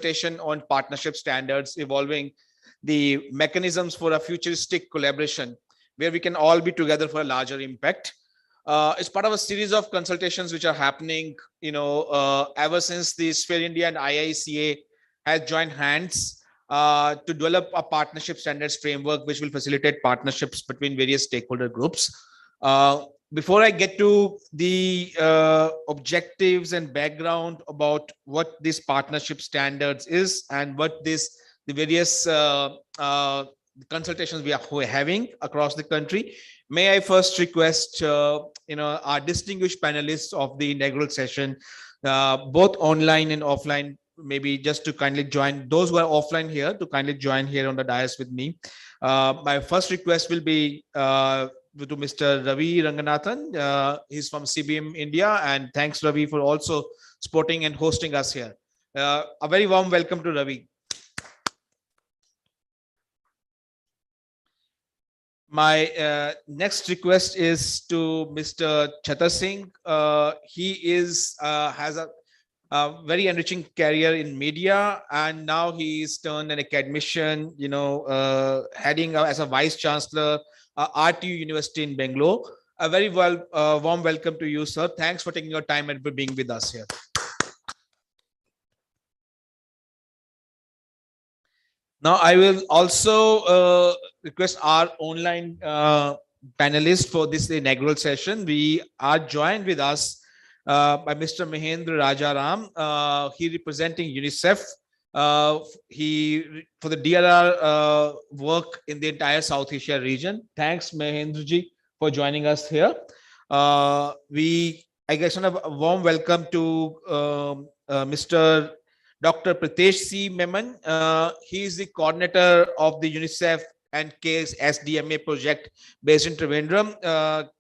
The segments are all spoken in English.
consultation on partnership standards, evolving the mechanisms for a futuristic collaboration where we can all be together for a larger impact. It's part of a series of consultations which are happening, ever since the Sphere India and IICA has joined hands to develop a partnership standards framework which will facilitate partnerships between various stakeholder groups. Before I get to the objectives and background about what this partnership standards is and what the various consultations we are having across the country, may I first request our distinguished panelists of the inaugural session, both online and offline, maybe just to kindly join those who are offline here, to kindly join here on the dais with me. My first request will be to Mr. Ravi Ranganathan. He's from CBM India, and thanks Ravi for also supporting and hosting us here. A very warm welcome to Ravi. My next request is to Mr. Chatar Singh. He has a very enriching career in media, and now he's turned an academician, heading as a vice chancellor, RTU University in Bangalore. A very warm welcome to you, sir. Thanks for taking your time and for being with us here. Now, I will also request our online panelists for this inaugural session. We are joined with us by Mr. Mahendra Rajaram. He representing UNICEF. He for the DRR work in the entire South Asia region. Thanks, Mahendraji, for joining us here. I guess a warm welcome to Mr. Dr. Pritesh C. Memon. He is the coordinator of the UNICEF and CASE SDMA project based in Trivandrum,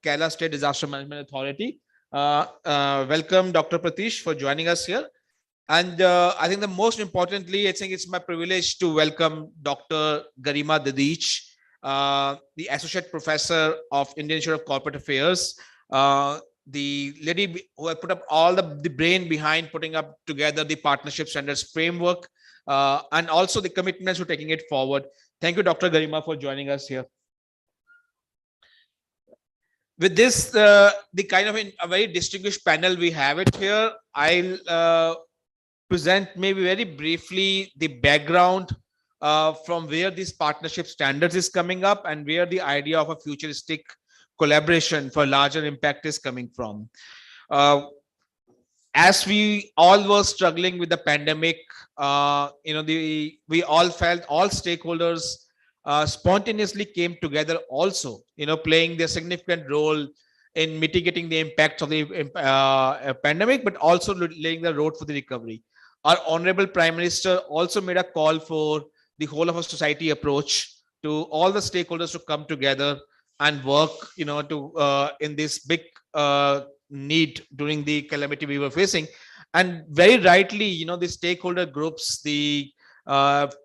Kerala State Disaster Management Authority. Welcome, Dr. Pritesh, for joining us here. And I think the most importantly, I think it's my privilege to welcome Dr. Garima Dadich, the Associate Professor of Indian Institute of Corporate Affairs, the lady who had put up all the brain behind putting up together the partnership standards framework, and also the commitments to taking it forward. Thank you, Dr. Garima, for joining us here. With this, the kind of a very distinguished panel we have it here, I'll present maybe very briefly the background from where this partnership standards is coming up and where the idea of a futuristic collaboration for larger impact is coming from. As we all were struggling with the pandemic, we all felt, all stakeholders spontaneously came together also, playing their significant role in mitigating the impacts of the pandemic, but also laying the road for the recovery. Our Honorable Prime Minister also made a call for the whole of a society approach to all the stakeholders to come together and work, in this big need during the calamity we were facing. And very rightly, the stakeholder groups, the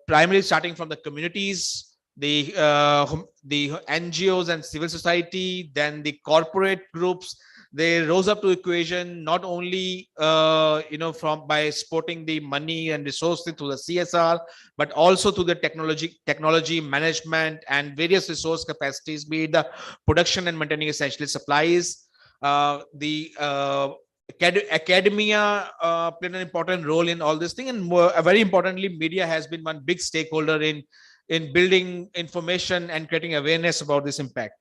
primarily starting from the communities, the NGOs and civil society, then the corporate groups, they rose up to equation, not only by supporting the money and resources through the CSR, but also to the technology management and various resource capacities, be it the production and maintaining essential supplies. The academia played an important role in all this thing, and very importantly, media has been one big stakeholder in building information and creating awareness about this impact.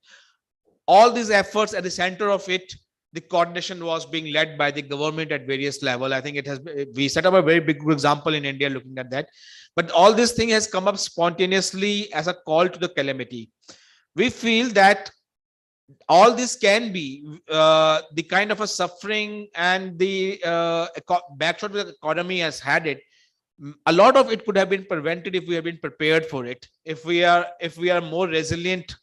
All these efforts, at the center of it, the coordination was being led by the government at various levels. I think we set up a very big example in India looking at that. But all this thing has come up spontaneously as a call to the calamity. We feel that all this can be the kind of a suffering and the backshot the economy has had it. A lot of it could have been prevented if we have been prepared for it. If we are more resilient,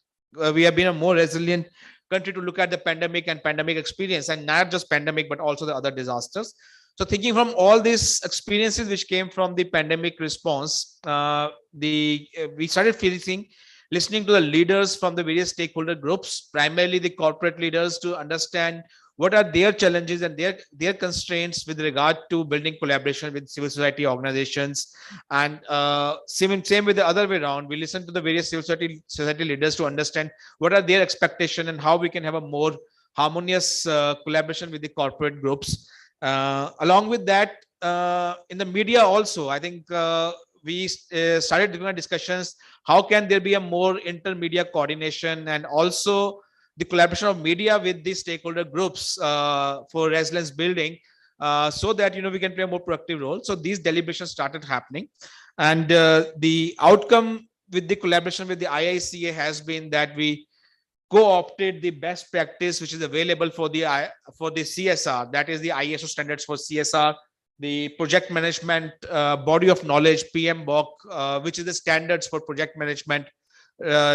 we have been a more resilient country to look at the pandemic and pandemic experience, and not just pandemic, but also the other disasters. So thinking from all these experiences which came from the pandemic response, we started listening to the leaders from the various stakeholder groups, primarily the corporate leaders, to understand what are their challenges and their constraints with regard to building collaboration with civil society organizations. And same with the other way around, we listen to the various society leaders to understand what are their expectations and how we can have a more harmonious collaboration with the corporate groups. Along with that, in the media also, I think we started doing discussions, how can there be a more intermedia coordination and also the collaboration of media with the stakeholder groups for resilience building, so that we can play a more proactive role. So these deliberations started happening, and the outcome with the collaboration with the IICA has been that we co-opted the best practice which is available for the CSR, that is the ISO standards for CSR, the project management body of knowledge PMBOK, which is the standards for project management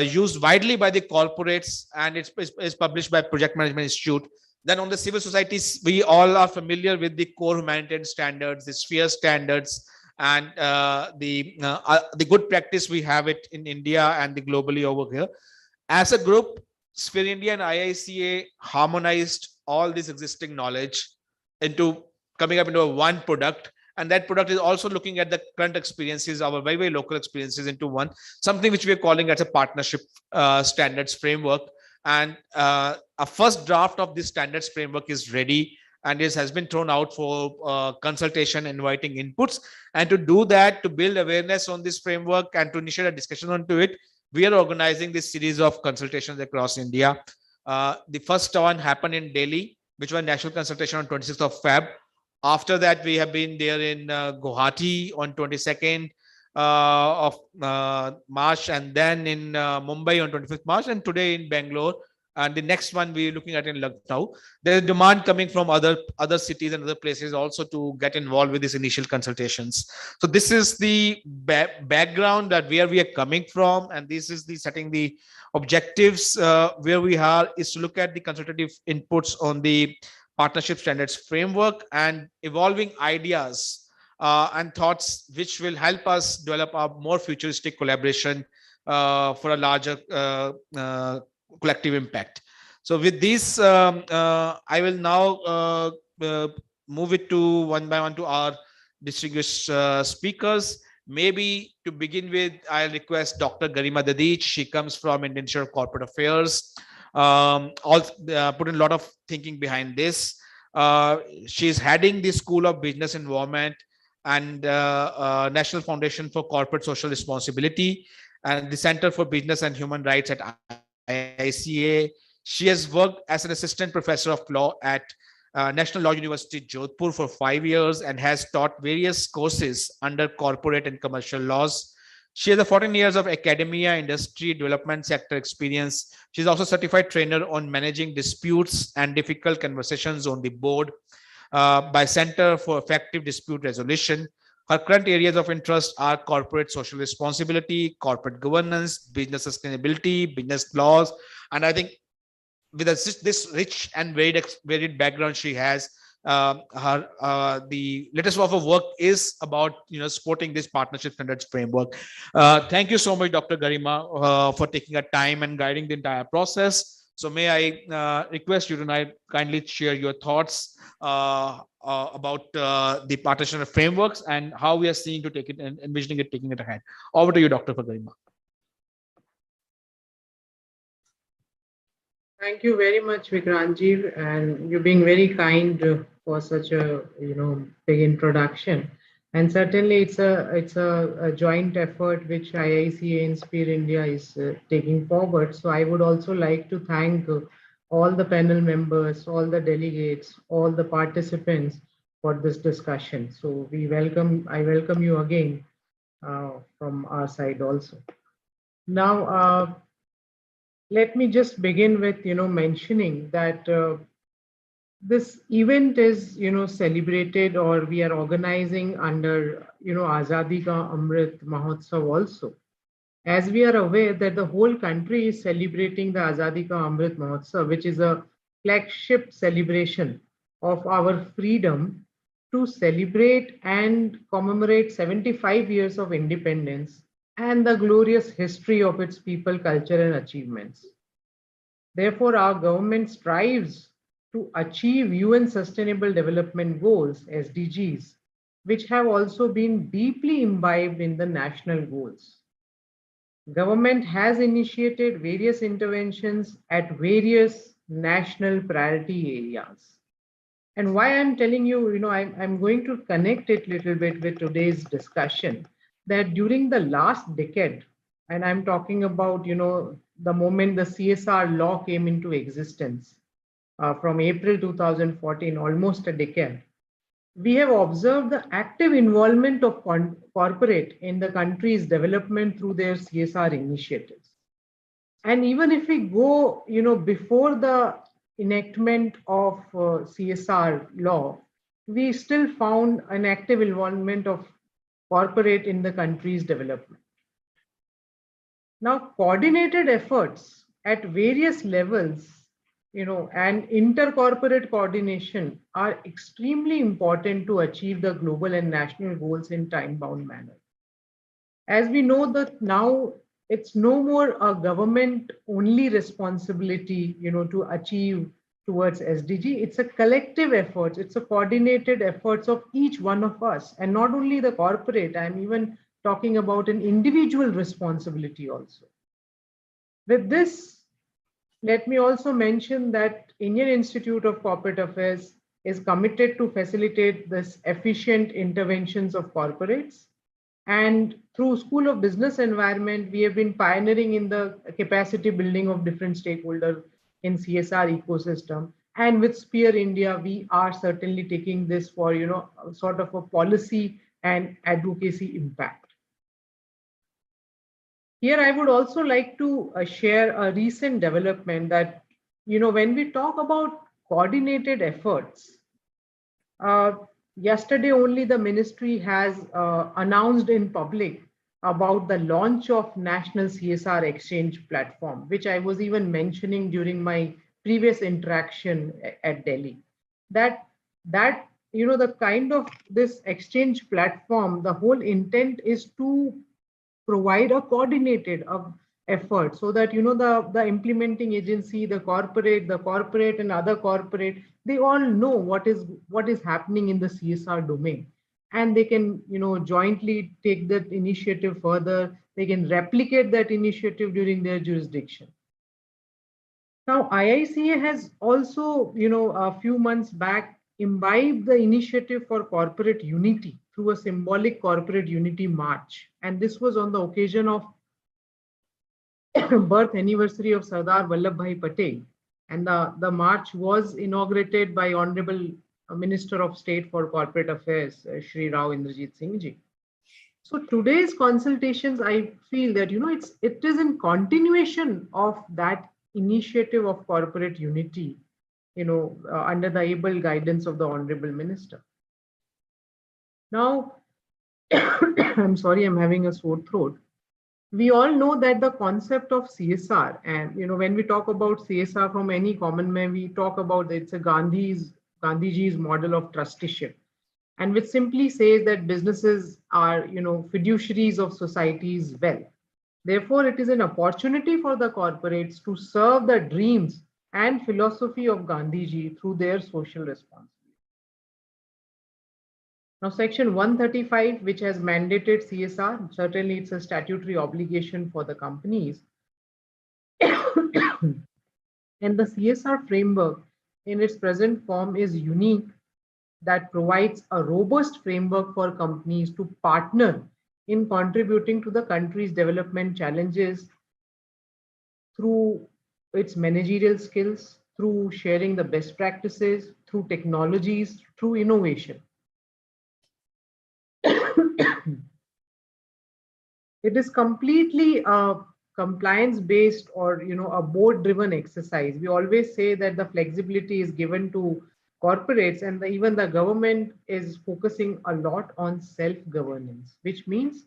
used widely by the corporates, and it's published by Project Management Institute. Then on the civil societies, we all are familiar with the core humanitarian standards, the sphere standards, and the good practice we have it in India and the globally over here. As a group, Sphere India and IICA harmonized all this existing knowledge into coming up into a one product, and that product is also looking at the current experiences, our very local experiences, into one, something which we are calling as a partnership standards framework. And a first draft of this standards framework is ready, and it has been thrown out for consultation, inviting inputs. And to do that, to build awareness on this framework and to initiate a discussion onto it, we are organizing this series of consultations across India. The first one happened in Delhi, which was national consultation on 26th of Feb. After that, we have been there in Guwahati on 22nd of March, and then in Mumbai on 25th March, and today in Bangalore. And the next one we're looking at in Lucknow. There is demand coming from other cities and other places also to get involved with these initial consultations. So this is the background that where we are coming from, and this is the setting the objectives where we are is to look at the consultative inputs on the partnership standards framework and evolving ideas and thoughts which will help us develop a more futuristic collaboration for a larger collective impact. So with this, I will now move it to one by one to our distinguished speakers. Maybe to begin with, I'll request Dr. Garima Dadich. She comes from Indian Institute of Corporate Affairs. Put in a lot of thinking behind this. She's heading the School of Business Environment and National Foundation for Corporate Social Responsibility and the Center for Business and Human Rights at IICA. She has worked as an assistant professor of law at National Law University, Jodhpur for 5 years and has taught various courses under corporate and commercial laws. She has 14 years of academia, industry, development sector experience. She's also certified trainer on managing disputes and difficult conversations on the board by Center for Effective Dispute Resolution. Her current areas of interest are corporate social responsibility, corporate governance, business sustainability, business laws. And I think with this rich and varied background she has, the latest of her work is about supporting this partnership standards framework. Thank you so much, Dr. Garima, for taking a time and guiding the entire process. So may I request you tonight kindly share your thoughts about the partnership frameworks and how we are seeing to take it and envisioning it, taking it ahead. Over to you, Dr. Garima. Thank you very much, Vikrantji, and you're being very kind for such a big introduction. And certainly, it's a joint effort which IICA and Sphere India is taking forward. So I would also like to thank all the panel members, all the delegates, all the participants for this discussion. So I welcome you again from our side also. Now, let me just begin with mentioning that this event is celebrated, or we are organizing under Azadi Ka Amrit Mahotsav also. As we are aware that the whole country is celebrating the Azadi Ka Amrit Mahotsav, which is a flagship celebration of our freedom to celebrate and commemorate 75 years of independence and the glorious history of its people, culture, and achievements. Therefore, our government strives to achieve UN Sustainable Development Goals, SDGs, which have also been deeply imbibed in the national goals. Government has initiated various interventions at various national priority areas. And why I'm telling you, I'm going to connect it a little bit with today's discussion, that during the last decade, and I'm talking about, the moment the CSR law came into existence, from April 2014, almost a decade, we have observed the active involvement of corporate in the country's development through their CSR initiatives. And even if we go, before the enactment of CSR law, we still found an active involvement of corporate in the country's development. Now, coordinated efforts at various levels, and intercorporate coordination are extremely important to achieve the global and national goals in time-bound manner. As we know that now it's no more a government only responsibility, to achieve towards SDG. It's a collective effort. It's a coordinated efforts of each one of us, and not only the corporate. I'm even talking about an individual responsibility also. With this, let me also mention that Indian Institute of Corporate Affairs is committed to facilitate this efficient interventions of corporates. And through School of Business Environment, we have been pioneering in the capacity building of different stakeholders in CSR ecosystem. And with Spear India, we are certainly taking this for, sort of a policy and advocacy impact. Here, I would also like to share a recent development that, when we talk about coordinated efforts, yesterday only the ministry has announced in public about the launch of National CSR Exchange Platform, which I was even mentioning during my previous interaction at Delhi. That the kind of this exchange platform, the whole intent is to provide a coordinated effort so that the implementing agency, the corporate and other corporate, they all know what is happening in the CSR domain, and they can jointly take that initiative further. They can replicate that initiative during their jurisdiction. Now IICA has also a few months back imbibed the initiative for corporate unity through a symbolic corporate unity march, and this was on the occasion of birth anniversary of Sardar Vallabhbhai Patel. And the march was inaugurated by Honorable Minister of State for Corporate Affairs, Shri Rao Indrajit Singh Ji. So today's consultations, I feel that it is in continuation of that initiative of corporate unity, under the able guidance of the Honorable Minister. Now, I'm sorry, I'm having a sore throat. We all know that the concept of CSR, and when we talk about CSR from any common man, we talk about it's a Gandhiji's model of trusteeship, and which simply says that businesses are fiduciaries of society's wealth. Therefore, it is an opportunity for the corporates to serve the dreams and philosophy of Gandhiji through their social responsibility. Now, Section 135, which has mandated CSR, certainly it's a statutory obligation for the companies. And the CSR framework in its present form is unique, that provides a robust framework for companies to partner in contributing to the country's development challenges through its managerial skills, through sharing the best practices, through technologies, through innovation. It is completely compliance based or a board driven exercise. We always say that the flexibility is given to corporates, and even the government is focusing a lot on self governance, which means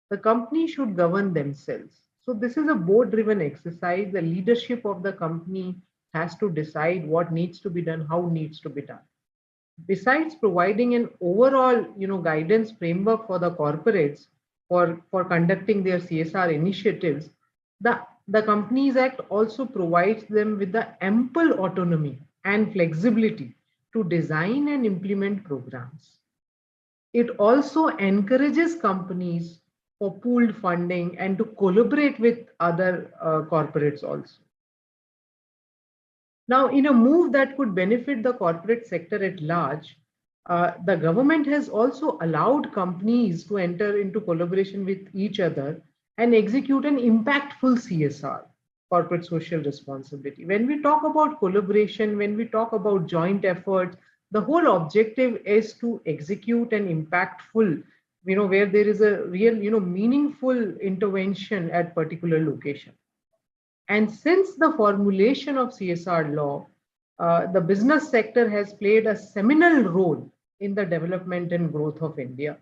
the company should govern themselves. So this is a board driven exercise. The leadership of the company has to decide what needs to be done, how needs to be done. Besides providing an overall guidance framework for the corporates for conducting their CSR initiatives, the Companies Act also provides them with the ample autonomy and flexibility to design and implement programs. It also encourages companies for pooled funding and to collaborate with other corporates also. Now, in a move that could benefit the corporate sector at large, the government has also allowed companies to enter into collaboration with each other and execute an impactful CSR, corporate social responsibility. When we talk about collaboration, when we talk about joint efforts, the whole objective is to execute an impactful, where there is a real, meaningful intervention at particular location. And since the formulation of CSR law, the business sector has played a seminal role in the development and growth of India.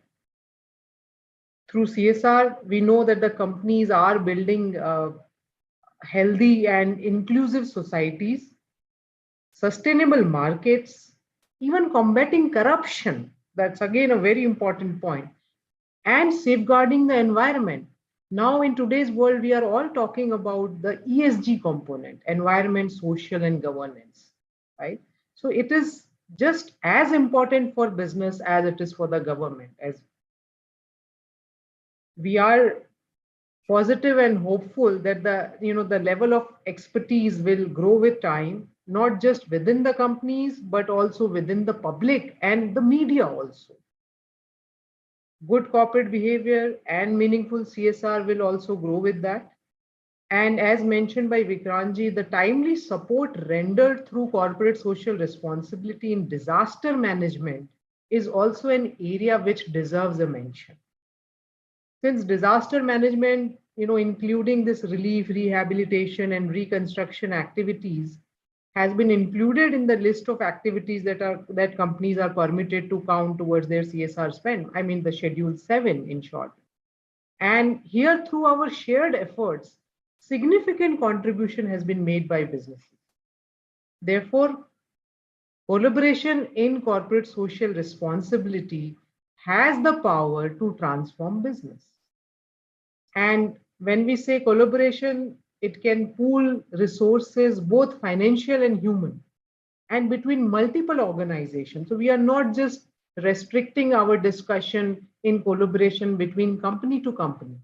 Through CSR, we know that the companies are building healthy and inclusive societies, sustainable markets, even combating corruption. That's again a very important point, and safeguarding the environment. Now, in today's world, we are all talking about the ESG component, environment, social, and governance, right? So it is just as important for business as it is for the government. As we are positive and hopeful that the level of expertise will grow with time, not just within the companies, but also within the public and the media also. Good corporate behavior and meaningful CSR will also grow with that. And as mentioned by Vikranji, the timely support rendered through corporate social responsibility in disaster management is also an area which deserves a mention. Since disaster management, including this relief, rehabilitation, and reconstruction activities, has been included in the list of activities that companies are permitted to count towards their CSR spend. I mean, the Schedule 7 in short. And here, through our shared efforts, significant contribution has been made by businesses. Therefore, collaboration in corporate social responsibility has the power to transform business. And when we say collaboration, it can pool resources, both financial and human, and between multiple organizations. So we are not just restricting our discussion in collaboration between company to company.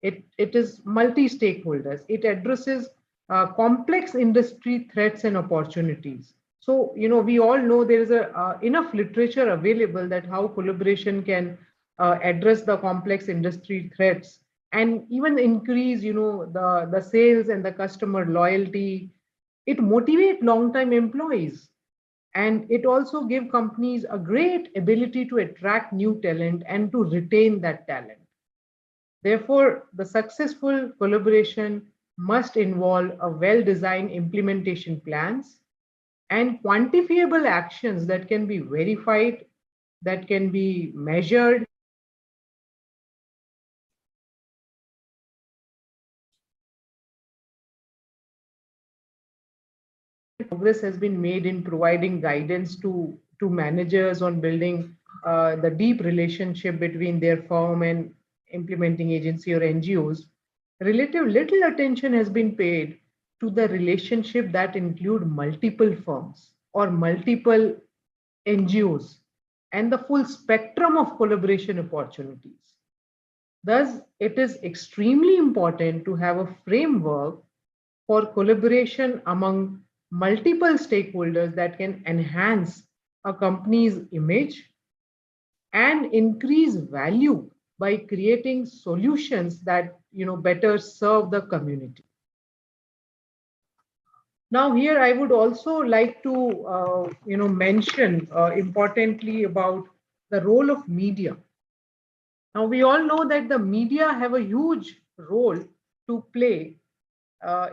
It is multi-stakeholders. It addresses complex industry threats and opportunities. So, we all know there is enough literature available that how collaboration can address the complex industry threats and even increase, the sales and the customer loyalty. It motivates long-time employees, and it also gives companies a great ability to attract new talent and to retain that talent. Therefore, the successful collaboration must involve a well-designed implementation plans and quantifiable actions that can be verified, that can be measured. Progress has been made in providing guidance to managers on building the deep relationship between their firm and implementing agency or NGOs. Relative little attention has been paid to the relationship that include multiple firms or multiple NGOs and the full spectrum of collaboration opportunities. Thus, it is extremely important to have a framework for collaboration among multiple stakeholders that can enhance a company's image and increase value by creating solutions that better serve the community. Now here I would also like to mention importantly about the role of media. Now we all know that the media have a huge role to play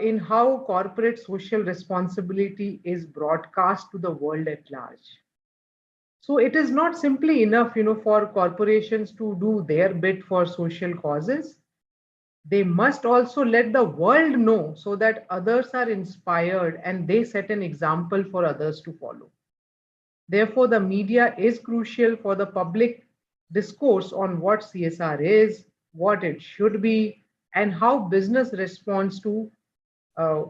in how corporate social responsibility is broadcast to the world at large. So it is not simply enough, for corporations to do their bit for social causes. They must also let the world know so that others are inspired and they set an example for others to follow. Therefore, the media is crucial for the public discourse on what CSR is, what it should be, and how business responds to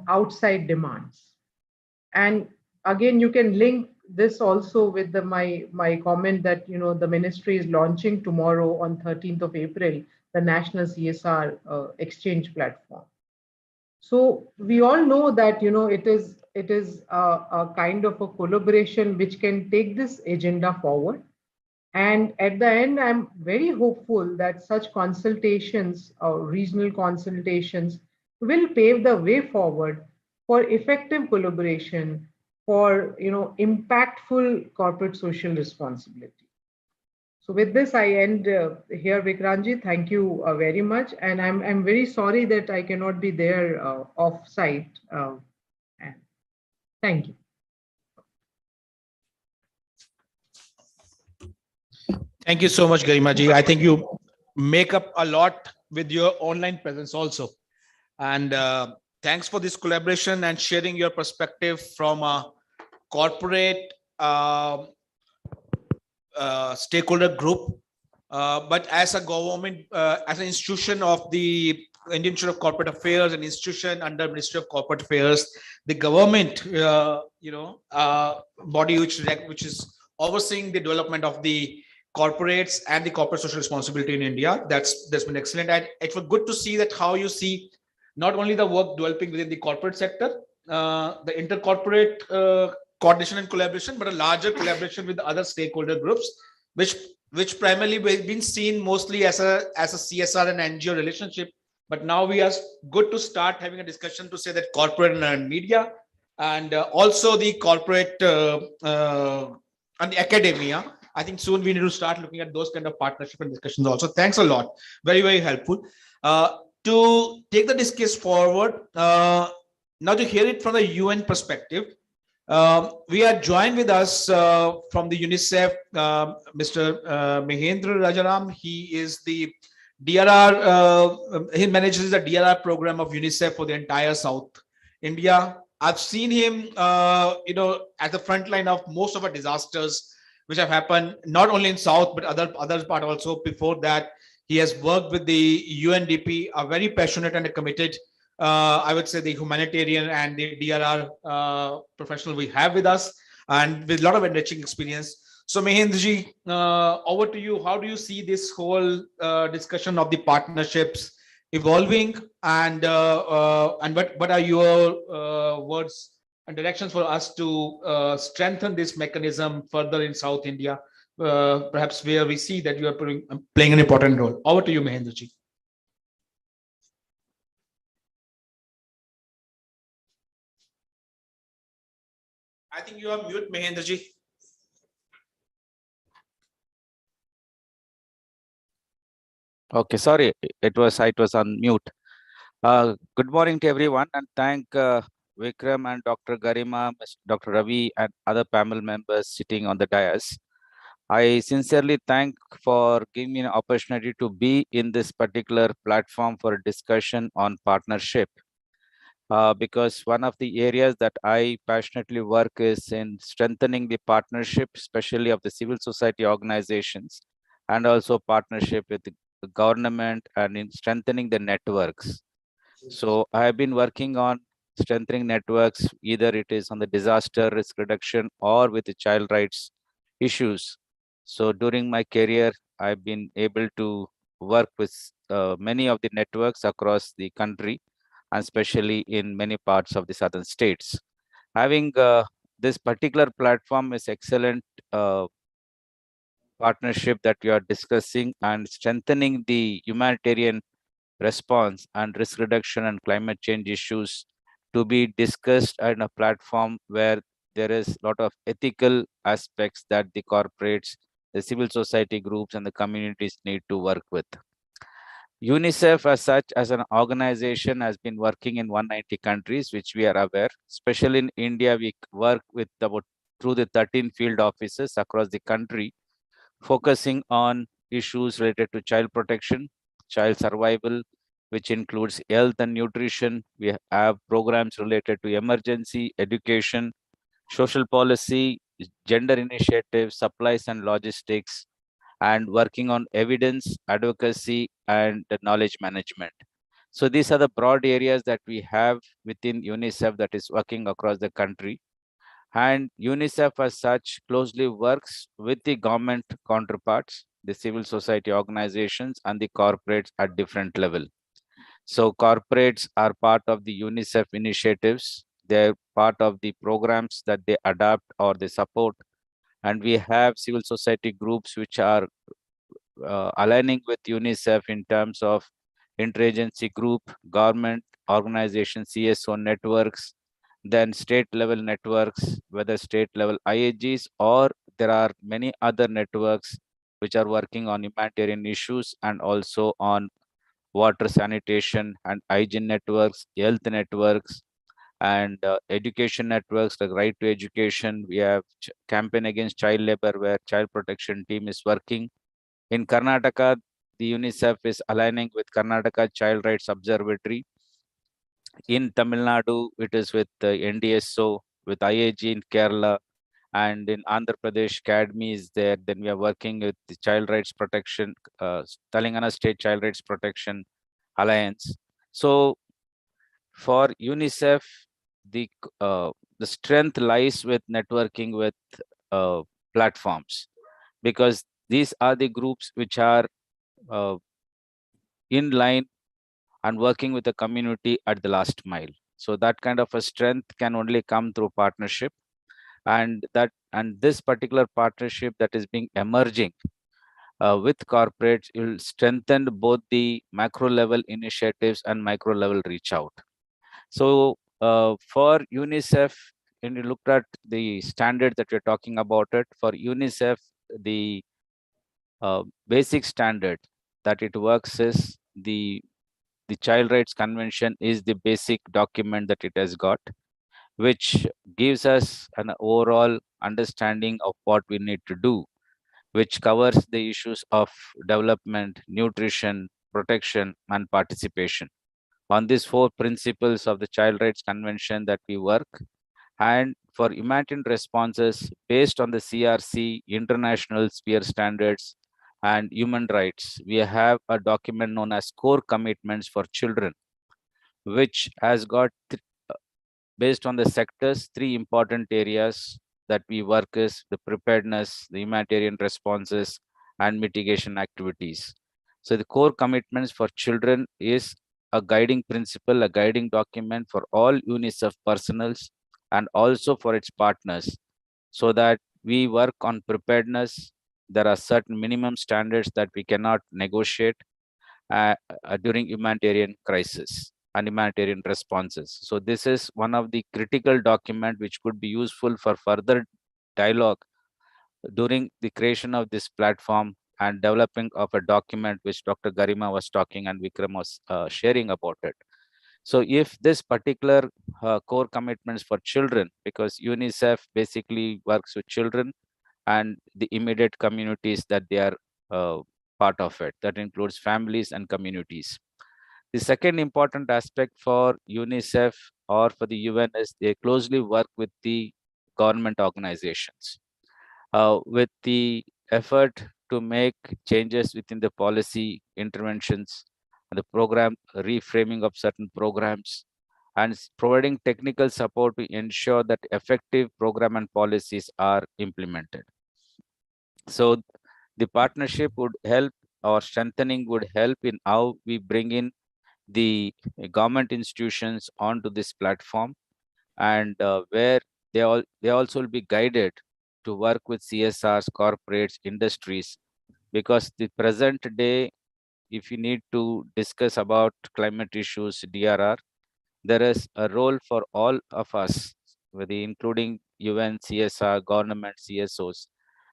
outside demands. And again, you can link this also with my comment that the ministry is launching tomorrow on 13th of April the national CSR exchange platform. So we all know that it is a kind of a collaboration which can take this agenda forward. And at the end, I'm very hopeful that such consultations or regional consultations will pave the way forward for effective collaboration, for impactful corporate social responsibility. So with this, I end here, Vikranji. Thank you very much, and I'm very sorry that I cannot be there off site. And thank you. Thank you so much, Garimaji. I think you make up a lot with your online presence also. And thanks for this collaboration and sharing your perspective from a corporate stakeholder group. But as a government, as an institution of the Indian Institute of Corporate Affairs, an institution under Ministry of Corporate Affairs, the government, body which is overseeing the development of the corporates and the corporate social responsibility in India. That's been excellent, and it was good to see that how you see not only the work developing within the corporate sector, the intercorporate coordination and collaboration, but a larger collaboration with other stakeholder groups, which primarily been seen mostly as a CSR and NGO relationship. But now we are good to start having a discussion to say that corporate and media, and also the corporate and the academia. I think soon we need to start looking at those kind of partnership and discussions also. Thanks a lot. Very, very helpful. To take the discussion forward, now to hear it from the UN perspective, we are joined with us from the UNICEF, Mr. Mahendra Rajaram. He is the DRR, he manages the DRR program of UNICEF for the entire South India. I've seen him, at the front line of most of our disasters which have happened, not only in South, but other part also. Before that, he has worked with the UNDP, a very passionate and a committed, I would say, the humanitarian and the DRR professional we have with us, and with a lot of enriching experience. So Mahendraji, over to you. How do you see this whole discussion of the partnerships evolving, and what are your words and directions for us to strengthen this mechanism further in South India, perhaps where we see that you are playing an important role? Over to you, Mahendraji. I think you are mute, Mahendraji. Okay, sorry, it was on mute. Good morning to everyone, and thank Vikram and Dr. Garima, Dr. Ravi, and other panel members sitting on the dais. I sincerely thank for giving me an opportunity to be in this particular platform for a discussion on partnership. Because one of the areas that I passionately work is in strengthening the partnership, especially of the civil society organizations, and also partnership with the government, and in strengthening the networks. So I have been working on strengthening networks, either it is on the disaster risk reduction or with the child rights issues. So during my career, I've been able to work with many of the networks across the country, and especially in many parts of the southern states. Having this particular platform is excellent partnership that we are discussing, and strengthening the humanitarian response and risk reduction and climate change issues to be discussed on a platform where there is a lot of ethical aspects that the corporates, the civil society groups, and the communities need to work with. UNICEF as such, as an organization, has been working in 190 countries, which we are aware. Especially in India, we work with about through the 13 field offices across the country, focusing on issues related to child protection, child survival, which includes health and nutrition. We have programs related to emergency, education, social policy, gender initiatives, supplies and logistics, and working on evidence, advocacy, and knowledge management. So these are the broad areas that we have within UNICEF that is working across the country. And UNICEF as such closely works with the government counterparts, the civil society organizations and the corporates at different level. So corporates are part of the UNICEF initiatives. They're part of the programs that they adapt or they support. And we have civil society groups which are aligning with UNICEF in terms of interagency group, government, organization, CSO networks, then state level networks, whether state level IAGs or there are many other networks which are working on humanitarian issues and also on water sanitation and hygiene networks, health networks, and education networks like Right to Education. We have campaign against child labor where child protection team is working. In Karnataka, the UNICEF is aligning with Karnataka Child Rights Observatory. In Tamil Nadu, it is with NDSO, with IAG in Kerala, and in Andhra Pradesh, Academy is there. Then we are working with the Child Rights Protection, Telangana State Child Rights Protection Alliance. So for UNICEF, the the strength lies with networking with uh, platforms, because these are the groups which are uh, in line and working with the community at the last mile. So that kind of a strength can only come through partnership, and this particular partnership that is being emerging with corporates will strengthen both the macro level initiatives and micro level reach out. So for UNICEF, when you looked at the standard that we're talking about it, for UNICEF, the basic standard that it works is the Child Rights Convention is the basic document that it has got, which gives us an overall understanding of what we need to do, which covers the issues of development, nutrition, protection, and participation. On these four principles of the Child Rights Convention that we work, and for humanitarian responses based on the CRC, international sphere standards, and human rights, we have a document known as core commitments for children, which has got based on the sectors, three important areas that we work is the preparedness, the humanitarian responses, and mitigation activities. So the core commitments for children is a guiding principle, a guiding document for all UNICEF personnels and also for its partners, so that we work on preparedness. There are certain minimum standards that we cannot negotiate during humanitarian crisis and humanitarian responses. So this is one of the critical document which could be useful for further dialogue during the creation of this platform and developing of a document which Dr. Garima was talking and Vikram was sharing about it. So if this particular core commitments for children, because UNICEF basically works with children and the immediate communities that they are part of it, that includes families and communities. The second important aspect for UNICEF or for the UN is they closely work with the government organizations with the effort to make changes within the policy interventions and the program reframing of certain programs and providing technical support to ensure that effective program and policies are implemented. So the partnership would help, or strengthening would help in how we bring in the government institutions onto this platform, and where they also will be guided to work with CSRs, corporates, industries, because the present day, if you need to discuss about climate issues, DRR, there is a role for all of us, with including UN, CSR, government, CSOs,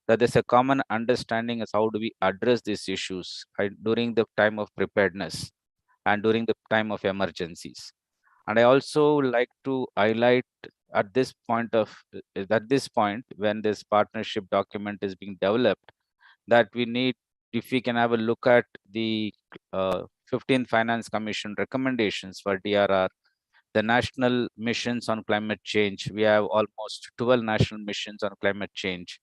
that there's a common understanding as how do we address these issues during the time of preparedness and during the time of emergencies. And I also like to highlight at this point when this partnership document is being developed, that we need, if we can have a look at the 15th Finance Commission recommendations for DRR, the national missions on climate change. We have almost 12 national missions on climate change.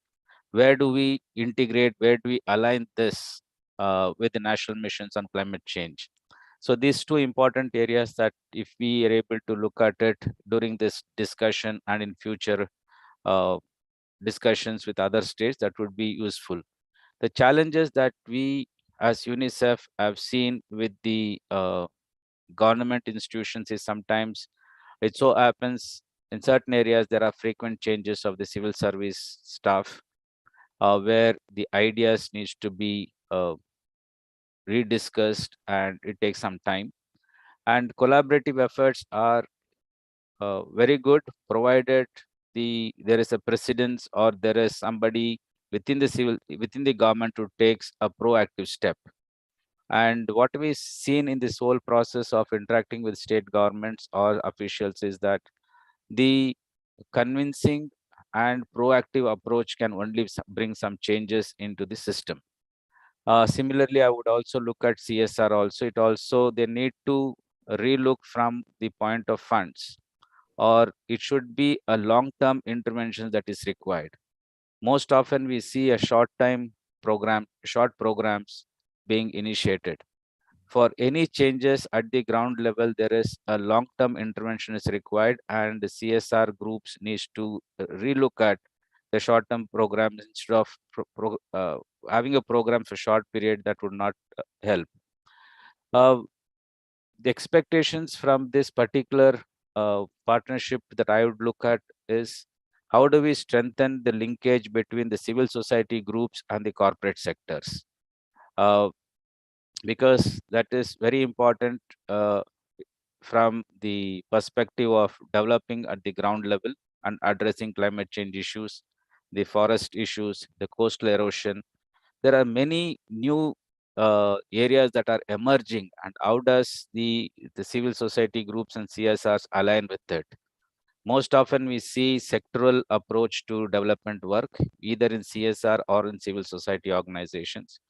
Where do we integrate, where do we align this with the national missions on climate change? So these two important areas that if we are able to look at it during this discussion and in future, discussions with other states, that would be useful. The challenges that we as UNICEF have seen with the government institutions is sometimes it so happens in certain areas there are frequent changes of the civil service staff, where the ideas needs to be rediscussed and it takes some time. And collaborative efforts are very good, provided there is a precedence or there is somebody within the government who takes a proactive step. And what we've seen in this whole process of interacting with state governments or officials is that the convincing and proactive approach can only bring some changes into the system. Similarly, I would also look at CSR also. It also, they need to relook from the point of funds, or it should be a long-term intervention that is required. Most often we see a short programs being initiated. For any changes at the ground level, there is a long-term intervention is required, and the CSR groups needs to relook at the short-term programs instead of having a program for short period that would not help. The expectations from this particular partnership that I would look at is how do we strengthen the linkage between the civil society groups and the corporate sectors? Because that is very important from the perspective of developing at the ground level and addressing climate change issues, the forest issues, the coastal erosion. There are many new areas that are emerging, and how does the civil society groups and CSRs align with it? Most often we see sectoral approach to development work, either in CSR or in civil society organizations,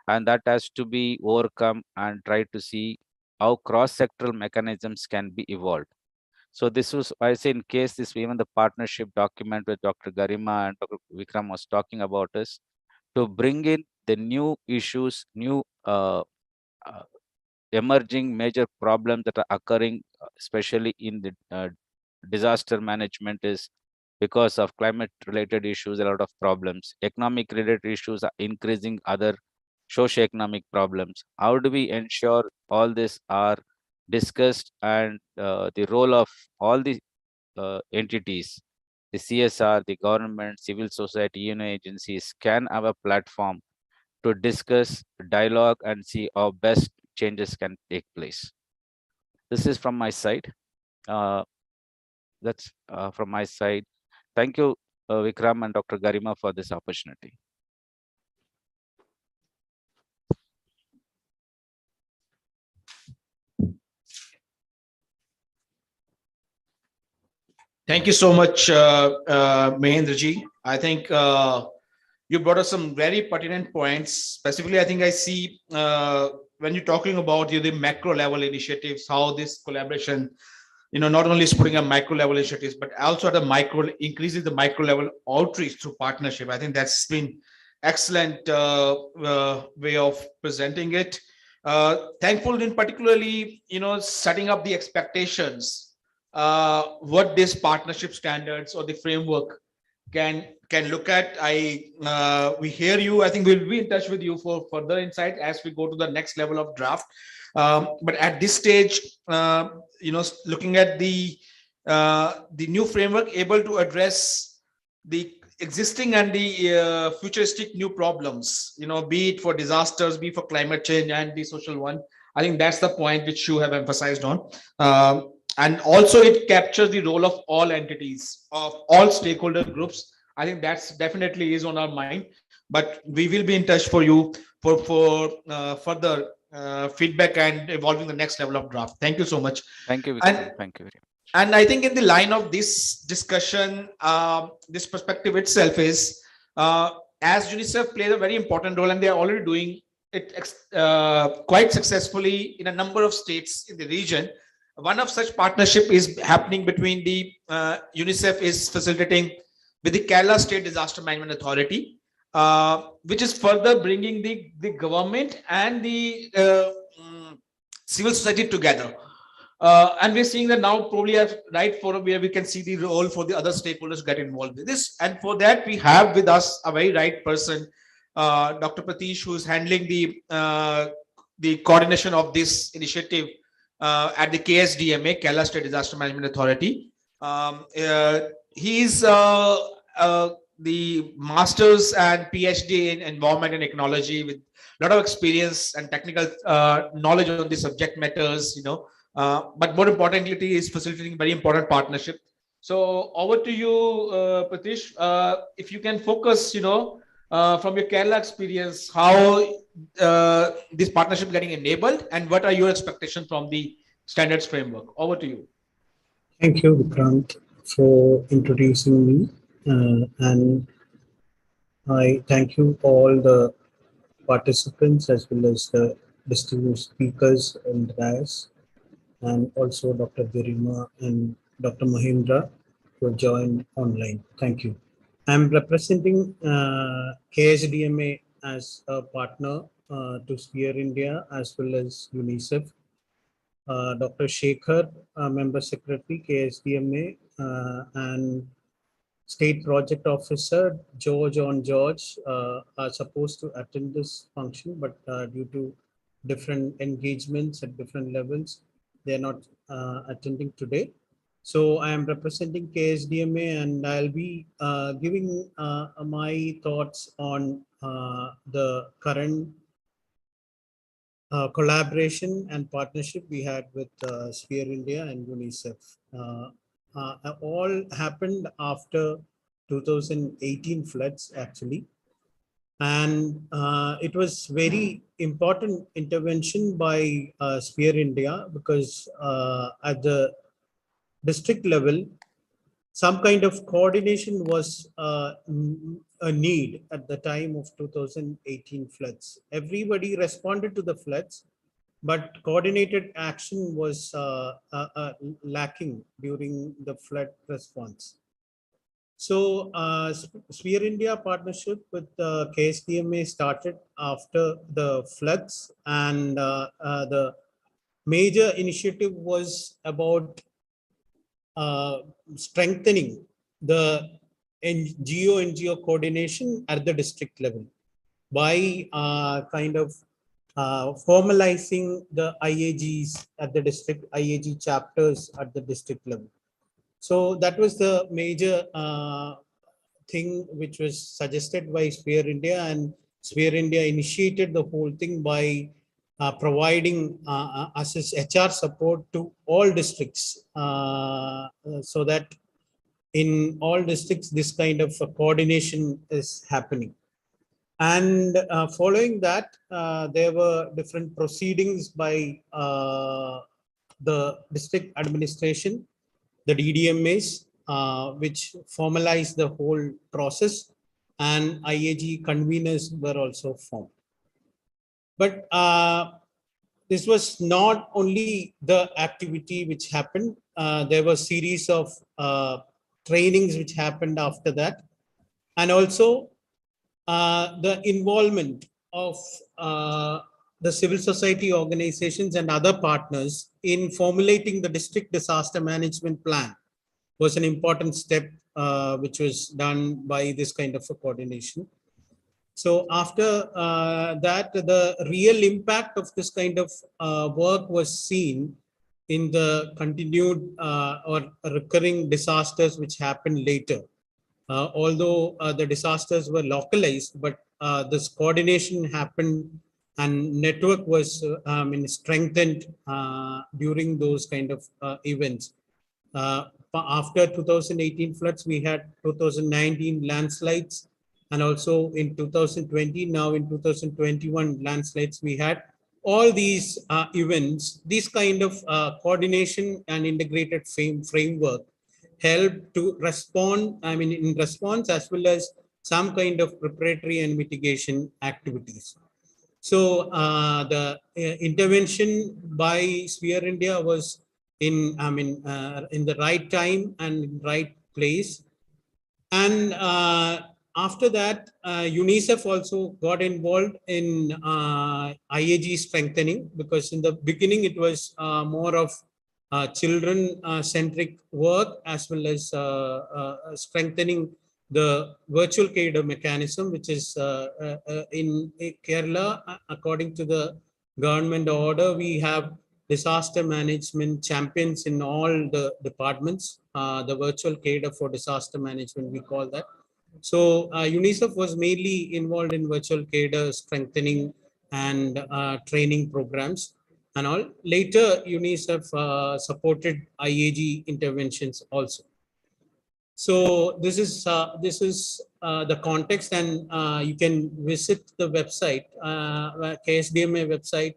and that has to be overcome and try to see how cross-sectoral mechanisms can be evolved. So this was, I say, in case this, even the partnership document with Dr. Garima and Dr. Vikram was talking about is to bring in the new issues, new emerging major problems that are occurring, especially in the disaster management, is because of climate related issues, a lot of problems. Economic related issues are increasing other socio-economic problems. How do we ensure all this are discussed, and the role of all the entities, the CSR, the government, civil society, union agencies can have a platform to discuss, dialogue, and see how best changes can take place. This is from my side. That's from my side. Thank you, Vikram and Dr. Garima, for this opportunity. Thank you so much, Mahendraji. I think you brought us some very pertinent points. Specifically, I think I see when you're talking about the macro level initiatives, how this collaboration, not only is putting a micro level initiatives, but also at a micro, increases the micro level outreach through partnership. I think that's been excellent way of presenting it. Thankful in particularly, setting up the expectations, what this partnership standards or the framework can look at. We hear you. I think we'll be in touch with you for further insight as we go to the next level of draft. But at this stage, looking at the new framework able to address the existing and the futuristic new problems, be it for disasters, be it for climate change and the social one. I think that's the point which you have emphasized on. And also it captures the role of all entities, of all stakeholder groups. I think that's definitely is on our mind, but we will be in touch for you for further feedback and evolving the next level of draft. Thank you so much. Thank you, Vikram. Thank you very much. And I think in the line of this discussion, this perspective itself is, as UNICEF plays a very important role, and they are already doing it quite successfully in a number of states in the region. One of such partnership is happening between the UNICEF is facilitating with the Kerala State Disaster Management Authority, which is further bringing the government and the civil society together. And we're seeing that now probably a right forum where we can see the role for the other stakeholders get involved with this. And for that, we have with us a very right person, Dr. Pratish, who is handling the coordination of this initiative at the KSDMA, Kerala State Disaster Management Authority. He's the master's and PhD in environment and ecology with a lot of experience and technical knowledge on the subject matters, but more importantly, it is facilitating very important partnership. So over to you, Pratish. If you can focus, from your Kerala experience, how this partnership getting enabled, and what are your expectations from the standards framework? Over to you. Thank you, Vikrant, for introducing me, and I thank you all the participants as well as the distinguished speakers and guys, and also Dr. Garima and Dr. Mahindra who have joined online. Thank you. I'm representing KSDMA as a partner to Sphere India as well as UNICEF. Dr. Shekhar, Member Secretary, KSDMA, and State Project Officer George are supposed to attend this function, but due to different engagements at different levels, they are not attending today. So I am representing KSDMA, and I'll be giving my thoughts on the current collaboration and partnership we had with Sphere India and UNICEF. All happened after 2018 floods, actually. And it was very important intervention by Sphere India, because at the district level, some kind of coordination was a need at the time of 2018 floods. Everybody responded to the floods, but coordinated action was lacking during the flood response. So Sphere India partnership with KSDMA started after the floods, and the major initiative was about strengthening the NGO coordination at the district level by kind of formalizing the IAGs at the district, IAG chapters at the district level. So that was the major thing which was suggested by Sphere India, and Sphere India initiated the whole thing by providing HR support to all districts, so that in all districts this kind of coordination is happening. And following that, there were different proceedings by the district administration, the DDMAs, which formalized the whole process, and IAG conveners were also formed. But this was not only the activity which happened. There were a series of trainings which happened after that, and also the involvement of the civil society organizations and other partners in formulating the district disaster management plan was an important step which was done by this kind of a coordination. So after that, the real impact of this kind of work was seen in the continued or recurring disasters which happened later. Although the disasters were localized, but this coordination happened and network was strengthened during those kind of events. After 2018 floods, we had 2019 landslides, and also in 2020, now in 2021 landslides, we had all these events. This kind of coordination and integrated framework help to respond, in response, as well as some kind of preparatory and mitigation activities. So the intervention by Sphere India was in the right time and in right place. And after that, UNICEF also got involved in IAG strengthening, because in the beginning it was more of children-centric work, as well as strengthening the virtual cadre mechanism, which is in Kerala, according to the government order, we have disaster management champions in all the departments, the virtual cadre for disaster management, we call that. So UNICEF was mainly involved in virtual cadre strengthening and training programs and all. Later, UNICEF supported IAG interventions also. So this is the context, and you can visit the website, KSDMA website,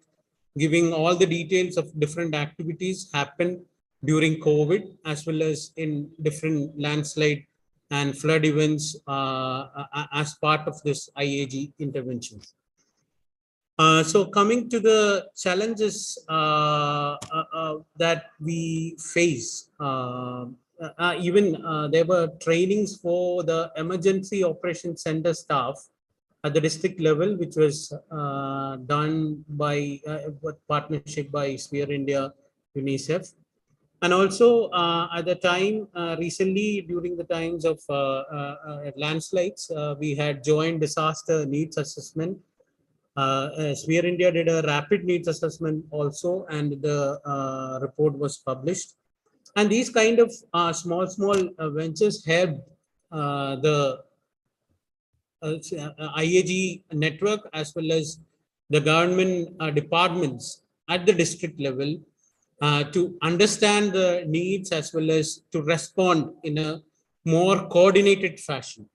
giving all the details of different activities happened during COVID, as well as in different landslide and flood events as part of this IAG intervention. So coming to the challenges that we face, even there were trainings for the emergency operations center staff at the district level, which was done by partnership by Sphere India, UNICEF. And also at the time, recently during the times of landslides, we had joint disaster needs assessment. Sphere India did a rapid needs assessment also, and the report was published. And these kind of small ventures helped the IAG network, as well as the government departments at the district level, to understand the needs as well as to respond in a more coordinated fashion.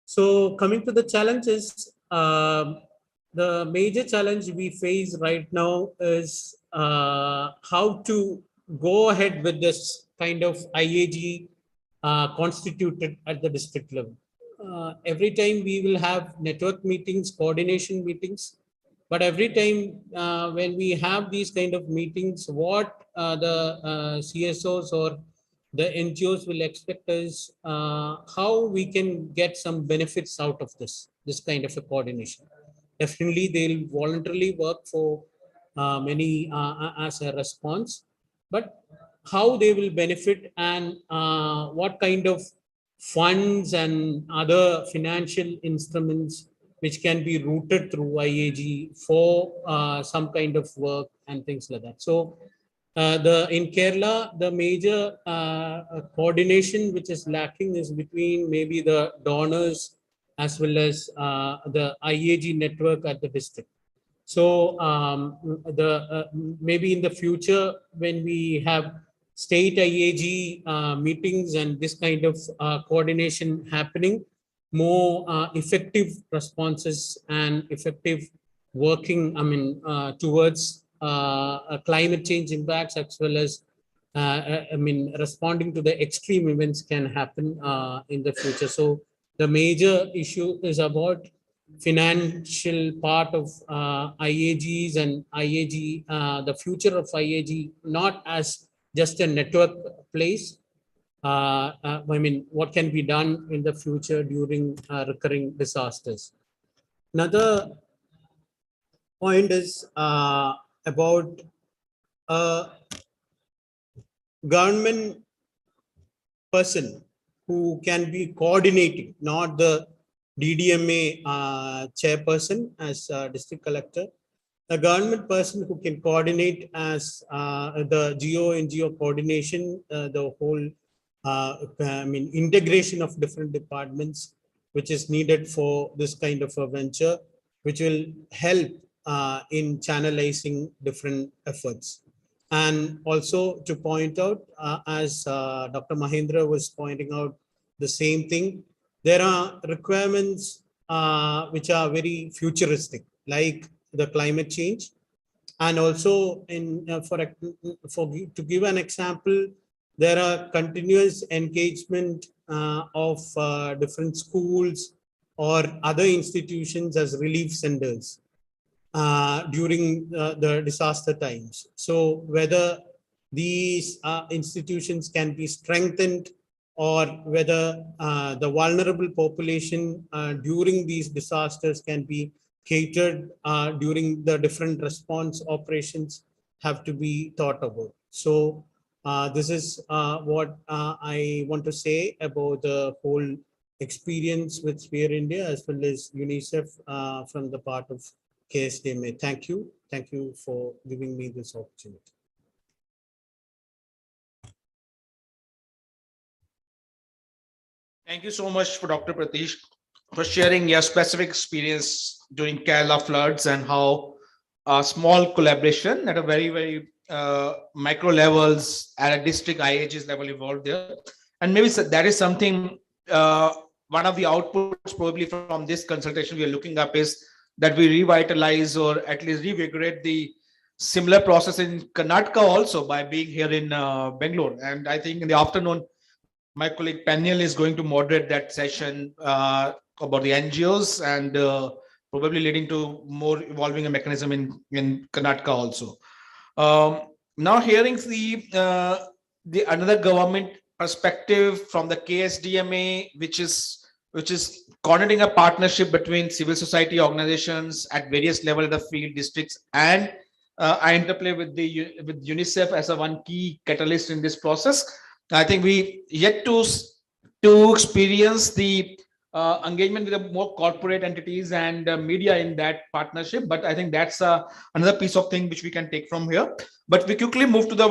So coming to the challenges, the major challenge we face right now is how to go ahead with this kind of IAG constituted at the district level. Every time we will have network meetings, coordination meetings, but every time when we have these kind of meetings, what the CSOs or the NGOs will expect is how we can get some benefits out of this kind of a coordination. Definitely, they'll voluntarily work for many as a response, but how they will benefit and what kind of funds and other financial instruments which can be routed through IAG for some kind of work and things like that. So in Kerala, the major coordination which is lacking is between maybe the donors as well as the IAG network at the district. So maybe in the future, when we have state IAG meetings and this kind of coordination happening, more effective responses and effective working, towards climate change impacts, as well as responding to the extreme events can happen in the future. So the major issue is about financial part of IAGs and IAG, the future of IAG, not as just a network place. What can be done in the future during recurring disasters. Another point is about government person who can be coordinating, not the DDMA chairperson as district collector, a government person who can coordinate as the GO-NGO coordination, the whole integration of different departments, which is needed for this kind of a venture, which will help in channelizing different efforts. And also to point out, as Dr. Mahendra was pointing out the same thing, there are requirements which are very futuristic, like the climate change. And also to give an example, there are continuous engagement of different schools or other institutions as relief centers during the disaster times. So whether these institutions can be strengthened, or whether the vulnerable population during these disasters can be catered during the different response operations, have to be thought about. So this is what I want to say about the whole experience with Sphere India as well as UNICEF from the part of KSDMA. Thank you. Thank you for giving me this opportunity. Thank you so much for Dr. Pratish for sharing your specific experience during Kerala floods and how a small collaboration at a very micro levels at a district IHS level evolved there. And maybe that is something, one of the outputs probably from this consultation we are looking up is that we revitalize or at least revigorate the similar process in Karnataka also by being here in Bangalore. And I think in the afternoon, my colleague Paniel is going to moderate that session about the NGOs and probably leading to more evolving a mechanism in Karnataka also. Now hearing the another government perspective from the KSDMA, which is coordinating a partnership between civil society organizations at various levels of the field, districts, and I interplay with UNICEF as a one key catalyst in this process. I think we yet to experience the engagement with the more corporate entities and media in that partnership. But I think that's another piece of thing which we can take from here. But we quickly move to the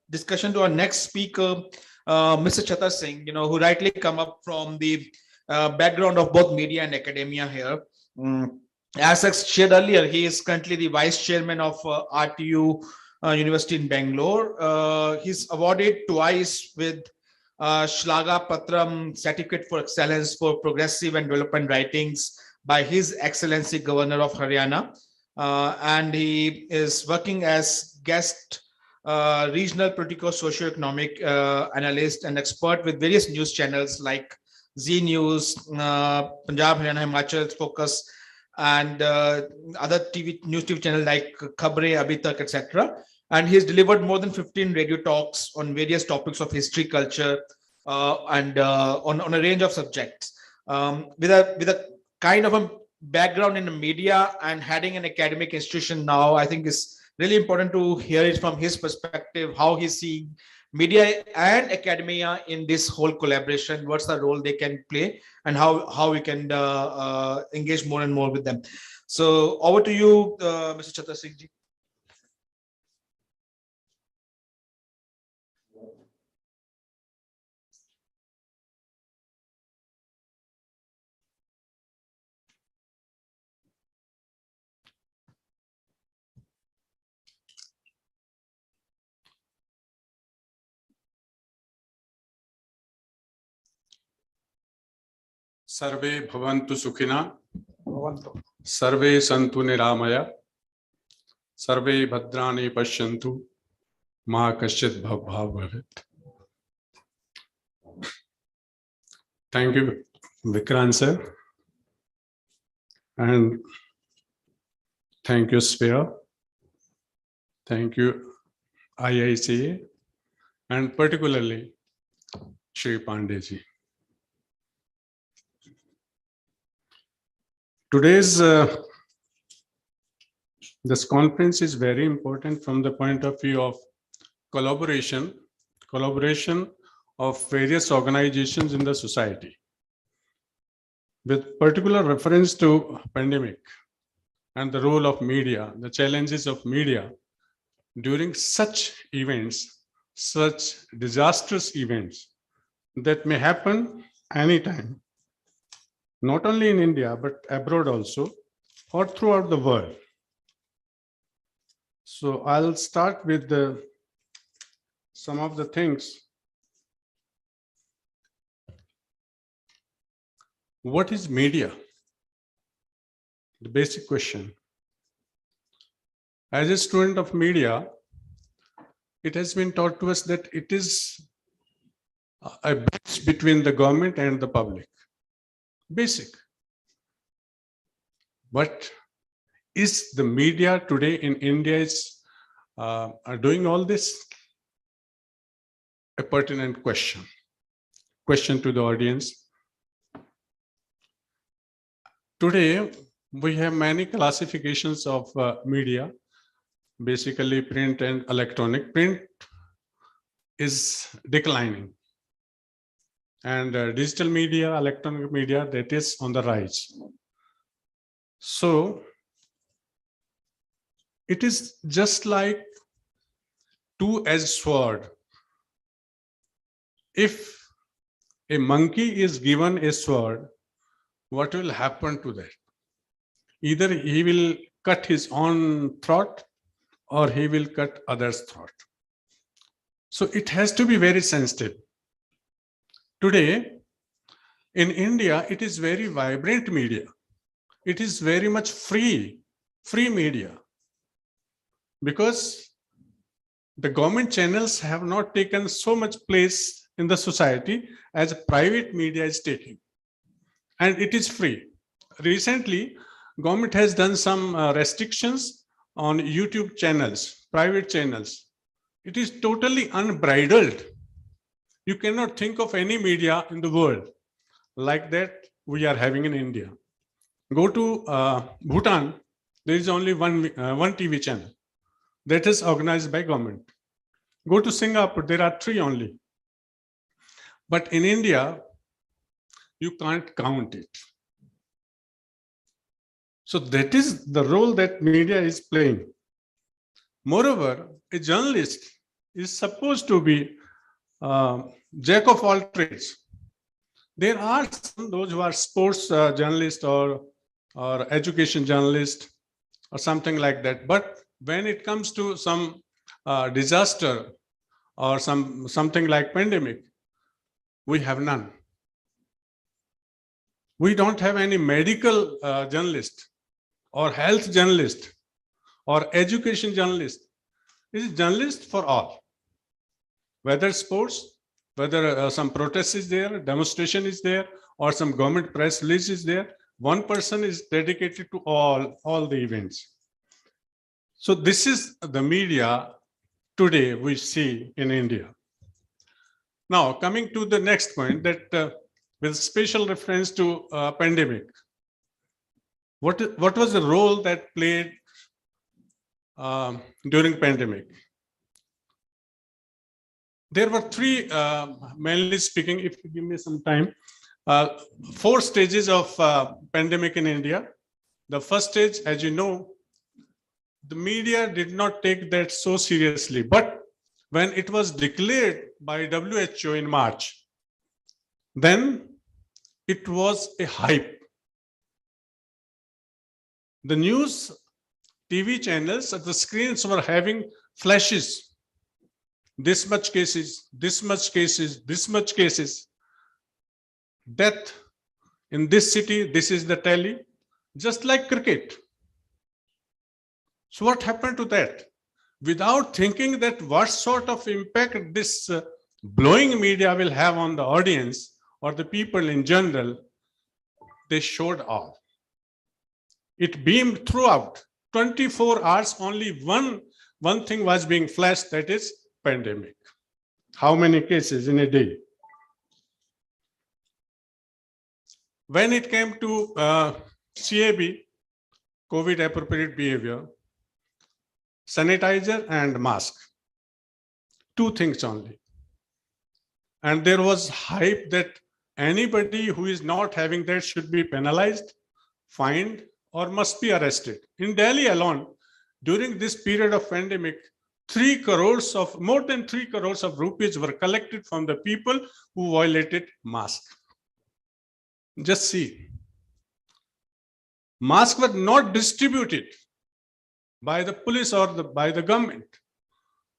discussion to our next speaker, Mr. Chatar Singh, who rightly come up from the background of both media and academia here. As I shared earlier, he is currently the vice chairman of RTU University in Bangalore. He's awarded twice with Shlaga Patram Certificate for Excellence for Progressive and Development Writings by His Excellency Governor of Haryana. And he is working as guest regional political socio-economic analyst and expert with various news channels like Z News, Punjab, Haryana, Himachal Focus, and other news TV channels like Khabre, Abhi Tak, etc. And he's delivered more than 15 radio talks on various topics of history, culture, and on a range of subjects. With a kind of a background in the media and heading an academic institution now, I think it's really important to hear it from his perspective, how he's seeing media and academia in this whole collaboration, what's the role they can play, and how we can engage more and more with them. So over to you, Mr. Chatar Singh ji. सर्वे भवन्तु सुखिना सर्वे सन्तु निरामया सर्वे भद्राणि पश्यन्तु मा कश्चित् भवेत्. Thank you, Vikrant sir, and thank you Sphere, thank you IICA, and particularly Shri Pandey ji. Today's this conference is very important from the point of view of collaboration of various organizations in the society, with particular reference to pandemic and the role of media, the challenges of media during such events, such disastrous events that may happen anytime, not only in India, but abroad also, or throughout the world. So I'll start with some of the things. What is media? The basic question. As a student of media, it has been taught to us that it is a bridge between the government and the public. Basic. But is the media today in India are doing all this? A pertinent question. Question to the audience. Today, we have many classifications of media. basically print and electronic. Print is declining, and digital media, electronic media, that is on the rise. So it is just like two-edged sword. If a monkey is given a sword, what will happen to that? Either he will cut his own throat or he will cut others' throat. So it has to be very sensitive. Today, in India, it is very vibrant media. It is very much free media. Because the government channels have not taken so much place in the society as private media is taking. And it is free. Recently, government has done some restrictions on YouTube channels, private channels. It is totally unbridled. You cannot think of any media in the world like that we are having in India. Go to Bhutan, there is only one TV channel that is organized by government. Go to Singapore, there are 3 only. But in India, you can't count it. So that is the role that media is playing. Moreover, a journalist is supposed to be jack of all trades. There are some, those who are sports journalists or education journalists or something like that. But when it comes to some disaster or something like pandemic, we have none. We don't have any medical journalist or health journalist or education journalist. It is journalist for all. Whether sports, whether some protest is there, demonstration is there, or some government press release is there, one person is dedicated to all the events. So this is the media today we see in India. Now, coming to the next point, that with special reference to pandemic, what was the role that played during pandemic? There were 3, mainly speaking, if you give me some time, 4 stages of pandemic in India. The first stage, as you know, the media did not take that so seriously. But when it was declared by WHO in March, then it was a hype. The news TV channels at the screens were having flashes. This much cases, this much cases, this much cases. Death in this city, this is the tally, just like cricket. So what happened to that? Without thinking that what sort of impact this blowing media will have on the audience or the people in general, they showed all. It beamed throughout. 24 hours, only one thing was being flashed, that is pandemic. How many cases in a day? When it came to CAB, COVID appropriate behavior, sanitizer and mask, 2 things only. And there was hype that anybody who is not having that should be penalized, fined, or must be arrested. In Delhi alone, during this period of pandemic, more than 3 crores of rupees were collected from the people who violated mask. Just see. Masks were not distributed by the police or by the government,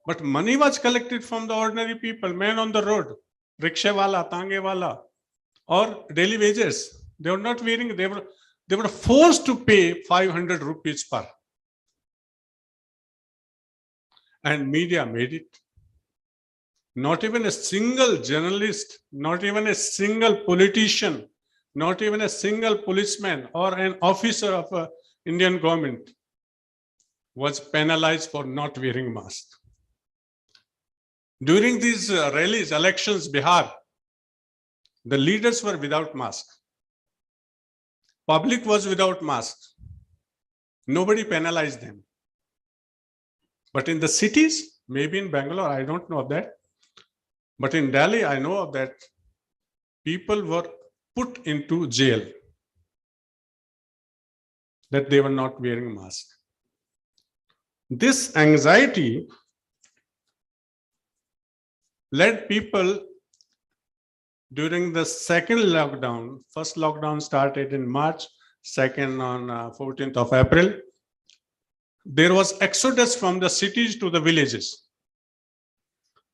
but money was collected from the ordinary people, men on the road, rickshaw wala, tange wala, or daily wages. They were not wearing, they were forced to pay 500 rupees per. And media made it. Not even a single journalist, not even a single politician, not even a single policeman or an officer of an Indian government was penalized for not wearing mask. During these rallies, elections, Bihar, the leaders were without mask. Public was without mask. Nobody penalized them. But in the cities, maybe in Bangalore, I don't know of that. But in Delhi, I know of that. People were put into jail that they were not wearing a mask. This anxiety led people during the second lockdown. First lockdown started in March, second on 14th of April. There was exodus from the cities to the villages,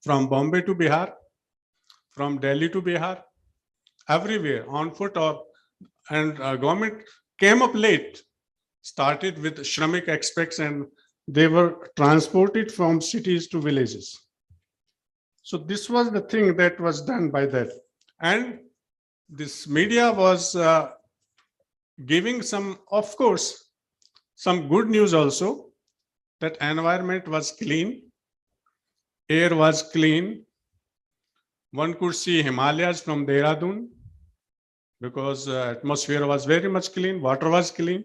from Bombay to Bihar, from Delhi to Bihar, everywhere on foot and government came up late, started with Shramik expats, and they were transported from cities to villages. So this was the thing that was done by that. And this media was giving some, of course, some good news also, that environment was clean, air was clean. One could see Himalayas from Dehradun because atmosphere was very much clean, water was clean.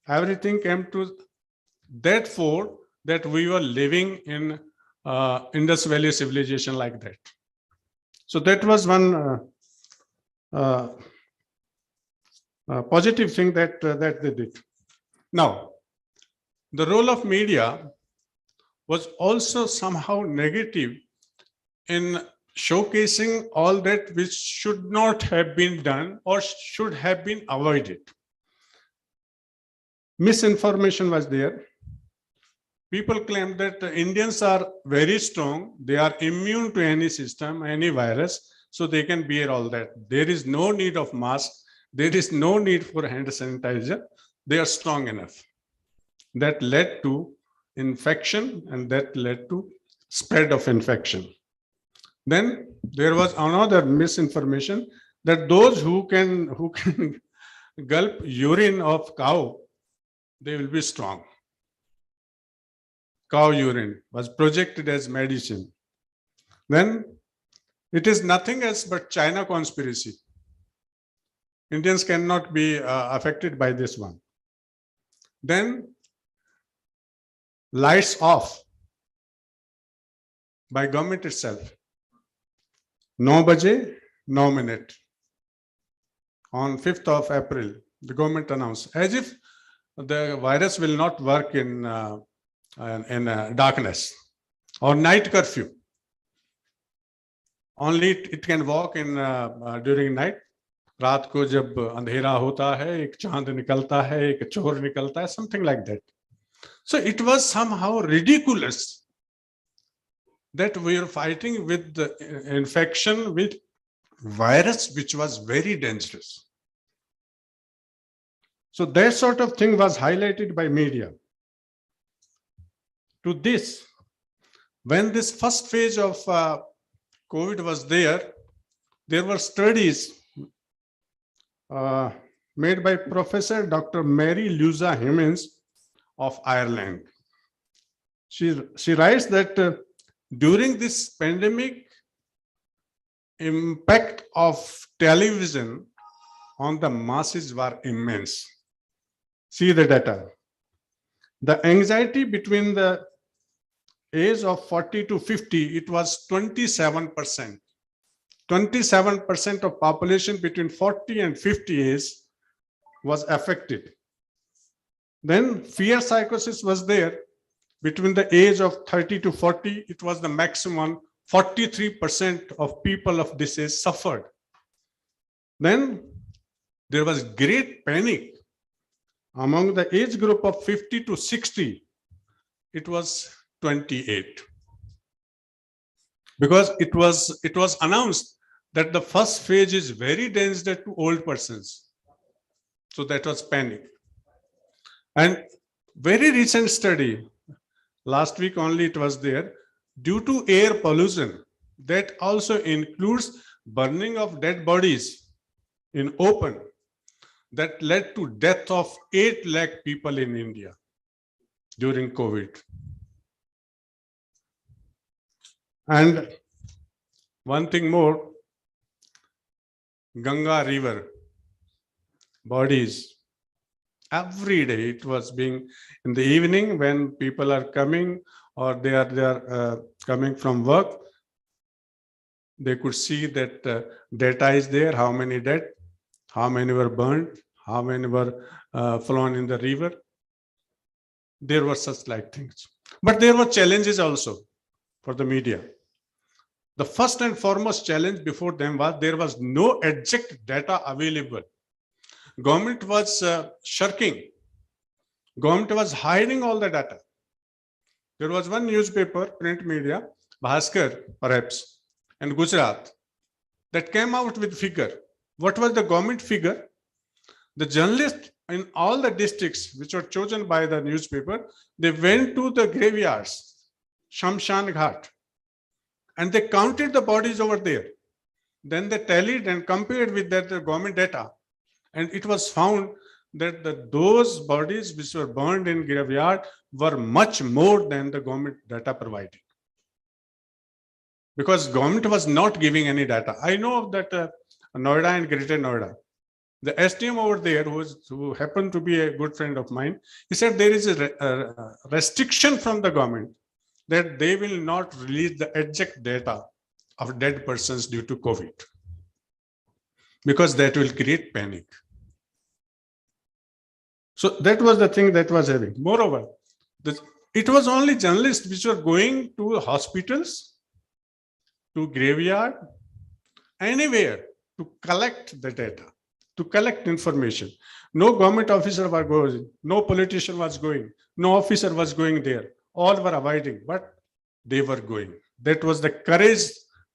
Everything came to that fore that we were living in Indus Valley civilization like that. So that was one positive thing that they did. Now, the role of media was also somehow negative in showcasing all that which should not have been done or should have been avoided. Misinformation was there. People claim that Indians are very strong. They are immune to any system, any virus, so they can bear all that. There is no need of mask. There is no need for hand sanitizer. They are strong enough. That led to infection, and that led to spread of infection. Then there was another misinformation that those who can gulp urine of cow, they will be strong. Cow urine was projected as medicine. Then it is nothing else but China conspiracy. Indians cannot be affected by this one. Then lights off by government itself. 9 baje, 9 minute. On 5th of April, the government announced, as if the virus will not work in darkness or night curfew. Only it can walk in during night. रात को जब अंधेरा होता है, एक चांद निकलता है, एक चोर निकलता है, something like that. So it was somehow ridiculous that we are fighting with the infection with virus which was very dangerous. So that sort of thing was highlighted by media. To this, when this first phase of COVID was there were studies made by Professor Dr. Mary Louisa Hemmings of Ireland. She writes that during this pandemic, impact of television on the masses were immense. See the data. The anxiety between the age of 40 to 50, it was 27%. 27% of population between 40 and 50 years was affected. Then fear psychosis was there. Between the age of 30 to 40, it was the maximum. 43% of people of this age suffered. Then there was great panic among the age group of 50 to 60. It was 28. Because it was announced that the first phase is very dangerous to old persons. So that was panic. And very recent study, last week only it was there, due to air pollution, that also includes burning of dead bodies in open, that led to death of 8 lakh people in India during COVID. And one thing more, Ganga river bodies Every day it was being in the evening when people are coming or they are coming from work. They could see that data is there, how many dead, how many were burned, how many were flown in the river. There were such like things. But there were challenges also for the media. The first and foremost challenge before them was there was no exact data available. Government was shirking. Government was hiding all the data. There was one newspaper, print media, Bhaskar perhaps, and Gujarat, that came out with figure. What was the government figure? The journalists in all the districts which were chosen by the newspaper, they went to the graveyards, Shamshan Ghat, and they counted the bodies over there. Then they tallied and compared with that the government data. And it was found that those bodies which were burned in graveyard were much more than the government data provided. Because government was not giving any data. I know of that Noida and Greater Noida. The SDM over there, who happened to be a good friend of mine, he said there is a restriction from the government that they will not release the exact data of dead persons due to COVID, because that will create panic. So that was the thing that was having. Moreover, it was only journalists which were going to hospitals, to graveyard, anywhere to collect the data, to collect information. No government officer was going, no politician was going, no officer was going there. All were avoiding, but they were going. That was the courage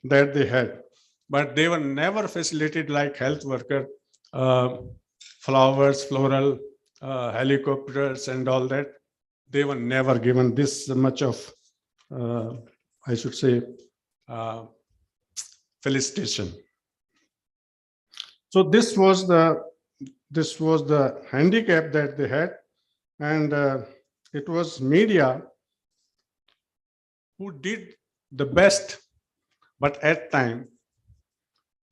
that they had. But they were never facilitated like health worker, flowers, floral, helicopters and all that. They were never given this much of, I should say, felicitation. So this was the handicap that they had, and it was media who did the best, but at time,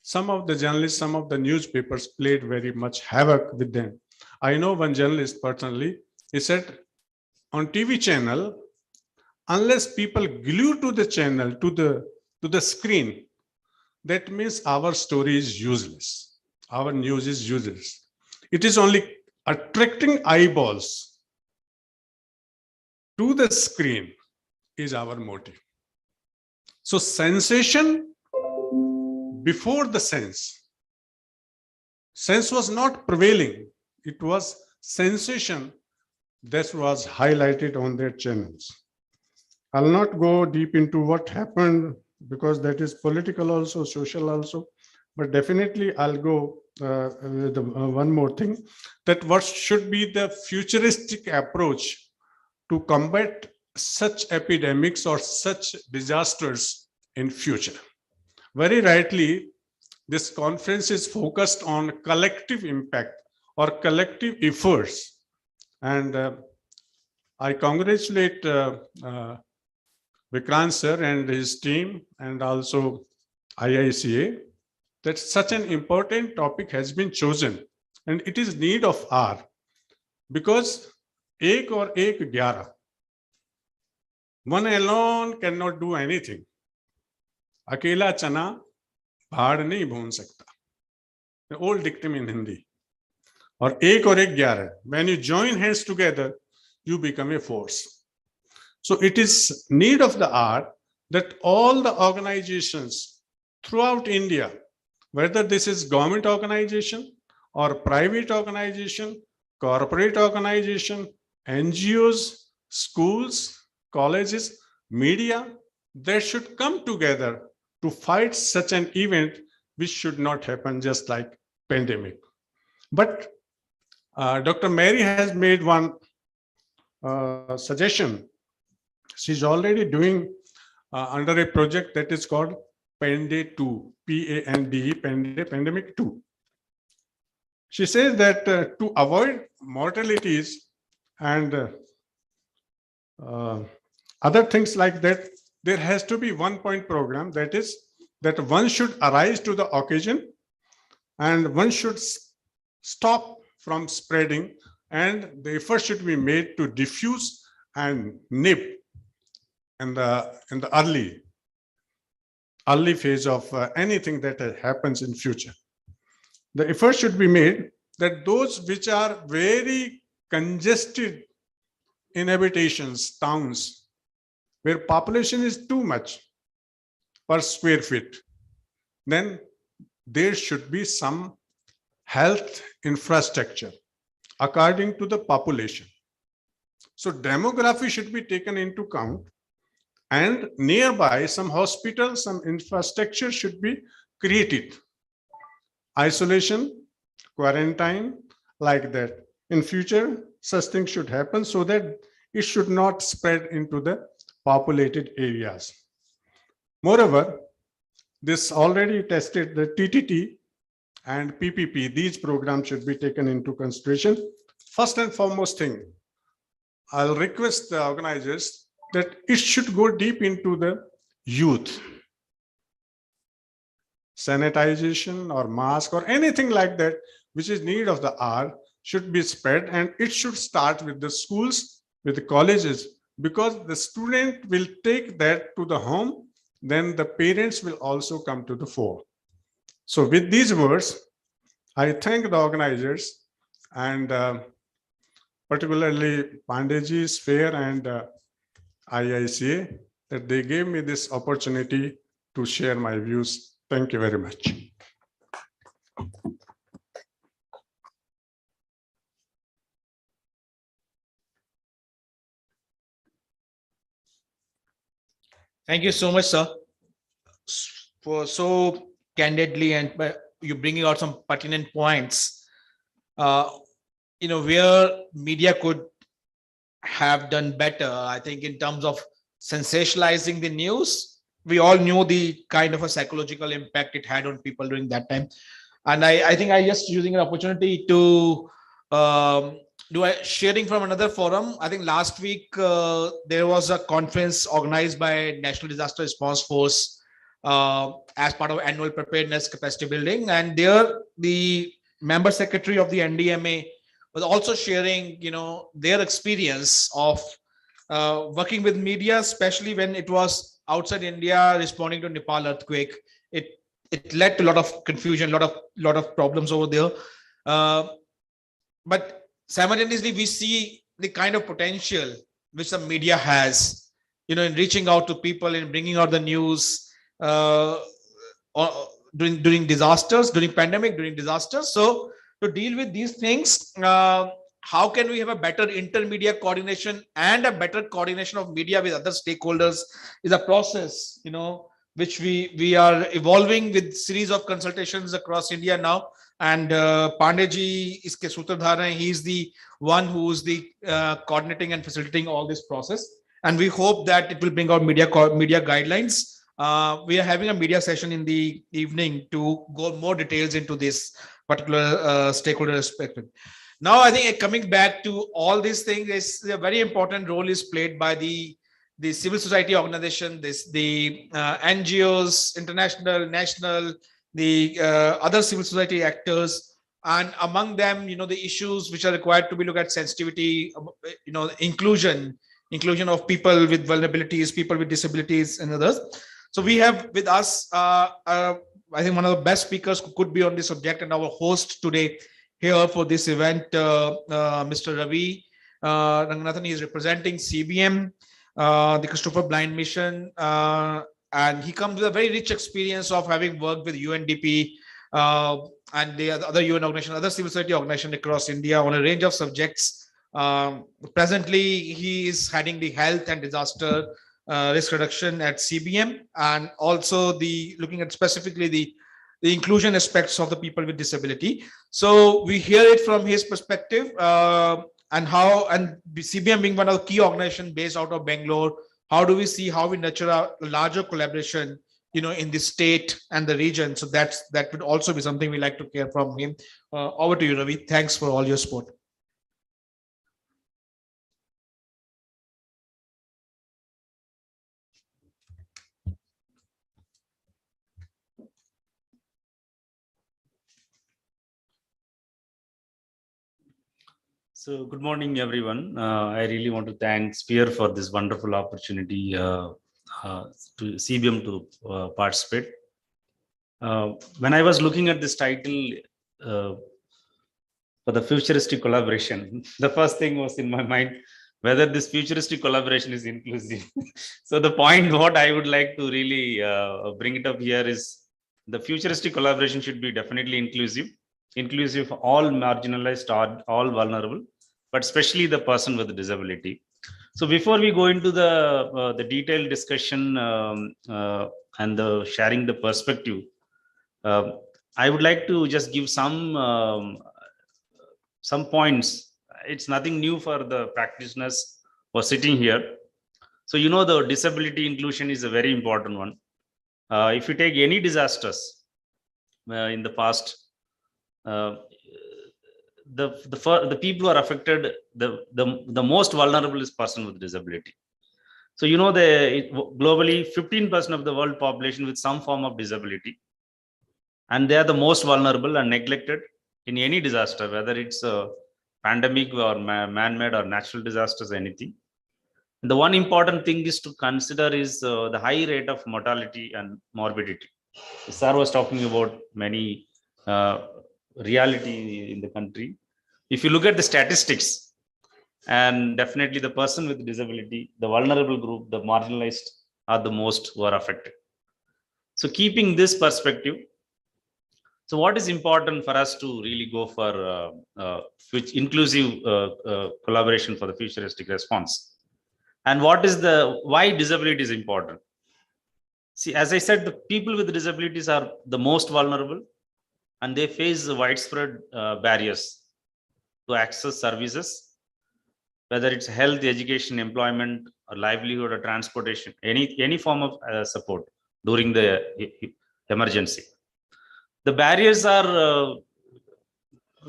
some of the journalists, some of the newspapers played very much havoc with them. I know one journalist personally, he said, on TV channel, unless people glue to the channel, to the screen, that means our story is useless. Our news is useless. It is only attracting eyeballs to the screen is our motive. So sensation before the sense. Sense was not prevailing. It was sensation that was highlighted on their channels. I'll not go deep into what happened because that is political also, social also, but definitely I'll go with one more thing, that what should be the futuristic approach to combat such epidemics or such disasters in future. Very rightly, this conference is focused on collective impact or collective efforts. And I congratulate Vikrant sir and his team and also IICA that such an important topic has been chosen, and it is need of hour, because ek or ek 11, one alone cannot do anything. Akela chana bhaad nahi bhun sakta. The old dictum in Hindi. Or ek 11. When you join hands together, you become a force. So it is need of the hour that all the organizations throughout India, whether this is government organization or private organization, corporate organization, NGOs, schools, colleges, media, they should come together to fight such an event which should not happen just like pandemic. But Dr. Mary has made one suggestion. She's already doing under a project that is called PANDE 2, P-A-N-D-E, Pandemic 2. She says that to avoid mortalities and other things like that, there has to be 1 point program, that is that one should arise to the occasion and one should stop from spreading and the effort should be made to diffuse and nip in the early phase of anything that happens in future. The effort should be made that those which are very congested inhabitations, towns, where population is too much per square feet, then there should be some health infrastructure according to the population. So demography should be taken into account, and nearby some hospitals, some infrastructure should be created. Isolation, quarantine, like that. In future, such things should happen so that it should not spread into the populated areas. Moreover, this already tested the TTT and PPP. These programs should be taken into consideration. First and foremost thing, I'll request the organizers that it should go deep into the youth. Sanitization or mask or anything like that, which is need of the hour, should be spread, and it should start with the schools, with the colleges, because the student will take that to the home, then the parents will also come to the fore. So with these words, I thank the organizers, and particularly Pandeyji's Fair and IICA, that they gave me this opportunity to share my views. Thank you very much. Thank you so much, sir, for so candidly and you bringing out some pertinent points. Where media could have done better, I think, in terms of sensationalizing the news. We all knew the kind of a psychological impact it had on people during that time. And I think I just using an opportunity to sharing from another forum. I think last week there was a conference organized by National Disaster Response Force as part of annual preparedness capacity building. And there the member secretary of the NDMA was also sharing, their experience of working with media, especially when it was outside India responding to Nepal earthquake. It led to a lot of confusion, lot of problems over there. But simultaneously, we see the kind of potential which the media has, in reaching out to people and bringing out the news during disasters, during pandemic, during disasters. So to deal with these things, how can we have a better intermedia coordination and a better coordination of media with other stakeholders is a process, which we are evolving with series of consultations across India now. And Pandeyji is Sutradhara. He's the one who's the coordinating and facilitating all this process. And we hope that it will bring out media guidelines. We are having a media session in the evening to go more details into this particular stakeholder perspective. Now, I think coming back to all these things, is a very important role is played by the civil society organization, the NGOs, international, national, the other civil society actors, and among them, the issues which are required to be looked at: sensitivity, inclusion of people with vulnerabilities, people with disabilities, and others. So we have with us, I think, one of the best speakers who could be on this subject, and our host today here for this event, Mr. Ravi Ranganathan. He is representing CBM, the Christopher Blind Mission, and he comes with a very rich experience of having worked with UNDP and the other UN organization, other civil society organization across India on a range of subjects. Presently, he is heading the health and disaster risk reduction at CBM, and also looking at specifically the inclusion aspects of the people with disability. So we hear it from his perspective, and CBM being one of the key organizations based out of Bangalore, how do we see how we nurture a larger collaboration, in the state and the region? So that would also be something we like to hear from him. Over to you, Ravi. Thanks for all your support. So good morning, everyone. I really want to thank Spear for this wonderful opportunity to CBM to participate. When I was looking at this title uh, for the futuristic collaboration, the first thing was in my mind whether this futuristic collaboration is inclusive. So the point what I would like to really bring it up here is the futuristic collaboration should be definitely inclusive of all marginalized or all vulnerable, but especially the person with a disability. So before we go into the detailed discussion and the sharing the perspective, uh, I would like to just give some points. It's nothing new for the practitioners who are sitting here. So the disability inclusion is a very important one. If you take any disasters in the past, uh, the people who are affected, the most vulnerable is person with disability. So globally 15% of the world population with some form of disability, and they are the most vulnerable and neglected in any disaster, whether it's a pandemic or man-made or natural disasters, anything. The one important thing is to consider is the high rate of mortality and morbidity. Sir was talking about many reality in the country. If you look at the statistics, and definitely the person with disability, the vulnerable group, the marginalized are the most who are affected. So keeping this perspective, so what is important for us to really go for which inclusive collaboration for the futuristic response? And what is why disability is important? See, as I said, the people with disabilities are the most vulnerable, and they face widespread barriers to access services, whether it's health, education, employment, or livelihood, or transportation, any form of support during the emergency. The barriers are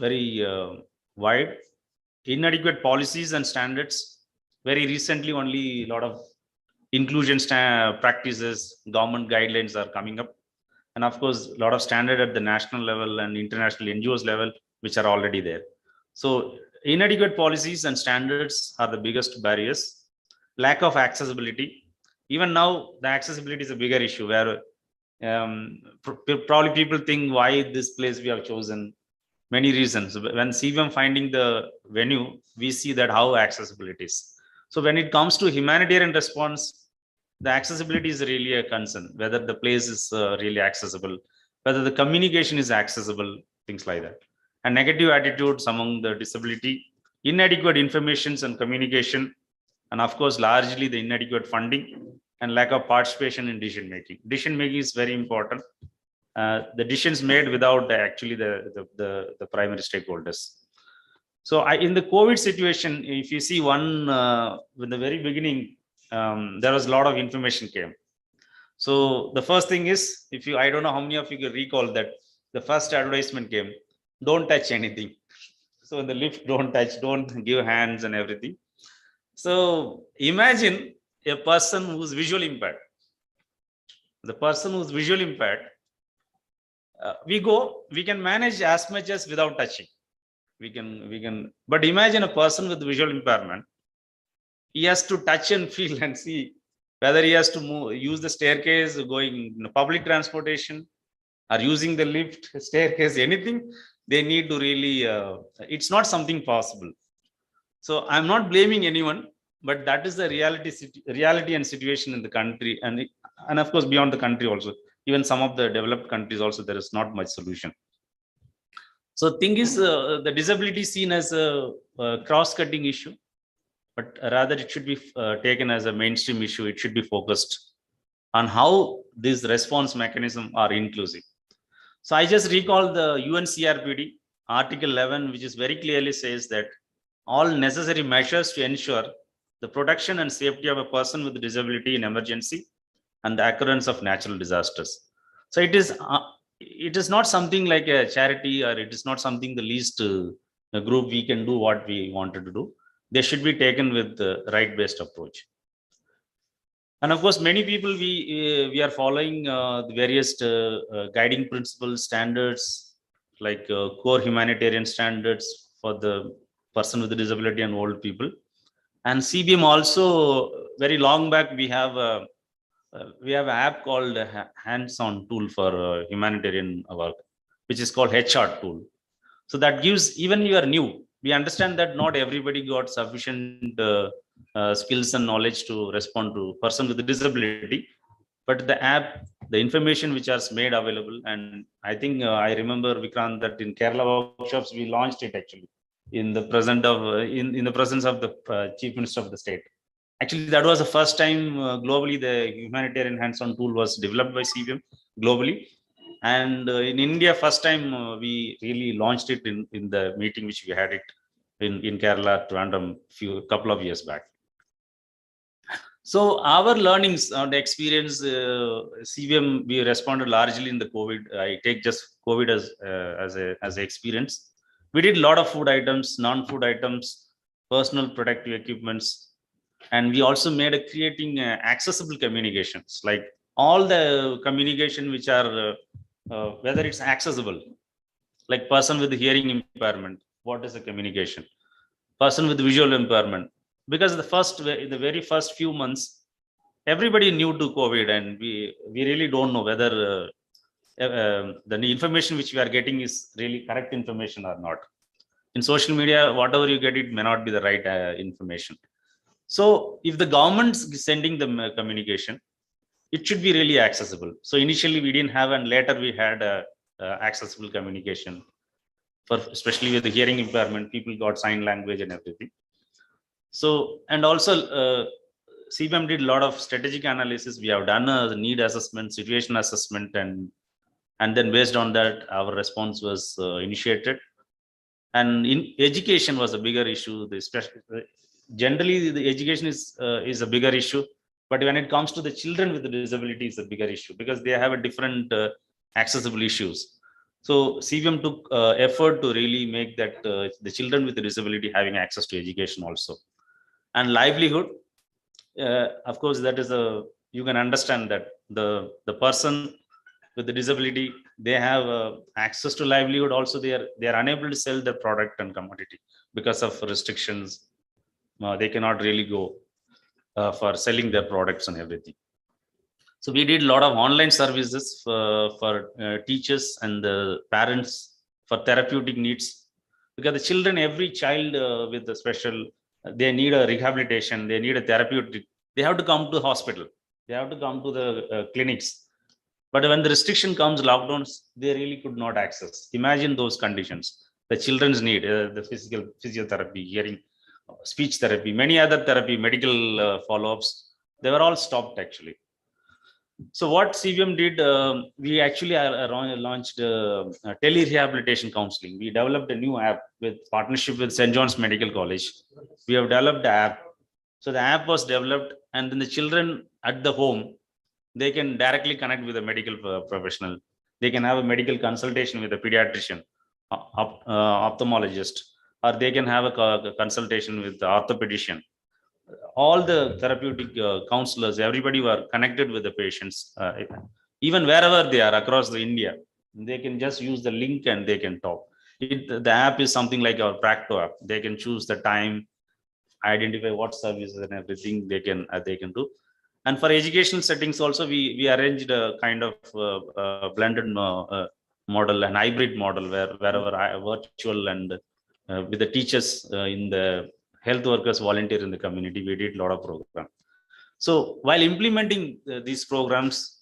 very wide. Inadequate policies and standards. Very recently, only a lot of inclusion practices, government guidelines are coming up. And of course, a lot of standard at the national level and international NGOs level, which are already there. So inadequate policies and standards are the biggest barriers. Lack of accessibility. Even now, the accessibility is a bigger issue where probably people think why this place we have chosen. Many reasons. When CVM finding the venue, we see that how accessible it is. So when it comes to humanitarian response, the accessibility is really a concern, whether the place is really accessible, whether the communication is accessible, things like that. And negative attitudes among the disability, inadequate informations and communication, and of course, largely the inadequate funding and lack of participation in decision making. Decision making is very important. The decisions made without actually the primary stakeholders. So in the COVID situation, if you see in the very beginning, there was a lot of information came. So the first thing is, I don't know how many of you can recall that the first advertisement came, don't touch anything. So in the lift, don't touch, don't give hands and everything. So imagine a person who's visually impaired. The person who's visually impaired, we can manage as much as without touching. We can, but imagine a person with visual impairment. He has to touch and feel and see whether he has to use the staircase, going public transportation, or using the lift, staircase, anything. They need to really, it's not something possible. So I'm not blaming anyone, but that is the reality and situation in the country, and of course beyond the country also. Even some of the developed countries also, there is not much solution. So thing is, the disability seen as a cross-cutting issue, but rather it should be taken as a mainstream issue. It should be focused on how these response mechanisms are inclusive. So I just recall the UNCRPD Article 11, which is very clearly says that all necessary measures to ensure the protection and safety of a person with disability in emergency and the occurrence of natural disasters. So it is not something like a charity, or it is not something the least group we can do what we wanted to do. They should be taken with the right-based approach. And of course, many people we are following the various guiding principles, standards, like core humanitarian standards for the person with a disability and old people. And CBM also, very long back, we have an app called hands-on tool for humanitarian work, which is called HR tool. So that gives, even you are new, we understand that not everybody got sufficient skills and knowledge to respond to person with a disability, but the app, the information which is made available, and I think I remember, Vikrant, that in Kerala workshops we launched it actually in the present of in the presence of the Chief Minister of the state. Actually, that was the first time globally the humanitarian hands-on tool was developed by CBM globally. And in India, first time we really launched it in the meeting which we had it in Kerala, Trivandrum, couple of years back. So our learnings, the experience, CVM, we responded largely in the COVID. I take just COVID as an experience. We did a lot of food items, non-food items, personal protective equipments, and we also made creating accessible communications, like all the communication which are whether it's accessible, like person with hearing impairment, what is the communication? Person with visual impairment, because the very first few months, everybody new to COVID, and we really don't know whether the information which we are getting is really correct information or not. In social media, whatever you get, it may not be the right information. So if the government's sending the communication, it should be really accessible. So initially we didn't have, and later we had accessible communication for, especially with the hearing impairment, people got sign language and everything. So, and also CBM did a lot of strategic analysis. We have done a need assessment, situation assessment, and then based on that, our response was initiated. And in education was a bigger issue. Generally, the education is a bigger issue, but when it comes to the children with the disability, it's a bigger issue because they have a different accessible issues. So CBM took effort to really make that the children with the disability having access to education also. And livelihood, of course, that is you can understand that the person with the disability, they have access to livelihood. Also, they are unable to sell their product and commodity because of restrictions. They cannot really go for selling their products and everything. So we did a lot of online services for teachers and the parents for therapeutic needs, because the children, every child with the special, they need a rehabilitation, they need a therapeutic, they have to come to the hospital, they have to come to the clinics. But when the restriction comes, lockdowns, they really could not access. Imagine those conditions. The children's need, the physiotherapy, hearing, speech therapy, many other therapy, medical follow-ups, they were all stopped actually. So what CVM did, we actually launched Tele Rehabilitation Counseling. We developed a new app with partnership with St. John's Medical College. We have developed the app. So the app was developed, and then the children at the home, they can directly connect with a medical professional. They can have a medical consultation with a pediatrician, ophthalmologist, or they can have a consultation with the orthopedician. All the therapeutic counselors, everybody were connected with the patients, even wherever they are across the India. They can just use the link and they can talk. The app is something like our Practo app. They can choose the time, identify what services and everything they can do. And for educational settings also, we arranged a kind of blended model, an hybrid model, wherever virtual and with the teachers in the health workers volunteer in the community, we did a lot of programs. So while implementing these programs,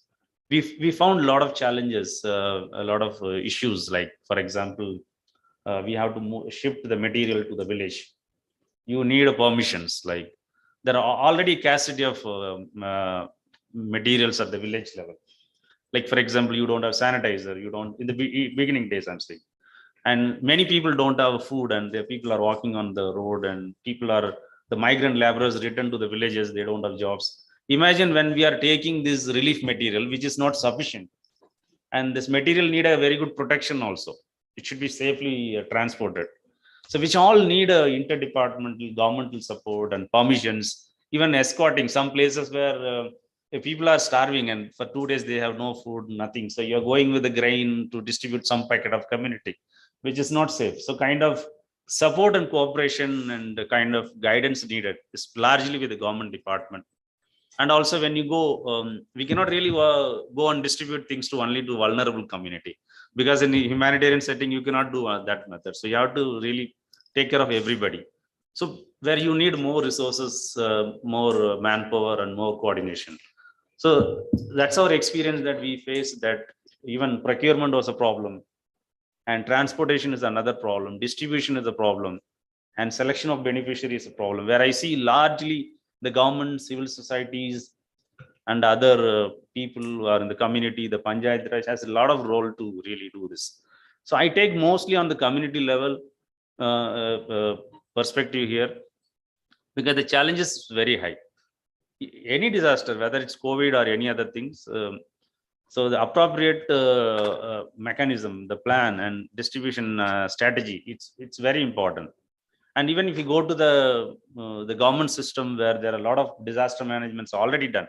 we found a lot of challenges, a lot of issues. Like, for example, we have to shift the material to the village. You need permissions. Like, there are already scarcity of materials at the village level. Like, for example, you don't have sanitizer. You don't, in the beginning days, I'm saying. And many people don't have food, and the people are walking on the road, and the migrant laborers return to the villages, they don't have jobs. Imagine when we are taking this relief material, which is not sufficient, and this material need a very good protection also. It should be safely transported. So which all need a interdepartmental governmental support and permissions, even escorting. Some places where if people are starving and for 2 days they have no food, nothing. So you're going with the grain to distribute some packet of community, which is not safe. So kind of support and cooperation and the kind of guidance needed is largely with the government department. And also when you go, we cannot really go and distribute things to only to vulnerable community, because in a humanitarian setting you cannot do that method. So you have to really take care of everybody. So where you need more resources, more manpower and more coordination. So that's our experience that we face, that even procurement was a problem, and transportation is another problem, distribution is a problem, and selection of beneficiaries is a problem, where I see largely the government, civil societies and other people who are in the community, the Panchayat Raj has a lot of role to really do this. So I take mostly on the community level perspective here, because the challenge is very high. Any disaster, whether it's COVID or any other things, so the appropriate mechanism, the plan and distribution strategy, it's very important. And even if you go to the government system, where there are a lot of disaster managements already done,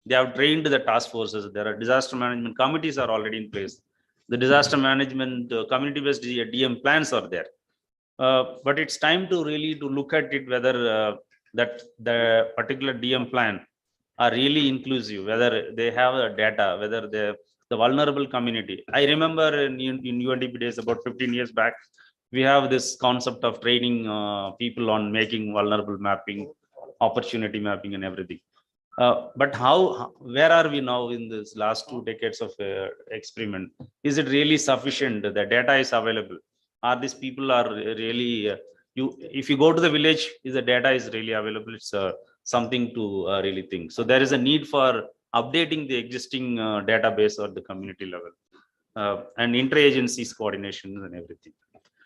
they have trained the task forces, there are disaster management committees are already in place, the disaster management community based DM plans are there. But it's time to really to look at it, whether that the particular DM plan are really inclusive, whether they have the data, whether the vulnerable community. I remember in UNDP days about 15 years back, we have this concept of training people on making vulnerable mapping, opportunity mapping and everything. But where are we now in this last 2 decades of experiment? Is it really sufficient? The data is available. Are these people are really, if you go to the village, is the data is really available? It's something to really think. So there is a need for updating the existing database at the community level, and inter-agencies coordination and everything.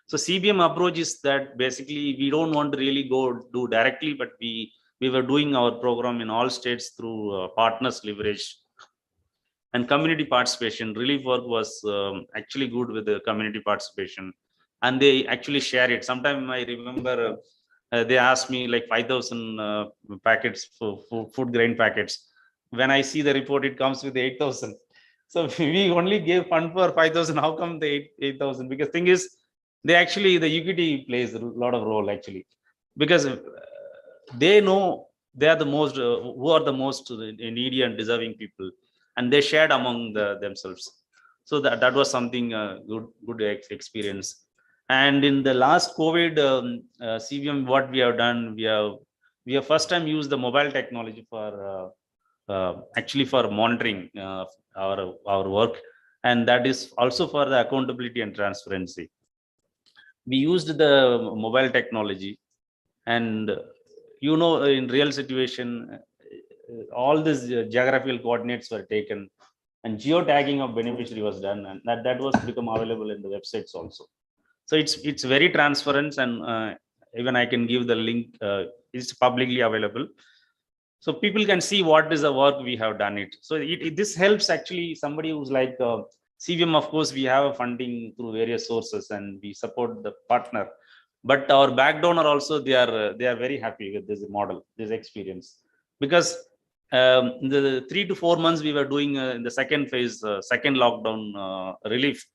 So CBM approach is that basically we don't want to really go do directly, but we were doing our program in all states through partners leverage and community participation. Relief work was actually good with the community participation, and they actually share it. Sometimes I remember they asked me like 5,000 packets for food grain packets. When I see the report, it comes with 8,000. So we only gave fund for 5,000. How come the 8,000? Because thing is, they actually, the equity plays a lot of role actually, because they know they are the most who are the most needy and deserving people, and they shared among themselves. So that was something good experience. And in the last COVID CVM, what we have done, we have first time used the mobile technology for actually for monitoring our work, and that is also for the accountability and transparency. We used the mobile technology, and in real situation, all these geographical coordinates were taken, and geotagging of beneficiary was done, and that was become available in the websites also. So it's very transparent, and even I can give the link. It's publicly available, so people can see what is the work we have done it. So this helps actually somebody who's like CVM. Of course, we have a funding through various sources, and we support the partner. But our back donor also, they are very happy with this model, this experience, because the 3 to 4 months we were doing in the second phase, second lockdown relief,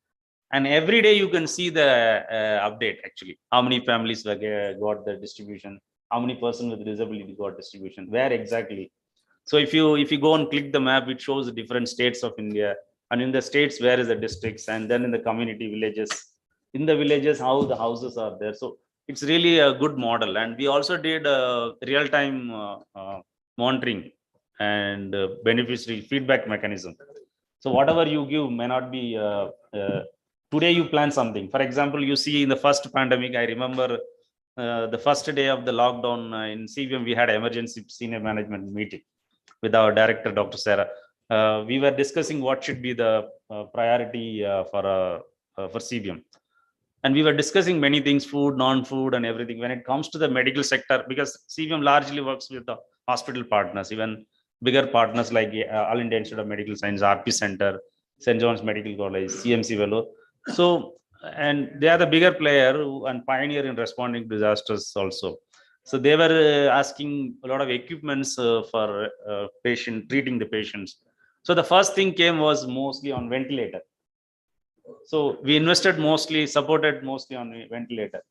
and every day you can see the update actually, how many families got the distribution, how many person with disability got distribution, where exactly. So if you go and click the map, it shows the different states of India, and in the states where is the districts, and then in the community villages, in the villages how the houses are there. So it's really a good model. And we also did real-time monitoring and beneficiary feedback mechanism. So whatever you give may not be today you plan something. For example, you see in the first pandemic, I remember the first day of the lockdown in CVM, we had an emergency senior management meeting with our director, Dr. Sarah. We were discussing what should be the priority for CVM. And we were discussing many things, food, non-food and everything. When it comes to the medical sector, because CVM largely works with the hospital partners, even bigger partners like All India Institute of Medical Science, RP Center, St. John's Medical College, CMC Vellore. So, and they are the bigger player and pioneer in responding to disasters also. So they were asking a lot of equipments for treating the patients. So the first thing came was mostly on ventilator. So we invested mostly, supported mostly on ventilator.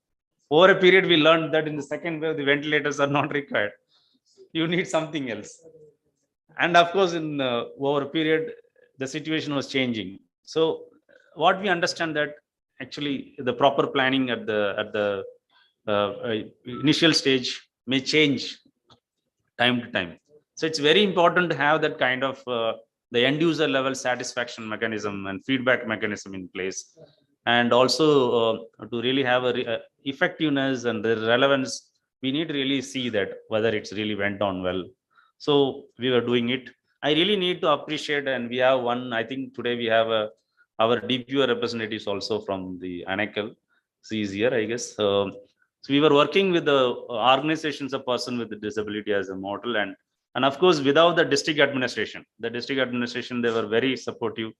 Over a period, we learned that in the second wave, the ventilators are not required. You need something else. And of course, in over a period, the situation was changing. So what we understand that actually the proper planning at the initial stage may change time to time. So it's very important to have that kind of the end user level satisfaction mechanism and feedback mechanism in place, and also to really have a effectiveness and the relevance. We need to really see that whether it's really went on well. So we were doing it. I really need to appreciate, and we have one. I think today we have our DPO representatives also from the Anakel. She is here, I guess. So we were working with the organizations of person with the disability as a model, and of course without the district administration, they were very supportive.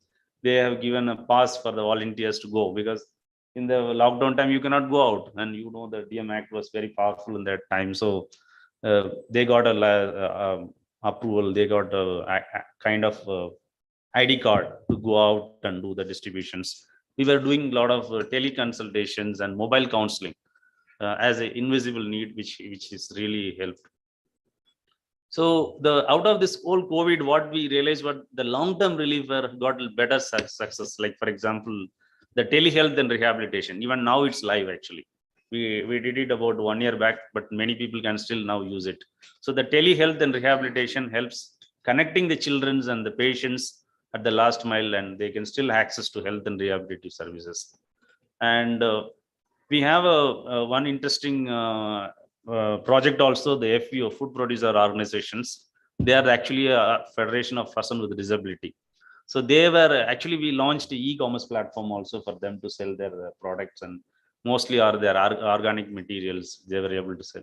They have given a pass for the volunteers to go, because in the lockdown time you cannot go out, and you know the DM Act was very powerful in that time. So they got a approval, they got a kind of ID card to go out and do the distributions. We were doing a lot of teleconsultations and mobile counseling as an invisible need, which is really helped. So the out of this whole COVID, what we realized, what the long-term relief got better success. Like for example, the telehealth and rehabilitation. Even now it's live actually. We did it about 1 year back, but many people can still now use it. So the telehealth and rehabilitation helps connecting the children and the patients at the last mile, and they can still access to health and rehabilitative services. And we have one interesting project also, the FPO, food producer organizations. They are actually a federation of persons with disability. So they were actually, we launched an e-commerce platform also for them to sell their products, and mostly are their organic materials they were able to sell.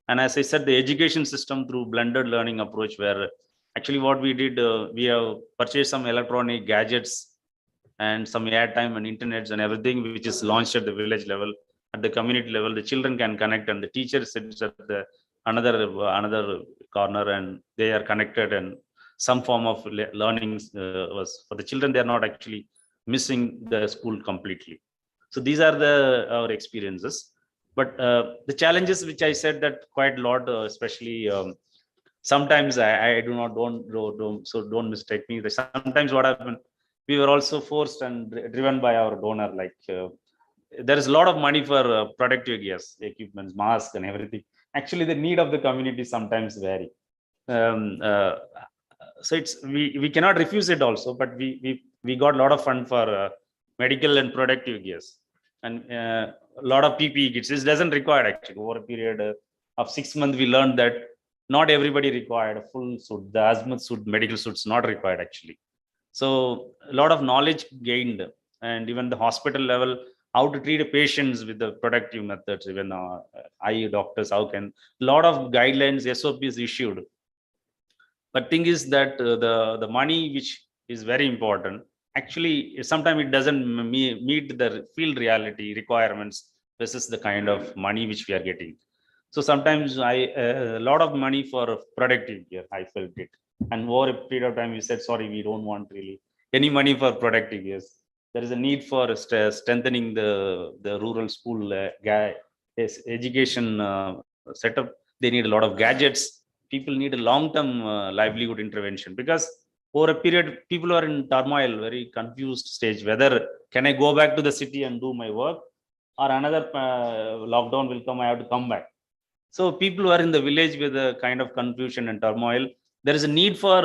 And as I said, the education system through blended learning approach, where actually what we did, we have purchased some electronic gadgets and some airtime and internets and everything, which is launched at the village level. At the community level, the children can connect, and the teacher sits at the another corner, and they are connected, and some form of learning was for the children. They are not actually missing the school completely. So these are our experiences. But the challenges, which I said that quite a lot, especially sometimes I do not don't mistake me. Sometimes what happened, we were also forced and driven by our donor, like. There is a lot of money for protective gears, equipments, masks, and everything. Actually, the need of the community sometimes vary. So it's we cannot refuse it also, but we got a lot of fund for medical and protective gears, and a lot of PPE kits. This doesn't require actually. Over a period of 6 months, we learned that not everybody required a full suit. The hazmat suit, medical suits, not required actually. So a lot of knowledge gained, and even the hospital level, how to treat a patients with the productive methods, even eye doctors, how can, a lot of guidelines, SOPs issued. But thing is that the money, which is very important, actually sometimes it doesn't meet the field reality requirements versus the kind of money which we are getting. So sometimes a lot of money for productive gear, I felt it. And over a period of time, we said, sorry, we don't want really any money for productive gears. There is a need for strengthening the rural school education setup. They need a lot of gadgets. People need a long-term livelihood intervention, because over a period, people are in turmoil, very confused stage, whether can I go back to the city and do my work, or another lockdown will come, I have to come back. So people who are in the village with a kind of confusion and turmoil, there is a need for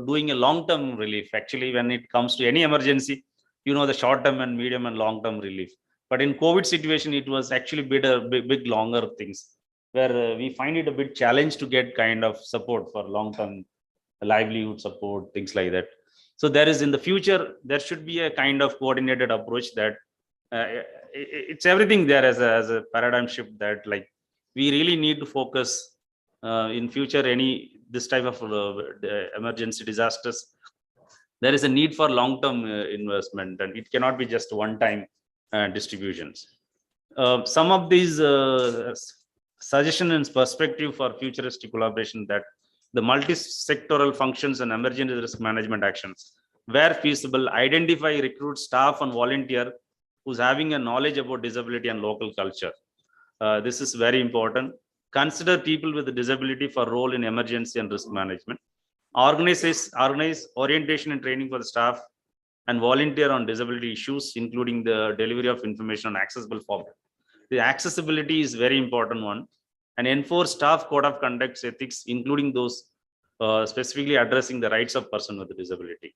doing a long-term relief. Actually, when it comes to any emergency, you know, the short-term and medium and long-term relief. But in COVID situation, it was actually big longer things, where we find it a bit challenge to get kind of support for long-term livelihood support, things like that. So there is, in the future, there should be a kind of coordinated approach that it's everything there as a paradigm shift, that like we really need to focus in future, this type of emergency disasters. There is a need for long-term investment, and it cannot be just one-time distributions. Some of these suggestions and perspective for futuristic collaboration, that the multi-sectoral functions and emergency risk management actions, where feasible, identify, recruit staff and volunteer who's having a knowledge about disability and local culture. This is very important. Consider people with a disability for role in emergency and risk management. Organize orientation and training for the staff and volunteer on disability issues, including the delivery of information on accessible format. The accessibility is very important one, and enforce staff code of conduct ethics, including those specifically addressing the rights of person with a disability.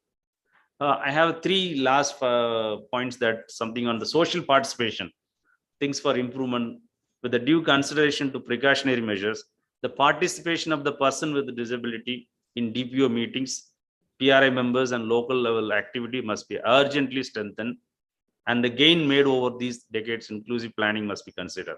I have three last points, that something on the social participation, things for improvement with the due consideration to precautionary measures. The participation of the person with the disability in DPO meetings, PRI members and local level activity must be urgently strengthened, and the gain made over these decades inclusive planning must be considered.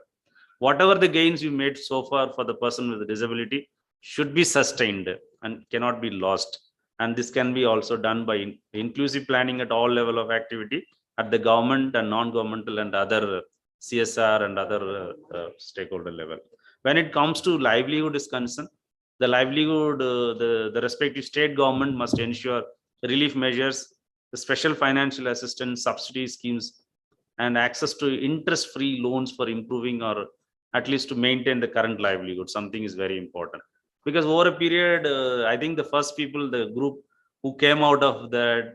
Whatever the gains you made so far for the person with a disability should be sustained and cannot be lost. And this can be also done by inclusive planning at all level of activity at the government and non-governmental and other CSR and other stakeholder level. When it comes to livelihood is concerned, the livelihood, the respective state government must ensure relief measures, the special financial assistance, subsidy schemes, and access to interest-free loans for improving or at least to maintain the current livelihood. Something is very important, because over a period, I think the first people, the group who came out of that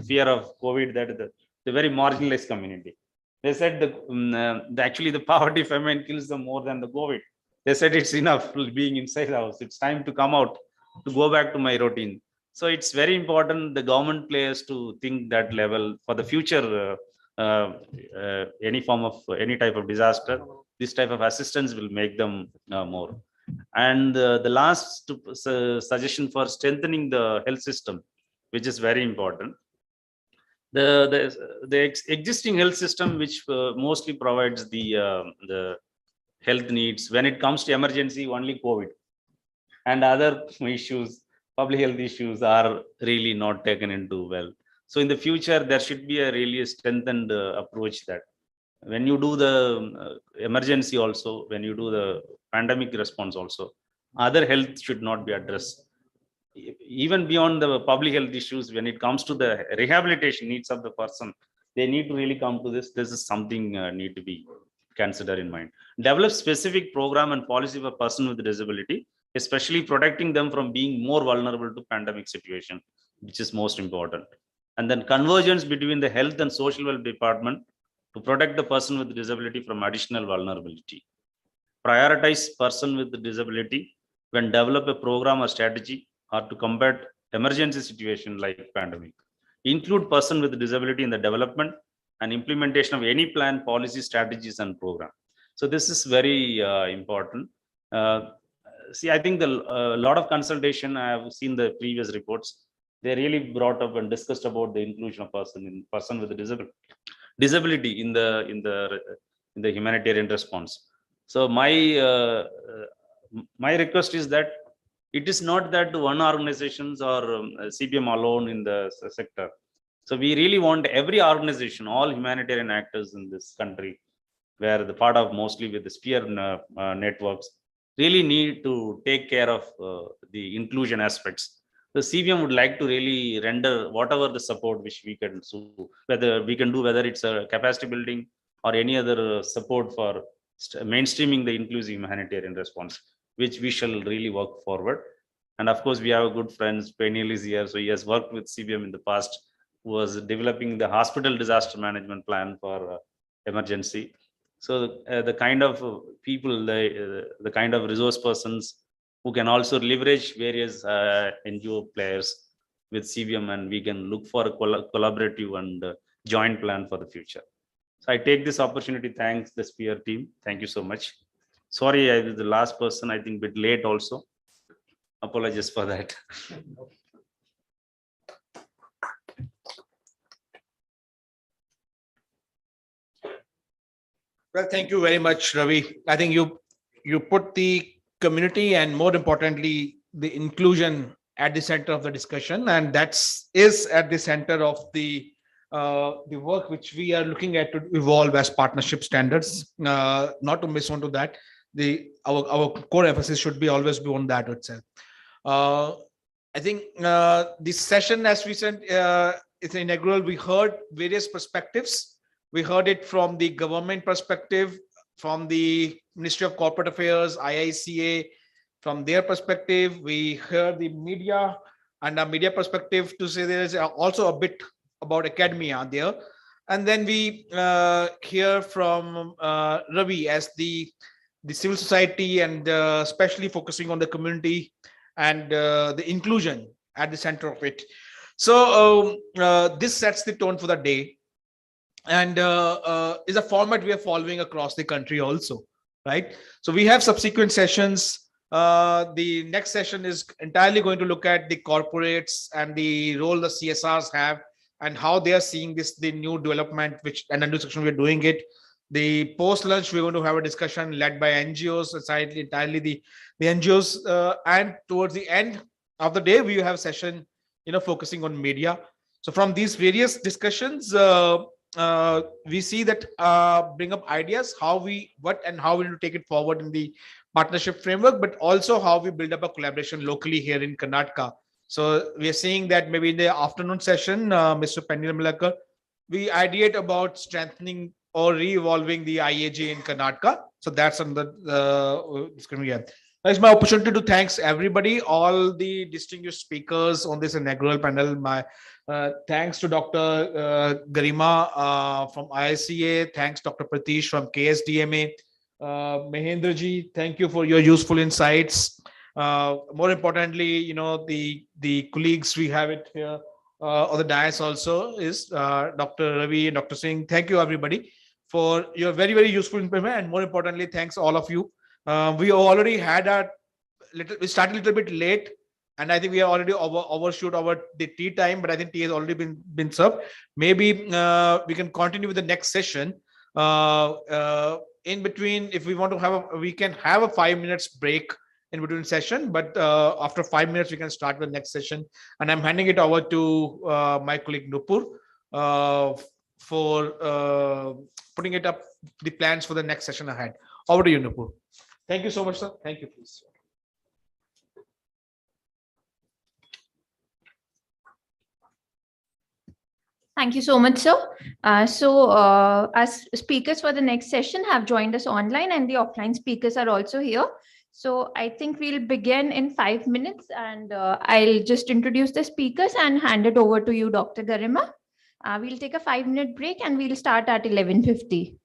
fear of COVID, that the very marginalized community. They said actually the poverty famine kills them more than the COVID. They said it's enough being inside the house. It's time to come out, to go back to my routine. So it's very important the government players to think that level for the future. Any form of any type of disaster, this type of assistance will make them more. And the last suggestion for strengthening the health system, which is very important. The existing health system, which mostly provides the health needs when it comes to emergency, only COVID and other issues, public health issues are really not taken into well. So in the future, there should be a really strengthened approach that when you do the emergency also, when you do the pandemic response also, other health should not be addressed. Even beyond the public health issues, when it comes to the rehabilitation needs of the person, they need to really come to this. This is something need to be considered in mind. Develop specific program and policy for person with disability, especially protecting them from being more vulnerable to pandemic situation, which is most important. And then convergence between the health and social welfare department to protect the person with disability from additional vulnerability. Prioritize person with disability when develop a program or strategy or to combat emergency situation like pandemic. Include person with disability in the development and implementation of any plan, policy, strategies, and program. So this is very important. See, I think a lot of consultation, I have seen the previous reports, they really brought up and discussed about the inclusion of person with a disability in the humanitarian response. So my request is that it is not that one organizations or CPM alone in the sector. So we really want every organization, all humanitarian actors in this country, where the part of mostly with the sphere networks, really need to take care of the inclusion aspects. The CVM would like to really render whatever the support which we can do, whether we can do, whether it's a capacity building or any other support for mainstreaming the inclusive humanitarian response, which we shall really work forward. And of course, we have a good friend, Peniel is here. So he has worked with CVM in the past, was developing the hospital disaster management plan for emergency. So the kind of people, the kind of resource persons who can also leverage various NGO players with CVM, and we can look for a collaborative and joint plan for the future. So I take this opportunity, thanks the Sphere team. Thank you so much. Sorry, I was the last person, I think a bit late also. Apologies for that. Well, thank you very much, Ravi. I think you put the community and more importantly, the inclusion at the center of the discussion, and is at the center of the work which we are looking at to evolve as partnership standards. Not to miss on to that, our core emphasis should be always be on that itself. I think this session, as we said, is inaugural. We heard various perspectives. We heard it from the government perspective, from the Ministry of Corporate Affairs, IICA, from their perspective. We hear the media and a media perspective to say there is also a bit about academia there. And then we hear from Ravi as the civil society and especially focusing on the community and the inclusion at the center of it. So this sets the tone for the day, and is a format we are following across the country also, right? So we have subsequent sessions. The next session is entirely going to look at the corporates and the role the CSRs have and how they are seeing this, the new development, which and under section we're doing it. The post lunch, we're going to have a discussion led by NGOs, entirely the NGOs, and towards the end of the day, we have a session, focusing on media. So from these various discussions, we see that bring up ideas how we need to take it forward in the partnership framework, but also how we build up a collaboration locally here in Karnataka. So we are seeing that maybe in the afternoon session, Mr. Penil Malakar, we ideate about strengthening or re-evolving the IAG in Karnataka. So that's on the screen. It's my opportunity to thanks everybody, all the distinguished speakers on this inaugural panel. My thanks to Dr. Garima from IICA. Thanks, Dr. Pratish from KSDMA. Mahendraji, thank you for your useful insights. More importantly, the colleagues we have it here on the dais also is Dr. Ravi and Dr. Singh. Thank you, everybody, for your very, very useful information. And more importantly, thanks all of you. We already had we started a little bit late, and I think we are already overshoot our the tea time, but I think tea has already been served. Maybe we can continue with the next session. In between, if we want to we can have a 5 minutes break in between session, but after 5 minutes we can start the next session. And I'm handing it over to my colleague Nupur for putting it up the plans for the next session ahead. Over to you, Nupur. Thank you so much, sir. Thank you, please. Thank you so much, sir. As speakers for the next session have joined us online, and the offline speakers are also here. So I think we'll begin in 5 minutes, and I'll just introduce the speakers and hand it over to you, Dr. Garima. We'll take a 5-minute break and we'll start at 11:50.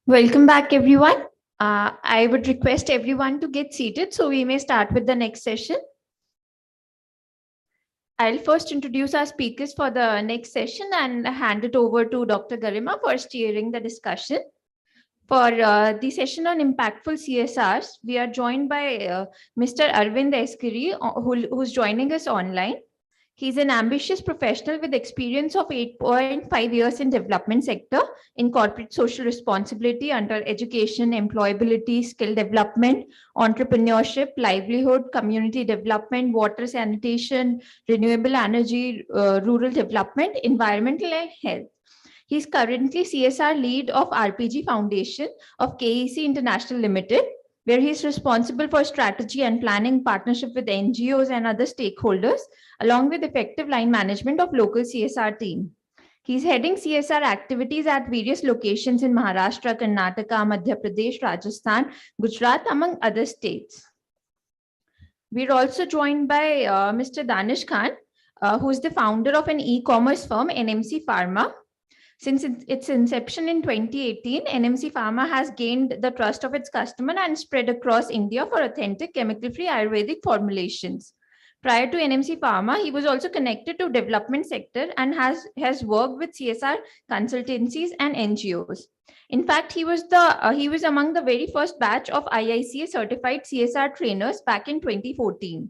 Welcome back, everyone. I would request everyone to get seated so we may start with the next session. I'll first introduce our speakers for the next session and hand it over to Dr. Garima for steering the discussion. For the session on impactful CSRs, we are joined by Mr. Arvind Eskiri, who's joining us online. He's an ambitious professional with experience of 8.5 years in development sector in corporate social responsibility under education, employability, skill development, entrepreneurship, livelihood, community development, water sanitation, renewable energy, rural development, environmental and health. He's currently CSR lead of RPG Foundation of KEC International Limited, where he's responsible for strategy and planning, partnership with NGOs and other stakeholders, along with effective line management of local CSR team. He's heading CSR activities at various locations in Maharashtra, Karnataka, Madhya Pradesh, Rajasthan, Gujarat, among other states. We're also joined by Mr. Danish Khan, who's the founder of an e-commerce firm, NMC Pharma. Since its inception in 2018, NMC Pharma has gained the trust of its customer and spread across India for authentic chemical-free Ayurvedic formulations. Prior to NMC Pharma, he was also connected to development sector and has worked with CSR consultancies and NGOs. In fact, he was among the very first batch of IICA certified CSR trainers back in 2014.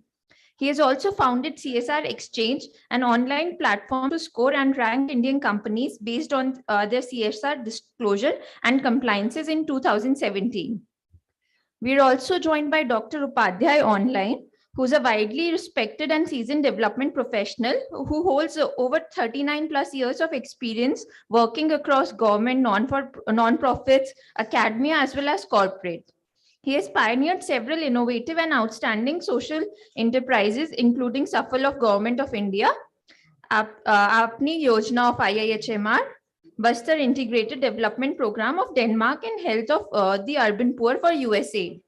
He has also founded CSR Exchange, an online platform to score and rank Indian companies based on their CSR disclosure and compliances in 2017. We're also joined by Dr. Upadhyay online, who's a widely respected and seasoned development professional who holds over 39 plus years of experience working across government, non-profits, academia, as well as corporate. He has pioneered several innovative and outstanding social enterprises, including Safal of Government of India, Apni Yojana of IIHMR, Bastar Integrated Development Program of Denmark, and Health of the Urban Poor for USA.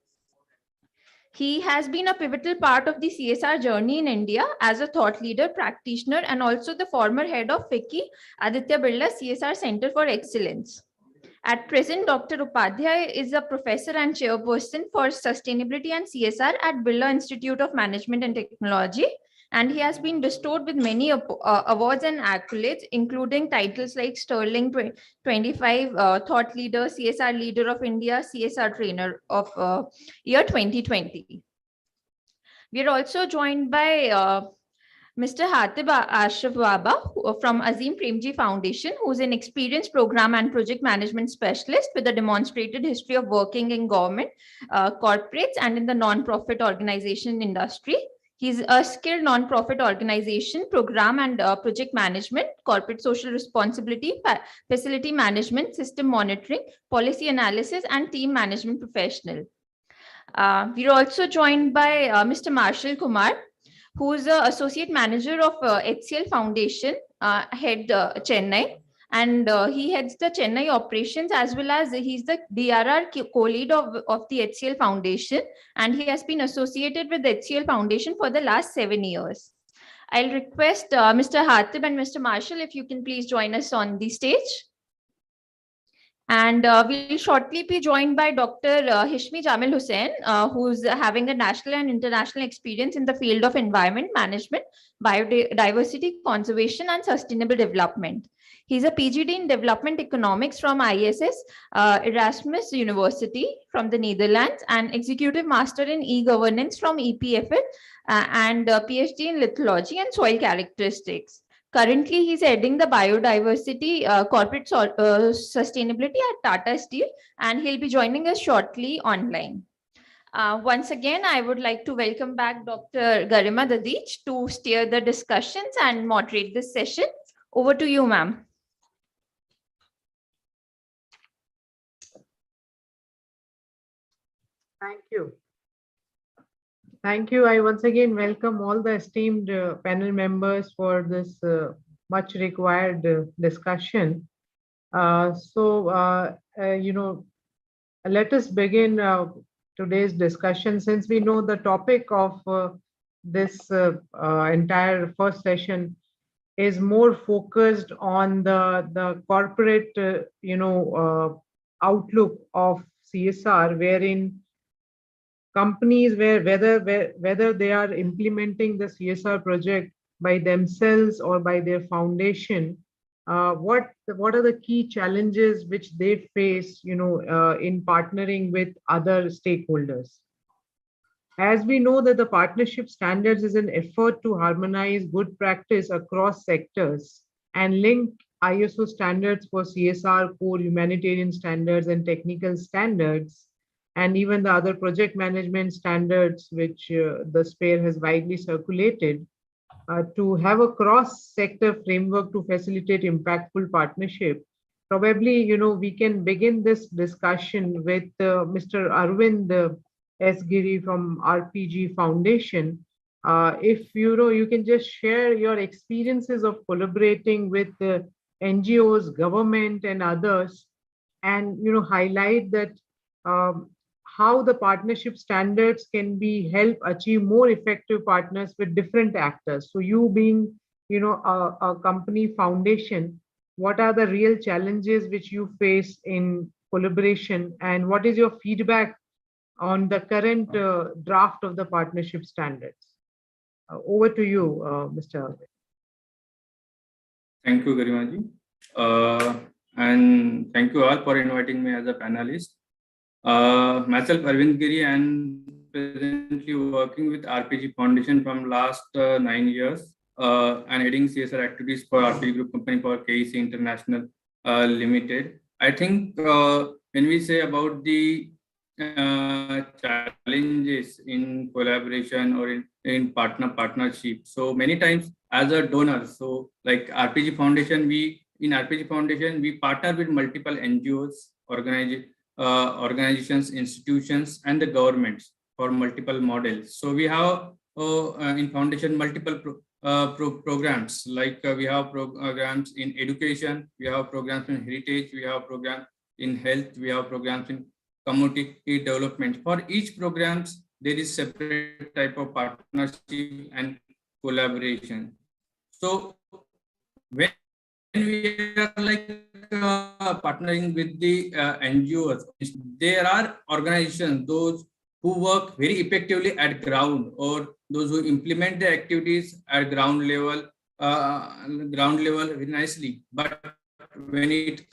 He has been a pivotal part of the CSR journey in India as a thought leader, practitioner, and also the former head of FICCI, Aditya Birla CSR Center for Excellence. At present, Dr. Upadhyay is a professor and chairperson for sustainability and CSR at Birla Institute of Management and Technology. And he has been bestowed with many awards and accolades, including titles like Sterling 25 Thought Leader, CSR Leader of India, CSR Trainer of year 2020. We are also joined by Mr. Hatib Ashraf Baba from Azim Premji Foundation, who is an experienced program and project management specialist with a demonstrated history of working in government, corporates, and in the non-profit organization industry. He's a skilled non-profit organization, program and project management, corporate social responsibility, facility management, system monitoring, policy analysis, and team management professional. We're also joined by Mr. Marshall Kumar, who is the associate manager of HCL Foundation, head Chennai. And he heads the Chennai operations, as well as he's the DRR co-lead of the HCL Foundation. And he has been associated with the HCL Foundation for the last 7 years. I'll request Mr. Hatib and Mr. Marshall, if you can please join us on the stage. And we'll shortly be joined by Dr. Hishmi Jamil Hussain, who's having a national and international experience in the field of environment management, biodiversity conservation, and sustainable development. He's a PhD in development economics from ISS Erasmus University from the Netherlands, and executive master in e-governance from EPFL, and PhD in lithology and soil characteristics. Currently, he's heading the biodiversity corporate sustainability at Tata Steel, and he'll be joining us shortly online. Once again, I would like to welcome back Dr. Garima Dadich to steer the discussions and moderate this session. Over to you, ma'am. Thank you. Thank you. I once again welcome all the esteemed panel members for this much required discussion. Let us begin today's discussion. Since we know the topic of this entire first session is more focused on the corporate, outlook of CSR, wherein companies whether they are implementing the CSR project by themselves or by their foundation, what are the key challenges which they face, in partnering with other stakeholders. As we know that the partnership standards is an effort to harmonize good practice across sectors and link ISO standards for CSR, core humanitarian standards, and technical standards, and even the other project management standards, which the SPARE has widely circulated, to have a cross-sector framework to facilitate impactful partnership. Probably, we can begin this discussion with Mr. Arvind S. Giri from RPG Foundation. If you can just share your experiences of collaborating with NGOs, government, and others, and highlight that how the partnership standards can be help achieve more effective partners with different actors. So you being, a company foundation, what are the real challenges which you face in collaboration, and what is your feedback on the current draft of the partnership standards? Over to you, Mr. Arvind. Thank you, Garimaji. And thank you all for inviting me as a panelist. Myself, Arvind Giri, and presently working with RPG Foundation from last 9 years, and heading CSR activities for RPG Group Company for KEC International Limited. I think when we say about the challenges in collaboration or in partnership, so many times as a donor, so like RPG Foundation, we partner with multiple NGOs, organizations, institutions, and the governments for multiple models. So we have in foundation multiple programs, like we have programs in education, we have programs in heritage, we have programs in health, we have programs in community development. For each programs, there is separate type of partnership and collaboration. So when we are like partnering with the NGOs, there are organizations, those who work very effectively at ground, or those who implement the activities at ground level very nicely. But when it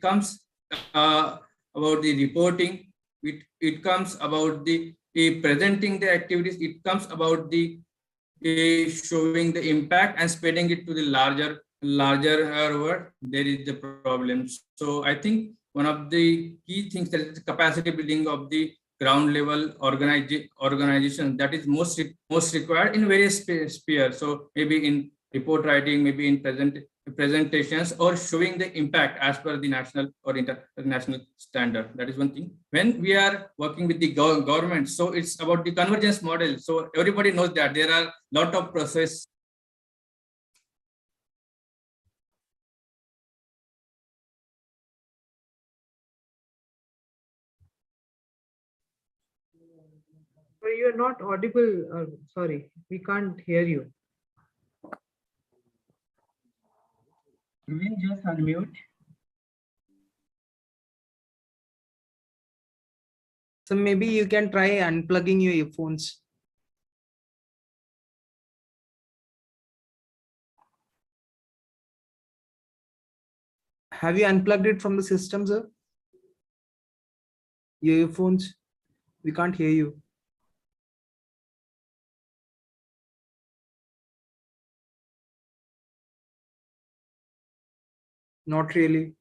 comes about the reporting, it comes about the presenting the activities, it comes about the showing the impact and spreading it to the larger world, there is the problem. So I think one of the key things that is the capacity building of the ground level organization, that is most required in various spheres. So maybe in report writing, maybe in presentations, or showing the impact as per the national or international standard. That is one thing. When we are working with the government, so it's about the convergence model. So everybody knows that there are a lot of process. You're not audible. Sorry, we can't hear you. You will just unmute. So maybe you can try unplugging your earphones. Have you unplugged it from the system, sir? Your earphones? We can't hear you. Not really.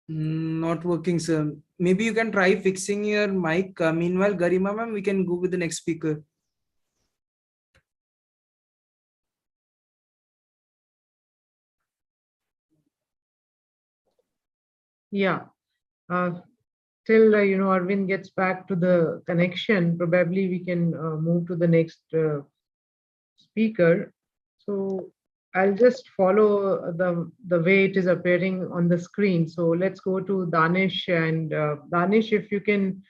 Not working, sir. Maybe you can try fixing your mic. Meanwhile, Garima ma'am, we can go with the next speaker. Yeah. Till Arvind gets back to the connection, probably we can move to the next speaker. So I'll just follow the way it is appearing on the screen. So let's go to Danish, and Danish, if you can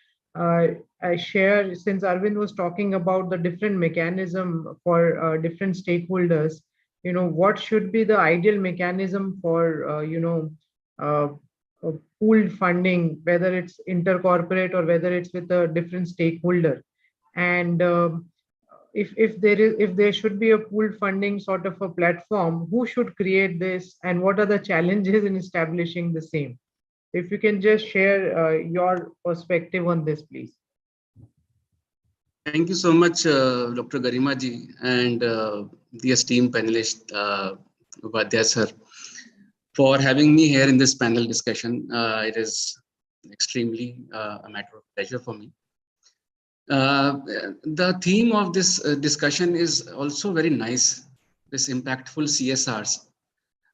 share, since Arvind was talking about the different mechanism for different stakeholders, what should be the ideal mechanism for uh, pooled funding, whether it's intercorporate or whether it's with a different stakeholder, and if there should be a pooled funding sort of a platform, who should create this, and what are the challenges in establishing the same? If you can just share your perspective on this, please. Thank you so much, Dr. Garima ji, and the esteemed panelist, Upadhyay sir, for having me here in this panel discussion. It is extremely a matter of pleasure for me. The theme of this discussion is also very nice, this impactful CSRs.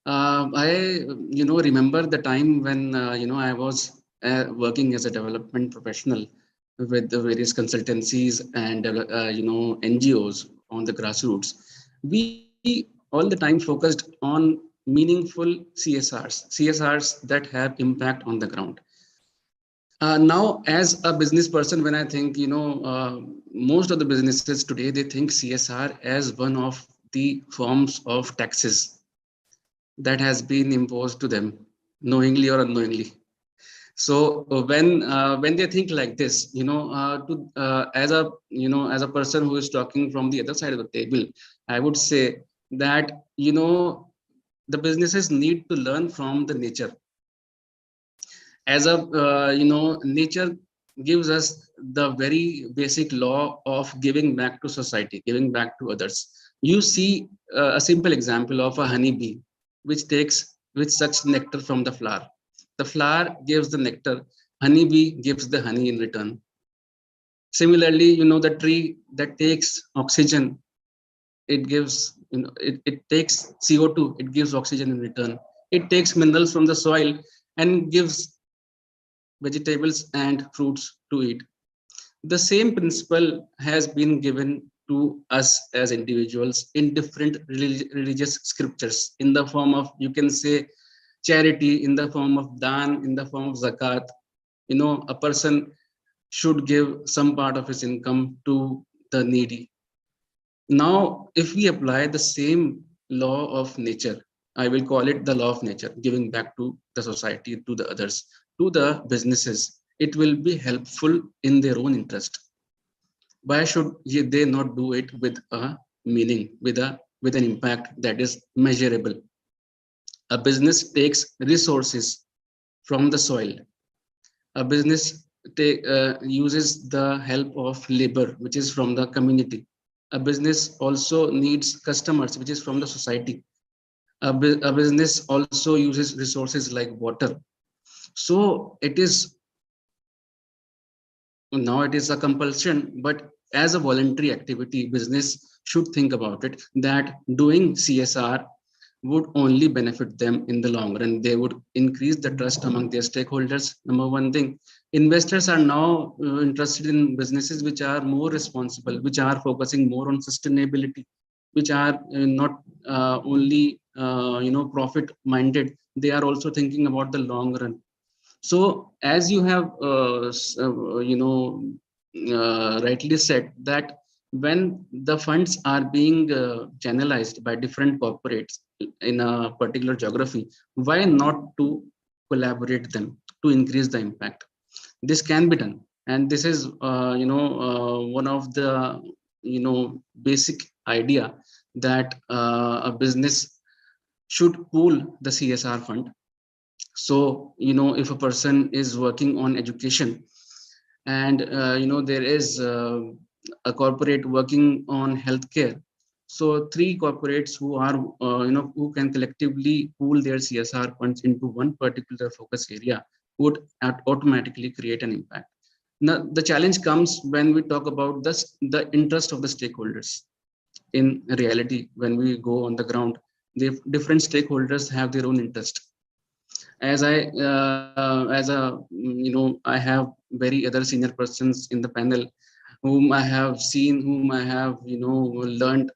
I remember the time when I was working as a development professional with the various consultancies and NGOs on the grassroots. We all the time focused on meaningful CSRs that have impact on the ground. Now, as a business person, when I think, most of the businesses today, they think CSR as one of the forms of taxes that has been imposed to them, knowingly or unknowingly. So when they think like this, as a person who is talking from the other side of the table, I would say that the businesses need to learn from the nature. As a nature gives us the very basic law of giving back to society, giving back to others. You see a simple example of a honeybee, which sucks nectar from the flower. The flower gives the nectar, honeybee gives the honey in return. Similarly, the tree that takes oxygen, it gives, it takes CO2, it gives oxygen in return. It takes minerals from the soil and gives vegetables and fruits to eat. The same principle has been given to us as individuals in different religious scriptures in the form of, you can say, charity, in the form of dan, in the form of zakat. A person should give some part of his income to the needy. Now, if we apply the same law of nature, I will call it the law of nature, giving back to the society, to the others, to the businesses, it will be helpful in their own interest. Why should they not do it with a meaning, with an impact that is measurable? A business takes resources from the soil. A business uses the help of labor, which is from the community. A business also needs customers, which is from the society. A business also uses resources like water. So it is now it is a compulsion, but as a voluntary activity, business should think about it, that doing CSR would only benefit them in the long run. They would increase the trust among their stakeholders. Number one thing, investors are now interested in businesses which are more responsible, which are focusing more on sustainability, which are not only profit minded. They are also thinking about the long run. So as you have rightly said, that when the funds are being channelized by different corporates in a particular geography, why not to collaborate them to increase the impact? This can be done, and this is one of the basic idea that a business should pool the CSR fund. So if a person is working on education, and there is a corporate working on healthcare, so three corporates who are who can collectively pool their CSR funds into one particular focus area would automatically create an impact. Now the challenge comes when we talk about the interest of the stakeholders. In reality, when we go on the ground, the different stakeholders have their own interest. As I have very other senior persons in the panel whom I have seen, whom I have learned,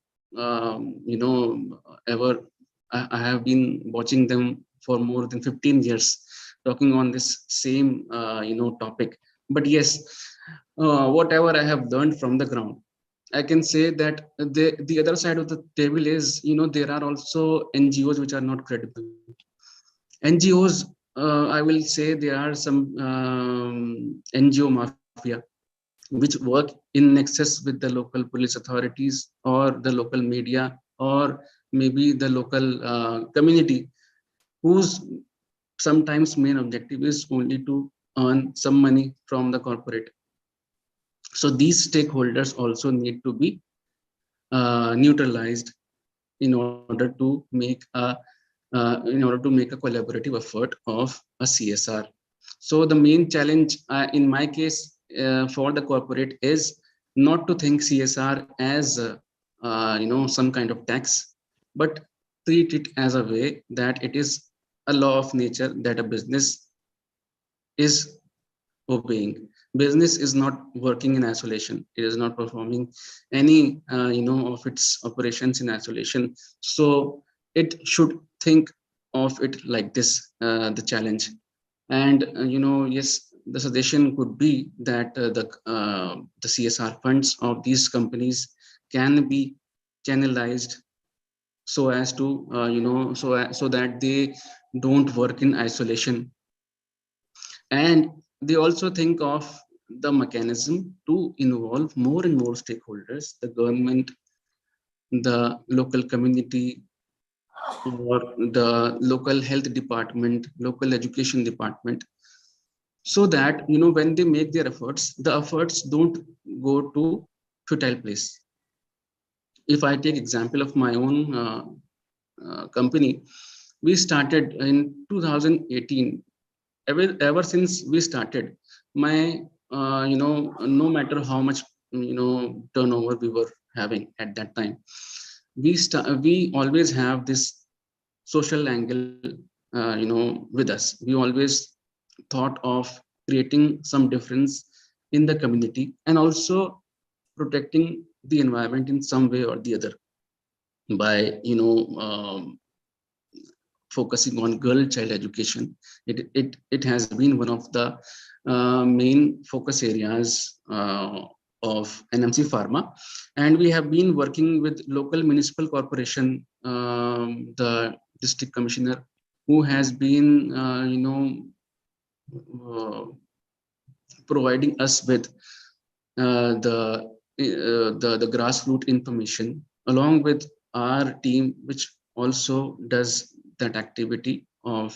ever. I have been watching them for more than 15 years, talking on this same topic. But yes, whatever I have learned from the ground, I can say that the other side of the table is, there are also NGOs which are not credible. NGOs, I will say there are some NGO mafia which work in nexus with the local police authorities or the local media or maybe the local community, whose sometimes main objective is only to earn some money from the corporate. So these stakeholders also need to be neutralized in order to make a collaborative effort of a CSR. So the main challenge in my case for the corporate is not to think CSR as some kind of tax, but treat it as a way that it is a law of nature that a business is obeying. Business is not working in isolation. It is not performing any of its operations in isolation. So it should think of it like this, the challenge. And yes, the suggestion could be that the CSR funds of these companies can be channelized so as to so that they don't work in isolation. And they also think of the mechanism to involve more and more stakeholders, the government, the local community, or the local health department, local education department, so that when they make their efforts, the efforts don't go to futile place. If I take example of my own company, we started in 2018. Ever since we started, my no matter how much turnover we were having at that time, we always have this social angle with us. We always thought of creating some difference in the community and also protecting the environment in some way or the other by focusing on girl child education. It has been one of the main focus areas of NMC Pharma, and we have been working with local municipal corporation, the district commissioner, who has been providing us with the grassroots information, along with our team, which also does that activity of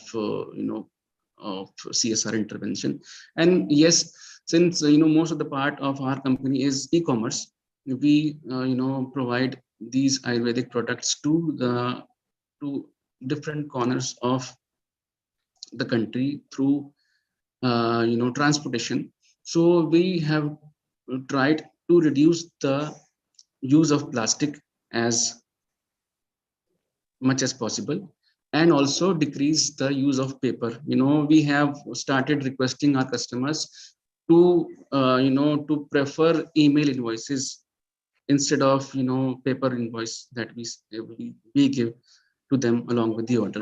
of CSR intervention. And yes, since most of the part of our company is e-commerce, we provide these Ayurvedic products to different corners of the country through transportation. So we have tried to reduce the use of plastic as much as possible, and also decrease the use of paper. We have started requesting our customers to to prefer email invoices instead of paper invoice that we give to them along with the order.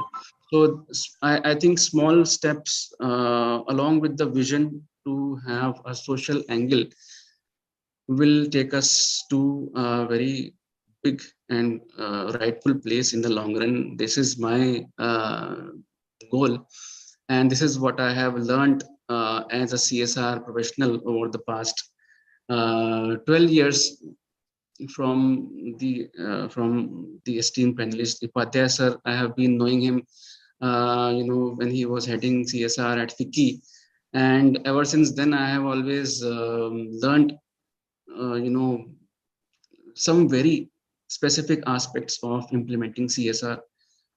So I think small steps along with the vision to have a social angle will take us to a very big and rightful place in the long run. This is my goal, and this is what I have learned as a CSR professional over the past 12 years from the esteemed panelist Upadhyay sir. I have been knowing him when he was heading CSR at FICCI, and ever since then I have always learned some very specific aspects of implementing CSR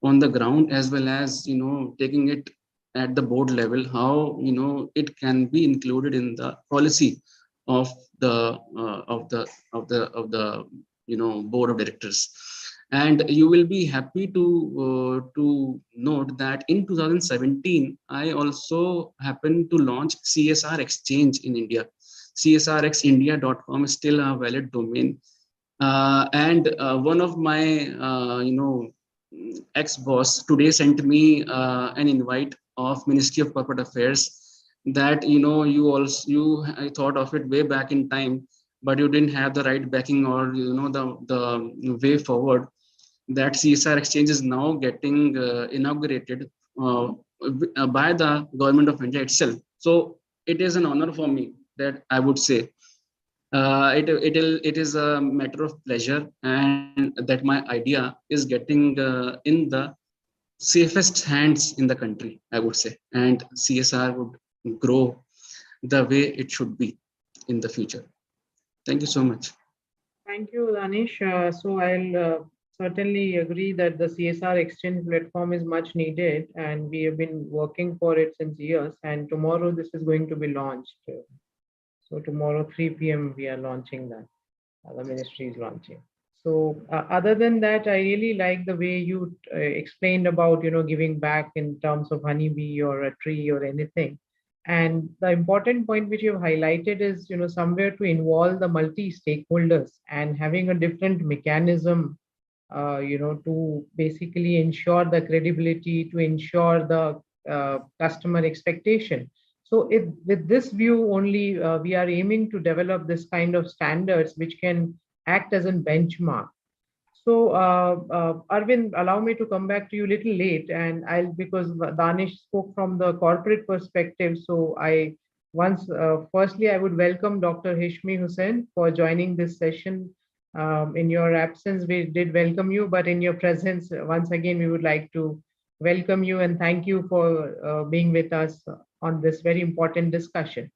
on the ground, as well as taking it at the board level, how it can be included in the policy of the board of directors. And you will be happy to note that in 2017 I also happened to launch CSR Exchange in India. CSRxindia.com is still a valid domain, and one of my ex-boss today sent me an invite of Ministry of Corporate Affairs, that I thought of it way back in time, but you didn't have the right backing or the way forward. That CSR Exchange is now getting inaugurated by the government of India itself. So it is an honor for me, that I would say. It is a matter of pleasure, and that my idea is getting in the safest hands in the country, I would say, and CSR would grow the way it should be in the future. Thank you so much. Thank you, Danish. So I'll certainly agree that the CSR Exchange platform is much needed, and we have been working for it since years. And tomorrow this is going to be launched. So tomorrow 3 p.m. we are launching that. The ministry is launching. So other than that, I really like the way you explained about giving back in terms of honeybee or a tree or anything. And the important point which you have highlighted is somewhere to involve the multi-stakeholders and having a different mechanism to basically ensure the credibility, to ensure the customer expectation. So with this view only, we are aiming to develop this kind of standards which can act as a benchmark. So Arvind, allow me to come back to you a little late, and because Danish spoke from the corporate perspective. So firstly, I would welcome Dr. Hishmi Hussain for joining this session. In your absence, we did welcome you, but in your presence, once again, we would like to welcome you and thank you for being with us on this very important discussion.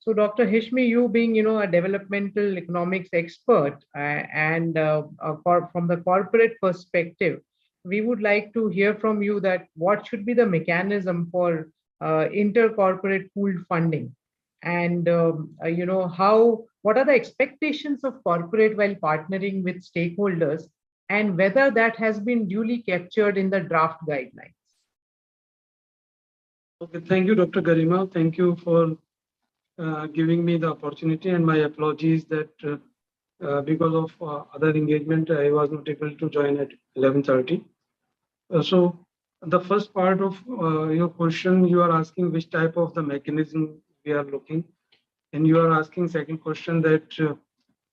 So Dr. Hishmi, you being a developmental economics expert and from the corporate perspective, we would like to hear from you that what should be the mechanism for intercorporate pooled funding, and what are the expectations of corporate while partnering with stakeholders, and whether that has been duly captured in the draft guidelines. Okay, thank you, Dr. Garima. Thank you for giving me the opportunity, and my apologies that because of other engagement, I was not able to join at 11:30. So the first part of your question, you are asking which type of the mechanism we are looking, and you are asking second question that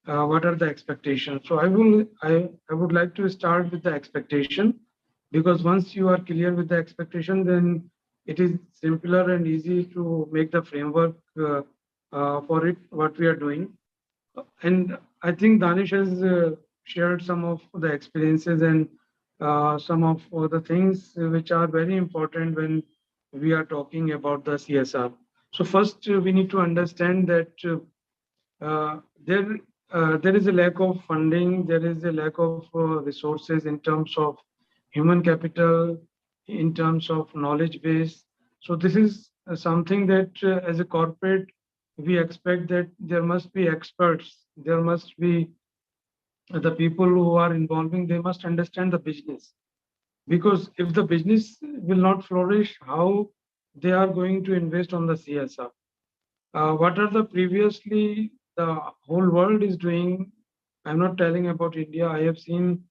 what are the expectations. So I would like to start with the expectation, because once you are clear with the expectation, then it is simpler and easy to make the framework for it, what we are doing. And I think Danish has shared some of the experiences and some of the things which are very important when we are talking about the CSR. So first, we need to understand that uh, there there is a lack of funding, there is a lack of resources in terms of human capital, in terms of knowledge base. So this is something that as a corporate, we expect that there must be experts, there must be the people who are involving, they must understand the business. Because if the business will not flourish, how they are going to invest on the CSR? What are the previously the whole world is doing? I'm not telling about India. I have seen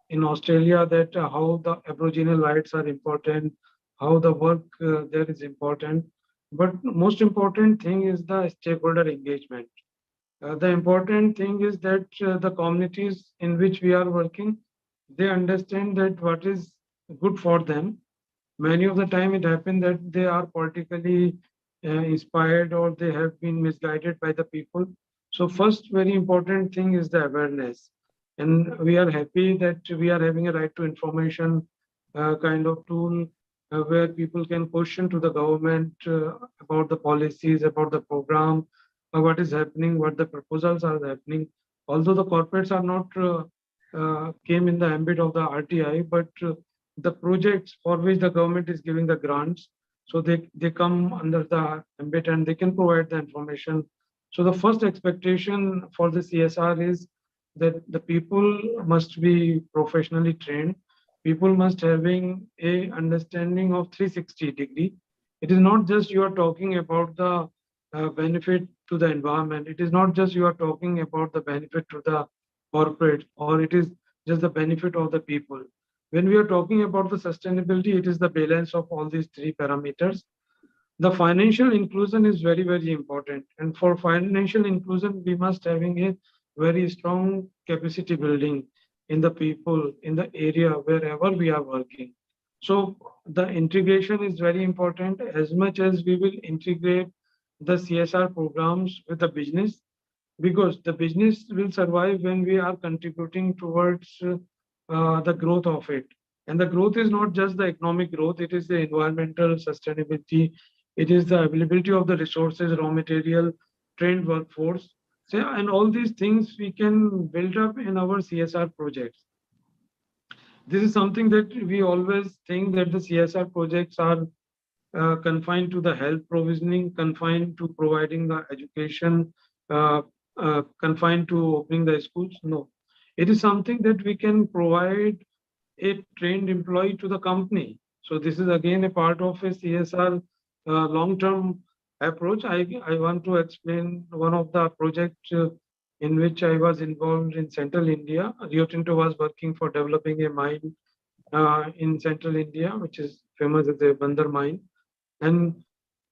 in Australia that how the Aboriginal rights are important, how the work there is important. But most important thing is the stakeholder engagement. The important thing is that the communities in which we are working, they understand that what is good for them. Many of the time it happens that they are politically inspired or they have been misguided by the people. So first very important thing is the awareness. And we are happy that we are having a right to information kind of tool where people can question to the government about the policies, about the program, what is happening, what the proposals are happening. Although the corporates are not came in the ambit of the RTI, but the projects for which the government is giving the grants, so they come under the ambit and they can provide the information. So the first expectation for the CSR is that the people must be professionally trained. People must having a understanding of 360 degree. It is not just you are talking about the benefit to the environment. It is not just you are talking about the benefit to the corporate, or it is just the benefit of the people. When we are talking about the sustainability, it is the balance of all these three parameters. The financial inclusion is very, very important. And for financial inclusion, we must having a very strong capacity building in the people, in the area wherever we are working. So the integration is very important. As much as we will integrate the CSR programs with the business, because the business will survive when we are contributing towards the growth of it. And the growth is not just the economic growth, it is the environmental sustainability, it is the availability of the resources, raw material, trained workforce. So, and all these things we can build up in our CSR projects. This is something that we always think that the CSR projects are confined to the health provisioning, confined to providing the education, uh, confined to opening the schools. No, it is something that we can provide a trained employee to the company. So this is again a part of a CSR long-term approach. I want to explain one of the projects in which I was involved in Central India. Rio Tinto was working for developing a mine in Central India, which is famous as the Bhandar Mine. And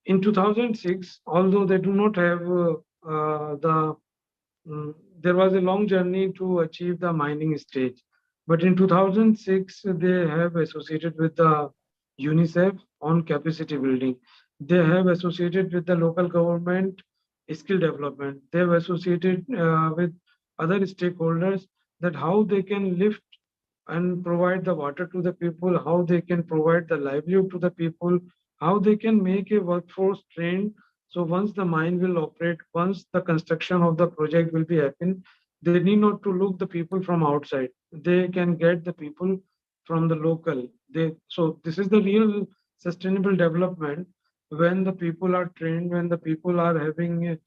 in 2006, although they do not have there was a long journey to achieve the mining stage. But in 2006, they have associated with the UNICEF on capacity building. They have associated with the local government skill development. They have associated with other stakeholders that how they can lift and provide the water to the people, how they can provide the livelihood to the people, how they can make a workforce trained. So once the mine will operate, once the construction of the project will be happen, they need not to look the people from outside. They can get the people from the local. So this is the real sustainable development when the people are trained, when the people are having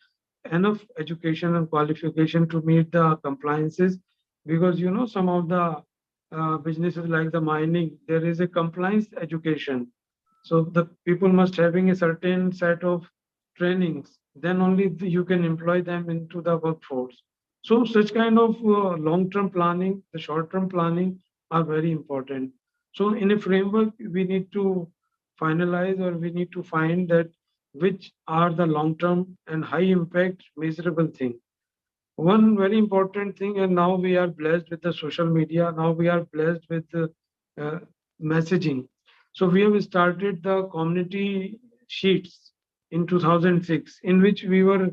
enough education and qualification to meet the compliances. Because some of the businesses like the mining, there is a compliance education. So the people must having a certain set of trainings, then only you can employ them into the workforce. So such kind of long-term planning, the short-term planning are very important. So in a framework, we need to finalize, or we need to find that which are the long-term and high-impact measurable thing. One very important thing, and now we are blessed with the social media, now we are blessed with the uh, messaging. So we have started the community sheets in 2006, in which we were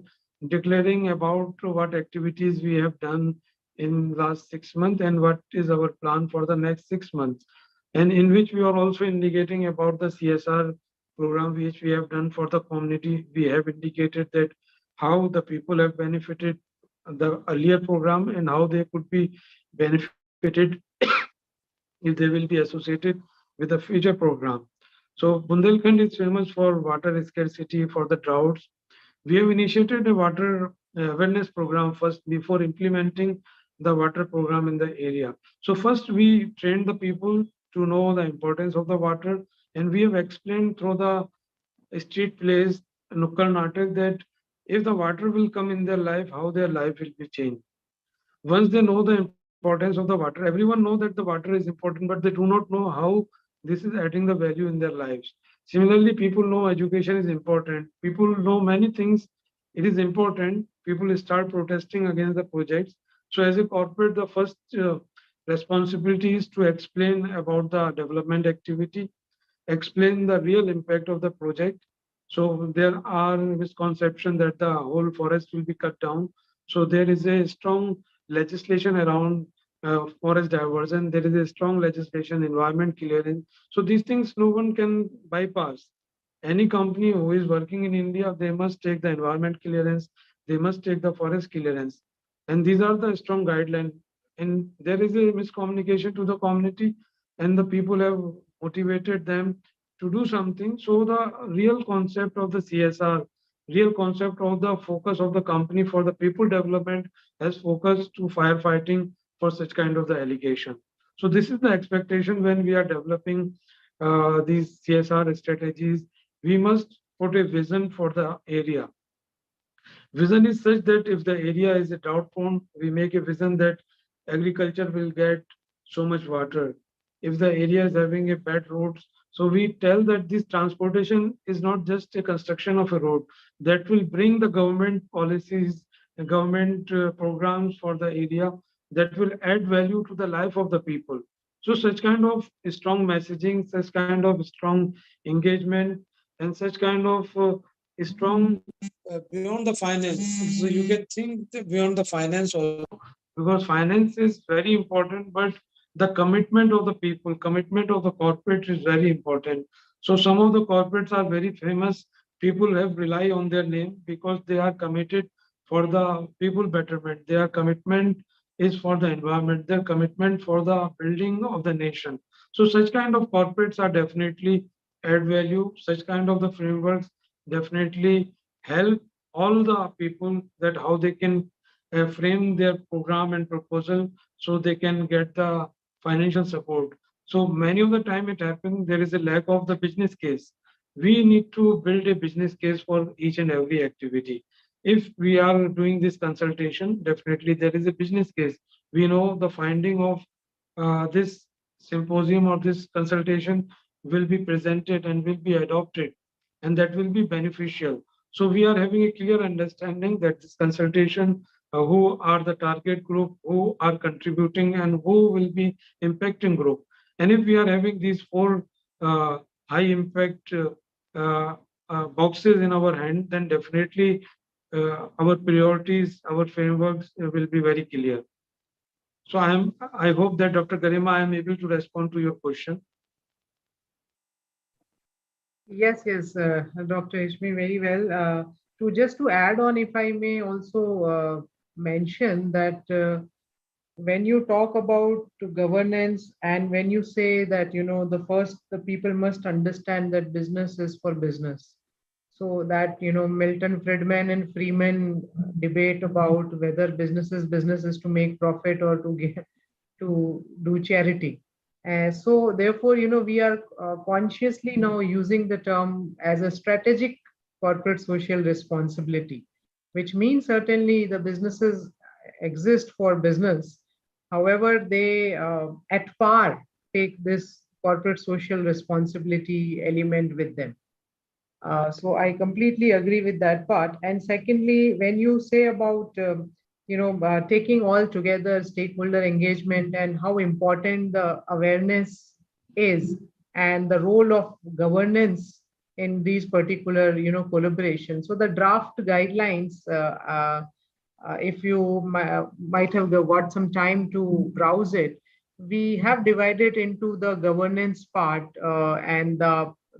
declaring about what activities we have done in last 6 months and what is our plan for the next 6 months. And in which we are also indicating about the CSR program which we have done for the community. We have indicated that how the people have benefited the earlier program and how they could be benefited if they will be associated with the future program. So Bundelkhand is famous for water scarcity, for the droughts. We have initiated a water awareness program first before implementing the water program in the area. So first we trained the people to know the importance of the water, and we have explained through the street plays, Nukkal Natak, that if the water will come in their life, how their life will be changed. Once they know the importance of the water, everyone know that the water is important, but they do not know how this is adding the value in their lives. Similarly, people know education is important. People know many things. It is important. People start protesting against the projects. So as a corporate, the first responsibility is to explain about the development activity, explain the real impact of the project. So there are misconception that the whole forest will be cut down. So there is a strong legislation around forest diversion. There is a strong legislation, environment clearance. So these things no one can bypass. Any company who is working in India, they must take the environment clearance. They must take the forest clearance. And these are the strong guidelines. And there is a miscommunication to the community, and the people have motivated them to do something. So the real concept of the CSR, real concept of the focus of the company for the people development has focused to firefighting for such kind of the allegation. So this is the expectation when we are developing these CSR strategies. We must put a vision for the area. Vision is such that if the area is a drought prone, we make a vision that agriculture will get so much water. If the area is having a bad roads, so we tell that this transportation is not just a construction of a road, that will bring the government policies, the government programs for the area that will add value to the life of the people. So such kind of strong messaging, such kind of strong engagement, and such kind of strong beyond the finance. So you can think beyond the finance also, because finance is very important, but the commitment of the people, commitment of the corporate is very important. So some of the corporates are very famous. People have rely on their name because they are committed for the people betterment. Their commitment is for the environment. Their commitment for the building of the nation. So such kind of corporates are definitely add value. Such kind of the frameworks definitely help all the people that how they can frame their program and proposal so they can get the financial support. So many of the time it happens there is a lack of the business case. We need to build a business case for each and every activity. If we are doing this consultation, definitely there is a business case. We know the finding of this symposium or this consultation will be presented and will be adopted, and that will be beneficial. So we are having a clear understanding that this consultation, who are the target group, who are contributing, and who will be impacting group. And if we are having these four high impact boxes in our hand, then definitely our priorities, our frameworks will be very clear. So I hope that Dr. Garima, I am able to respond to your question. Yes, yes, Dr. Ishmi, very well. To add on, if I may also mention that when you talk about governance and when you say that, the people must understand that business is for business. So that, Milton Friedman and Freeman debate about whether business is to make profit or to get, to do charity. So therefore, we are consciously now using the term as a strategic corporate social responsibility, which means certainly the businesses exist for business. However, they at par take this corporate social responsibility element with them. So I completely agree with that part. And secondly, when you say about taking all together stakeholder engagement and how important the awareness is and the role of governance in these particular collaborations. So the draft guidelines, if you might have got some time to browse it, we have divided into the governance part and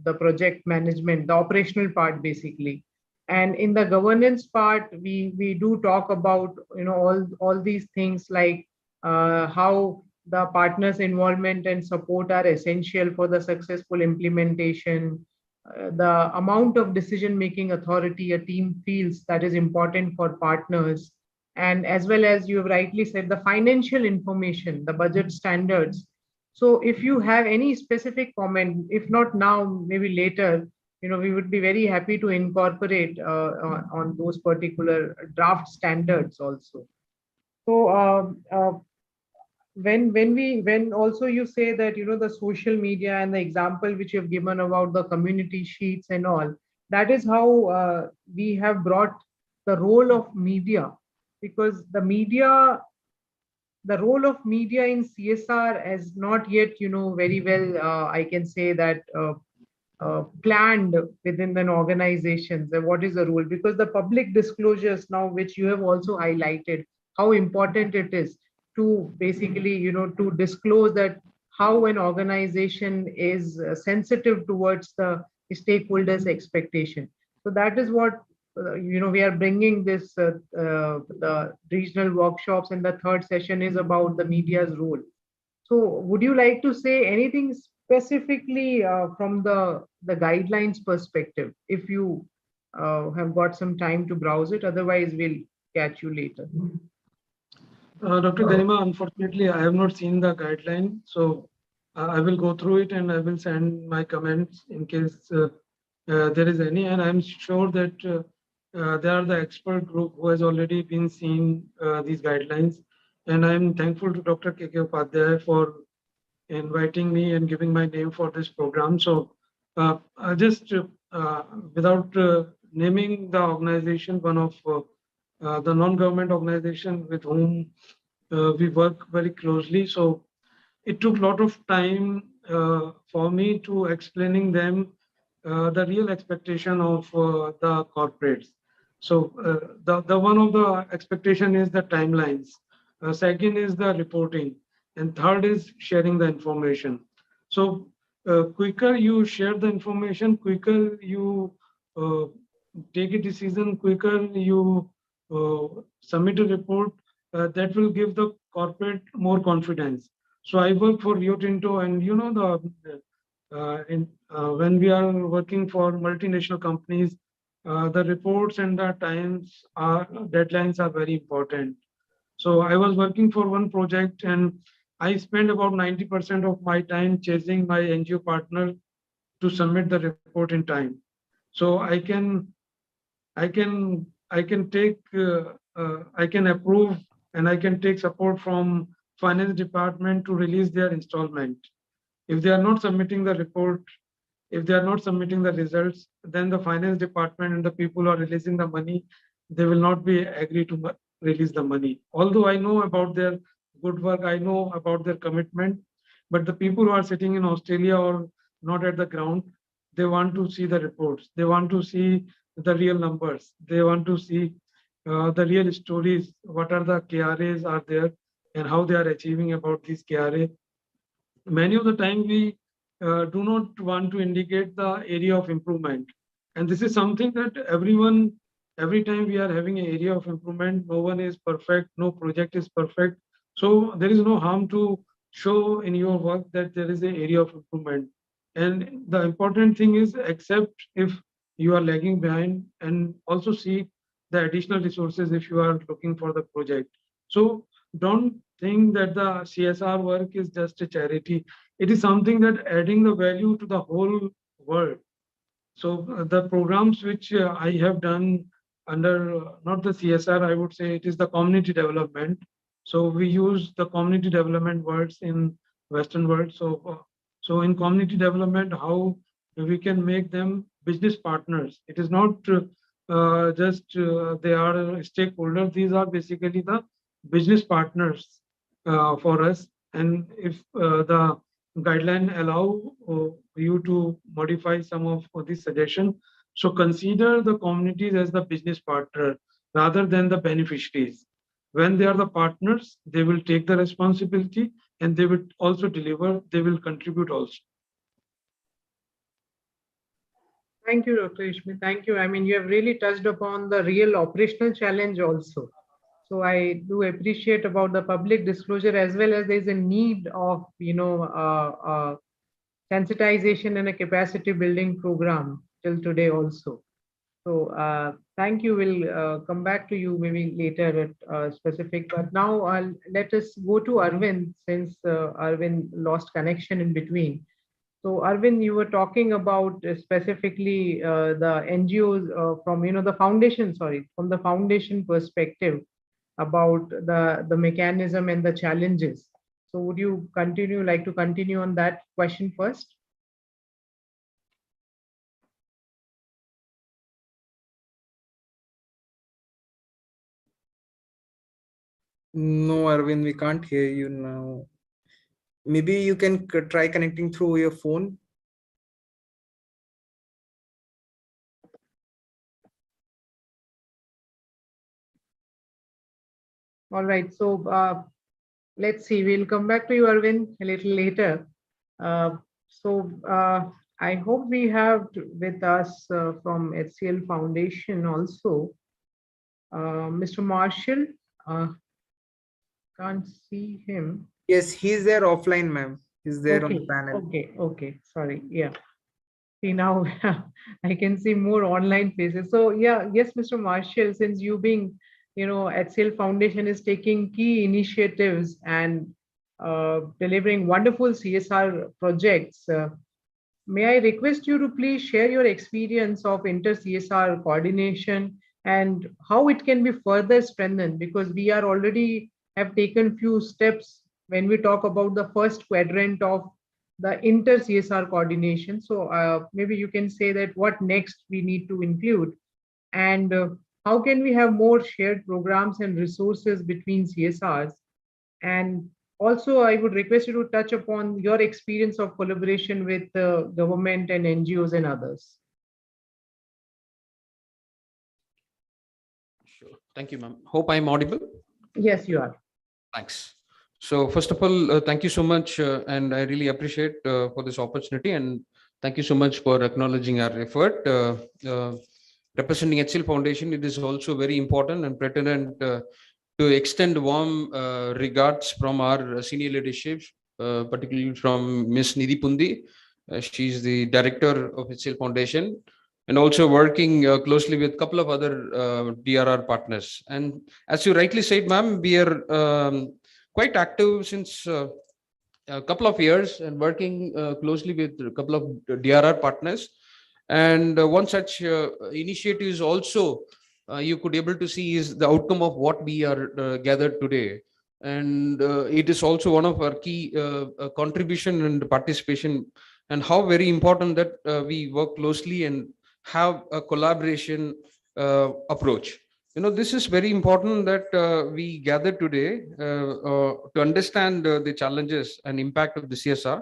the project management, the operational part basically. And in the governance part, we do talk about all these things like how the partners' involvement and support are essential for the successful implementation. The amount of decision making authority a team feels that is important for partners, and as well as you have rightly said, the financial information, the budget standards. So if you have any specific comment, if not now, maybe later, we would be very happy to incorporate on those particular draft standards also. So when also you say that the social media and the example which you have given about the community sheets and all, that is how we have brought the role of media, because the role of media in CSR has not yet very well, I can say that planned within an organization. So what is the role? Because the public disclosures now, which you have also highlighted, how important it is to basically, to disclose that how an organization is sensitive towards the stakeholders' expectation. So that is what we are bringing this the regional workshops, and the third session is about the media's role. So would you like to say anything specifically from the guidelines perspective, if you have got some time to browse it? Otherwise, we'll catch you later. Dr. Garima, unfortunately, I have not seen the guideline, so I will go through it and I will send my comments in case there is any. And I'm sure that they are the expert group who has already been seeing these guidelines. And I'm thankful to Dr. K.K. Upadhyay for inviting me and giving my name for this program. So I just, without naming the organization, one of the non-government organization with whom we work very closely. So it took a lot of time for me to explaining them the real expectation of the corporates. So the one of the expectation is the timelines. Second is the reporting, and third is sharing the information. So quicker you share the information, quicker you take a decision, quicker you submit a report, that will give the corporate more confidence. So I work for Rio Tinto, and when we are working for multinational companies, the reports and the deadlines are very important. So I was working for one project, and I spent about 90% of my time chasing my NGO partner to submit the report in time. So I can take I can approve, and I can take support from finance department to release their installment. If they are not submitting the report, if they are not submitting the results, then the finance department and the people who are releasing the money, they will not be agree to release the money. Although I know about their good work, I know about their commitment, but the people who are sitting in Australia or not at the ground, they want to see the reports. They want to see the real numbers. They want to see the real stories. What are the KRAs are there, and how they are achieving about these KRA. Many of the time we do not want to indicate the area of improvement. And this is something that every time we are having an area of improvement, no one is perfect, no project is perfect. So there is no harm to show in your work that there is an area of improvement. And the important thing is accept if you are lagging behind, and also see the additional resources if you are looking for the project. So don't think that the CSR work is just a charity. It is something that adding the value to the whole world. So the programs which I have done under not the CSR, I would say it is the community development. So we use the community development words in Western world. So So in community development, how we can make them business partners. It is not just they are stakeholders. These are basically the business partners for us. And if the guideline allow you to modify some of these suggestions, so consider the communities as the business partner rather than the beneficiaries. When they are the partners, they will take the responsibility and they will also deliver, they will contribute also. Thank you, Dr. Ishmi. Thank you. I mean, you have really touched upon the real operational challenge also. So I do appreciate about the public disclosure as well as there's a need of, sensitization and a capacity building program till today also. So thank you. We'll come back to you maybe later at specific. But now let us go to Arvind since Arvind lost connection in between. So Arvind, you were talking about specifically the NGOs from the foundation. Sorry, from the foundation perspective about the mechanism and the challenges. So would you like to continue on that question first? No, Arvind, we can't hear you now. Maybe you can try connecting through your phone. All right. So let's see. We'll come back to you, Arvind, a little later. So I hope we have with us from HCL Foundation also Mr. Marshall. Can't see him. Yes, he's there offline, ma'am. He's there on the Okay, panel. okay. Sorry. Yeah. See now I can see more online faces. So yeah, yes, Mr. Marshall, since you being, HCL Foundation is taking key initiatives and delivering wonderful CSR projects. May I request you to please share your experience of inter-CSR coordination and how it can be further strengthened, because we are already have taken few steps when we talk about the first quadrant of the inter-CSR coordination. So maybe you can say that what next we need to include and how can we have more shared programs and resources between CSRs. And also, I would request you to touch upon your experience of collaboration with government and NGOs and others. Sure. Thank you, ma'am. Hope I'm audible. Yes, you are. Thanks. So first of all, thank you so much. And I really appreciate for this opportunity. And thank you so much for acknowledging our effort. Representing HCL Foundation, it is also very important and pertinent to extend warm regards from our senior leadership, particularly from Ms. Nidhi Pundi. She's the director of HCL Foundation and also working closely with a couple of other DRR partners. And as you rightly said, ma'am, we are quite active since a couple of years and working closely with a couple of DRR partners. And one such initiative is also you could able to see is the outcome of what we are gathered today. And it is also one of our key contribution and participation, and how very important that we work closely and have a collaboration approach. This is very important that we gather today to understand the challenges and impact of the CSR,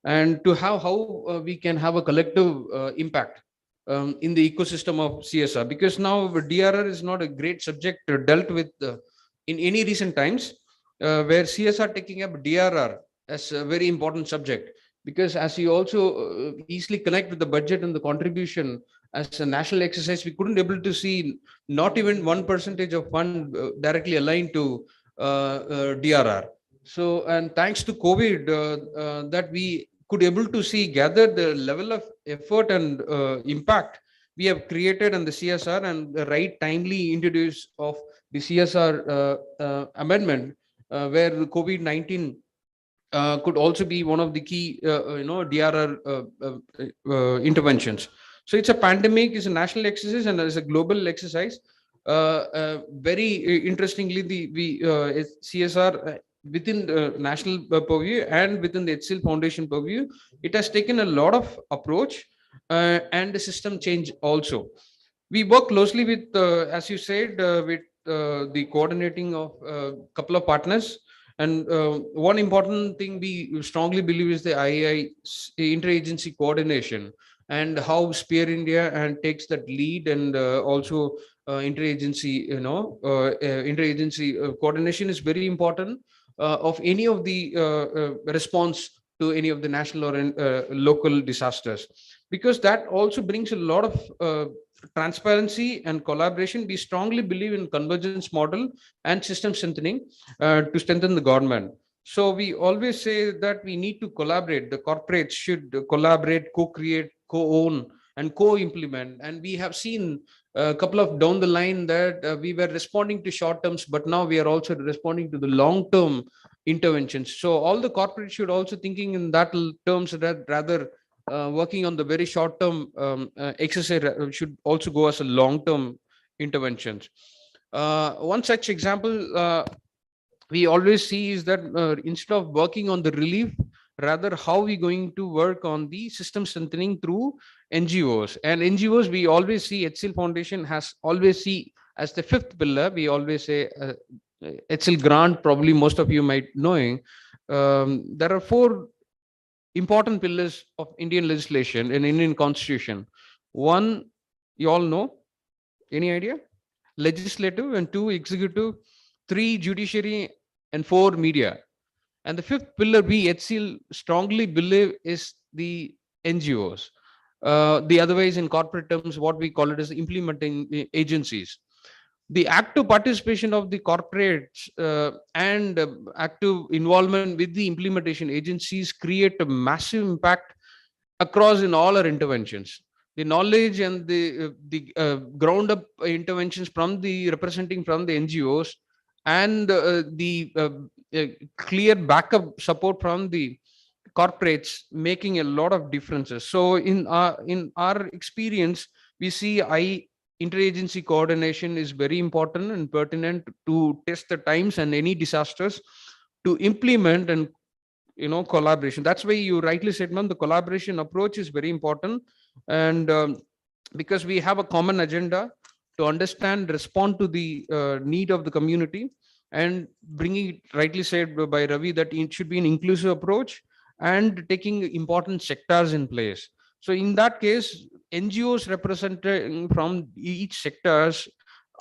and to have how we can have a collective impact in the ecosystem of CSR, because now DRR is not a great subject dealt with in any recent times, where CSR taking up DRR as a very important subject, because as you also easily connect with the budget and the contribution as a national exercise, we couldn't able to see not even 1% of fund directly aligned to DRR. So, and thanks to COVID, that we could able to see gather the level of effort and impact we have created on the CSR, and the right timely introduce of the CSR amendment, where the COVID-19 could also be one of the key, DRR interventions. So it's a pandemic, it's a national exercise, and it's a global exercise. Very interestingly, the CSR within the national purview and within the HCL Foundation purview, it has taken a lot of approach and the system change also. We work closely with, as you said, with the coordinating of a couple of partners. And one important thing we strongly believe is the IAI interagency coordination, and how Spear India and takes that lead, and also interagency, interagency coordination is very important of any of the response to any of the national or local disasters, because that also brings a lot of transparency and collaboration. We strongly believe in convergence model and system strengthening to strengthen the government. So we always say that we need to collaborate. The corporates should collaborate, co-create, co-own, and co-implement. And we have seen a couple of down the line that we were responding to short terms, but now we are also responding to the long-term interventions. So all the corporates should also thinking in that terms, that rather working on the very short term exercise should also go as a long term interventions. One such example we always see is that instead of working on the relief, rather how we going to work on the system strengthening through NGOs. And NGOs, we always see HCL Foundation has always see as the fifth pillar. We always say HCL grant, probably most of you might knowing. There are four important pillars of Indian legislation and Indian constitution. One, you all know, any idea? Legislative, and two, executive, three, judiciary, and four, media. And the fifth pillar we HCL strongly believe is the NGOs. The otherwise in corporate terms, what we call it as implementing agencies. The active participation of the corporates and active involvement with the implementation agencies create a massive impact across in all our interventions. The knowledge and the ground up interventions from the representing from the NGOs, and the clear backup support from the corporates making a lot of differences. So in our experience, we see interagency coordination is very important and pertinent to test the times and any disasters, to implement and collaboration. That's why you rightly said, man, the collaboration approach is very important. And because we have a common agenda to understand, respond to the need of the community, and bringing it, rightly said by Ravi, that it should be an inclusive approach and taking important sectors in place. So in that case, NGOs representing from each sectors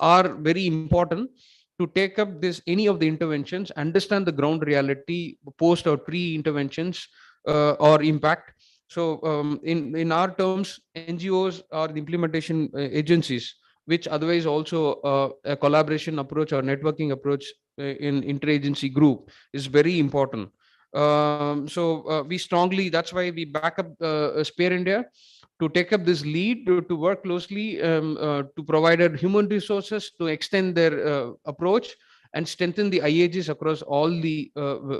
are very important to take up this any of the interventions, understand the ground reality, post or pre interventions or impact. So in our terms, NGOs are the implementation agencies, which otherwise also a collaboration approach or networking approach in interagency group is very important. So we strongly, that's why we back up Spare India to take up this lead, to work closely to provide human resources to extend their approach and strengthen the IAGs across all the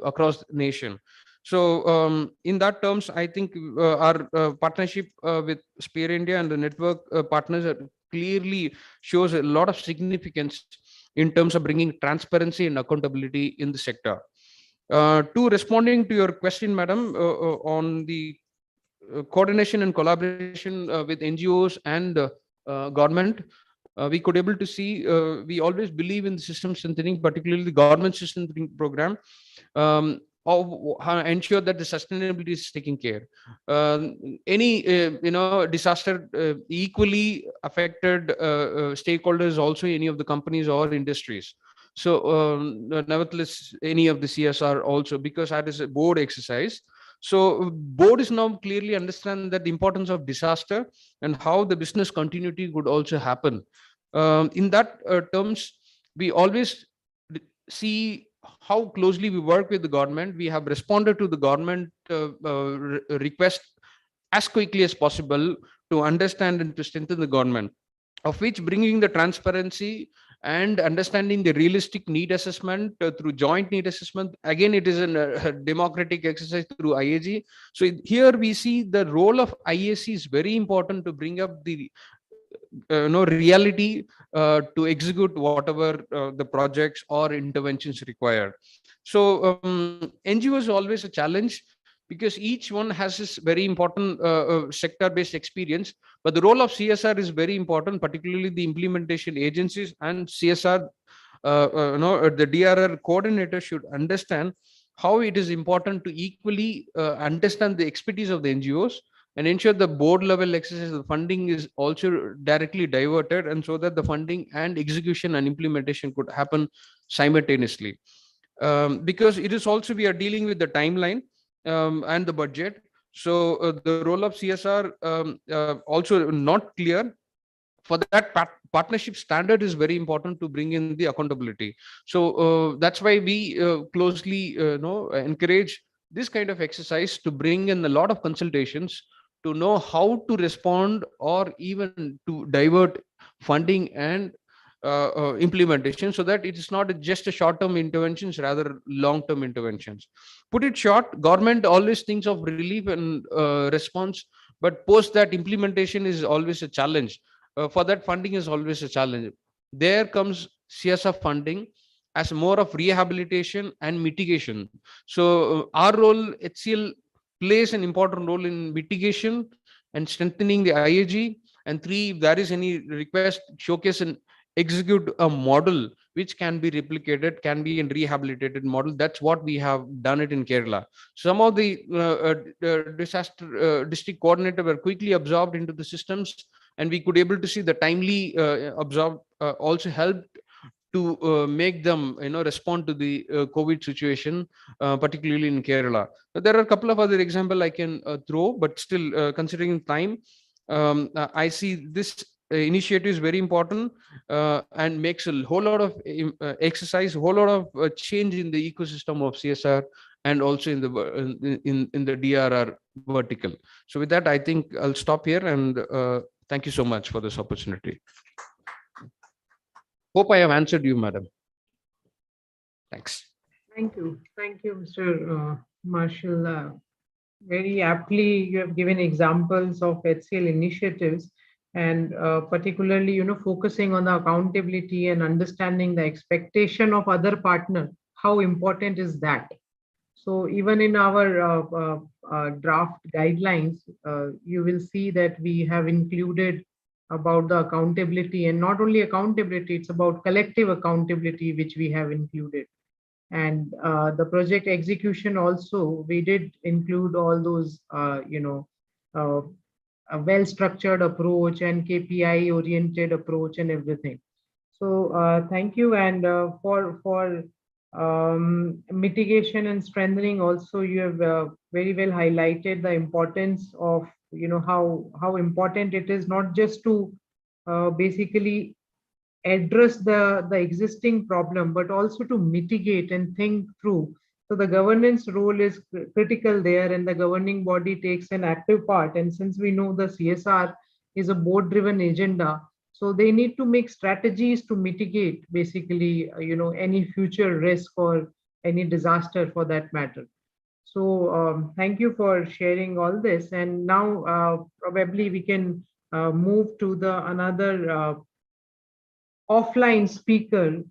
across the nation. So in that terms, I think our partnership with Spare India and the network partners clearly shows a lot of significance in terms of bringing transparency and accountability in the sector. To responding to your question, madam, on the coordination and collaboration with NGOs and government, we could able to see, we always believe in the system strengthening, particularly the government system strengthening program, how ensure that the sustainability is taken care. Any disaster equally affected stakeholders, also any of the companies or industries. So nevertheless, any of the CSR also, because that is a board exercise. So board is now clearly understand that the importance of disaster and how the business continuity could also happen. In that terms, we always see how closely we work with the government. We have responded to the government request as quickly as possible to understand and to strengthen the government, of which bringing the transparency and understanding the realistic need assessment through joint need assessment. Again, it is a democratic exercise through IAG. So here we see the role of IAC is very important to bring up the reality to execute whatever the projects or interventions required. So NGO is always a challenge because each one has this very important sector-based experience. But the role of CSR is very important, particularly the implementation agencies and CSR. The DRR coordinator should understand how it is important to equally understand the expertise of the NGOs and ensure the board level exercise, the funding is also directly diverted, and so that the funding and execution and implementation could happen simultaneously. Because it is also, we are dealing with the timeline and the budget. So the role of CSR also not clear. For that, partnership standard is very important to bring in the accountability. So that's why we closely encourage this kind of exercise to bring in a lot of consultations to know how to respond or even to divert funding and implementation, so that it is not just a short-term interventions, rather long-term interventions. Put it short, government always thinks of relief and response, but post that implementation is always a challenge. For that, funding is always a challenge. There comes CSR funding as more of rehabilitation and mitigation. So our role, HCL plays an important role in mitigation and strengthening the IAG. And three, if there is any request, showcase and execute a model which can be replicated, can be in rehabilitated model. That's what we have done it in Kerala. Some of the disaster district coordinator were quickly absorbed into the systems, and we could able to see the timely absorb also helped to make them respond to the COVID situation, particularly in Kerala. There are a couple of other examples I can throw, but still considering time, I see this initiative is very important and makes a whole lot of exercise, a whole lot of change in the ecosystem of CSR and also in the DRR vertical. So with that, I think I'll stop here, and thank you so much for this opportunity. Hope I have answered you, madam. Thanks. Thank you, Mr. Marshall. Very aptly, you have given examples of HCL initiatives, and particularly, focusing on the accountability and understanding the expectation of other partner. How important is that? So even in our draft guidelines, you will see that we have included about the accountability, and not only accountability, it's about collective accountability, which we have included. And the project execution also, we did include all those, a well-structured approach and KPI-oriented approach and everything. So thank you. And for mitigation and strengthening also, you have very well highlighted the importance of, how important it is not just to basically address the existing problem, but also to mitigate and think through. So the governance role is critical there, and the governing body takes an active part. And since we know the CSR is a board-driven agenda, so they need to make strategies to mitigate basically, any future risk or any disaster for that matter. So thank you for sharing all this. And now probably we can move to the another offline speaker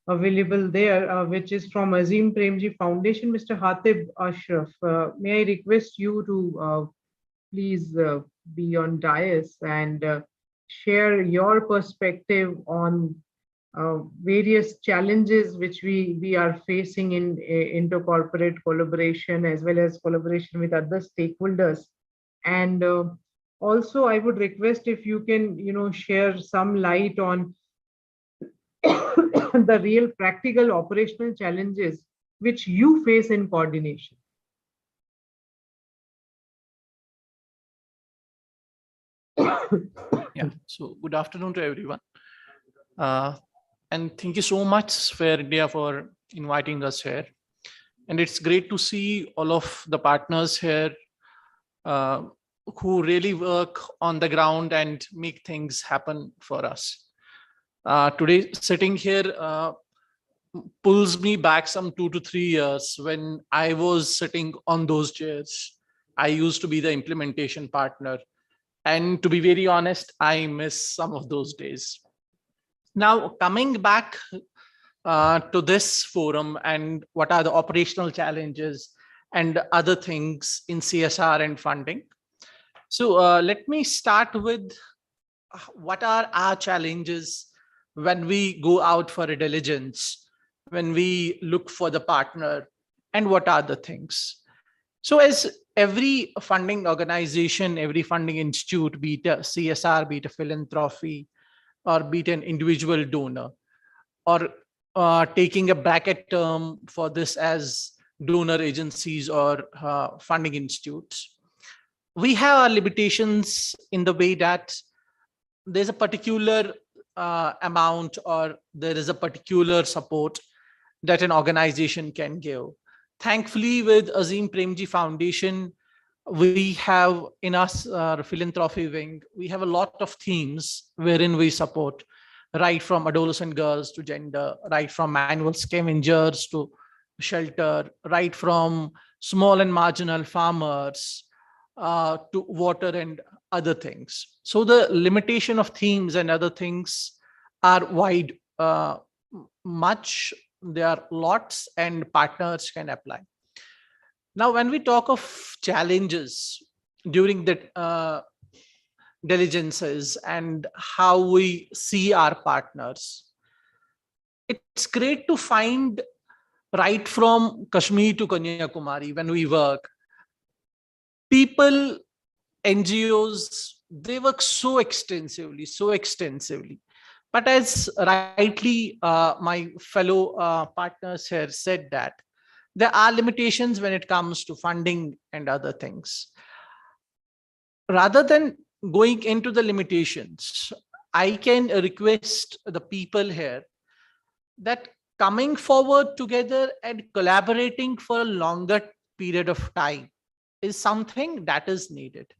available there, which is from Azim Premji Foundation, Mr. Hatib Ashraf. May I request you to please be on dais and share your perspective on various challenges which we are facing in intercorporate collaboration, as well as collaboration with other stakeholders. And also, I would request if you can, share some light on the real practical operational challenges which you face in coordination. Yeah, so good afternoon to everyone. And thank you so much, Fair India, for inviting us here. And it's great to see all of the partners here who really work on the ground and make things happen for us. Today, sitting here pulls me back some 2 to 3 years when I was sitting on those chairs. I used to be the implementation partner. And to be very honest, I miss some of those days. Now, coming back to this forum and what are the operational challenges and other things in CSR and funding. So let me start with what are our challenges when we go out for a diligence, when we look for the partner, and what are the things. So as every funding organization, every funding institute, be it a CSR, be it a philanthropy, or be it an individual donor, or taking a bracket term for this as donor agencies or funding institutes, we have our limitations in the way that there's a particular amount or there is a particular support that an organization can give. Thankfully, with Azim Premji Foundation, we have in our philanthropy wing, we have a lot of themes wherein we support, right from adolescent girls to gender, right from manual scavengers to shelter, right from small and marginal farmers to water and other things. So the limitation of themes and other things are wide, much. There are lots and partners can apply. Now, when we talk of challenges during the diligences and how we see our partners, it's great to find right from Kashmir to Kanyakumari when we work, people, NGOs, they work so extensively. But as rightly my fellow partners here said that there are limitations when it comes to funding and other things. Rather than going into the limitations, I can request the people here that coming forward together and collaborating for a longer period of time is something that is needed.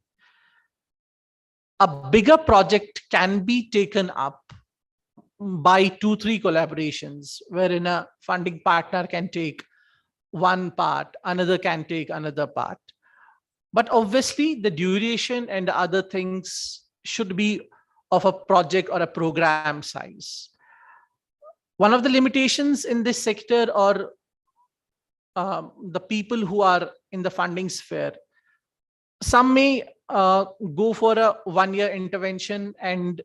A bigger project can be taken up by 2-3 collaborations, wherein a funding partner can take one part, another can take another part. But obviously, the duration and other things should be of a project or a program size. One of the limitations in this sector or the people who are in the funding sphere, some may go for a one-year intervention and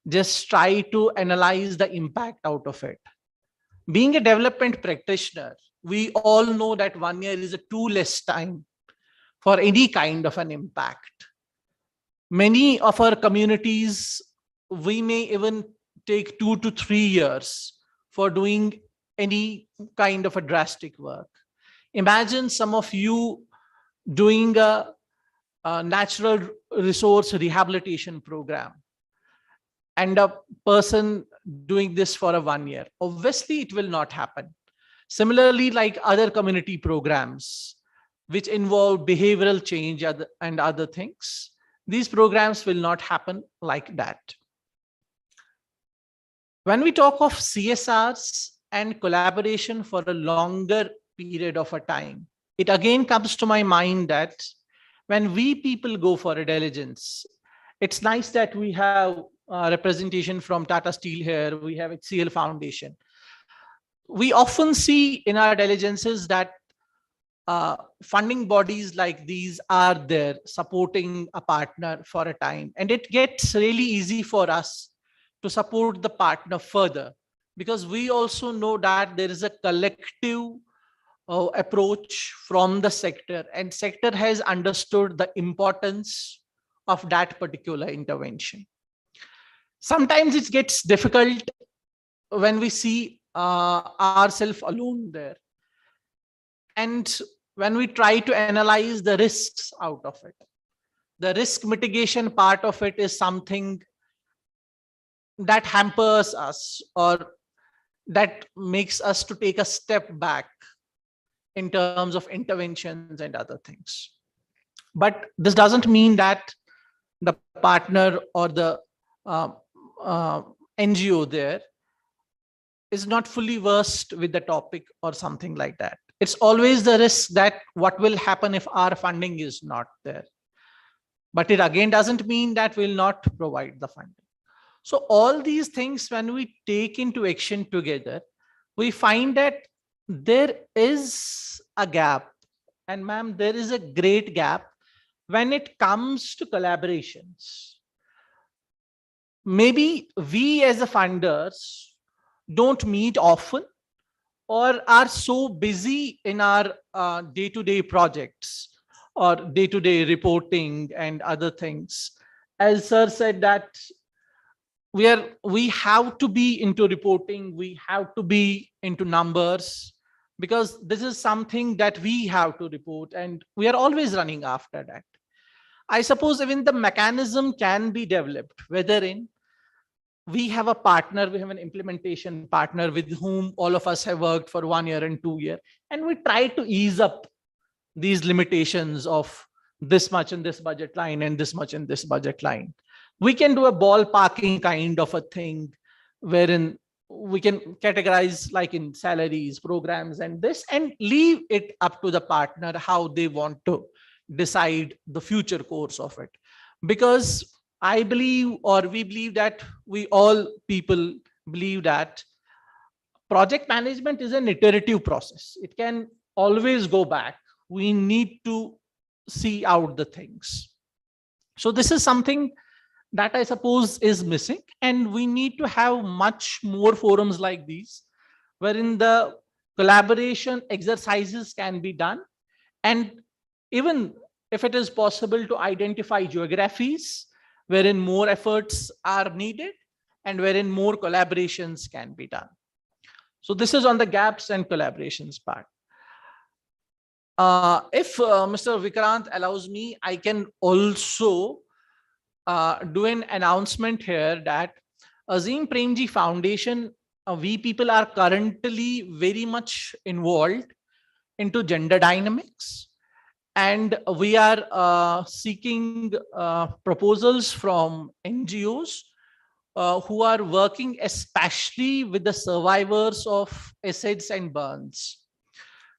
just try to analyze the impact out of it. Being a development practitioner, we all know that 1 year is a too less time for any kind of an impact. Many of our communities, we may even take 2 to 3 years for doing any kind of a drastic work. Imagine some of you doing a natural resource rehabilitation program and a person doing this for a 1 year. Obviously, it will not happen. Similarly, like other community programs, which involve behavioral change and other things, these programs will not happen like that. When we talk of CSRs and collaboration for a longer period of a time, it again comes to my mind that when we people go for a diligence, it's nice that we have representation from Tata Steel here, we have HCL Foundation. We often see in our diligences that funding bodies like these are there supporting a partner for a time, and it gets really easy for us to support the partner further, because we also know that there is a collective approach from the sector, and sector has understood the importance of that particular intervention. Sometimes it gets difficult when we see ourselves alone there, and when we try to analyze the risks out of it. The risk mitigation part of it is something that hampers us or that makes us to take a step back in terms of interventions and other things. But this doesn't mean that the partner or the NGO there is not fully versed with the topic or something like that. It's always the risk that what will happen if our funding is not there. But it again doesn't mean that we'll not provide the funding. So all these things, when we take into action together, we find that there is a gap. And ma'am, there is a great gap when it comes to collaborations. Maybe we as the funders don't meet often or are so busy in our day-to-day projects or day-to-day reporting and other things. As sir said that we have to be into reporting, we have to be into numbers, because this is something that we have to report and we are always running after that. I suppose even the mechanism can be developed, wherein we have a partner, we have an implementation partner with whom all of us have worked for 1 year and 2 years, and we try to ease up these limitations of this much in this budget line and this much in this budget line. We can do a ballparking kind of a thing wherein we can categorize like in salaries, programs, and this, and leave it up to the partner how they want to decide the future course of it. Because I believe, or we believe that we all people believe that project management is an iterative process. It can always go back. We need to see out the things. So this is something that I suppose is missing, and we need to have much more forums like these, wherein the collaboration exercises can be done. And even if it is possible to identify geographies wherein more efforts are needed and wherein more collaborations can be done. So this is on the gaps and collaborations part. If Mr. Vikrant allows me, I can also do an announcement here that Azim Premji Foundation, we people are currently very much involved into gender dynamics. And we are seeking proposals from NGOs who are working especially with the survivors of acids and burns.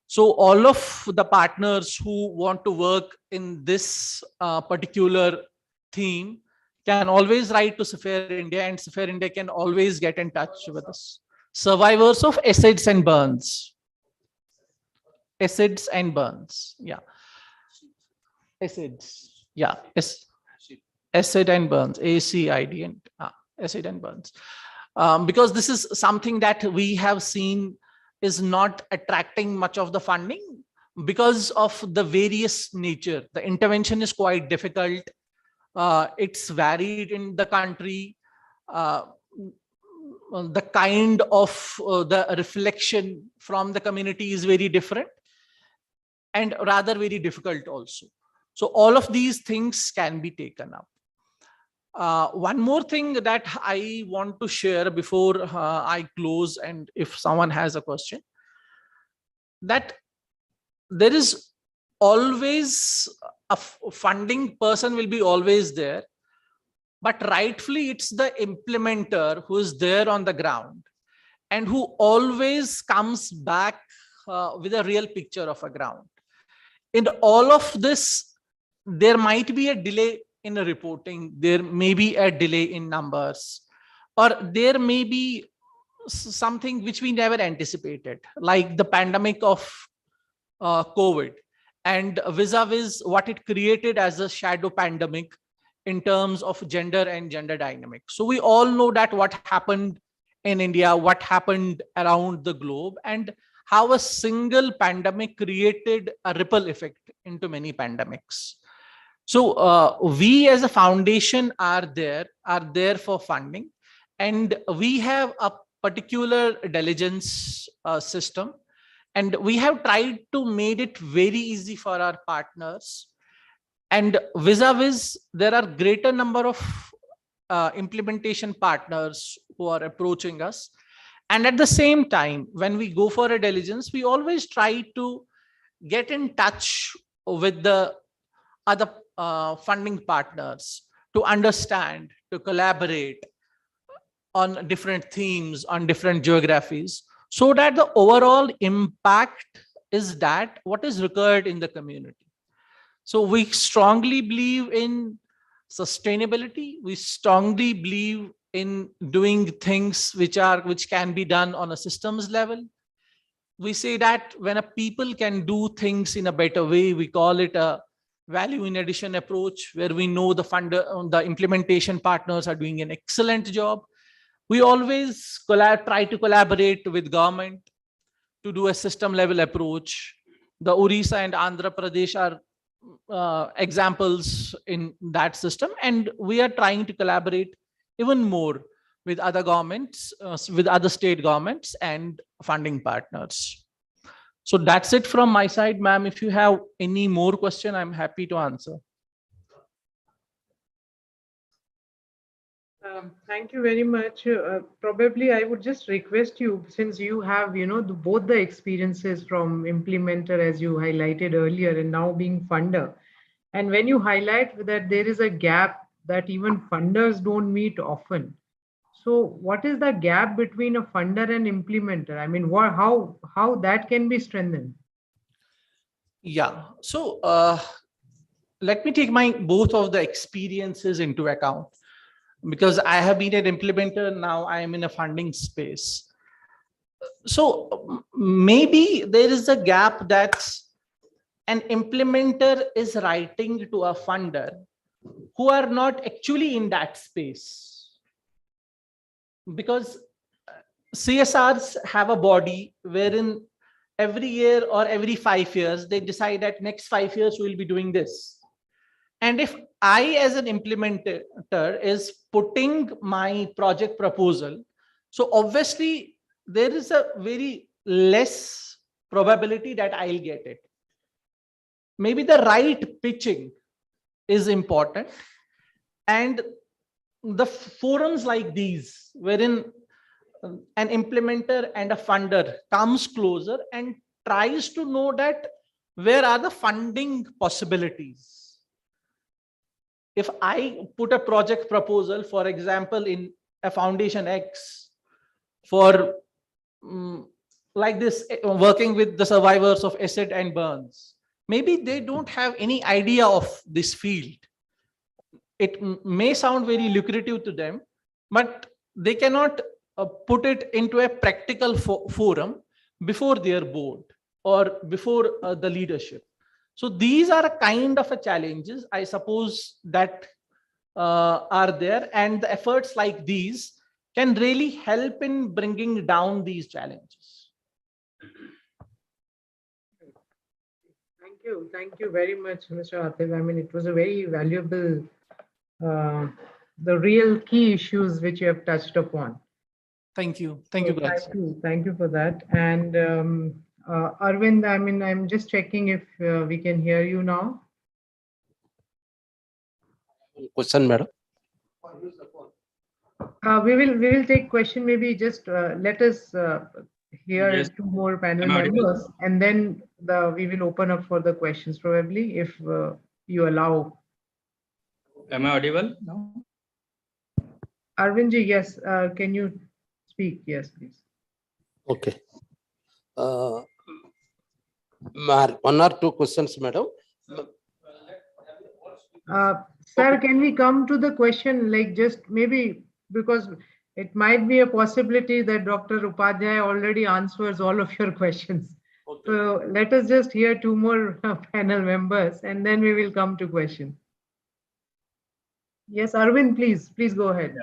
So all of the partners who want to work in this particular theme can always write to Sphere India, and Sphere India can always get in touch with us. Survivors of acids and burns. Acids and burns, yeah. Acids, yeah. Acid and burns, ACID, and acid and burns. Because this is something that we have seen is not attracting much of the funding because of the various nature. The intervention is quite difficult. It's varied in the country. The kind of the reflection from the community is very different and rather very difficult also. So all of these things can be taken up. One more thing that I want to share before I close, and if someone has a question, that there is always a funding person will be always there, but rightfully it's the implementer who is there on the ground and who always comes back with a real picture of a ground. In all of this, there might be a delay in reporting, there may be a delay in numbers, or there may be something which we never anticipated, like the pandemic of COVID, and vis-a-vis what it created as a shadow pandemic in terms of gender and gender dynamics. So we all know that what happened in India, what happened around the globe, and how a single pandemic created a ripple effect into many pandemics. So we as a foundation are there for funding, and we have a particular diligence system, and we have tried to make it very easy for our partners. And vis-a-vis, there are greater number of implementation partners who are approaching us. And at the same time, when we go for a diligence, we always try to get in touch with the other funding partners to understand, to collaborate on different themes, on different geographies, so that the overall impact is that what is required in the community. So we strongly believe in sustainability. We strongly believe in doing things which can be done on a systems level. We say that when a people can do things in a better way, we call it a value in addition approach, where we know the implementation partners are doing an excellent job. We always try to collaborate with government to do a system level approach. The Orissa and Andhra Pradesh are examples in that system, and we are trying to collaborate even more with other governments, with other state governments and funding partners. So that's it from my side, ma'am. If you have any more question, I'm happy to answer. Thank you very much. Probably I would just request you, since you have, both the experiences from implementer, as you highlighted earlier, and now being funder. And when you highlight that there is a gap that even funders don't meet often. So what is the gap between a funder and implementer? I mean, how that can be strengthened? Yeah. So let me take both of the experiences into account, because I have been an implementer, now I am in a funding space. So maybe there is a gap that an implementer is writing to a funder who are not actually in that space. Because CSRs have a body wherein every year or every 5 years, they decide that next 5 years we'll be doing this. And if I, as an implementer, is putting my project proposal, so obviously there is a very less probability that I'll get it. Maybe the right pitching is important, and the forums like these, wherein an implementer and a funder comes closer and tries to know that where are the funding possibilities. If I put a project proposal, for example, in a foundation X for like this, working with the survivors of acid and burns, maybe they don't have any idea of this field. It may sound very lucrative to them, but they cannot put it into a practical forum before their board or before the leadership. So these are a kind of a challenges, I suppose, that are there, and the efforts like these can really help in bringing down these challenges. Thank you very much, Mr. Atif. I mean, it was a very valuable, the real key issues which you have touched upon. Thank you. Thank you, guys. Thank you for that. And Arvind, I mean, I'm just checking if we can hear you now. Question, madam. We will take question. Maybe just let us hear Yes. 2 more panel Am I audible? members, and then we will open up for the questions, probably, if you allow. Am I audible now? Arvindji, yes. Can you speak? Yes, please. Okay. 1 or 2 questions, madam. Sir, can we come to the question, like, just maybe, because it might be a possibility that Dr. Upadhyay already answers all of your questions. Okay. So let us just hear 2 more panel members, and then we will come to question. Yes, Arvind, please go ahead.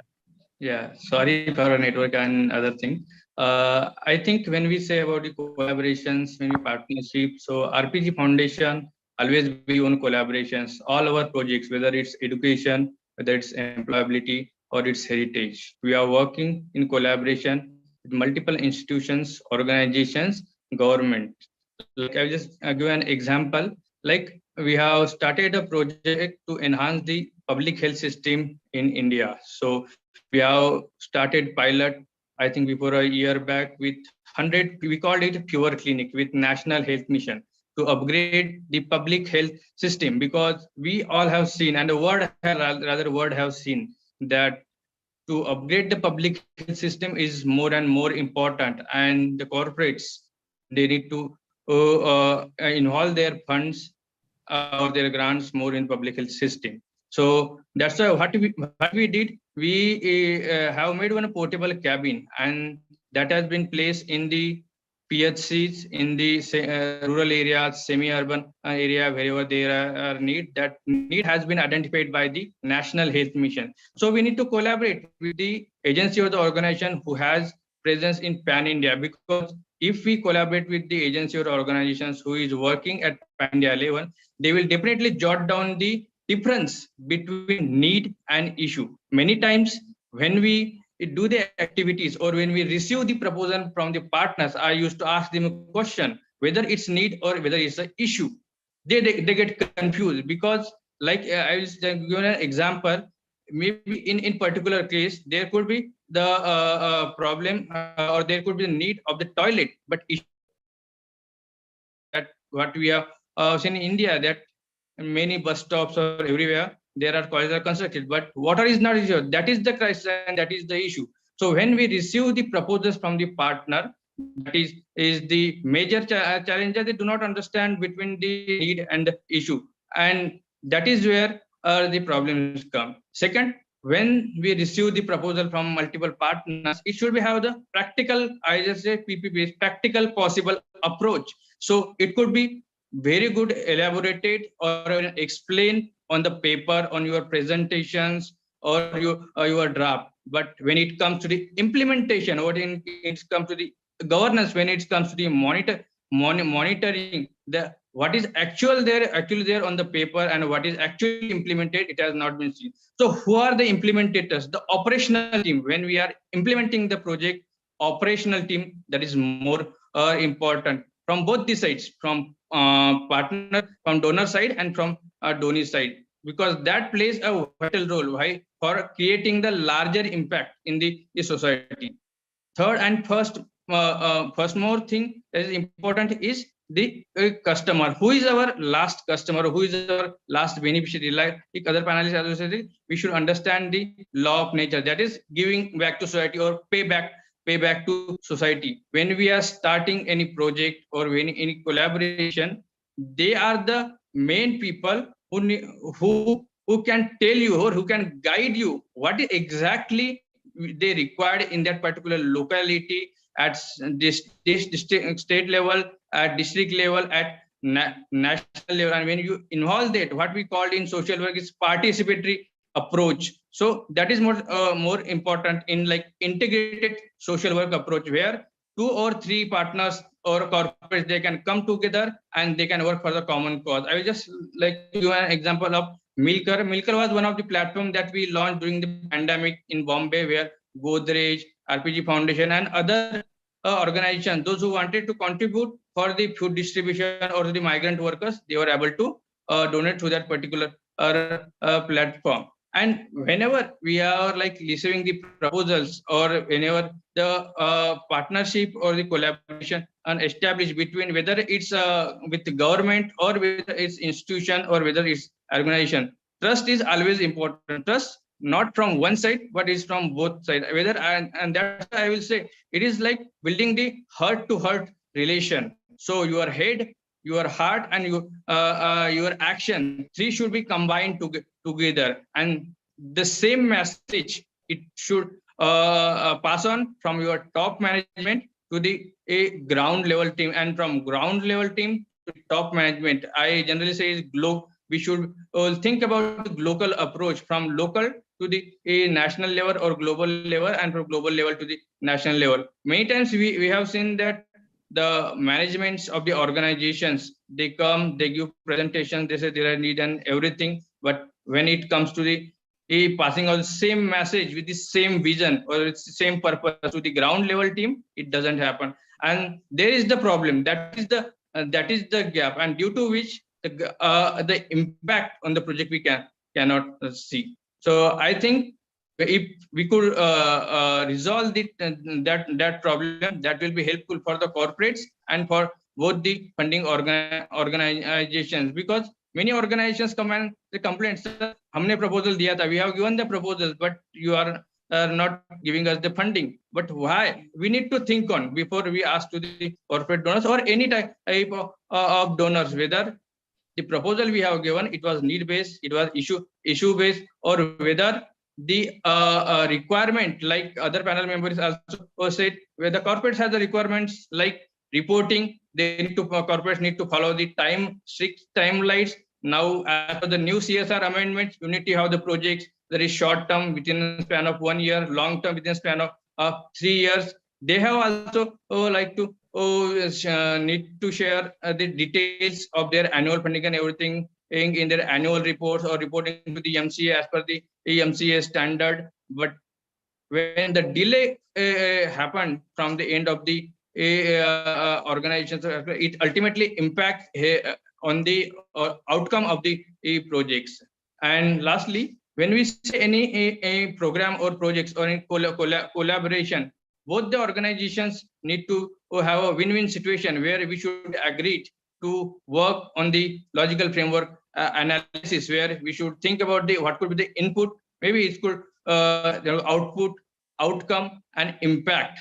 Yeah, sorry for our network and other thing. I think when we say about the collaborations, when we partnership, so RPG Foundation always be on collaborations. All our projects, whether it's education, whether it's employability or it's heritage, we are working in collaboration with multiple institutions, organizations, government. Like I just give an example. Like we have started a project to enhance the public health system in India. So we have started pilot, I think before a year back, with 100, we called it Pure Clinic with National Health Mission to upgrade the public health system, because we all have seen, and the world have seen, that to upgrade the public health system is more and more important, and the corporates, they need to involve their funds or their grants more in public health system. So that's what we did. We have made one portable cabin, and that has been placed in the PHCs in the rural areas, semi-urban area, wherever there are need. That need has been identified by the National Health Mission. So we need to collaborate with the agency or the organization who has presence in pan-India, because if we collaborate with the agency or organizations who is working at pan-India level, they will definitely jot down the difference between need and issue. Many times when we do the activities or when we receive the proposal from the partners, I used to ask them a question whether it's need or whether it's an issue. They get confused, because like I will give an example. Maybe in particular case there could be the problem or there could be the need of the toilet, but that what we have seen in India, that many bus stops or everywhere there are toilets are constructed, but water is not issue. That is the crisis and that is the issue. So when we receive the proposals from the partner, that is the major challenge, that they do not understand between the need and the issue, and that is where the problems come. Second, when we receive the proposal from multiple partners, it should be have the practical, I just say PPP, practical possible approach. So it could be very good elaborated or explain on the paper, on your presentations or your draft. But when it comes to the implementation, or when it comes to the governance, when it comes to the monitoring, the what is actually there on the paper and what is actually implemented, it has not been seen. So who are the implementators? The operational team. When we are implementing the project, operational team, that is more important from both the sides, from partner, from donor side and from donor side, because that plays a vital role for creating the larger impact in the society. Third and first more thing that is important is the customer. Who is our last customer? Who is our last beneficiary? Like other panelists also said, we should understand the law of nature, that is giving back to society or pay back to society. When we are starting any project or any collaboration, they are the main people who can tell you or who can guide you what exactly they required in that particular locality, at this state level, at district level, at national level. And when you involve that, what we called in social work is participatory approach. So that is more important in like integrated social work approach, where 2 or 3 partners or corporates, they can come together and they can work for the common cause. I will just like give an example of Milker. Milker was one of the platforms that we launched during the pandemic in Bombay, where Godrej, RPG Foundation, and other organizations, those who wanted to contribute for the food distribution or the migrant workers, they were able to donate to that particular platform. And whenever we are like receiving the proposals, or whenever the partnership or the collaboration and established between, whether it's with the government or whether it's institution or whether it's organization, trust is always important. Trust not from one side, but is from both sides. Whether and that's why I will say it is like building the heart to heart relation. So your head, your heart, and your action, 3 should be combined together, and the same message it should pass on from your top management to the ground level team, and from ground level team to top management. I generally say is we should think about the local approach, from local to the national level or global level, and from global level to the national level. Many times we have seen that the managements of the organizations, they come, they give presentations, they say there are need and everything, but when it comes to the passing on the same message with the same vision or it's the same purpose to the ground level team, it doesn't happen. And there is the problem, that is the gap, and due to which the impact on the project we cannot see. So I think if we could resolve that problem, that will be helpful for the corporates and for both the funding organizations, because many organizations come and they complain, sir, humne proposal diya tha, we have given the proposals, but you are not giving us the funding. But why? We need to think on before we ask to the corporate donors or any type of donors, whether the proposal we have given, it was need based, it was issue based, or whether the requirement, like other panel members also said, where the corporates have the requirements like reporting, they need to corporates need to follow the strict timelines. Now, as per the new CSR amendments, you need to have the projects that is short term within a span of 1 year, long term within a span of 3 years. They have also like to need to share the details of their annual funding and everything in their annual reports or reporting to the MCA as per the MCA standard. But when the delay happened from the end of the organizations, it ultimately impacts on the outcome of the projects. And lastly, when we say any a program or projects or in collaboration, both the organizations need to have a win-win situation where we should agree to work on the logical framework analysis, where we should think about the what could be the input, maybe it could output, outcome, and impact.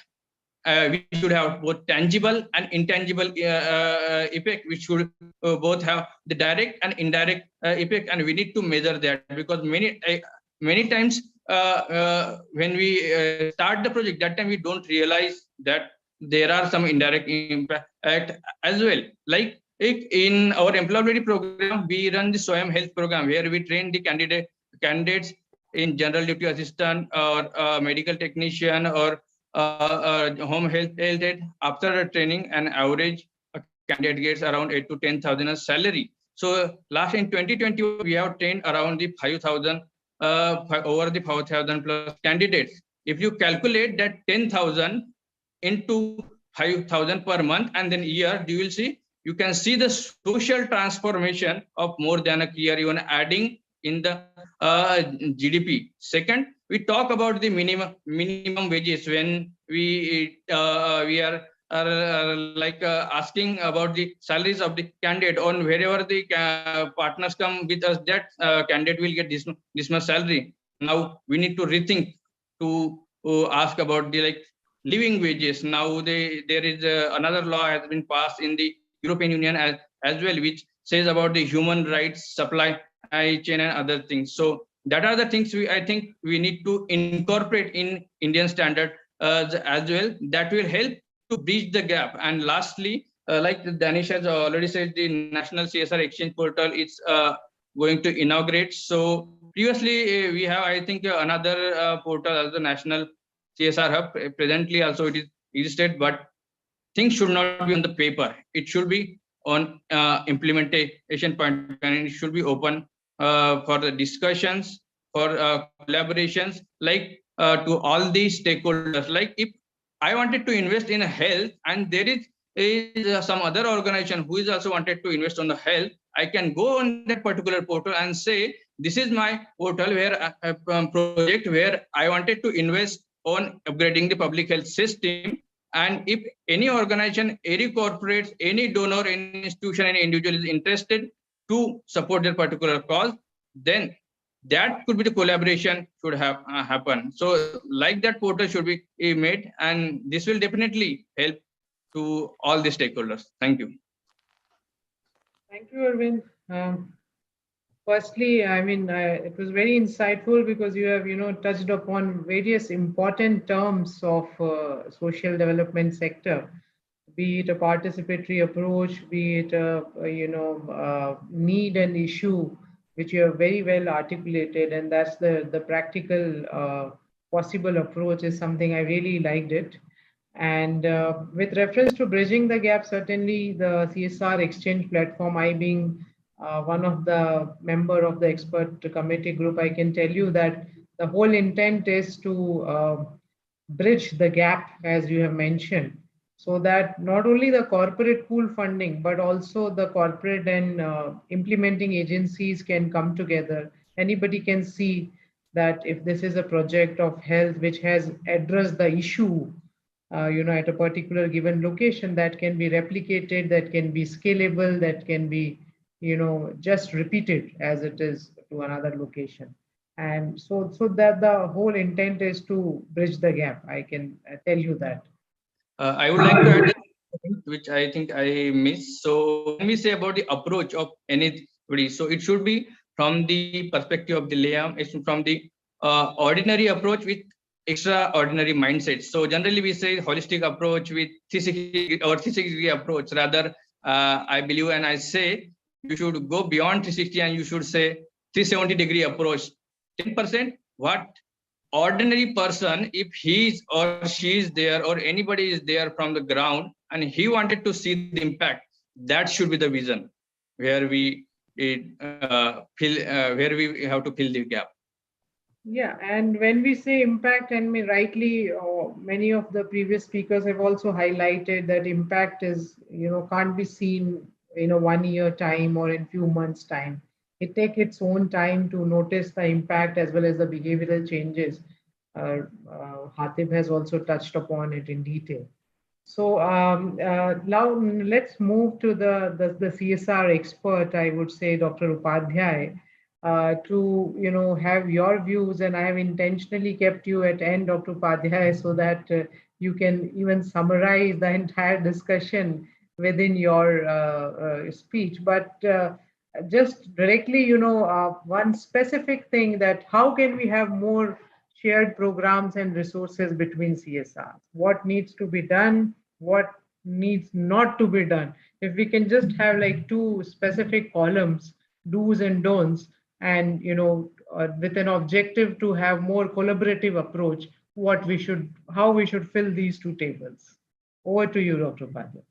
We should have both tangible and intangible effect, which should both have the direct and indirect effect, and we need to measure that, because many times when we start the project, that time we don't realize that there are some indirect impact as well. Like in our employability program, we run the SWAYAM health program, where we train the candidates in general duty assistant or medical technician or home health aid. After training, an average candidate gets around 8 to 10,000 as salary. So last in 2020, we have trained around the 5,000 over the 5,000 plus candidates. If you calculate that 10,000 into 5,000 per month and then year, you will see, you can see the social transformation of more than a year, even adding in the GDP. Second, we talk about the minimum wages when we are like asking about the salaries of the candidate. On wherever the partners come with us, that candidate will get this much salary. Now we need to rethink to ask about the like living wages. Now there is another law has been passed in the European Union as well, which says about the human rights, supply chain, and other things. So that are the things I think we need to incorporate in Indian standard as well. That will help to bridge the gap. And lastly, like Danish has already said, the National CSR Exchange Portal is going to inaugurate. So previously we have, I think, another portal as the National CSR Hub. Presently also it is existed, but things should not be on the paper. It should be on implementation point, and it should be open for the discussions, for collaborations, like to all these stakeholders. Like if I wanted to invest in health and there is some other organization who is also wanted to invest on the health, I can go on that particular portal and say, this is my portal where project where I wanted to invest on upgrading the public health system. And if any organization, any corporate, any donor, any institution, any individual is interested to support their particular cause, then that could be the collaboration should have happen. So like that portal should be made, and this will definitely help to all the stakeholders. Thank you. Thank you, Arvind. Firstly, I mean, it was very insightful because you have, touched upon various important terms of social development sector, be it a participatory approach, be it a, need and issue, which you have very well articulated, and that's the practical possible approach is something I really liked it. And with reference to bridging the gap, certainly the CSR exchange platform, I being one of the member of the expert committee group, I can tell you that the whole intent is to bridge the gap, as you have mentioned, so that not only the corporate pool funding, but also the corporate and implementing agencies can come together. Anybody can see that if this is a project of health which has addressed the issue, at a particular given location, that can be replicated, that can be scalable, that can be, just repeated as it is to another location. And so that the whole intent is to bridge the gap. I can tell you that. I would like to add which I think I missed. So when we say about the approach of anybody, so it should be from the perspective of the Liam, it's from the ordinary approach with extraordinary mindset. So generally we say holistic approach with 360 or 360 approach. Rather, I believe and I say you should go beyond 360 and you should say 370-degree approach. 10% what ordinary person, if he is or she is there or anybody is there from the ground and he wanted to see the impact, that should be the vision where we where we have to fill the gap. Yeah, and when we say impact, and rightly, many of the previous speakers have also highlighted that impact is, can't be seen in a 1 year time or in few months time. It takes its own time to notice the impact as well as the behavioral changes. Hatib has also touched upon it in detail. So now let's move to the CSR expert, I would say, Dr. Upadhyay, to have your views, and I have intentionally kept you at end, Dr. Upadhyay, so that you can even summarize the entire discussion within your speech. But just directly, one specific thing, that how can we have more shared programs and resources between CSRs? What needs to be done? What needs not to be done? If we can just have like two specific columns, do's and don'ts, and with an objective to have more collaborative approach, how we should fill these two tables. Over to you, Dr. Upadhyay.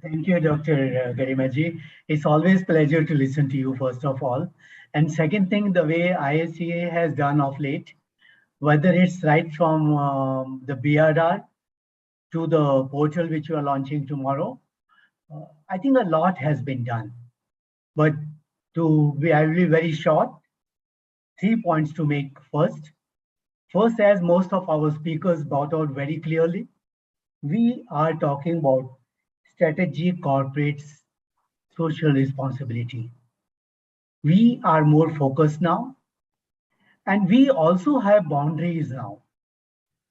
Thank you, Dr. Garimaji. It's always pleasure to listen to you, first of all. And second thing, the way ISCA has done of late, whether it's right from the BRR to the portal which you are launching tomorrow, I think a lot has been done. But I will be very short, 3 points to make first. First, as most of our speakers brought out very clearly, we are talking about strategic corporate social responsibility. We are more focused now, and we also have boundaries now.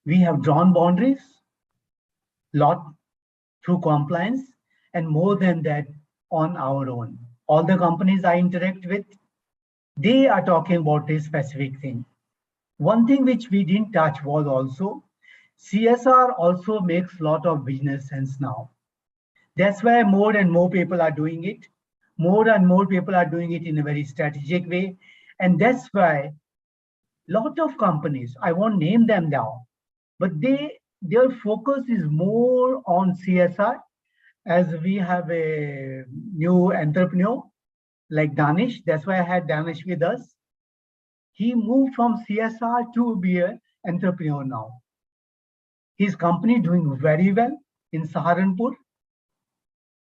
We have drawn boundaries, lot through compliance, and more than that on our own. All the companies I interact with, they are talking about this specific thing. One thing which we didn't touch was also, CSR also makes a lot of business sense now. That's why more and more people are doing it. More and more people are doing it in a very strategic way. And that's why a lot of companies, I won't name them now, but their focus is more on CSR. As we have a new entrepreneur like Danish, that's why I had Danish with us. He moved from CSR to be an entrepreneur now. His company doing very well in Saharanpur.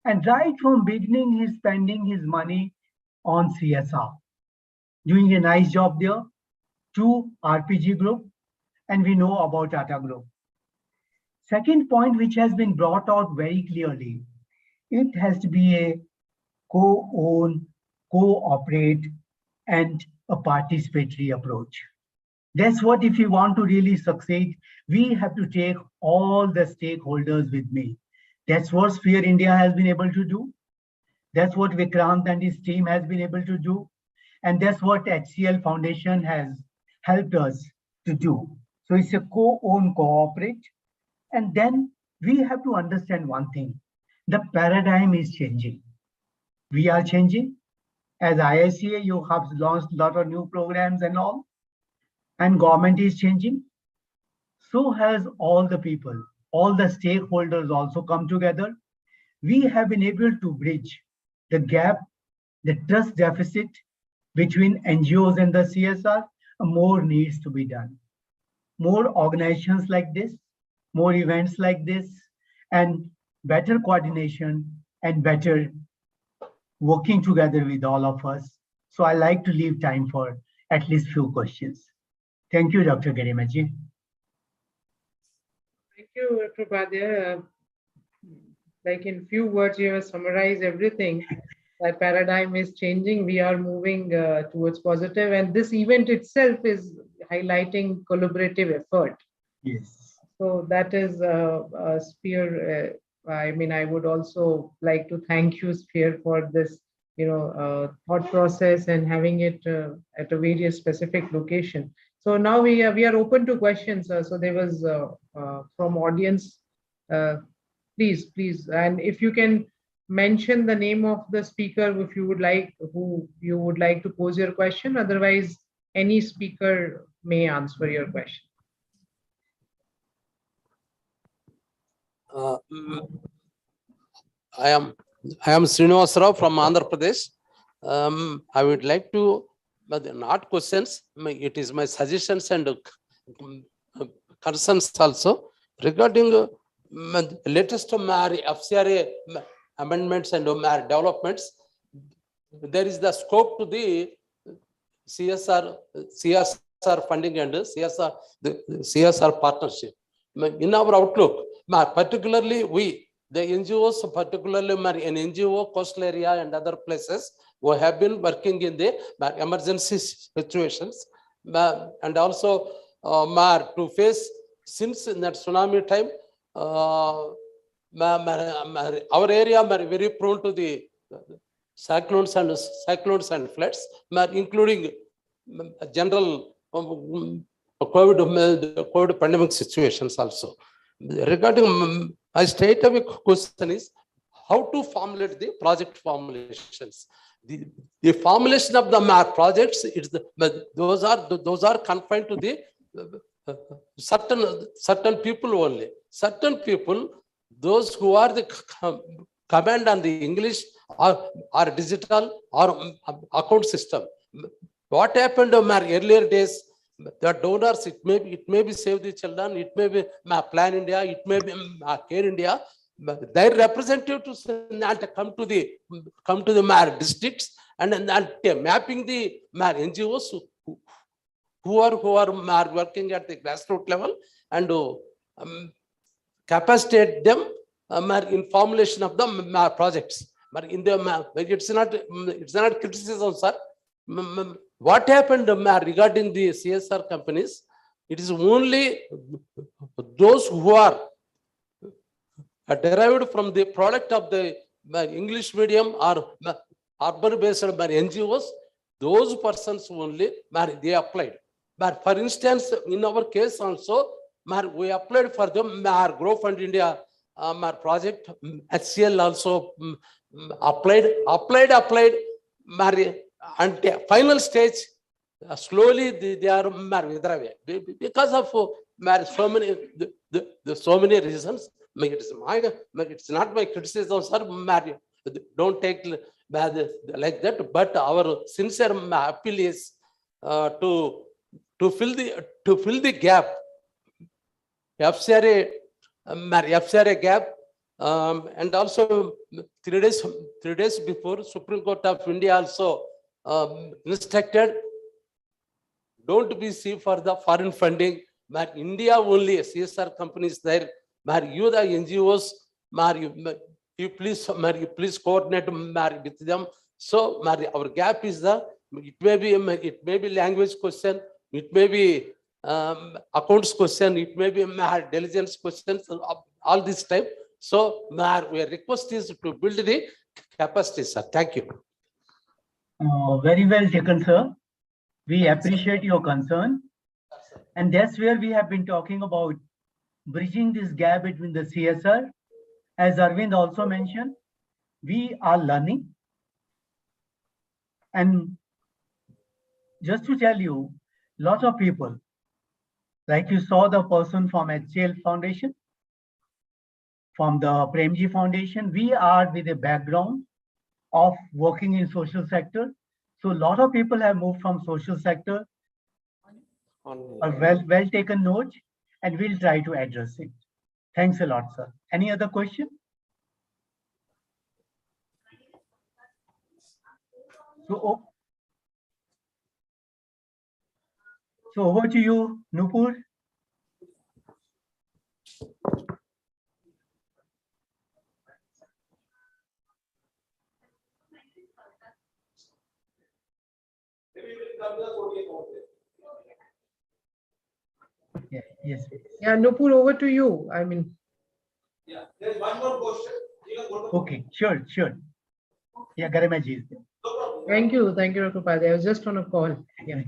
And right from beginning, he's spending his money on CSR, doing a nice job there to RPG Group, and we know about Tata Group. Second point, which has been brought out very clearly, it has to be a co-own, co-operate, and a participatory approach. That's what, if you want to really succeed, we have to take all the stakeholders with me. That's what Sphere India has been able to do. That's what Vikrant and his team has been able to do. And that's what HCL Foundation has helped us to do. So it's a co-own, cooperate. And then we have to understand one thing. The paradigm is changing. We are changing. As ISCA, you have launched a lot of new programs and all. And government is changing. So has all the people. All the stakeholders also come together. We have been able to bridge the gap, the trust deficit between NGOs and the CSR. More needs to be done. More organizations like this, more events like this, and better coordination and better working together with all of us. So I like to leave time for at least few questions. Thank you, Dr. Garimaji. Thank you, Dr. Upadhyay. Like in few words, you have summarized everything. The paradigm is changing. We are moving towards positive, and this event itself is highlighting collaborative effort. Yes. So that is Sphere I mean, I would also like to thank you, Sphere, for this, thought process and having it at a very specific location. So now we are open to questions. So there was from audience, uh, please, and if you can mention the name of the speaker if you would like, who you would like to pose your question. Otherwise, any speaker may answer your question. I am Srinivas Rao from Andhra Pradesh. I would like to, but not questions. It is my suggestions and concerns also regarding latest FCRA amendments and developments. There is the scope to the CSR funding and CSR partnership. In our outlook, particularly the NGOs, particularly in NGO, coastal area and other places, who have been working in the emergency situations, and also to face, since in that tsunami time, our area very prone to the cyclones and floods, including general COVID pandemic situations also. Regarding my straight away question is how to formulate the project formulations. The formulation of the projects, those are confined to the certain people only. Certain people, those who are the command on the English or digital or account system. What happened in earlier days? The donors, it may be Save the Children, it may be Plan India, it may be Care India. Their representatives come to the districts and mapping the NGOs who are working at the grassroots level and capacitate them in formulation of the projects. But in the it's not criticism, sir. What happened regarding the CSR companies? It is only those who are derived from the product of the English medium or urban-based NGOs. Those persons only they applied. But for instance, in our case also, we applied for the Grow Fund India project. HCL also applied. And final stage, slowly they are withdrawn because of so many reasons. It's not my criticism, sir. Don't take like that. But our sincere appeal is to fill the gap. FCRA gap. And also 3 days before, Supreme Court of India also instructed, don't be seen for the foreign funding. India only CSR companies there. You the NGOs, you please coordinate with them. So our gap is it may be language question, it may be accounts question, it may be diligence questions, all this type. So our request is to build the capacity, sir. Thank you. Very well taken, sir. We appreciate your concern. And that's where we have been talking about bridging this gap between the CSR. As Arvind also mentioned, we are learning. And just to tell you, lots of people, like you saw the person from HCL Foundation, from the Premji Foundation, we are with a background of working in social sector. So a lot of people have moved from social sector, a well taken note, and we'll try to address it. Thanks a lot, sir. Any other question? So over to you, Nupur. Yes. Yeah, Nupur, over to you. I mean, Yeah, there's one more question. Okay, sure. Yeah, Garimaji is there. Thank you, Dr. Padre. I was just on a call. Yeah.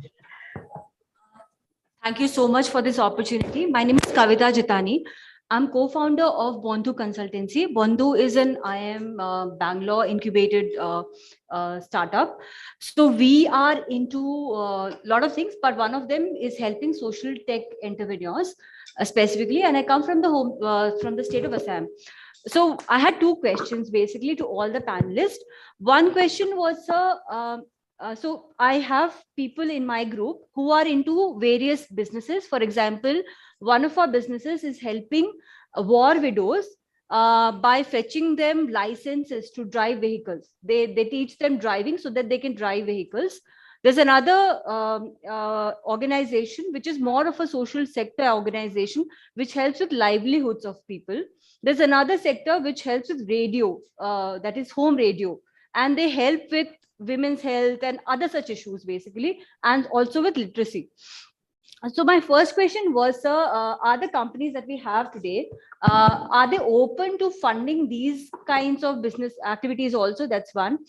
Thank you so much for this opportunity. My name is Kavita Jitani. I'm co-founder of Bondhu Consultancy. Bondhu is an IIM Bangalore incubated startup. So we are into a lot of things, but one of them is helping social tech entrepreneurs specifically. And I come from the state of Assam. So I had two questions basically to all the panelists. One question was, so I have people in my group who are into various businesses. For example, one of our businesses is helping war widows by fetching them licenses to drive vehicles. They teach them driving so that they can drive vehicles. There's another organization which is more of a social sector organization which helps with livelihoods of people. There's another sector which helps with radio, that is home radio, and they help with women's health and other such issues basically, and also with literacy. So my first question was, sir, are the companies that we have today, are they open to funding these kinds of business activities also? That's one.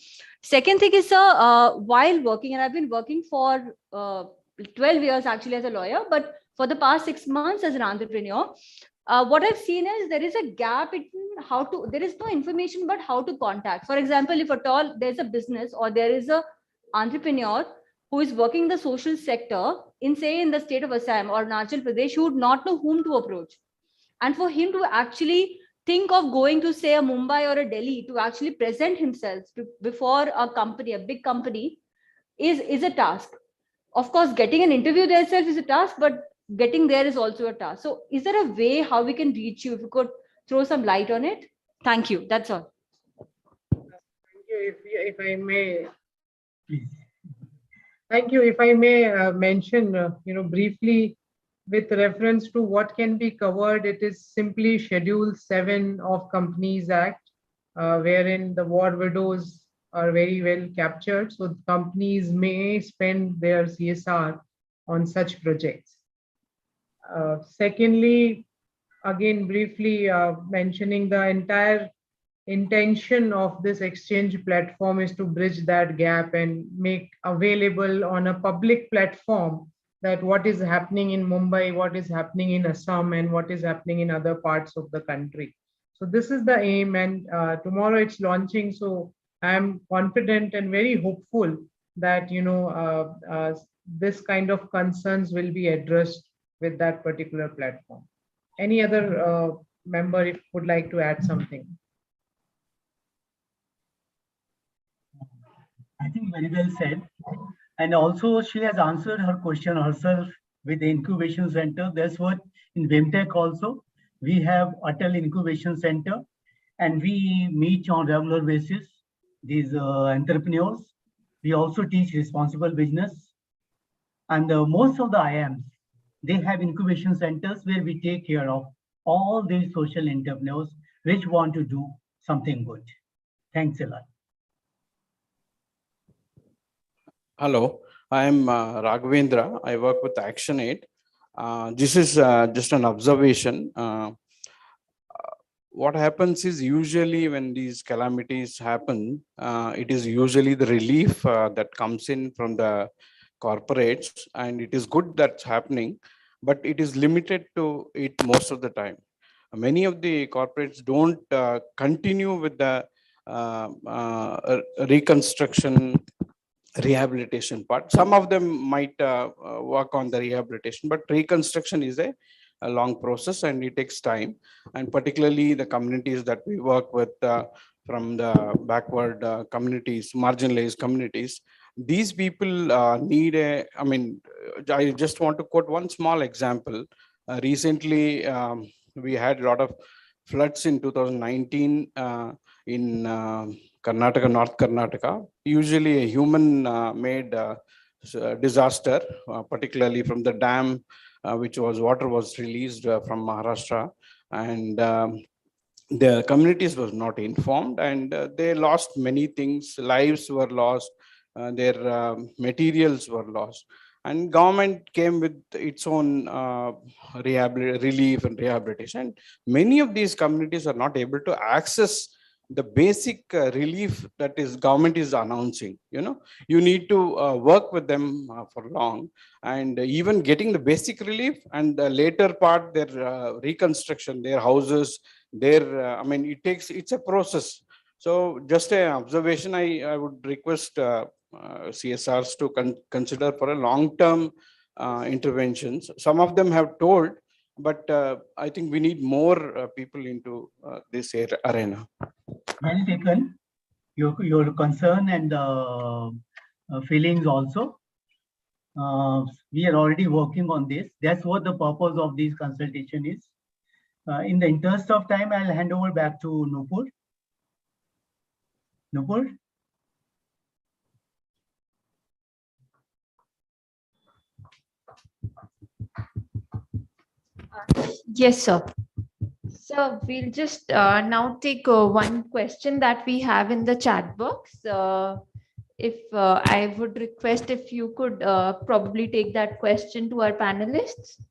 Second thing is, sir, while working, and I've been working for 12 years actually as a lawyer, but for the past 6 months as an entrepreneur, what I've seen is there is a gap in there is no information about how to contact. For example, if at all there's a business or there is a entrepreneur who is working in the social sector in, say, in the state of Assam or Arunachal Pradesh, he would not know whom to approach. And for him to actually think of going to, say, a Mumbai or a Delhi to actually present himself before a company, a big company, is a task. Of course, getting an interview there itself is a task, but getting there is also a task. So is there a way how we can reach you? If you could throw some light on it. Thank you. That's all. Thank you. If I may, please. Thank you. If I may mention, briefly with reference to what can be covered, it is simply Schedule 7 of Companies Act, wherein the war widows are very well captured. So companies may spend their CSR on such projects. Secondly, again, briefly mentioning the entire intention of this exchange platform is to bridge that gap and make available on a public platform that what is happening in Mumbai, what is happening in Assam, and what is happening in other parts of the country. So this is the aim, and tomorrow it's launching. So I am confident and very hopeful that this kind of concerns will be addressed with that particular platform. Any other member if would like to add something? I think very well said. And also she has answered her question herself with the incubation center. That's what in Vimtech also, we have Atal Incubation Center, and we meet on regular basis these entrepreneurs. We also teach responsible business. And most of the IIMs, they have incubation centers where we take care of all these social entrepreneurs which want to do something good. Thanks a lot. Hello, I am Raghavendra. I work with ActionAid. This is just an observation. What happens is usually when these calamities happen, it is usually the relief that comes in from the corporates, and it is good that's happening, but it is limited to it most of the time. Many of the corporates don't continue with the reconstruction rehabilitation part. Some of them might work on the rehabilitation, but reconstruction is a long process and it takes time. And particularly the communities that we work with from the backward communities, marginalized communities, these people need a, I just want to quote one small example. Recently, we had a lot of floods in 2019 in Karnataka, North Karnataka, usually a human made disaster, particularly from the dam, which was water was released from Maharashtra, and the communities was not informed, and they lost many things. Lives were lost, their materials were lost. and government came with its own relief and rehabilitation. Many of these communities are not able to access the basic relief that is government is announcing. You need to work with them for long, and even getting the basic relief and the later part, their reconstruction, their houses, it's a process. So just an observation, I would request CSRs to consider for a long-term interventions. Some of them have told, but I think we need more people into this arena. Well taken. Your concern and feelings also. We are already working on this. That's what the purpose of this consultation is. In the interest of time, I'll hand over back to Nupur. Nupur? Yes, sir. So we'll just now take one question that we have in the chat box. If I would request if you could probably take that question to our panelists.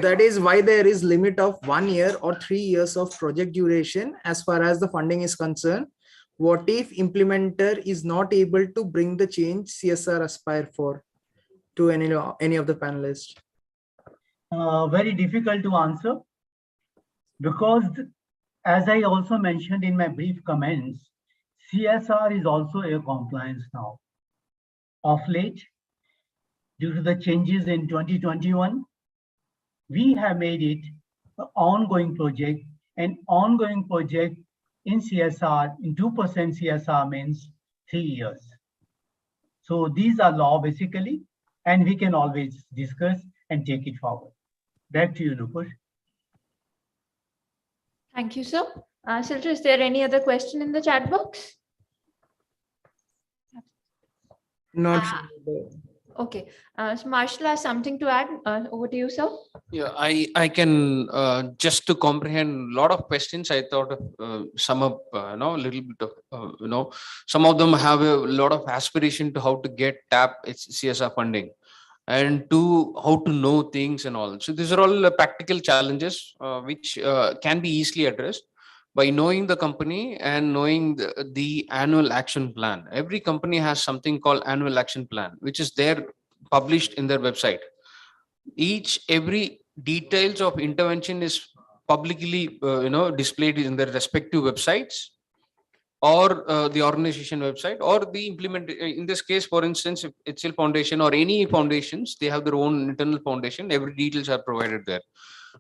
That is why there is limit of 1 year or 3 years of project duration as far as the funding is concerned. What if implementer is not able to bring the change CSR aspire for? To any of the panelists? Very difficult to answer, because as I also mentioned in my brief comments, CSR is also a compliance now. Of late, due to the changes in 2021, we have made it an ongoing project. An ongoing project in CSR, in 2% CSR means 3 years. So these are law basically, and we can always discuss and take it forward. Back to you, Nupur. Thank you, sir. Siltra, is there any other question in the chat box? Not sure. Okay. So Marshall has something to add. Over to you, sir. Yeah, I can just to comprehend a lot of questions. I thought of sum up, a little bit of, some of them have a lot of aspiration to how to tap its CSR funding, and to how to know things and all. So these are all practical challenges which can be easily addressed by knowing the company and knowing the annual action plan. Every company has something called annual action plan, which is there published in their website. Every details of intervention is publicly displayed in their respective websites, or the organization website, or the implement. In this case, for instance, if HCL Foundation or any foundations, they have their own internal foundation. Every details are provided there.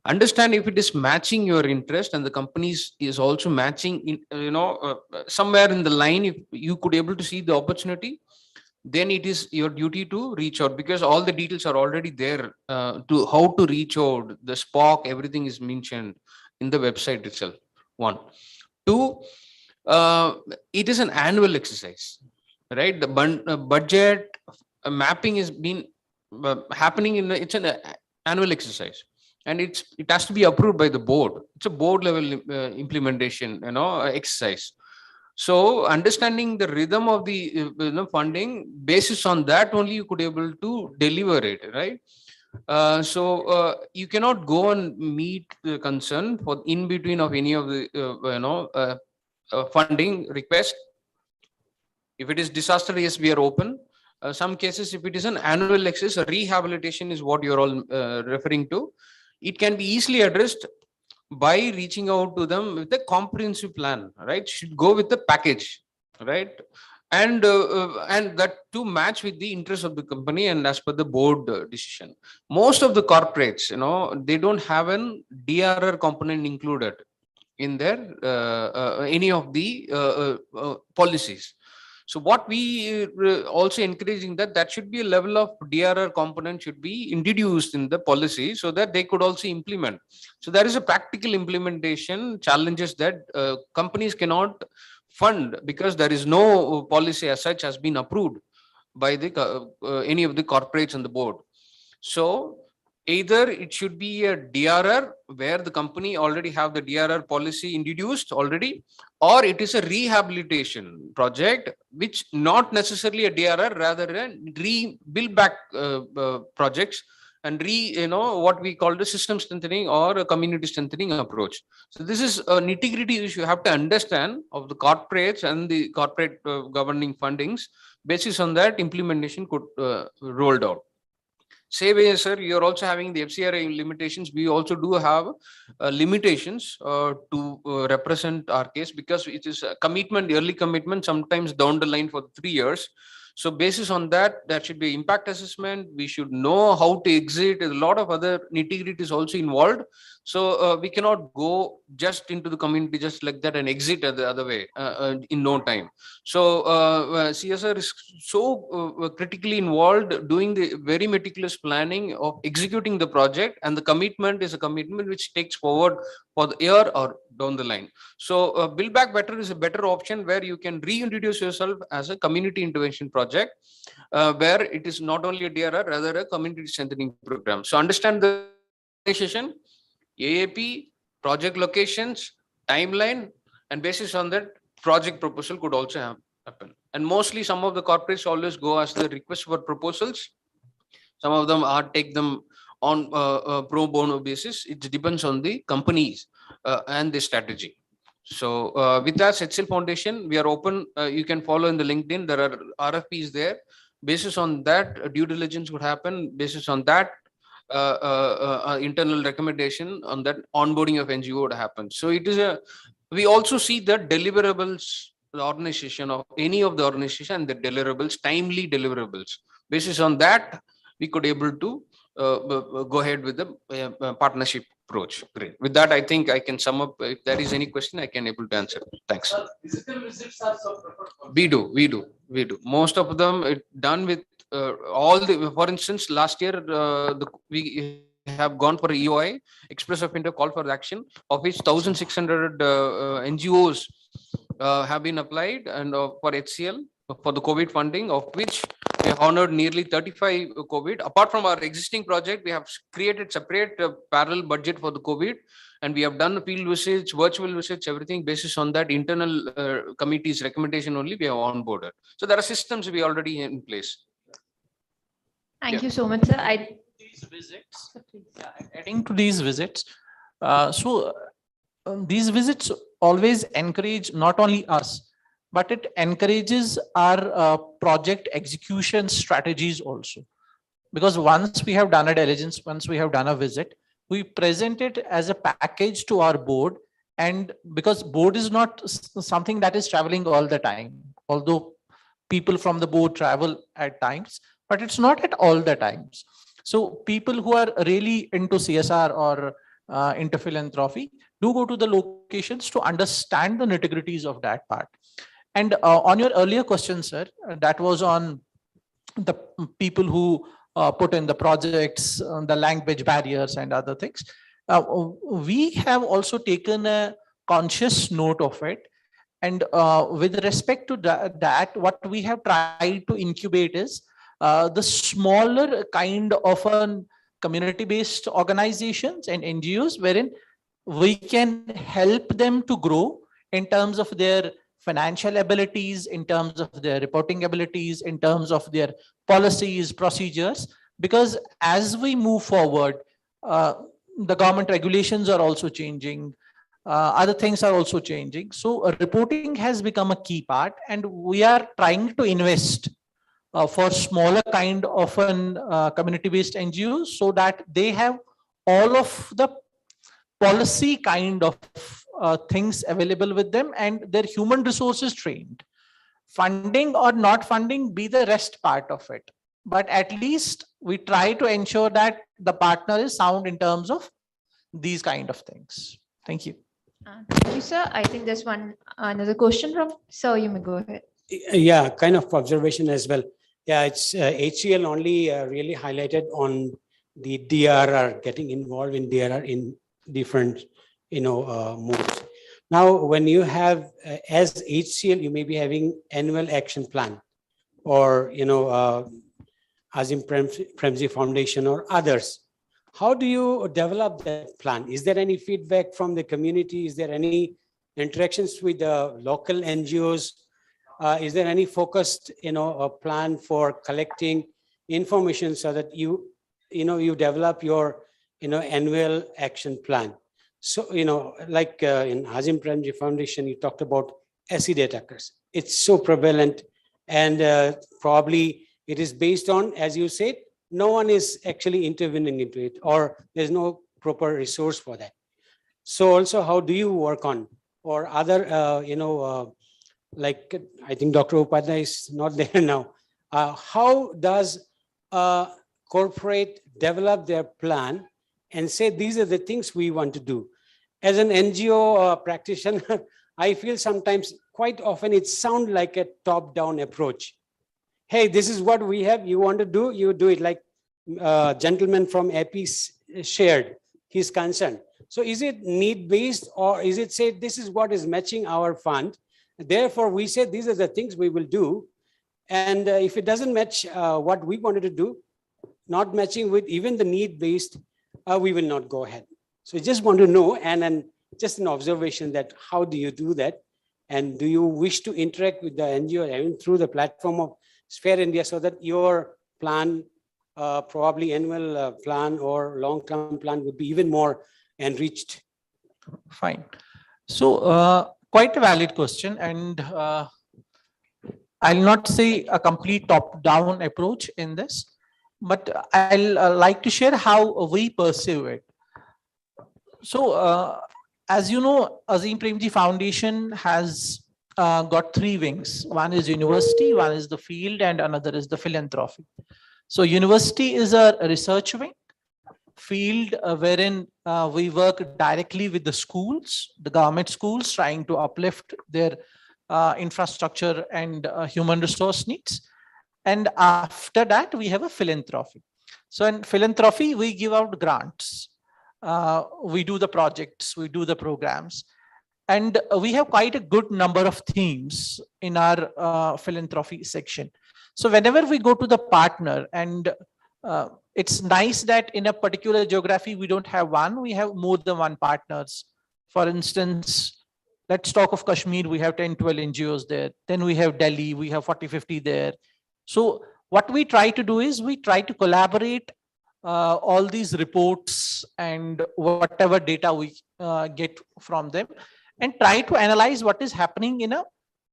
Understand if it is matching your interest, and the companies is also matching in somewhere in the line. If you could able to see the opportunity, then it is your duty to reach out, because all the details are already there to how to reach out. The SPOC, everything is mentioned in the website itself. 1, 2, it is an annual exercise, right? The budget mapping is been happening it's an annual exercise, and it has to be approved by the board. It's a board level implementation exercise. So understanding the rhythm of the funding, basis on that only you could able to deliver it, right? So you cannot go and meet the concern for in between of any of the funding request. If it is disaster, yes, we are open. Some cases, if it is an annual exercise, rehabilitation is what you're all referring to. It can be easily addressed by reaching out to them with a comprehensive plan, right? Should go with the package, right? And that to match with the interest of the company and as per the board decision. Most of the corporates, they don't have an DRR component included in their any of the policies. So what we also encouraging that should be a level of DRR component should be introduced in the policy, so that they could also implement. So there is a practical implementation challenges that companies cannot fund, because there is no policy as such has been approved by the any of the corporates on the board. So either it should be a DRR where the company already have the DRR policy introduced already, or it is a rehabilitation project, which not necessarily a DRR, rather a build back projects and what we call the system strengthening or a community strengthening approach. So this is a nitty-gritty issue you have to understand of the corporates and the corporate governing fundings. Basis on that, implementation could rolled out. Same way, sir, you're also having the FCRA limitations. We also do have limitations to represent our case, because it is a commitment, early commitment, sometimes down the line for 3 years. So basis on that, there should be impact assessment. We should know how to exit. There's a lot of other nitty-gritties also involved. So we cannot go just into the community just like that and exit the other way in no time. So CSR is so critically involved doing the very meticulous planning of executing the project, and the commitment is a commitment which takes forward for the year or down the line. So Build Back Better is a better option where you can reintroduce yourself as a community intervention project, where it is not only a DRR, rather a community strengthening program. So understand the organization, AAP, project locations, timeline, and basis on that, project proposal could also happen. And mostly some of the corporates always go as the request for proposals. Some of them are take them on pro bono basis. It depends on the companies and the strategy. So with us, HCL Foundation, we are open. You can follow in the LinkedIn. There are RFPs there. Basis on that, due diligence would happen. Basis on that, internal recommendation on that, onboarding of NGO would happen. So it is we also see the deliverables, the organization of any of the organization, and the deliverables, timely deliverables. Basis on that, we could able to go ahead with the partnership approach. Great. With that, I think I can sum up. If there is any question, I can able to answer. Thanks. Physical visits are so preferred. We do. Most of them done with all the. For instance, last year we have gone for EOI, Express of India Call for Action, of which 1,600 NGOs have been applied, and for HCL for the COVID funding, of which we have honored nearly 35 COVID. Apart from our existing project, we have created separate parallel budget for the COVID, and we have done field visits, virtual visits, everything basis on that internal committee's recommendation only we have onboarded. So there are systems we already in place. Thank you so much, sir. These visits, adding to these visits, these visits always encourage not only us, but it encourages our project execution strategies also. Because once we have done a diligence, once we have done a visit, we present it as a package to our board. And because board is not something that is traveling all the time, although people from the board travel at times, but it's not at all the times. So people who are really into CSR or into philanthropy do go to the locations to understand the nitty-gritties of that part. And on your earlier question, sir, that was on the people who put in the projects, the language barriers and other things. We have also taken a conscious note of it. And with respect to that, what we have tried to incubate is the smaller kind of community-based organizations and NGOs, wherein we can help them to grow in terms of their financial abilities, in terms of their reporting abilities, in terms of their policies, procedures, because as we move forward, the government regulations are also changing, other things are also changing. So reporting has become a key part, and we are trying to invest for smaller kind of community-based NGOs so that they have all of the policy kind of things available with them and their human resources trained. Funding or not funding be the rest part of it. But at least we try to ensure that the partner is sound in terms of these kind of things. Thank you. Thank you, sir. I think there's another question from sir. You may go ahead. Yeah, kind of observation as well. Yeah, it's HCL only really highlighted on the DRR, getting involved in DRR in different, modes. Now, when you have, as HCL, you may be having annual action plan, or, Azim Premji Foundation or others. how do you develop that plan? Is there any feedback from the community? Is there any interactions with the local NGOs? Is there any focused, a plan for collecting information so that you develop your, annual action plan? So, like in Hazim Premji Foundation, you talked about acid attackers. It's so prevalent, and probably it is based on, as you said, no one is actually intervening into it, or there's no proper resource for that. So also, how do you work on, or other, like I think Dr. Upadhyay is not there now. How does corporate develop their plan and say, these are the things we want to do? As an NGO practitioner, I feel sometimes, quite often, it sounds like a top-down approach. Hey, this is what we have. You want to do, you do it. Like gentleman from AP shared his concern. So is it need-based, or is it say this is what is matching our fund? Therefore, we say these are the things we will do. And if it doesn't match what we wanted to do, not matching with even the need-based, we will not go ahead. So I just want to know, and just an observation, that how do you do that? And do you wish to interact with the NGO even through the platform of Sphere India, so that your plan, probably annual plan or long-term plan, would be even more enriched? Fine. So quite a valid question, and I'll not say a complete top-down approach in this, but I'll like to share how we perceive it. So as you know, Azim Premji Foundation has got three wings. One is university, one is the field, and another is the philanthropy. So university is a research wing, field wherein we work directly with the schools, the government schools, trying to uplift their infrastructure and human resource needs. And after that, we have a philanthropy. So in philanthropy, we give out grants. We do the projects, we do the programs. And we have quite a good number of themes in our philanthropy section. So whenever we go to the partner, and it's nice that in a particular geography, we don't have one, we have more than one partners. For instance, let's talk of Kashmir, we have 10, 12 NGOs there. Then we have Delhi, we have 40, 50 there. So what we try to do is we try to collaborate all these reports and whatever data we get from them, and try to analyze what is happening in a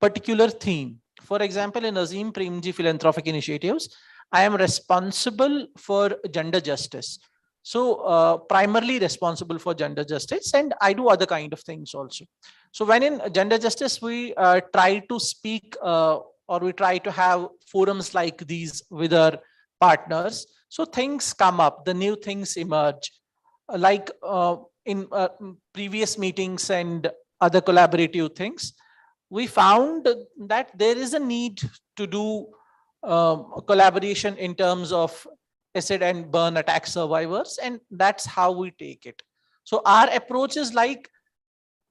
particular theme. For example, in Azim Premji Philanthropic Initiatives, I am responsible for gender justice. So primarily responsible for gender justice, and I do other kind of things also. So when in gender justice, we try to speak or we try to have forums like these with our partners. So things come up, the new things emerge. Like in previous meetings and other collaborative things, we found that there is a need to do collaboration in terms of acid and burn attack survivors, and that's how we take it. So our approach is like,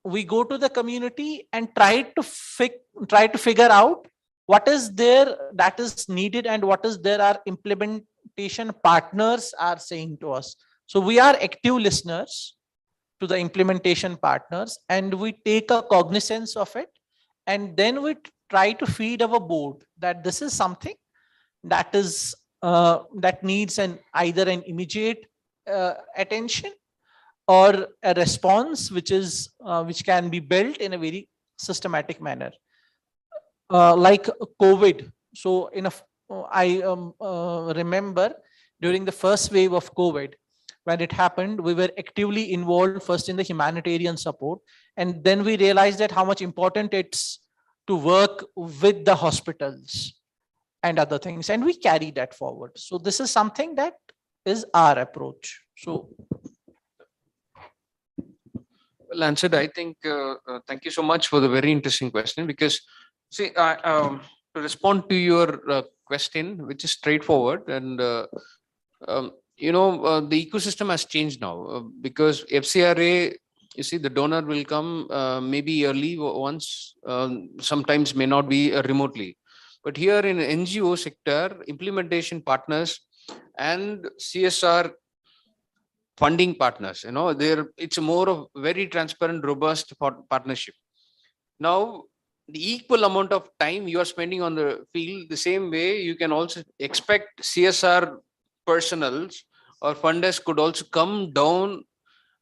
we go to the community and try to figure out what is there that is needed and what is there our implementation partners are saying to us. So we are active listeners to the implementation partners, and we take a cognizance of it, and then we try to feed our board that this is something that is that needs either an immediate attention or a response which can be built in a very systematic manner. Like COVID. So I remember during the first wave of COVID, when it happened, we were actively involved first in the humanitarian support, and then we realized that how much important it's to work with the hospitals and other things, and we carry that forward. So this is something that is our approach. So well answered. I think thank you so much for the very interesting question, because see, to respond to your question, which is straightforward, and the ecosystem has changed now because FCRA, you see, the donor will come maybe yearly once, sometimes may not be remotely. But here in NGO sector, implementation partners and CSR funding partners. It's more of very transparent, robust partnership. Now, the equal amount of time you are spending on the field, the same way you can also expect CSR personals or funders could also come down,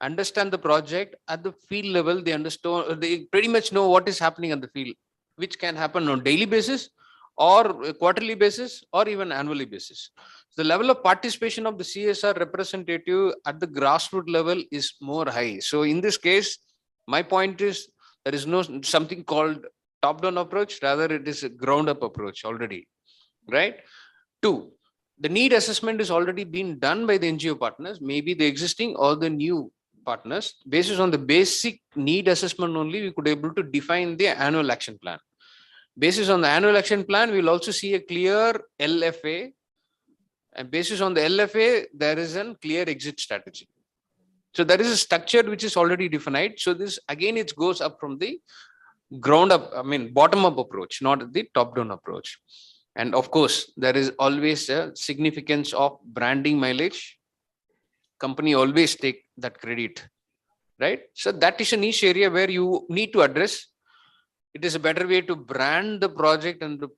understand the project at the field level. They understand, they pretty much know what is happening at the field, which can happen on daily basis or a quarterly basis or even annually basis. The level of participation of the CSR representative at the grassroots level is more high. So in this case, my point is there is no something called top-down approach, rather it is a ground-up approach already, right? Two, the need assessment is already being done by the NGO partners, maybe the existing or the new partners. Basis on the basic need assessment only, we could able to define the annual action plan. Basis on the annual action plan, we will also see a clear LFA, and basis on the LFA, there is a clear exit strategy. So there is a structure which is already defined. So this again, it goes up from the ground up, bottom up approach, not the top down approach. And of course, there is always a significance of branding mileage. Company always take that credit, right? So that is a niche area where you need to address. It is a better way to brand the project and the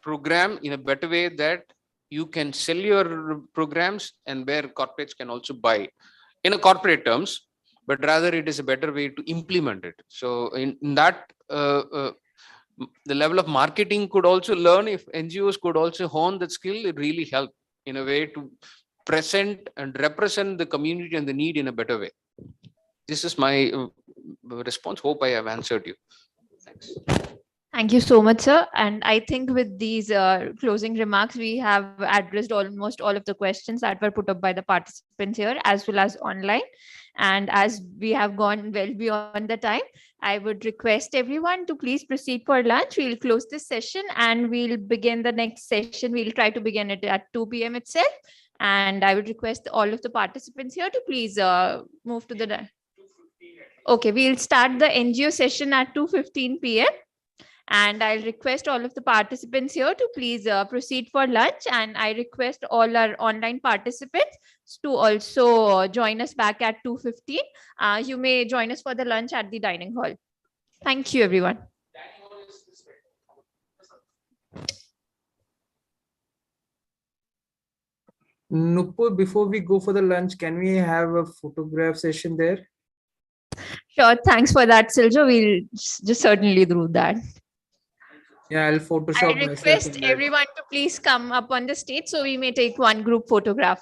program in a better way that you can sell your programs and where corporates can also buy in a corporate terms, but rather it is a better way to implement it. So in that, the level of marketing could also learn. If NGOs could also hone that skill, it really help in a way to present and represent the community and the need in a better way. This is my response. Hope I have answered you. Thanks. Thank you so much, sir. And I think with these closing remarks, we have addressed almost all of the questions that were put up by the participants here as well as online. And as we have gone well beyond the time, I would request everyone to please proceed for lunch. We'll close this session and we'll begin the next session. We'll try to begin it at 2 p.m. itself. And I would request all of the participants here to please move to the... Okay, we'll start the NGO session at 2:15 p.m. And I'll request all of the participants here to please proceed for lunch. And I request all our online participants to also join us back at 2:15. You may join us for the lunch at the dining hall. Thank you, everyone. Nupur, before we go for the lunch, can we have a photograph session there? Sure, thanks for that, Silja. We'll just certainly do that. Yeah, I'll Photoshop I myself request in that. everyone to please come up on the stage so we may take one group photograph.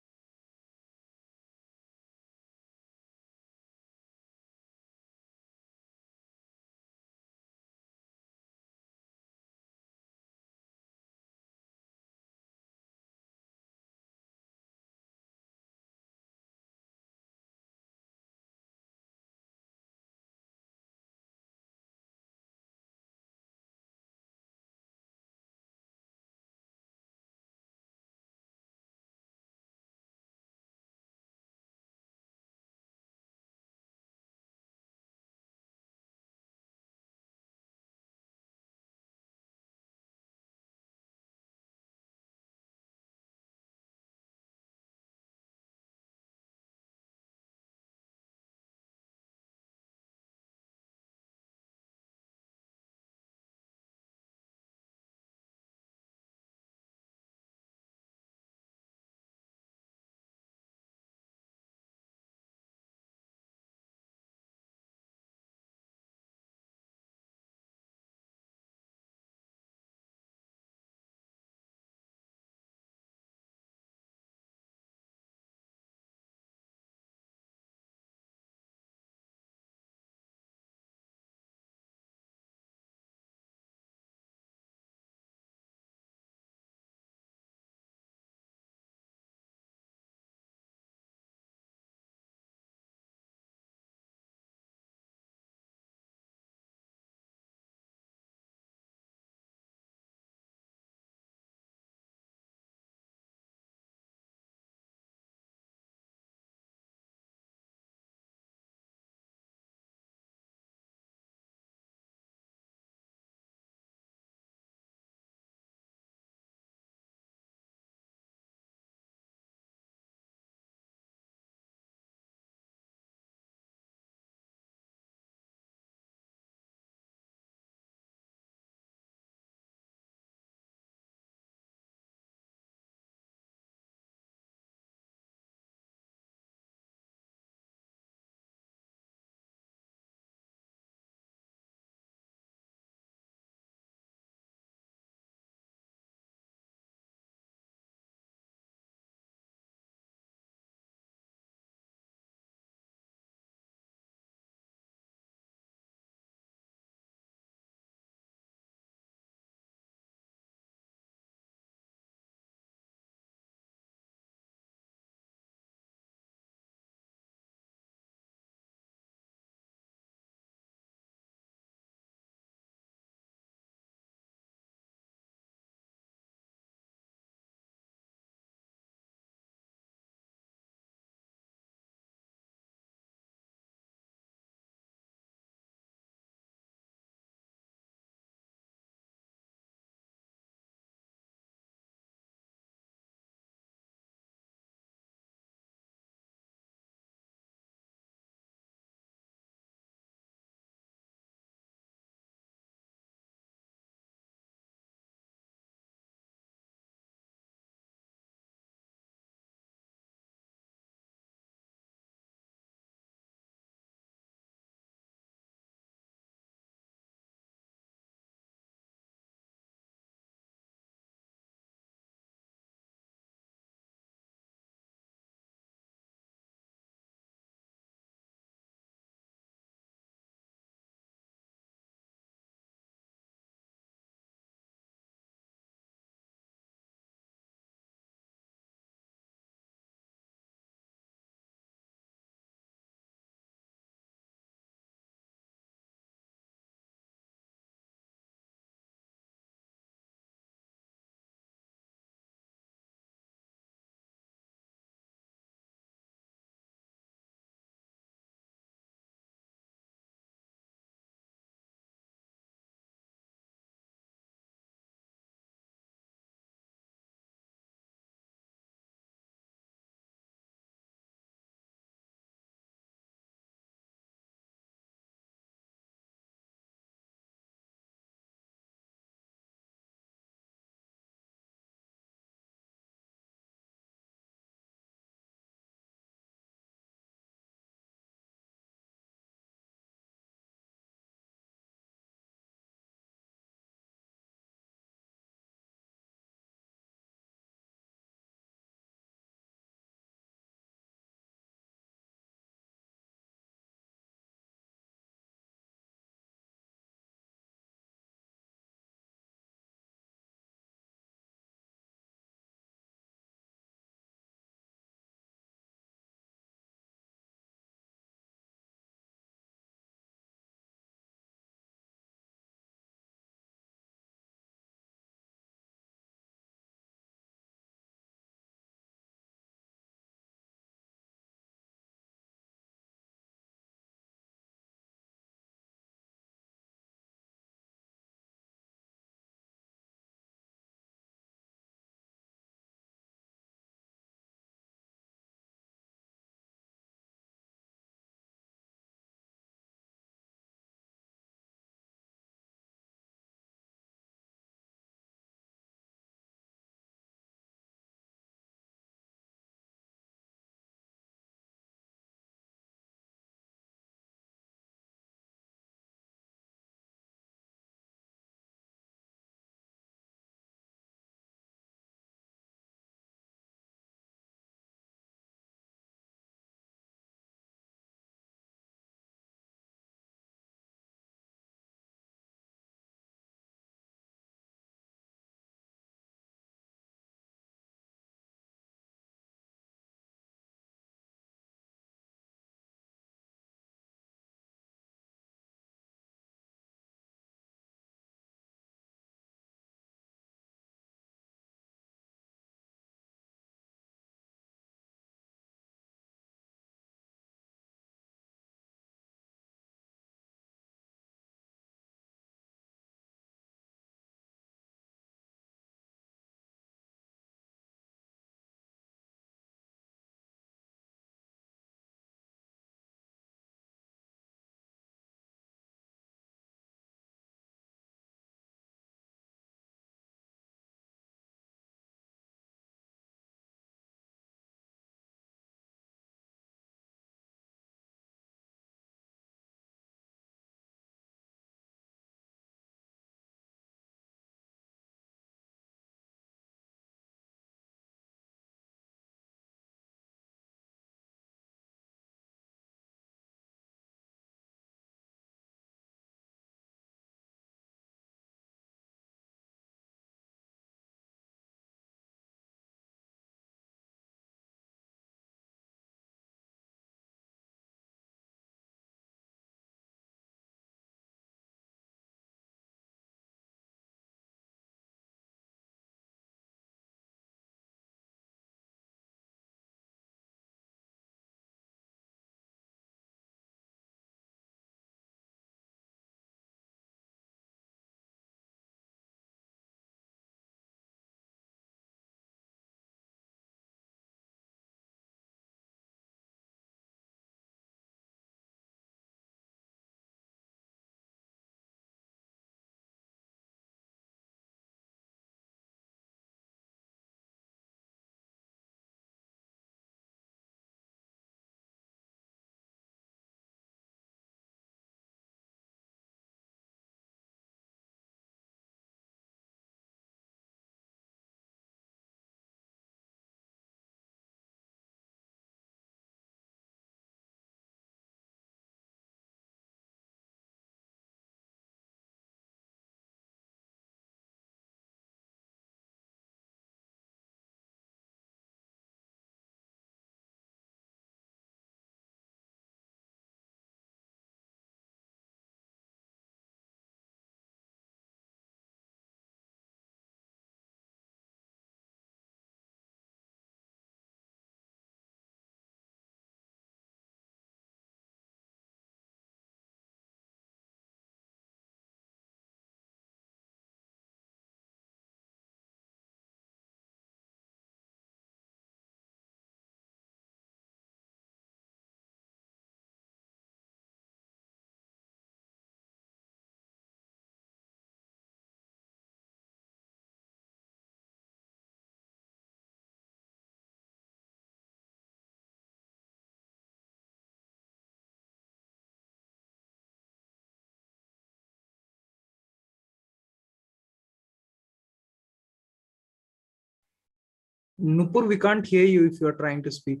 Nupur, we can't hear you if you're trying to speak.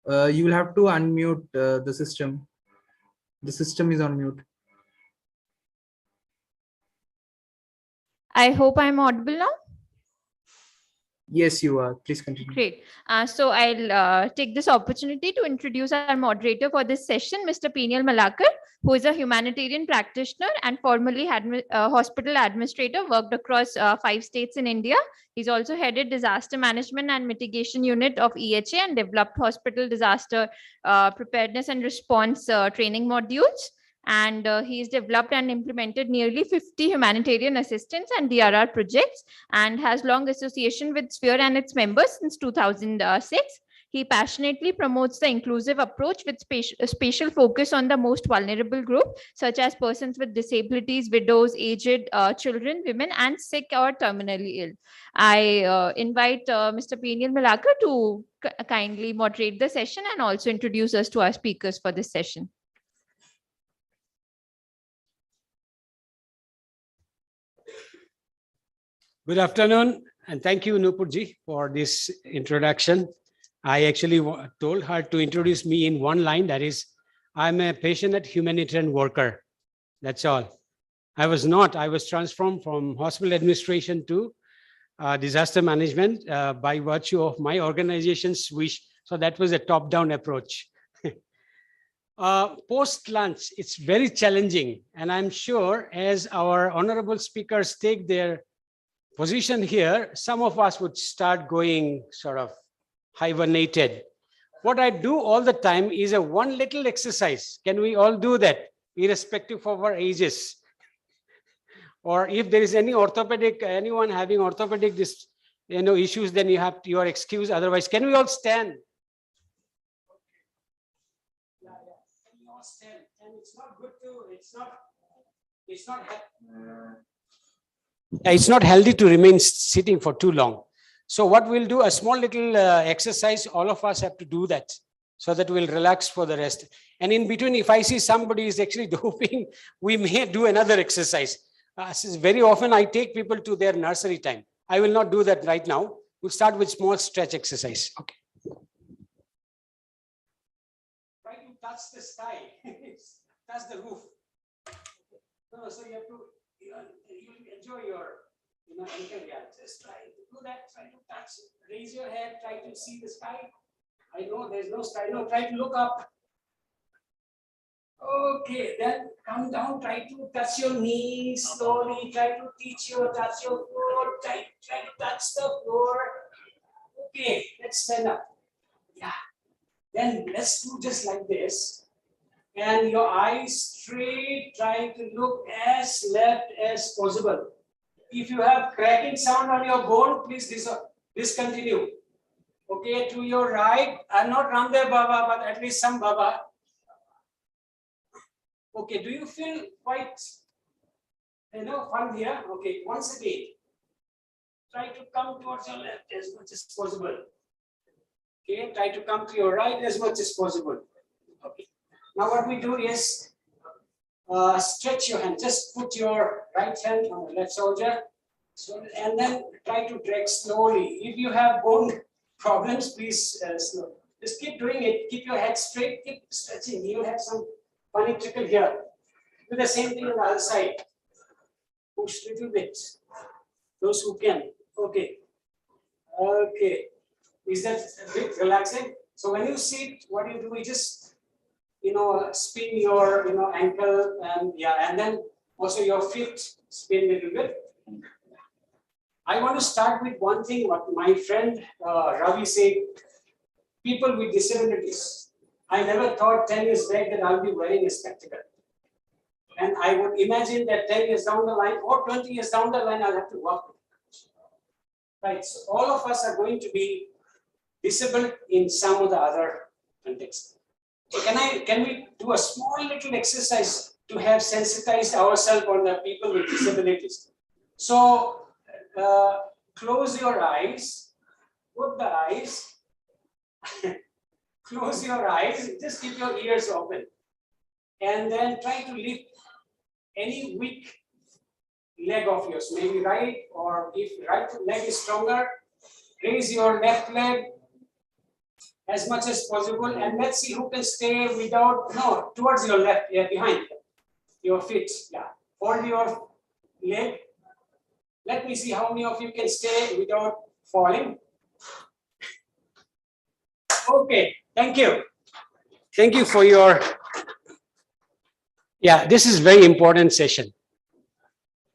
You will have to unmute the system. The system is on mute. I hope I'm audible now. Yes, you are. Please continue. Great. So I'll take this opportunity to introduce our moderator for this session, Mr. Peniel Malakar, who is a humanitarian practitioner and formerly hospital administrator, worked across 5 states in India. He's also headed disaster management and mitigation unit of EHA and developed hospital disaster preparedness and response training modules. And he's developed and implemented nearly 50 humanitarian assistance and DRR projects and has long association with Sphere and its members since 2006. He passionately promotes the inclusive approach with special focus on the most vulnerable group, such as persons with disabilities, widows, aged, children, women, and sick or terminally ill. I invite Mr. Peniel Malakar to kindly moderate the session and also introduce us to our speakers for this session. Good afternoon, and thank you, Nupurji, for this introduction. I actually told her to introduce me in one line, that is, I'm a passionate humanitarian worker. That's all. I was transformed from hospital administration to disaster management by virtue of my organization's wish. So that was a top-down approach. Post-lunch, it's very challenging. And I'm sure as our honorable speakers take their position here, some of us would start going sort of hibernated. What I do all the time is a one little exercise. Can we all do that, irrespective of our ages? Or if there is any anyone having orthopedic issues, then you have your excuse. Otherwise, can we all stand? Yeah. Can we all stand? And it's not good to, it's not healthy to remain sitting for too long. So what we'll do, a small little exercise, all of us have to do that so that we'll relax for the rest. And in between, if I see somebody is actually doping, we may do another exercise. Very often I take people to their nursery time. I will not do that right now. We'll start with small stretch exercise. Okay. Try to touch the sky, touch the roof. No, so you have to, you'll enjoy your ankle. Yeah, just try to do that. Try to touch, raise your head, try to see the sky. I know there's no sky. No, try to look up. Okay, then come down. Try to touch your knees slowly. Try to touch your floor. Try to touch the floor. Okay, let's stand up. Yeah. Then let's do just like this. And your eyes straight, try to look as left as possible. If you have cracking sound on your bone, please discontinue. Okay, to your right, I'm not Ramdev Baba, but at least some Baba. Okay, do you feel quite, fun here? Okay, once again, try to come towards your left as much as possible. Okay, try to come to your right as much as possible. Okay. Now what we do is stretch your hand. Just put your right hand on the left shoulder, and then try to drag slowly. If you have bone problems, please slow. Just keep doing it. Keep your head straight. Keep stretching. You'll have some funny trickle here. Do the same thing on the other side. Push a little bit. Those who can. Okay. Okay. Is that a bit relaxing? So when you sit, what do? You just spin your ankle and then also your feet spin a little bit. I want to start with one thing what my friend Ravi said. People with disabilities. I never thought 10 years back that I'll be wearing a spectacle. And I would imagine that 10 years down the line or 20 years down the line, I'll have to work. Right. So all of us are going to be disabled in some of the other contexts. So can we do a small little exercise to have sensitized ourselves on the people with disabilities? So close your eyes, put the eyes, close your eyes, just keep your ears open. And then try to lift any weak leg of yours, maybe right, or if right leg is stronger, raise your left leg as much as possible, and let's see who can stay without, no, towards your left, yeah, behind your feet, yeah. Hold your leg. Let me see how many of you can stay without falling. Okay, thank you. Thank you for your, yeah, this is very important session.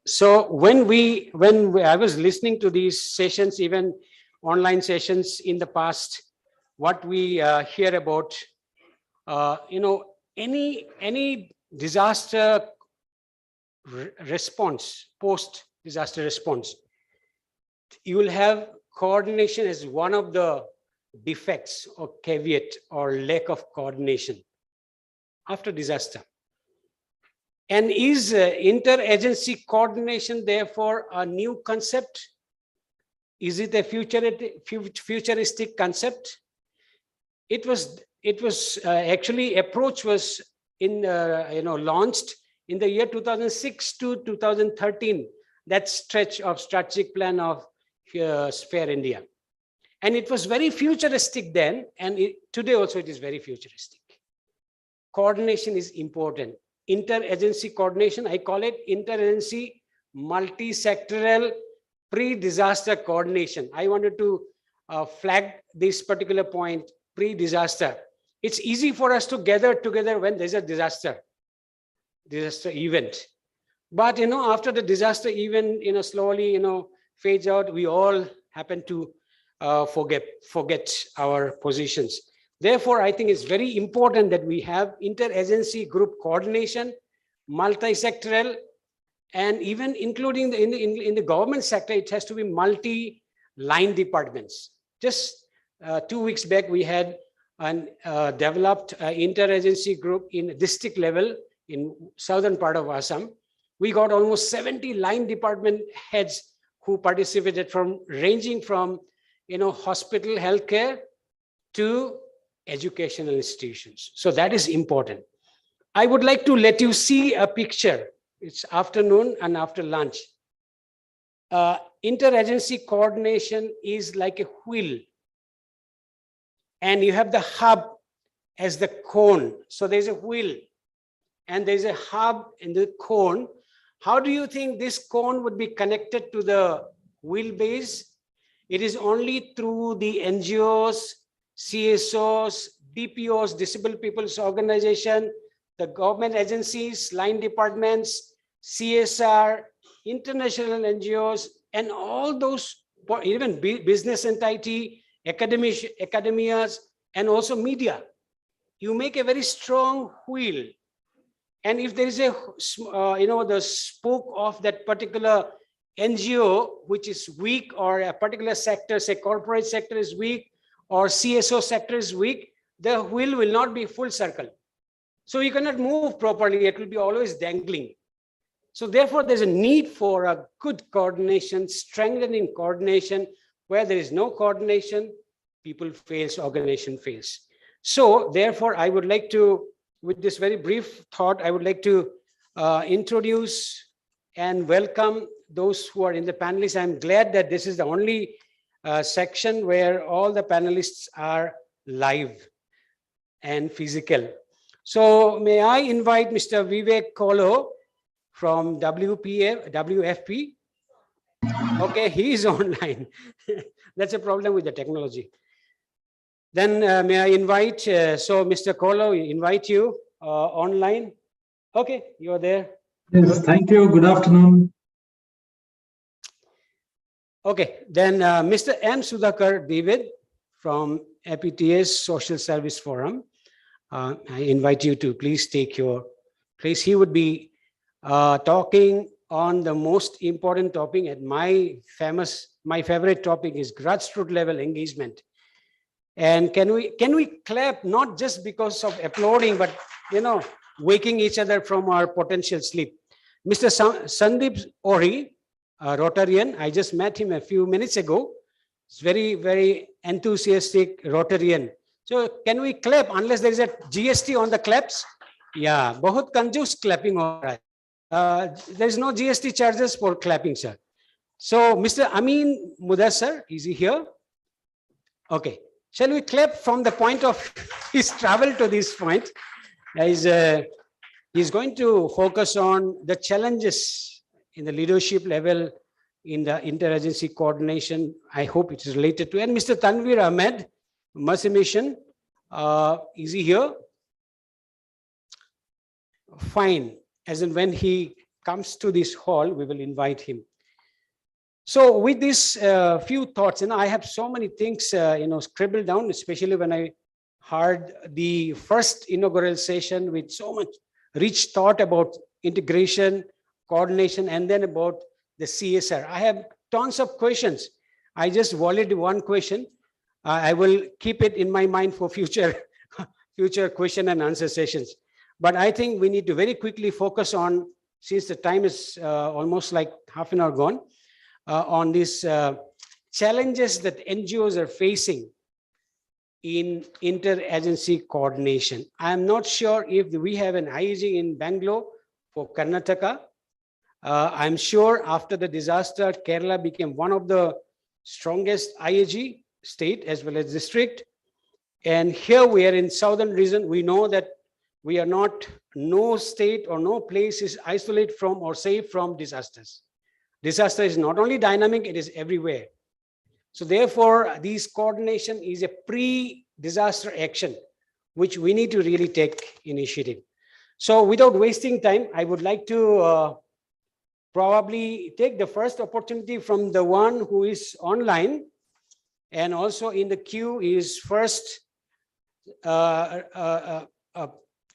So when I was listening to these sessions, even online sessions in the past, what we hear about, any disaster response, post-disaster response, you will have coordination as one of the defects or caveat or lack of coordination after disaster. And is interagency coordination therefore a new concept? Is it a futuristic concept? It was actually approach was launched in the year 2006 to 2013. That stretch of strategic plan of Sphere India, and it was very futuristic then, and today also it is very futuristic. Coordination is important. Interagency coordination, I call it interagency multi-sectoral pre-disaster coordination. I wanted to flag this particular point, pre-disaster. It's easy for us to gather together when there's a disaster event. But after the disaster event, slowly fades out, we all happen to forget our positions. Therefore, I think it's very important that we have interagency group coordination, multi-sectoral, and even including in the government sector, it has to be multi-line departments. Just 2 weeks back, we had developed interagency group in district level in southern part of Assam. We got almost 70 line department heads who participated, ranging from hospital healthcare to educational institutions. So that is important. I would like to let you see a picture. It's afternoon and after lunch. Interagency coordination is like a wheel, and you have the hub as the cone. So there's a wheel and there's a hub in the cone. How do you think this cone would be connected to the wheelbase? It is only through the NGOs, CSOs, DPOs, Disabled People's Organization, the government agencies, line departments, CSR, international NGOs, and all those, even business entity, academias, and also media. You make a very strong wheel. And if there is a, the spoke of that particular NGO, which is weak, or a particular sector, say corporate sector is weak, or CSO sector is weak, the wheel will not be full circle. So you cannot move properly. It will be always dangling. So therefore, there's a need for a good coordination, strengthening coordination. Where there is no coordination, people fails, organization fails. So therefore, I would like to, with this very brief thought, I would like to introduce and welcome those who are in the panelists. I'm glad that this is the only section where all the panelists are live and physical. So may I invite Mr. Vivek Kolo from WFP. Okay, he is online. That's a problem with the technology. Then may I invite, so Mr. Kolo, we invite you online. Okay, you're there. Yes, thank you. Good afternoon. Okay, then Mr. M. Sudhakar David from APTS Social Service Forum. I invite you to please take your place. He would be talking on the most important topic, and my favorite topic is grassroots level engagement. And can we clap, not just because of applauding, but waking each other from our potential sleep. Mr. Sandeep Ori, Rotarian, I just met him a few minutes ago. It's very, very enthusiastic Rotarian. So can we clap unless there is a GST on the claps? Yeah, बहुत कंजूस clapping हो रहा है. There's no GST charges for clapping, sir. So Mr. Amin Mudassar, is he here? Okay. Shall we clap from the point of his travel to this point? He's going to focus on the challenges in the leadership level in the interagency coordination. I hope it is related to. And Mr. Tanvir Ahmed, Mercy Mission, is he here? Fine. As in when he comes to this hall, we will invite him. So with these few thoughts, I have so many things, scribbled down, especially when I heard the first inaugural session with so much rich thought about integration, coordination, and then about the CSR. I have tons of questions. I just volleyed one question. I will keep it in my mind for future question and answer sessions. But I think we need to very quickly focus on, since the time is almost like half an hour gone, on these challenges that NGOs are facing in interagency coordination. I'm not sure if we have an IAG in Bangalore for Karnataka. I'm sure after the disaster, Kerala became one of the strongest IAG state as well as district. And here we are in southern region. We know that we are not, no state or no place is isolated from or safe from disasters. Disaster is not only dynamic, it is everywhere. So therefore, this coordination is a pre-disaster action, which we need to really take initiative. So without wasting time, I would like to probably take the first opportunity from the one who is online, and also in the queue is first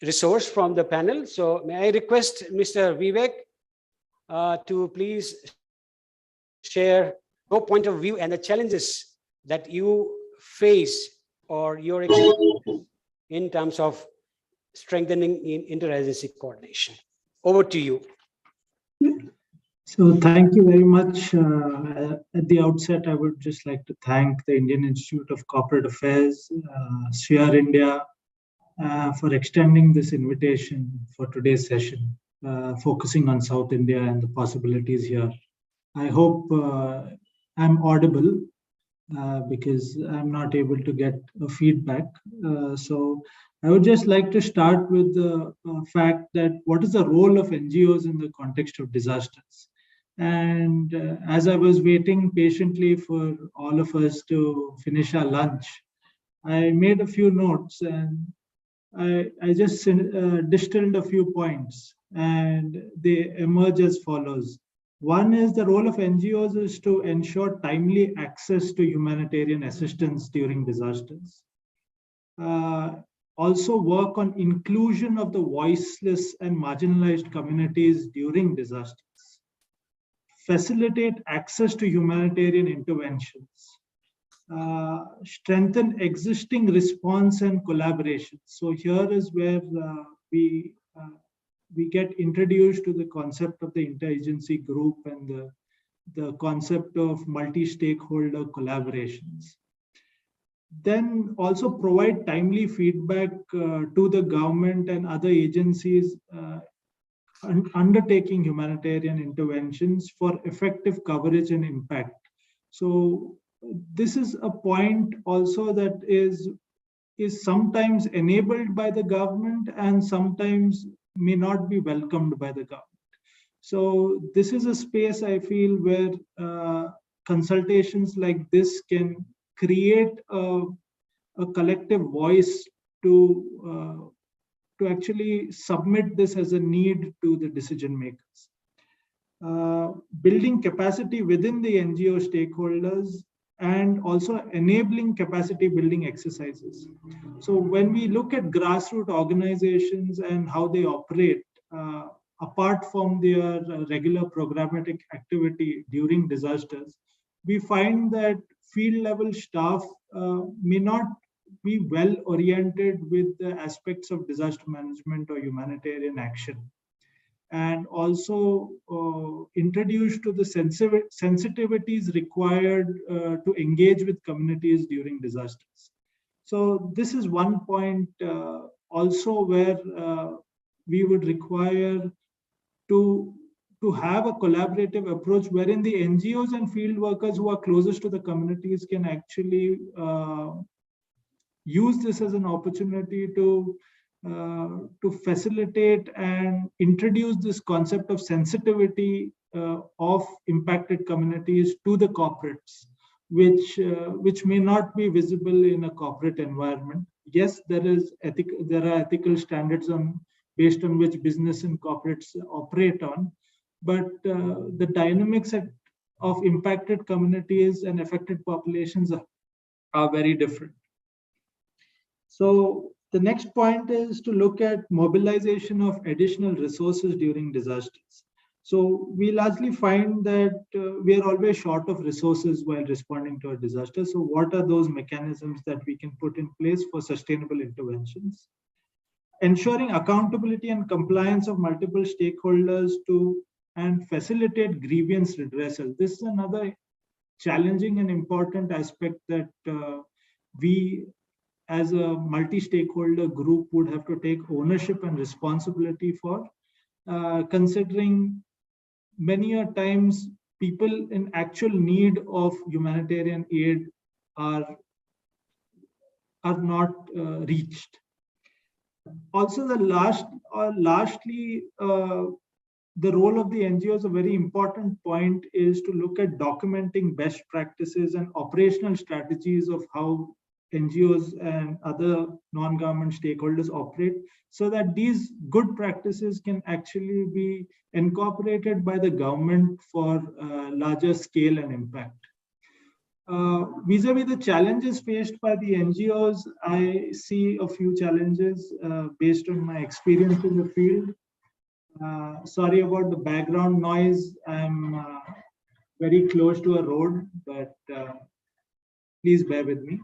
resource from the panel. So may I request Mr. Vivek to please share your point of view and the challenges that you face or your experience in terms of strengthening in interagency coordination. Over to you. So thank you very much. At the outset, I would just like to thank the Indian Institute of Corporate Affairs, Sphere India, for extending this invitation for today's session, focusing on South India and the possibilities here. I hope I'm audible because I'm not able to get a feedback. So I would just like to start with the fact that what is the role of NGOs in the context of disasters? And as I was waiting patiently for all of us to finish our lunch, I made a few notes and I just distilled a few points, and they emerge as follows. One is the role of NGOs is to ensure timely access to humanitarian assistance during disasters. Also work on inclusion of the voiceless and marginalized communities during disasters. Facilitate access to humanitarian interventions. Strengthen existing response and collaboration. So here is where we get introduced to the concept of the interagency group and the concept of multi-stakeholder collaborations. Then also provide timely feedback to the government and other agencies undertaking humanitarian interventions for effective coverage and impact. So this is a point also that is sometimes enabled by the government and sometimes may not be welcomed by the government. So this is a space I feel where consultations like this can create a collective voice to actually submit this as a need to the decision makers. Building capacity within the NGO stakeholders and also enabling capacity building exercises. So when we look at grassroots organizations and how they operate, apart from their regular programmatic activity during disasters, we find that field level staff may not be well oriented with the aspects of disaster management or humanitarian action, and also introduced to the sensitivities required to engage with communities during disasters. So this is one point also where we would require to have a collaborative approach wherein the NGOs and field workers who are closest to the communities can actually use this as an opportunity to facilitate and introduce this concept of sensitivity of impacted communities to the corporates, which may not be visible in a corporate environment. Yes, there are ethical standards based on which business and corporates operate on, but the dynamics of impacted communities and affected populations are very different. So the next point is to look at mobilization of additional resources during disasters. So we largely find that we are always short of resources while responding to a disaster. So what are those mechanisms that we can put in place for sustainable interventions? Ensuring accountability and compliance of multiple stakeholders and facilitate grievance redressal. This is another challenging and important aspect that we as a multi-stakeholder group would have to take ownership and responsibility for, considering many a times people in actual need of humanitarian aid are not reached. Also, lastly, the role of the NGOs, a very important point is to look at documenting best practices and operational strategies of how NGOs and other non-government stakeholders operate, so that these good practices can actually be incorporated by the government for larger scale and impact. Vis-a-vis the challenges faced by the NGOs, I see a few challenges based on my experience in the field. Sorry about the background noise. I'm very close to a road, but please bear with me.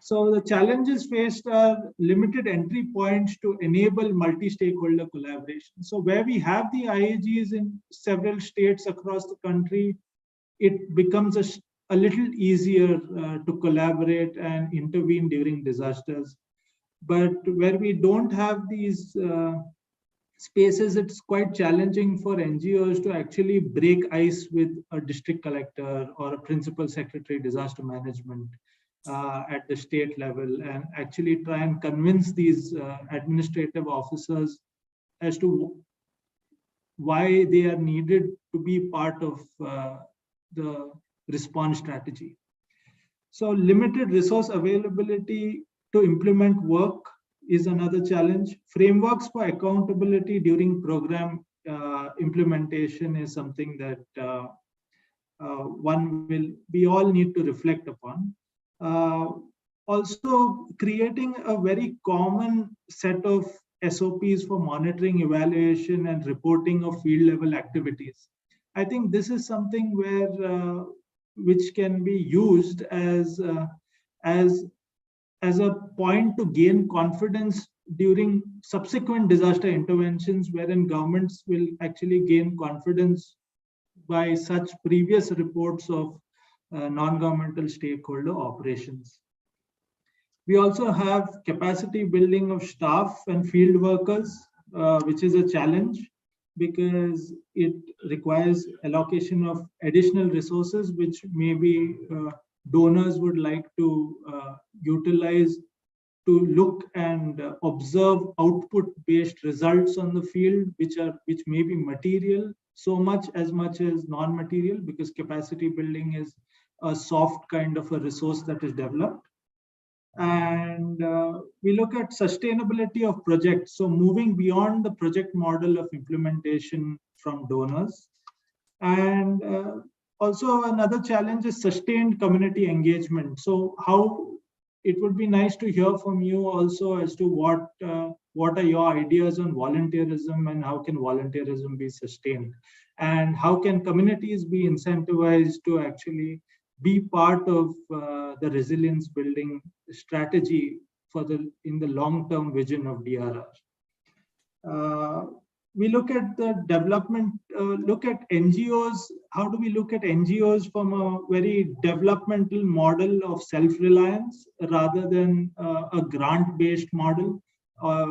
So the challenges faced are limited entry points to enable multi-stakeholder collaboration. So where we have the IAGs in several states across the country, it becomes a little easier to collaborate and intervene during disasters. But where we don't have these spaces, it's quite challenging for NGOs to actually break ice with a district collector or a principal secretary disaster management at the state level, and actually try and convince these administrative officers as to why they are needed to be part of the response strategy. So limited resource availability to implement work is another challenge. Frameworks for accountability during program implementation is something that we all need to reflect upon. Also, creating a very common set of SOPs for monitoring, evaluation, and reporting of field level activities. I think this is something where which can be used as a point to gain confidence during subsequent disaster interventions, wherein governments will actually gain confidence by such previous reports of non-governmental stakeholder operations. We also have capacity building of staff and field workers, which is a challenge because it requires allocation of additional resources, which maybe donors would like to utilize to look and observe output-based results on the field, which may be material as much as non-material, because capacity building is a soft kind of a resource that is developed. And we look at sustainability of projects. So moving beyond the project model of implementation from donors. And also another challenge is sustained community engagement. So how it would be nice to hear from you also as to what are your ideas on volunteerism and how can volunteerism be sustained, and how can communities be incentivized to actually be part of the resilience building strategy in the long-term vision of DRR. We look at the development, look at NGOs. How do we look at NGOs from a very developmental model of self-reliance rather than a grant-based model?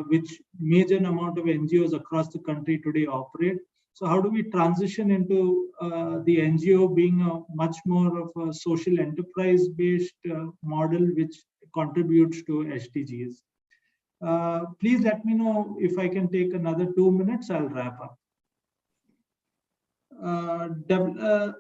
which major amount of NGOs across the country today operate. So how do we transition into the NGO being a much more of a social enterprise-based model which contributes to SDGs? Please let me know if I can take another 2 minutes. I'll wrap up.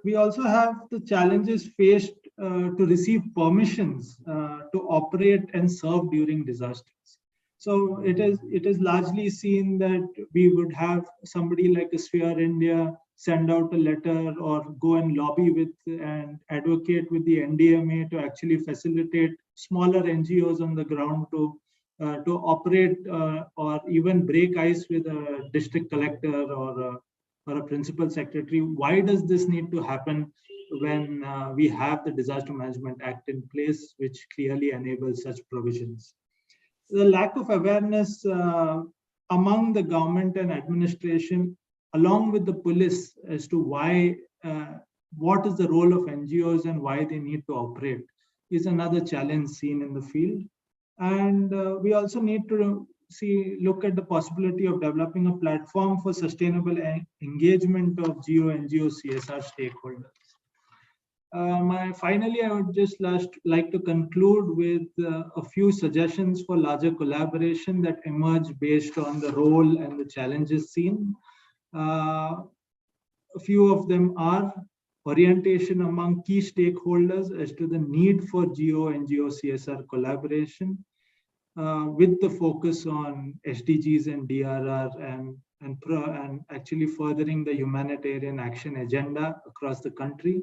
We also have the challenges faced to receive permissions to operate and serve during disasters. So it is largely seen that we would have somebody like a Sphere India send out a letter or go and lobby with and advocate with the NDMA to actually facilitate smaller NGOs on the ground to operate or even break ice with a district collector or a principal secretary. Why does this need to happen when we have the Disaster Management Act in place, which clearly enables such provisions? The lack of awareness among the government and administration, along with the police, as to why, what is the role of NGOs and why they need to operate, is another challenge seen in the field. And we also need to look at the possibility of developing a platform for sustainable engagement of NGO CSR stakeholders. Finally, I would just like to conclude with a few suggestions for larger collaboration that emerge based on the role and the challenges seen. A few of them are orientation among key stakeholders as to the need for NGO CSR collaboration with the focus on SDGs and DRR and actually furthering the humanitarian action agenda across the country.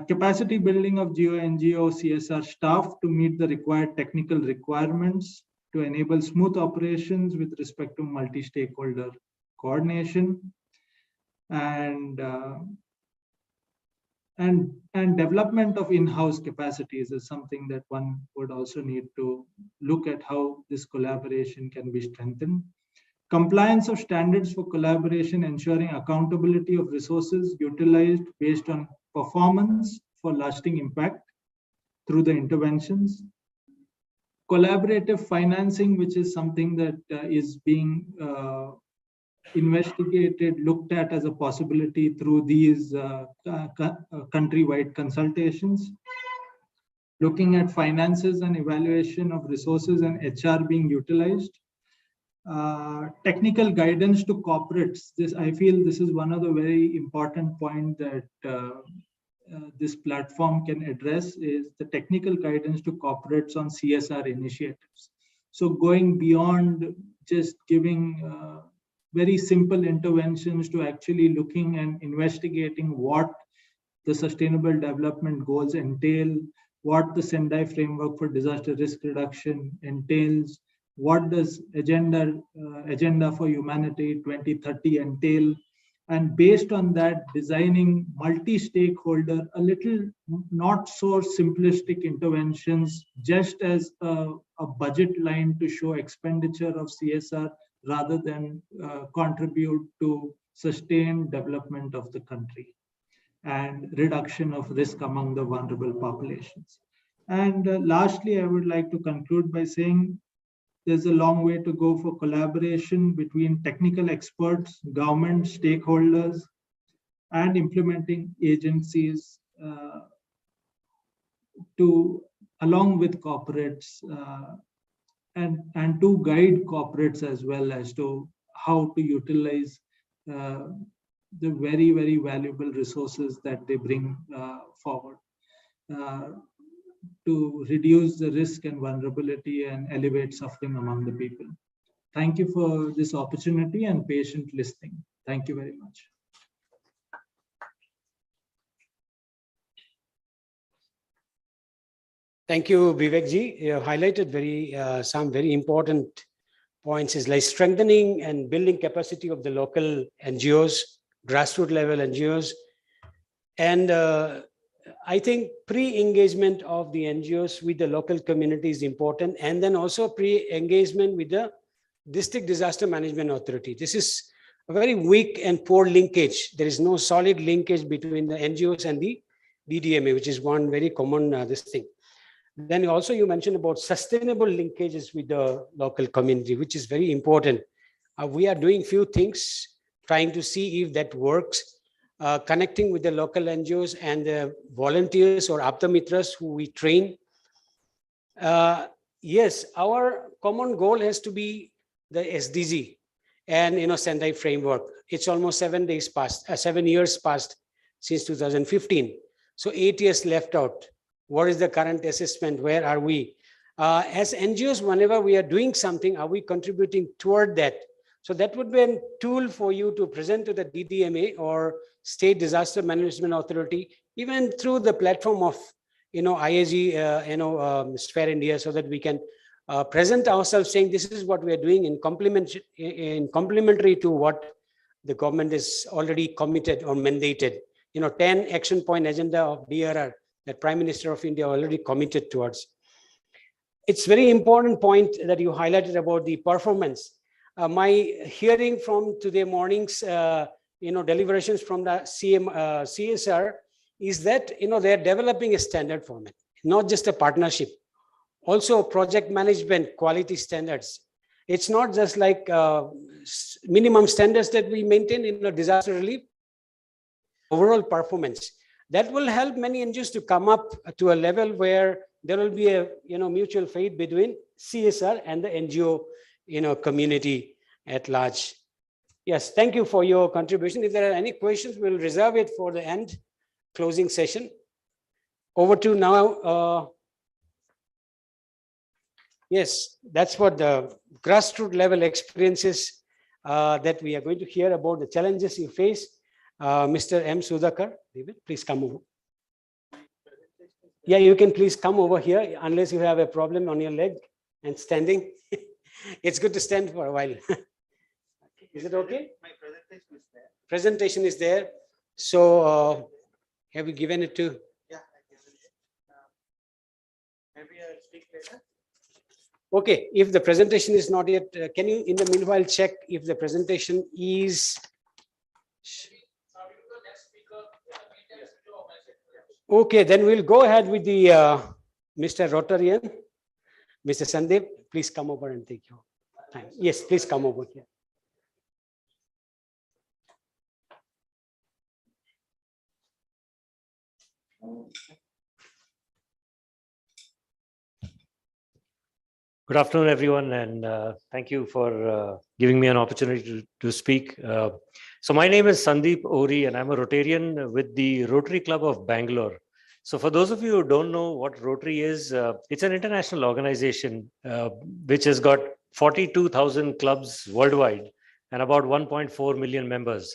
Capacity building of NGO CSR staff to meet the required technical requirements to enable smooth operations with respect to multi-stakeholder coordination, and development of in-house capacities is something that one would also need to look at how this collaboration can be strengthened. Compliance of standards for collaboration, ensuring accountability of resources utilized based on performance for lasting impact through the interventions. Collaborative financing, which is something that is being investigated, looked at as a possibility through these countrywide consultations. Looking at finances and evaluation of resources and HR being utilized. Technical guidance to corporates. I feel this is one of the very important points that this platform can address, is the technical guidance to corporates on CSR initiatives. So going beyond just giving very simple interventions to actually looking and investigating what the sustainable development goals entail, what the Sendai framework for disaster risk reduction entails, what does agenda for humanity 2030 entail, and based on that, designing multi-stakeholder, a little not so simplistic interventions, just as a budget line to show expenditure of CSR rather than contribute to sustained development of the country and reduction of risk among the vulnerable populations. And lastly, I would like to conclude by saying there's a long way to go for collaboration between technical experts, government stakeholders, and implementing agencies along with corporates and to guide corporates as well as to how to utilize the very, very valuable resources that they bring forward to reduce the risk and vulnerability and elevate suffering among the people. Thank you for this opportunity and patient listening. Thank you very much. Thank you, Vivekji. You have highlighted some very important points, is like strengthening and building capacity of the local NGOs, grassroots level NGOs. And I think pre-engagement of the NGOs with the local community is important. And then also pre-engagement with the District Disaster Management Authority. This is a very weak and poor linkage. There is no solid linkage between the NGOs and the DDMA, which is one very common this thing. Then also you mentioned about sustainable linkages with the local community, which is very important. We are doing few things, trying to see if that works, connecting with the local NGOs and the volunteers or Aptamitras who we train. Yes, our common goal has to be the SDG and Sendai framework. It's almost 7 years past since 2015. So 8 years left out. What is the current assessment? Where are we? As NGOs, whenever we are doing something, are we contributing toward that? So that would be a tool for you to present to the DDMA or State Disaster Management Authority, even through the platform of IAG, Sphere India, so that we can present ourselves saying this is what we are doing in complementary to what the government is already committed or mandated. 10 action point agenda of DRR that Prime Minister of India already committed towards. It's very important point that you highlighted about the performance. My hearing from today morning's deliberations from the CSR is that they're developing a standard format, not just a partnership. Also project management quality standards. It's not just like minimum standards that we maintain in disaster relief. Overall performance that will help many NGOs to come up to a level where there will be a mutual faith between CSR and the NGO community at large. Yes, thank you for your contribution. If there are any questions, we'll reserve it for the end closing session. Over to now. Yes, that's what the grassroots level experiences that we are going to hear about, the challenges you face. Mr. M. Sudhakar, David, please come over. Yeah, you can please come over here unless you have a problem on your leg and standing. It's good to stand for a while. Is it okay? My presentation is there. Presentation is there. So have you given it to? Yeah, I given it. Maybe I'll speak later. Okay, if the presentation is not yet, can you in the meanwhile check if the presentation is? Okay, then we'll go ahead with the Mr. Rotarian, Mr. Sandeep. Please come over and take your time. Yes, please come over here. Good afternoon, everyone, and thank you for giving me an opportunity to speak. So my name is Sandeep Ori, and I'm a Rotarian with the Rotary Club of Bangalore. So for those of you who don't know what Rotary is, it's an international organization which has got 42,000 clubs worldwide and about 1.4 million members.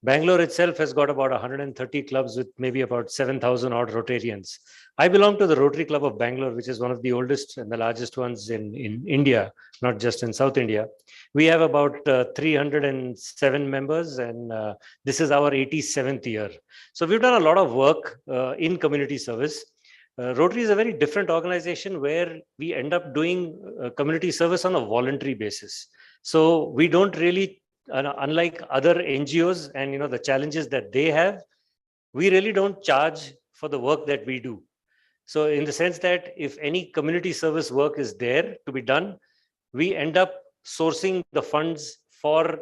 Bangalore itself has got about 130 clubs with maybe about 7,000 odd Rotarians. I belong to the Rotary Club of Bangalore, which is one of the oldest and the largest ones in India, not just in South India. We have about 307 members, and this is our 87th year. So we've done a lot of work in community service. Rotary is a very different organization where we end up doing community service on a voluntary basis. So we don't really, unlike other NGOs and the challenges that they have, we really don't charge for the work that we do. So in the sense that if any community service work is there to be done, we end up sourcing the funds for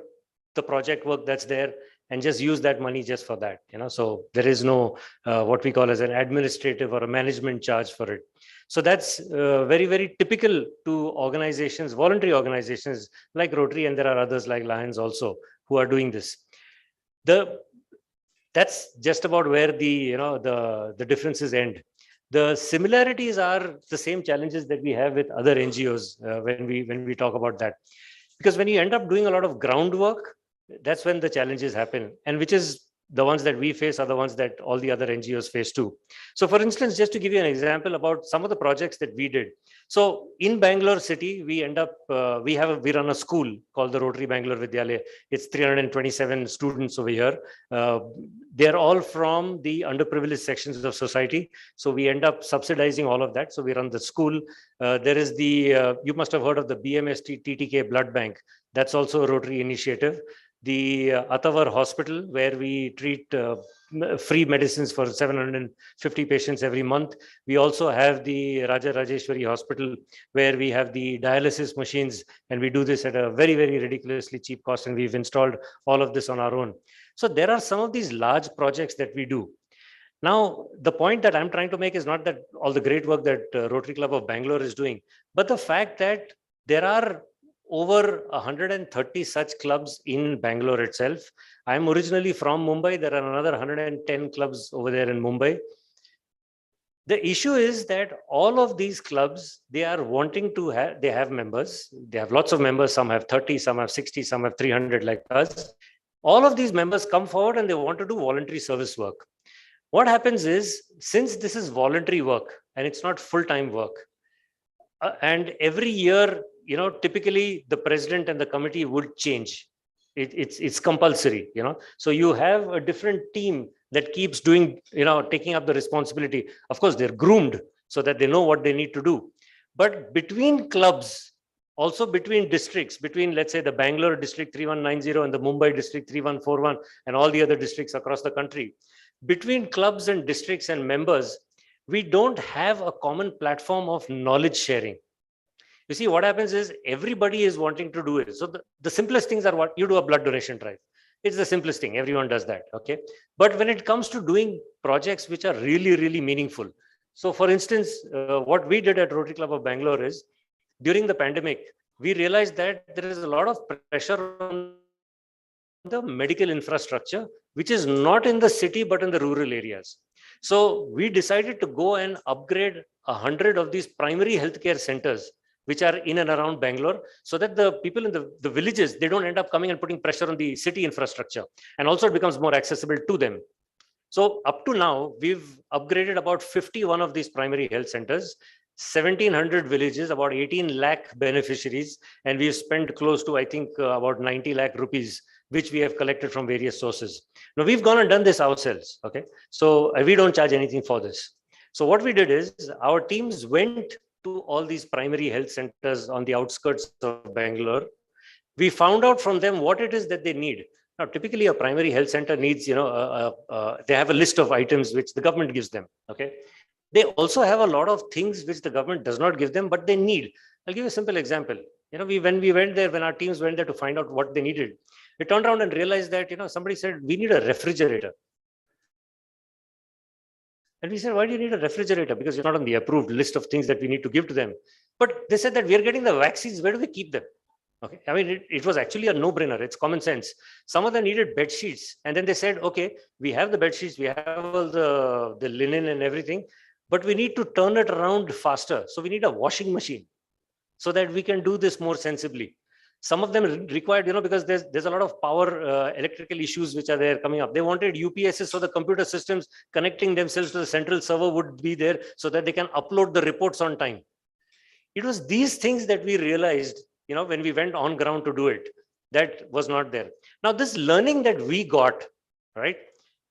the project work that's there and just use that money just for that. So there is no what we call as an administrative or a management charge for it. So that's very, very typical to organizations, voluntary organizations like Rotary, and there are others like Lions also who are doing this. That's just about where the differences end. The similarities are the same challenges that we have with other NGOs when we talk about that. Because when you end up doing a lot of groundwork, that's when the challenges happen, and which is the ones that we face are the ones that all the other NGOs face too. So for instance, just to give you an example about some of the projects that we did. So in Bangalore city, we end up, we run a school called the Rotary Bangalore Vidyalaya. It's 327 students over here. They're all from the underprivileged sections of society. So we end up subsidizing all of that. So we run the school. There is the, you must have heard of the BMST TTK blood bank. That's also a Rotary initiative. The Atavar Hospital, where we treat free medicines for 750 patients every month. We also have the Raja Rajeshwari Hospital, where we have the dialysis machines, and we do this at a very, very ridiculously cheap cost, and we've installed all of this on our own. So there are some of these large projects that we do. Now, the point that I'm trying to make is not that all the great work that Rotary Club of Bangalore is doing, but the fact that there are over 130 such clubs in Bangalore itself. I'm originally from Mumbai. There are another 110 clubs over there in Mumbai. The issue is that all of these clubs, they are wanting to have, they have members. They have lots of members. Some have 30, some have 60, some have 300 like us. All of these members come forward and they want to do voluntary service work. What happens is, since this is voluntary work and it's not full-time work, and every year, typically the president and the committee would change. It's compulsory, So you have a different team that keeps doing, taking up the responsibility. Of course, they're groomed so that they know what they need to do. But between clubs, also between districts, between, let's say, the Bangalore district 3190 and the Mumbai district 3141 and all the other districts across the country, between clubs and districts and members, we don't have a common platform of knowledge sharing. You see, what happens is everybody is wanting to do it. So the simplest things are what you do: a blood donation drive. It's the simplest thing. Everyone does that. Okay. But when it comes to doing projects which are really, really meaningful. So for instance, what we did at Rotary Club of Bangalore is, during the pandemic, we realized that there is a lot of pressure on the medical infrastructure, which is not in the city, but in the rural areas. So we decided to go and upgrade 100 of these primary healthcare centers, which are in and around Bangalore, so that the people in the villages, they don't end up coming and putting pressure on the city infrastructure. And also it becomes more accessible to them. So up to now, we've upgraded about 51 of these primary health centers, 1,700 villages, about 18 lakh beneficiaries, and we've spent close to, I think, about 90 lakh rupees, which we have collected from various sources. Now, we've gone and done this ourselves, okay? So we don't charge anything for this. So what we did is, our teams went to all these primary health centers on the outskirts of Bangalore. We found out from them what it is that they need. Now, typically a primary health center needs, they have a list of items which the government gives them, okay? They also have a lot of things which the government does not give them, but they need. I'll give you a simple example. When our teams went there to find out what they needed, we turned around and realized that, somebody said, we need a refrigerator. And we said, why do you need a refrigerator? Because you're not on the approved list of things that we need to give to them. But they said that we are getting the vaccines. Where do we keep them? Okay. I mean, it was actually a no-brainer. It's common sense. Some of them needed bed sheets. And then they said, okay, we have the bed sheets, we have all the linen and everything, but we need to turn it around faster. So we need a washing machine so that we can do this more sensibly. Some of them required, because there's a lot of power electrical issues which are there coming up. They wanted UPSs, so the computer systems connecting themselves to the central server would be there so that they can upload the reports on time. It was these things that we realized, when we went on ground to do it, that was not there. Now, this learning that we got, right?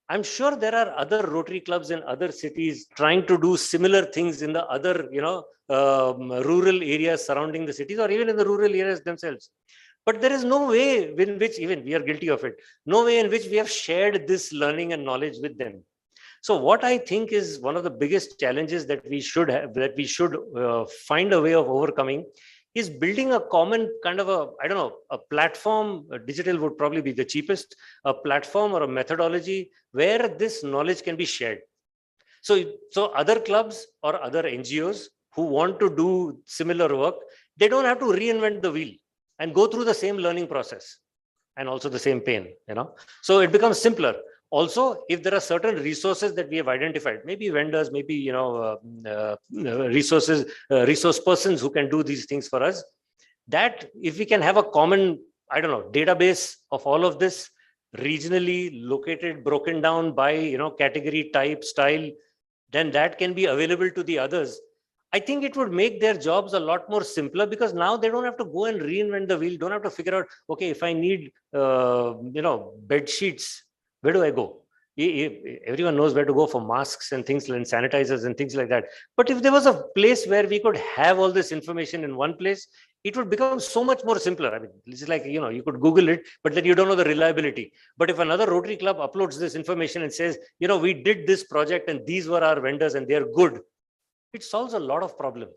I'm sure there are other Rotary clubs in other cities trying to do similar things in the other, rural areas surrounding the cities, or even in the rural areas themselves. But there is no way in which, even we are guilty of it, no way in which we have shared this learning and knowledge with them. So what I think is one of the biggest challenges that we should have, that we should find a way of overcoming, is building a common kind of a platform. Digital would probably be the cheapest, a platform or a methodology where this knowledge can be shared. So other clubs or other NGOs who want to do similar work, they don't have to reinvent the wheel and go through the same learning process and also the same pain, So it becomes simpler. Also, if there are certain resources that we have identified, maybe vendors, maybe resource persons who can do these things for us, that if we can have a common, database of all of this, regionally located, broken down by category, type, style, then that can be available to the others. I think it would make their jobs a lot more simpler, because now they don't have to go and reinvent the wheel, don't have to figure out, okay, if I need bed sheets, where do I go? Everyone knows where to go for masks and things, and sanitizers and things like that. But if there was a place where we could have all this information in one place, it would become so much more simpler. I mean, it's like, you could Google it, but then you don't know the reliability. But if another Rotary Club uploads this information and says, we did this project and these were our vendors and they're good, it solves a lot of problem.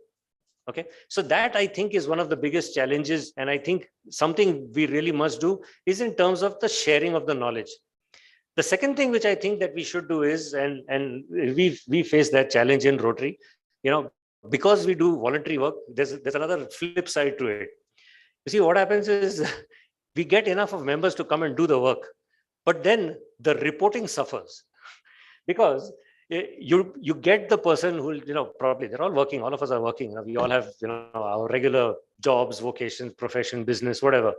Okay, so that I think is one of the biggest challenges, and I think something we really must do is in terms of the sharing of the knowledge. The second thing which I think that we should do is, and we face that challenge in Rotary, because we do voluntary work, there's another flip side to it. You see, what happens is we get enough of members to come and do the work, but then the reporting suffers because you get the person who, probably they're all working, all of us are working, we all have, our regular jobs, vocations, profession, business, whatever.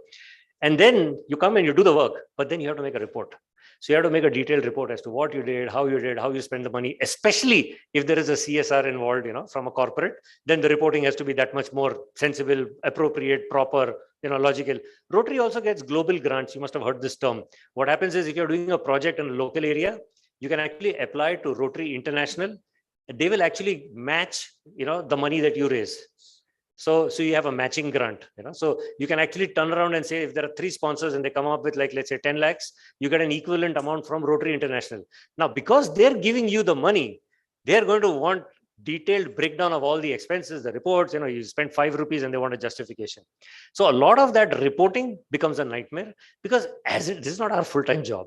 And then you come and you do the work, but then you have to make a report. So you have to make a detailed report as to what you did, how you spend the money, especially if there is a CSR involved, from a corporate, then the reporting has to be that much more sensible, appropriate, proper, logical. Rotary also gets global grants. You must have heard this term. What happens is if you're doing a project in a local area, you can actually apply to Rotary International. They will actually match, the money that you raise. So you have a matching grant, so you can actually turn around and say, if there are 3 sponsors and they come up with, like, let's say 10 lakhs, you get an equivalent amount from Rotary International. Now, because they're giving you the money, they're going to want detailed breakdown of all the expenses, the reports, you spend 5 rupees and they want a justification. So a lot of that reporting becomes a nightmare because this is not our full-time job.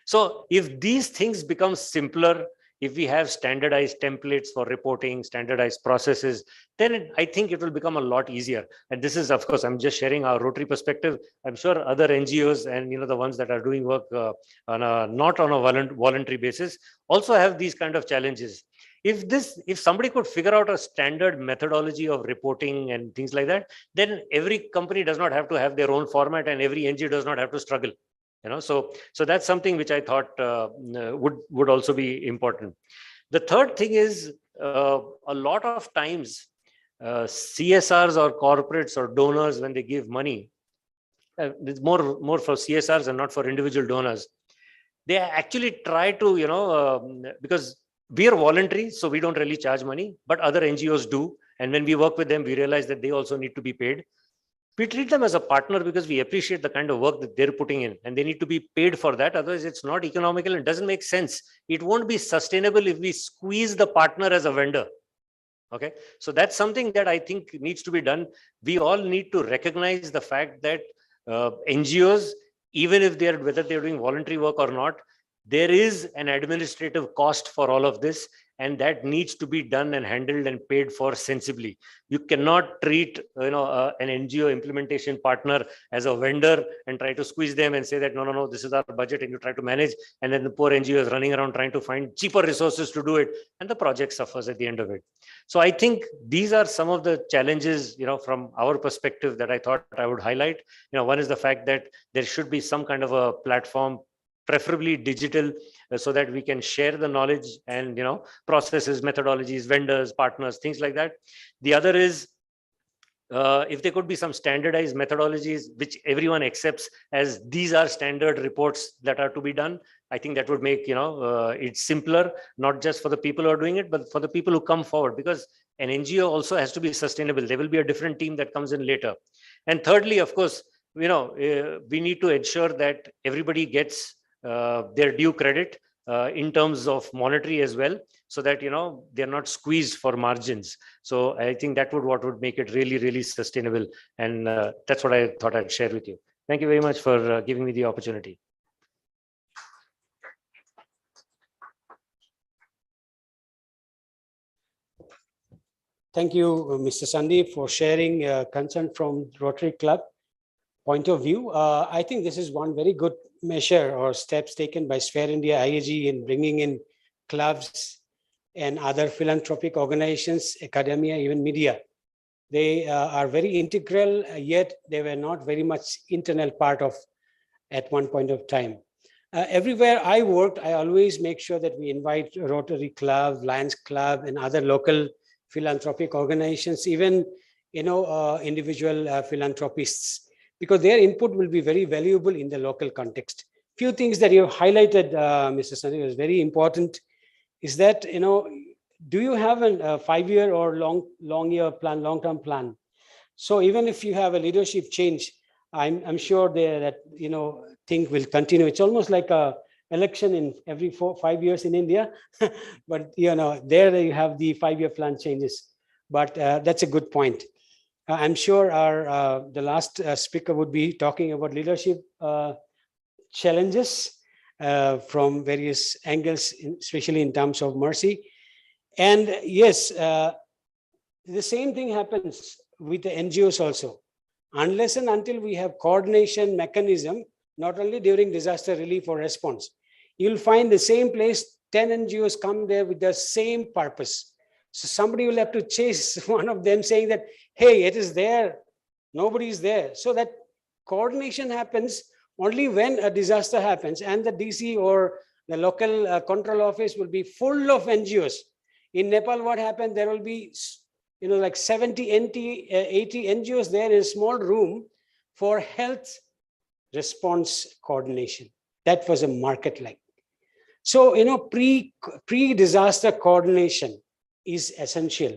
So if these things become simpler, if we have standardized templates for reporting, standardized processes, then I think it will become a lot easier. And this is, of course, I'm just sharing our Rotary perspective. I'm sure other NGOs and the ones that are doing work not on a voluntary basis also have these kind of challenges. If somebody could figure out a standard methodology of reporting and things like that, then every company does not have to have their own format and every NGO does not have to struggle. So that's something which I thought would also be important. The third thing is a lot of times CSRs or corporates or donors, when they give money, it's more for CSRs and not for individual donors. They actually try to, because we are voluntary, so we don't really charge money, but other NGOs do. And when we work with them, we realize that they also need to be paid. We treat them as a partner because we appreciate the kind of work that they're putting in, and they need to be paid for that. Otherwise, it's not economical and doesn't make sense. It won't be sustainable if we squeeze the partner as a vendor. Okay, so that's something that I think needs to be done. We all need to recognize the fact that NGOs, even if whether they're doing voluntary work or not, there is an administrative cost for all of this, and that needs to be done and handled and paid for sensibly. You cannot treat an NGO implementation partner as a vendor and try to squeeze them and say that no, this is our budget, and you try to manage, and then the poor NGO is running around trying to find cheaper resources to do it, and the project suffers at the end of it. So I think these are some of the challenges, from our perspective, that I thought I would highlight. One is the fact that there should be some kind of a platform, preferably digital, so that we can share the knowledge and processes, methodologies, vendors, partners, things like that. The other is if there could be some standardized methodologies which everyone accepts as these are standard reports that are to be done, I think that would make it simpler, not just for the people who are doing it, but for the people who come forward, because an NGO also has to be sustainable. There will be a different team that comes in later. And thirdly, of course, we need to ensure that everybody gets their due credit in terms of monetary as well, so that they're not squeezed for margins. So I think that what would make it really, really sustainable. And that's what I thought I'd share with you. Thank you very much for giving me the opportunity. Thank you, Mr. Sandeep, for sharing concern from Rotary Club point of view. I think this is one very good measure or steps taken by Sphere India IAG in bringing in clubs and other philanthropic organizations, academia, even media. They are very integral, yet they were not very much internal part of at one point of time. Everywhere I worked, I always make sure that we invite Rotary Club, Lions Club, and other local philanthropic organizations, even individual philanthropists, because their input will be very valuable in the local context. Few things that you have highlighted, Mr. Sandeep, is very important. Is that do you have a 5-year or long-term plan? So even if you have a leadership change, I'm sure that thing will continue. It's almost like a election in every 4-5 years in India, but there you have the 5-year plan changes. But that's a good point. I'm sure the last speaker would be talking about leadership challenges from various angles, especially in terms of mercy. And yes, the same thing happens with the NGOs also. Unless and until we have coordination mechanism, not only during disaster relief or response, you'll find the same place, 10 NGOs come there with the same purpose. So somebody will have to chase one of them saying that, hey, it is there, nobody is there. So that coordination happens only when a disaster happens, and the DC or the local control office will be full of NGOs. In Nepal, what happened, there will be like 70, 80 NGOs there in a small room for health response coordination. That was a market like. So, pre-disaster coordination is essential.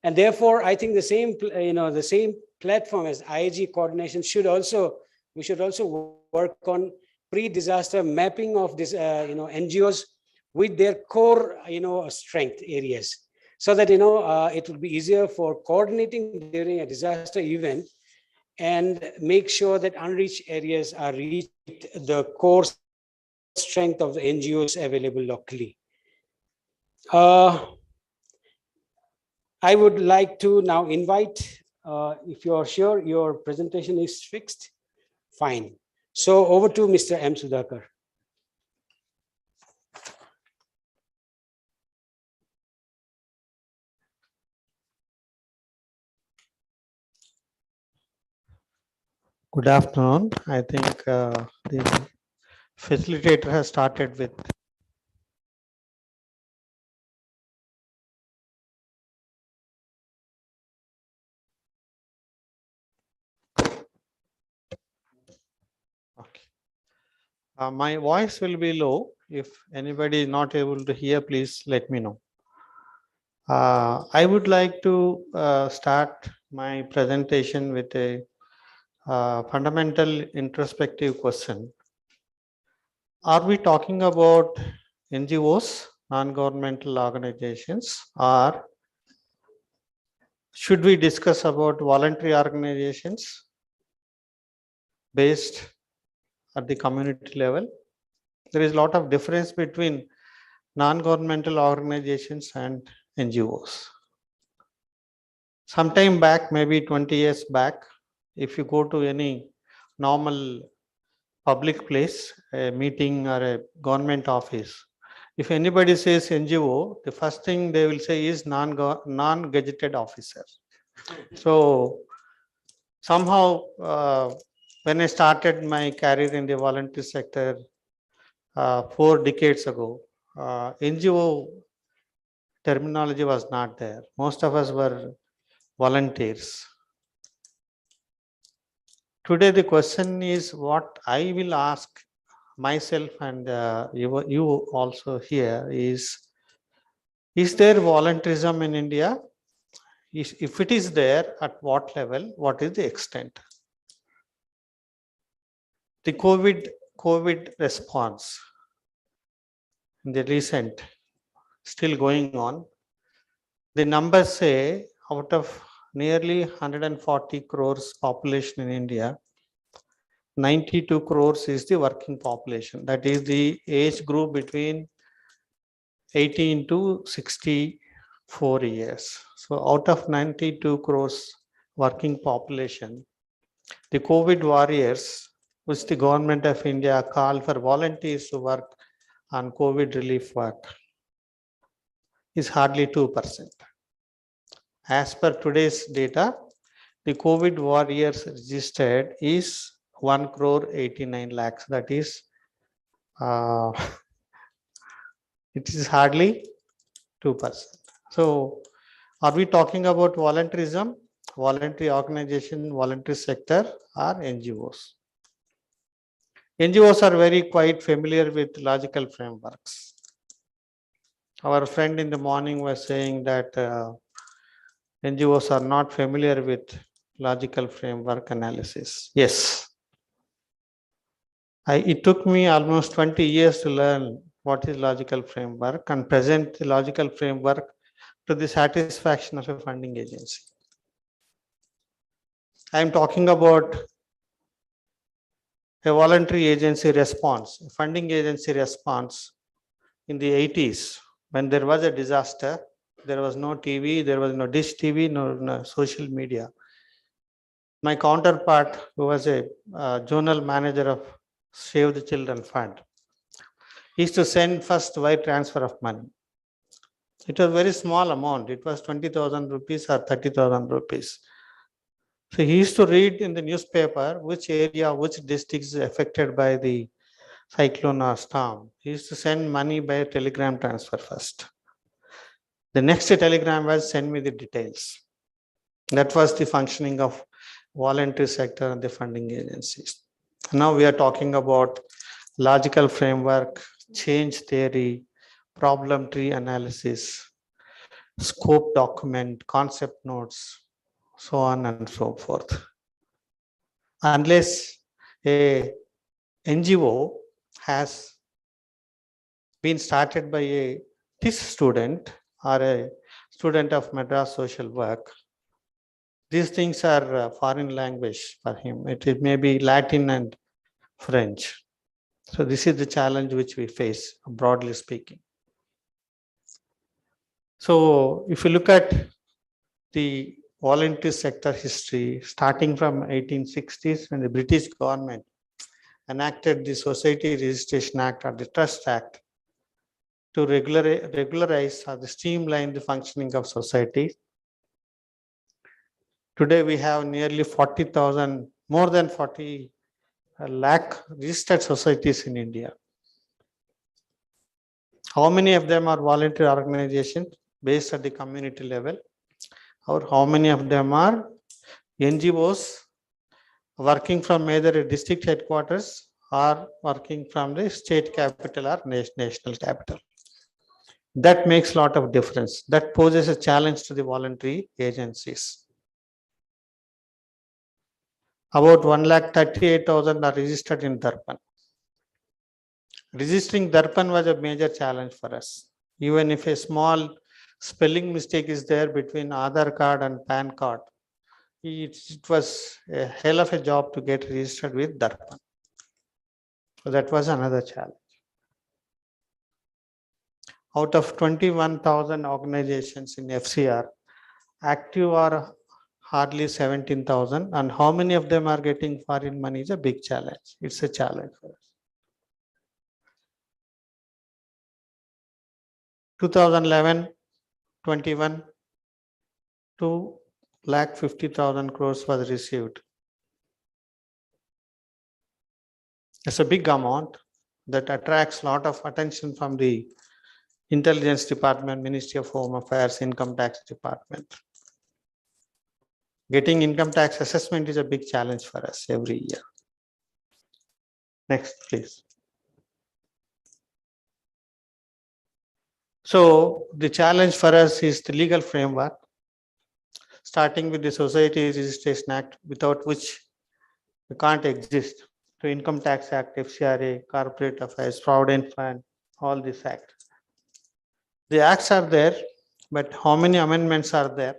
And therefore, I think the same platform as IAG coordination we should also work on pre-disaster mapping of this, NGOs with their core, strength areas, so that, it will be easier for coordinating during a disaster event and make sure that unreached areas are reached, the core strength of the NGOs available locally. I would like to now invite, if you're sure your presentation is fixed, fine. So over to Mr. M. Sudhakar. Good afternoon. I think the facilitator has started with my voice will be low. If anybody is not able to hear, please let me know. I would like to start my presentation with a fundamental introspective question. Are we talking about NGOs, non-governmental organizations, or should we discuss about voluntary organizations based at the community level? There is a lot of difference between non-governmental organizations and NGOs. Sometime back, maybe 20 years back, if you go to any normal public place, a meeting or a government office, if anybody says NGO, the first thing they will say is non-gazetted officer. So somehow, when I started my career in the voluntary sector 4 decades ago, NGO terminology was not there. Most of us were volunteers. Today, the question is what I will ask myself and you also here is there volunteerism in India? If it is there, at what level? What is the extent? The COVID response in the recent, still going on. The numbers say out of nearly 140 crores population in India, 92 crores is the working population. That is the age group between 18 to 64 years. So out of 92 crores working population, the COVID warriors, which the government of India called for volunteers to work on COVID relief work, is hardly 2%. As per today's data, the COVID warriors registered is 1 crore 89 lakhs. That is, it is hardly 2%. So, are we talking about volunteerism, voluntary organization, voluntary sector, or NGOs? NGOs are very quite familiar with logical frameworks. Our friend in the morning was saying that NGOs are not familiar with logical framework analysis. Yes. It took me almost 20 years to learn what is logical framework and present the logical framework to the satisfaction of a funding agency. I am talking about a voluntary agency response, a funding agency response in the 80s when there was a disaster. There was no TV, there was no dish TV, no social media. My counterpart, who was a zonal manager of Save the Children Fund, used to send first wire transfer of money. It was very small amount. It was 20,000 rupees or 30,000 rupees. So he used to read in the newspaper which area, which district is affected by the cyclone or storm. He used to send money by telegram transfer first. The next telegram was send me the details. That was the functioning of voluntary sector and the funding agencies. Now we are talking about logical framework, change theory, problem tree analysis, scope document, concept notes, so on and so forth. Unless a NGO has been started by a TIS student or a student of Madras social work, these things are foreign language for him. It may be Latin and French. So this is the challenge which we face, broadly speaking. So if you look at the voluntary sector history, starting from 1860s when the British government enacted the Society Registration Act or the Trust Act to regularize or streamline the functioning of societies. Today we have nearly 40,000, more than 40 lakh registered societies in India. How many of them are voluntary organizations based at the community level? Or how many of them are NGOs working from either a district headquarters or working from the state capital or national capital? That makes a lot of difference. That poses a challenge to the voluntary agencies. About 1,38,000 are registered in Darpan. Registering Darpan was a major challenge for us. Even if a small spelling mistake is there between Aadhaar card and PAN card, it was a hell of a job to get registered with Darpan. So that was another challenge. Out of 21,000 organizations in FCR, active are hardly 17,000, and how many of them are getting foreign money is a big challenge. It's a challenge for us. 2011-21, 2,50,000 crores was received. It's a big amount that attracts a lot of attention from the Intelligence Department, Ministry of Home Affairs, Income Tax Department. Getting income tax assessment is a big challenge for us every year. Next, please. So the challenge for us is the legal framework, starting with the Society Registration Act, without which we can't exist, to Income Tax Act, FCRA, Corporate Affairs, Provident Fund, all these acts. The acts are there, but how many amendments are there?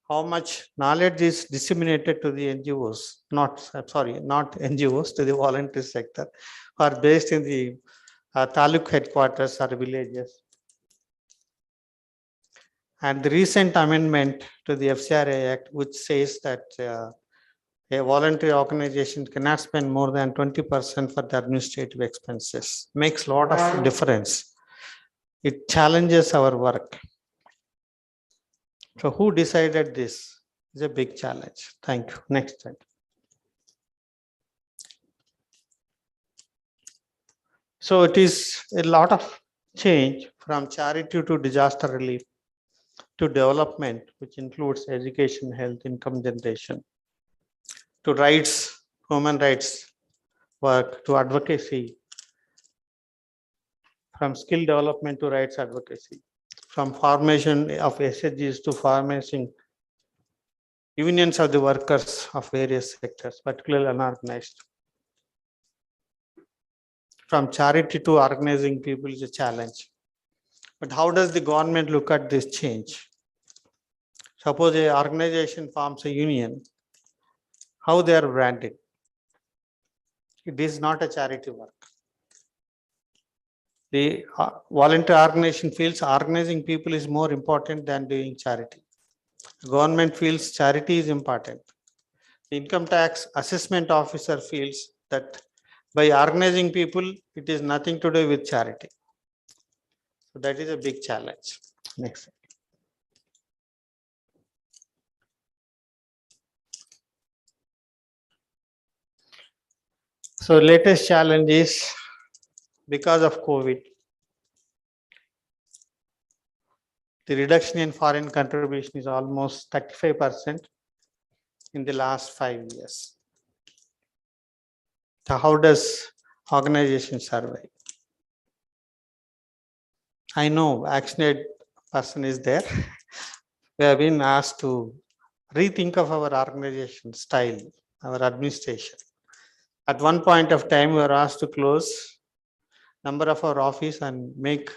How much knowledge is disseminated to the NGOs, not NGOs, to the voluntary sector, or based in the taluk headquarters or villages. And the recent amendment to the FCRA Act, which says that a voluntary organization cannot spend more than 20% for the administrative expenses, makes a lot of difference. It challenges our work. So who decided this? It's a big challenge. Thank you. Next slide. So it is a lot of change from charity to disaster relief to development, which includes education, health, income generation, to rights, human rights work, to advocacy, from skill development to rights advocacy, from formation of SHGs to formation unions of the workers of various sectors, particularly unorganized. From charity to organizing people is a challenge. But how does the government look at this change? Suppose an organization forms a union, how they are branded? It is not a charity work. The volunteer organization feels organizing people is more important than doing charity. The government feels charity is important. The income tax assessment officer feels that by organizing people, it is nothing to do with charity. So that is a big challenge. Next. So latest challenge is because of COVID, the reduction in foreign contribution is almost 35% in the last 5 years. So how does organization survive? I know ActionAid person is there. We have been asked to rethink of our organization style, our administration. At one point of time, we were asked to close number of our office and make,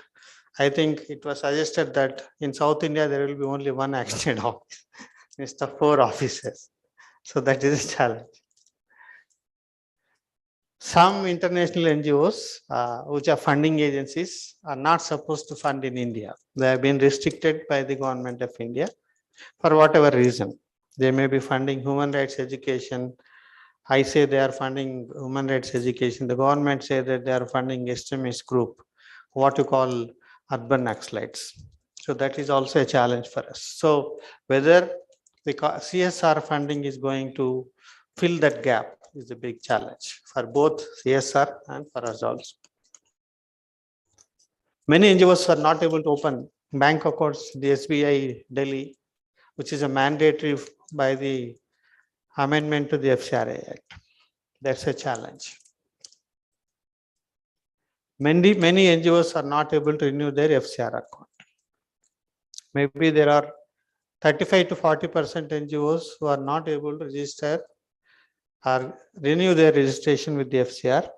I think it was suggested that in South India, there will be only one ActionAid office instead of 4 offices. So that is a challenge. Some international NGOs, which are funding agencies, are not supposed to fund in India. They have been restricted by the government of India for whatever reason. They may be funding human rights education. I say they are funding human rights education. The government say that they are funding extremist group, what you call urban Naxalites. So that is also a challenge for us. So whether the CSR funding is going to fill that gap is a big challenge for both CSR and for us also. Many NGOs are not able to open bank accounts, the SBI Delhi, which is a mandatory by the amendment to the FCRA Act. That's a challenge. Many NGOs are not able to renew their FCR account. Maybe there are 35 to 40% NGOs who are not able to register or renew their registration with the FCR.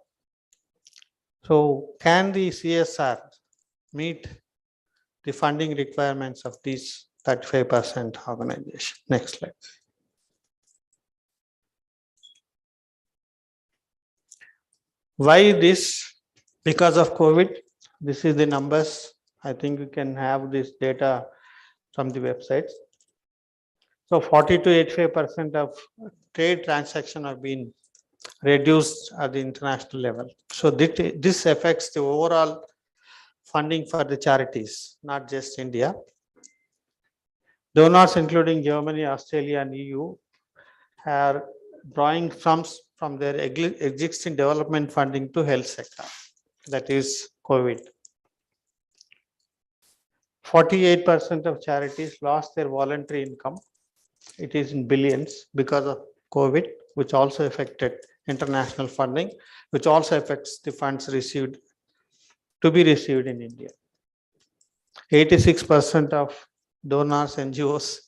So can the CSR meet the funding requirements of these 35% organization? Next slide. Why this? Because of COVID. This is the numbers. I think we can have this data from the websites. So 40 to 85% of trade transactions have been reduced at the international level. So this affects the overall funding for the charities, not just India. Donors, including Germany, Australia, and EU, are drawing sums from their existing development funding to health sector. That is COVID. 48% of charities lost their voluntary income. It is in billions because of COVID, which also affected international funding, which also affects the funds received to be received in India. 86% of donors, NGOs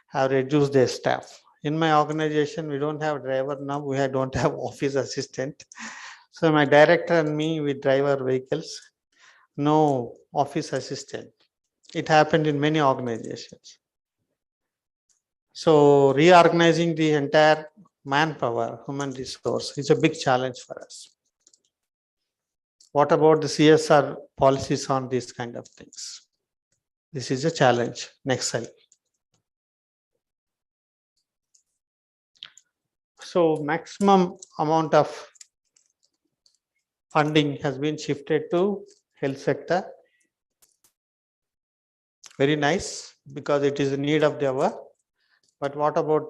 have reduced their staff. In my organization, we don't have driver now. We don't have office assistant. So my director and me, we drive our vehicles. No office assistant. It happened in many organizations. So reorganizing the entire manpower, human resource, is a big challenge for us. What about the CSR policies on these kind of things? This is a challenge. Next slide. So maximum amount of funding has been shifted to health sector. Very nice, because it is the need of the hour. But what about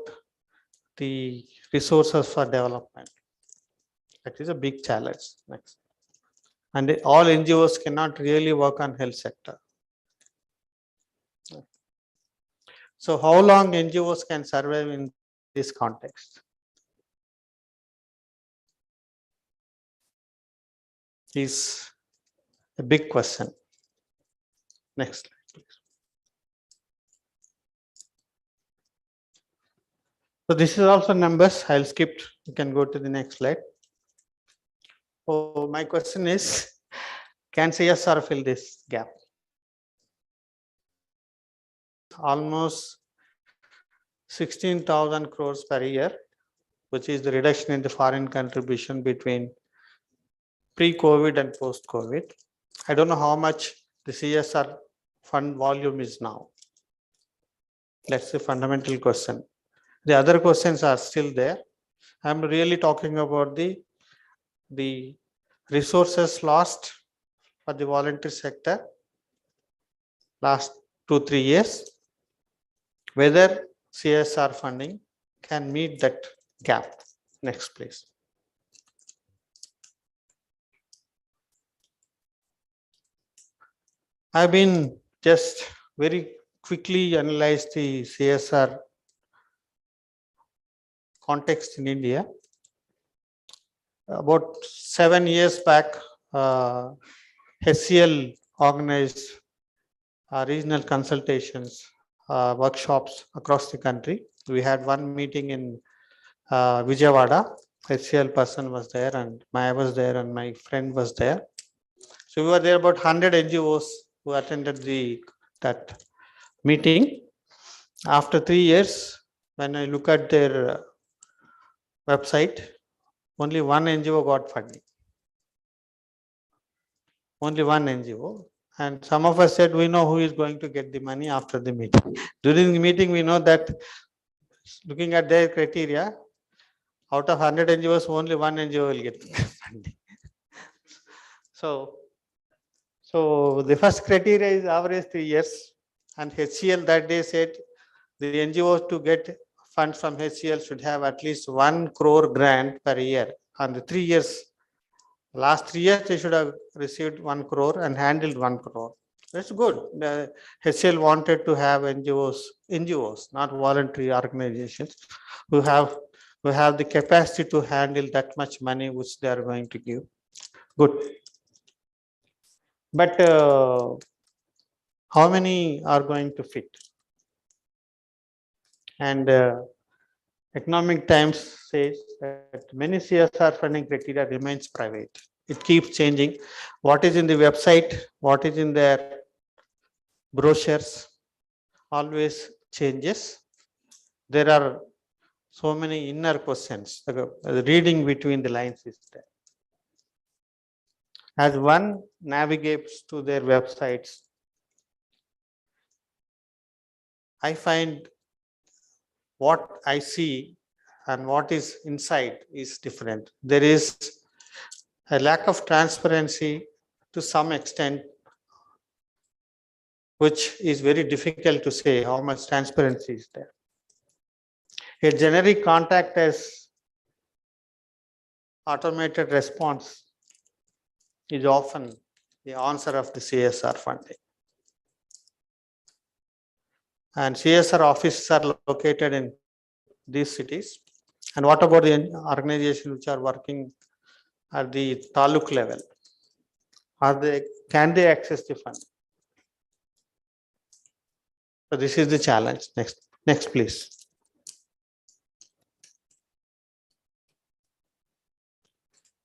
the resources for development? That is a big challenge. Next. And all NGOs cannot really work on health sector. So how long NGOs can survive in this context? Is a big question. Next slide, please. So this is also numbers. I'll skip. You can go to the next slide. So my question is, can CSR fill this gap? Almost 16,000 crores per year, which is the reduction in the foreign contribution between pre-COVID and post-COVID. I don't know how much the CSR fund volume is now. That's the fundamental question. The other questions are still there. I'm really talking about the resources lost for the voluntary sector last 2-3 years, whether CSR funding can meet that gap. Next, please. I've been just very quickly analyze the CSR context in India. About 7 years back, HCL organized regional consultations, workshops across the country. We had one meeting in Vijayawada. HCL person was there, and I was there, and my friend was there. So we were there about 100 NGOs who attended that meeting. After 3 years, when I look at their website, only one NGO got funding. Only one NGO. And some of us said, we know who is going to get the money after the meeting. During the meeting, we know that looking at their criteria, out of 100 NGOs, only one NGO will get funding. So the first criteria is average 3 years. And HCL that day said the NGOs to get funds from HCL should have at least 1 crore grant per year. And the 3 years, last 3 years, they should have received 1 crore and handled 1 crore. That's good. The HCL wanted to have NGOs, not voluntary organizations, who have the capacity to handle that much money which they are going to give. Good. But how many are going to fit? And Economic Times says that many CSR funding criteria remains private. It keeps changing. What is in the website, what is in their brochures, always changes. There are so many inner questions. The reading between the lines is there. As one navigates to their websites, I find what I see and what is inside is different. There is a lack of transparency to some extent, which is very difficult to say how much transparency is there. A generic contact as automated response is often the answer of the CSR funding. And CSR offices are located in these cities. And what about the organizations which are working at the taluk level? Can they access the fund? So this is the challenge. Next, please.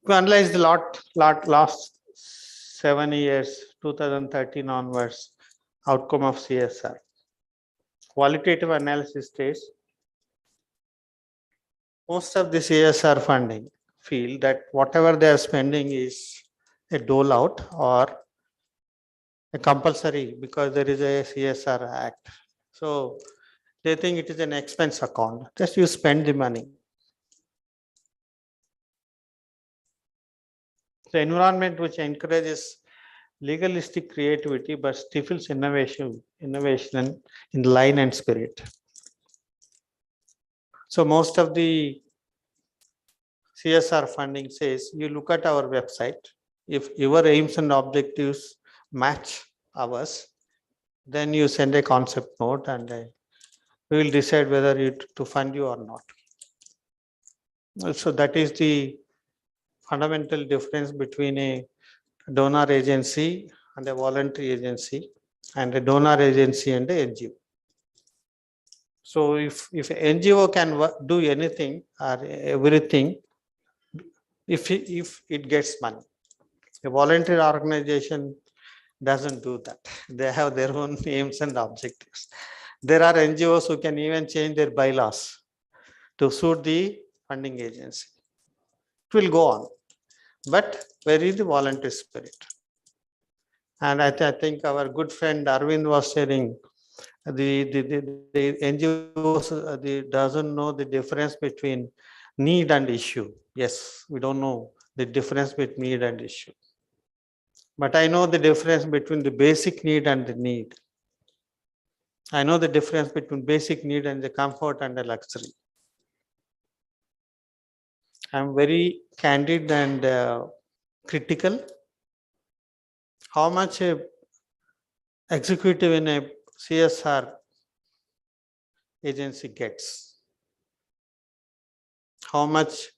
We analyze the last 7 years, 2013 onwards, outcome of CSR. Qualitative analysis states most of the CSR funding feel that whatever they are spending is a dole out or a compulsory because there is a CSR act. So they think it is an expense account. Just you spend the money. The environment which encourages legalistic creativity but stifles innovation in line and spirit. So most of the CSR funding says, you look at our website, if your aims and objectives match ours, then you send a concept note and we will decide whether to fund you or not. So that is the fundamental difference between a donor agency and a voluntary agency, and a donor agency and a NGO. So if NGO can do anything or everything, if it gets money, a voluntary organization doesn't do that. They have their own aims and objectives. There are NGOs who can even change their bylaws to suit the funding agency. It will go on, but where is the voluntary spirit? And I think our good friend Arvind was sharing, the NGOs doesn't know the difference between need and issue. Yes, we don't know the difference between need and issue. But I know the difference between the basic need and the need. I know the difference between basic need and the comfort and the luxury. I'm very candid and critical. How much a executive in a CSR agency gets? How much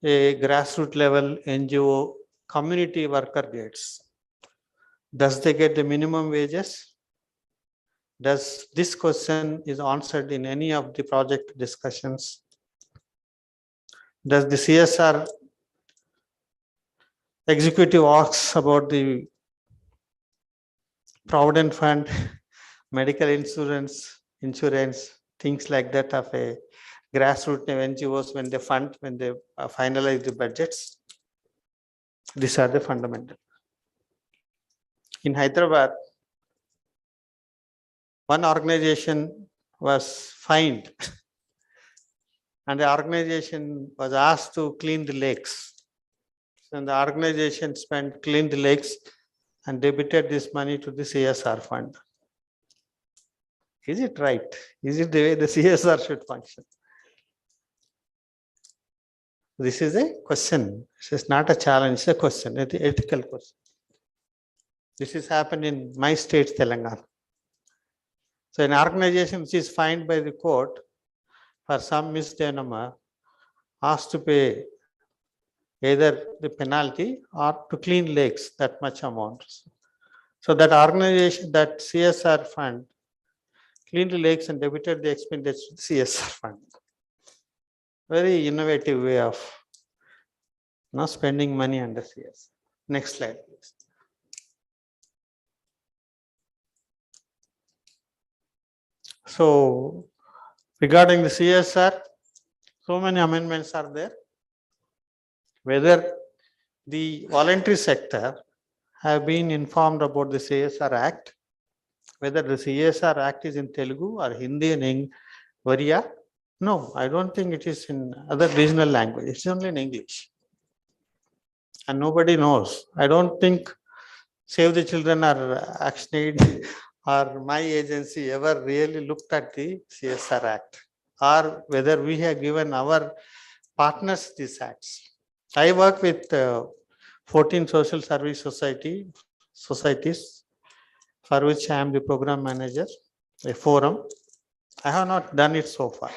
a grassroots level NGO community worker gets? Does they get the minimum wages? Does this question is answered in any of the project discussions? Does the CSR executive asks about the provident fund, medical insurance, things like that of a grassroots NGOs when they finalize the budgets? These are the fundamental. In Hyderabad, one organization was fined and the organization was asked to clean the lakes. And the organization cleaned the lakes and debited this money to the CSR fund. Is it right? Is it the way the CSR should function? This is a question. This is not a challenge, it's a question, it's an ethical question. This has happened in my state, Telangana. So an organization which is fined by the court for some misdemeanor asked to pay either the penalty or to clean lakes, that much amount. So that organization, that CSR fund, cleaned the lakes and debited the expenditure to the CSR fund. Very innovative way of not spending money under CS. Next slide, please. So regarding the CSR, so many amendments are there. Whether the voluntary sector have been informed about the CSR Act, whether the CSR Act is in Telugu or Hindi and Variya. No, I don't think it is in other regional language. It's only in English. And nobody knows. I don't think Save the Children or ActionAid or my agency ever really looked at the CSR Act or whether we have given our partners these acts. I work with 14 social service societies for which I am the program manager, a forum. I have not done it so far.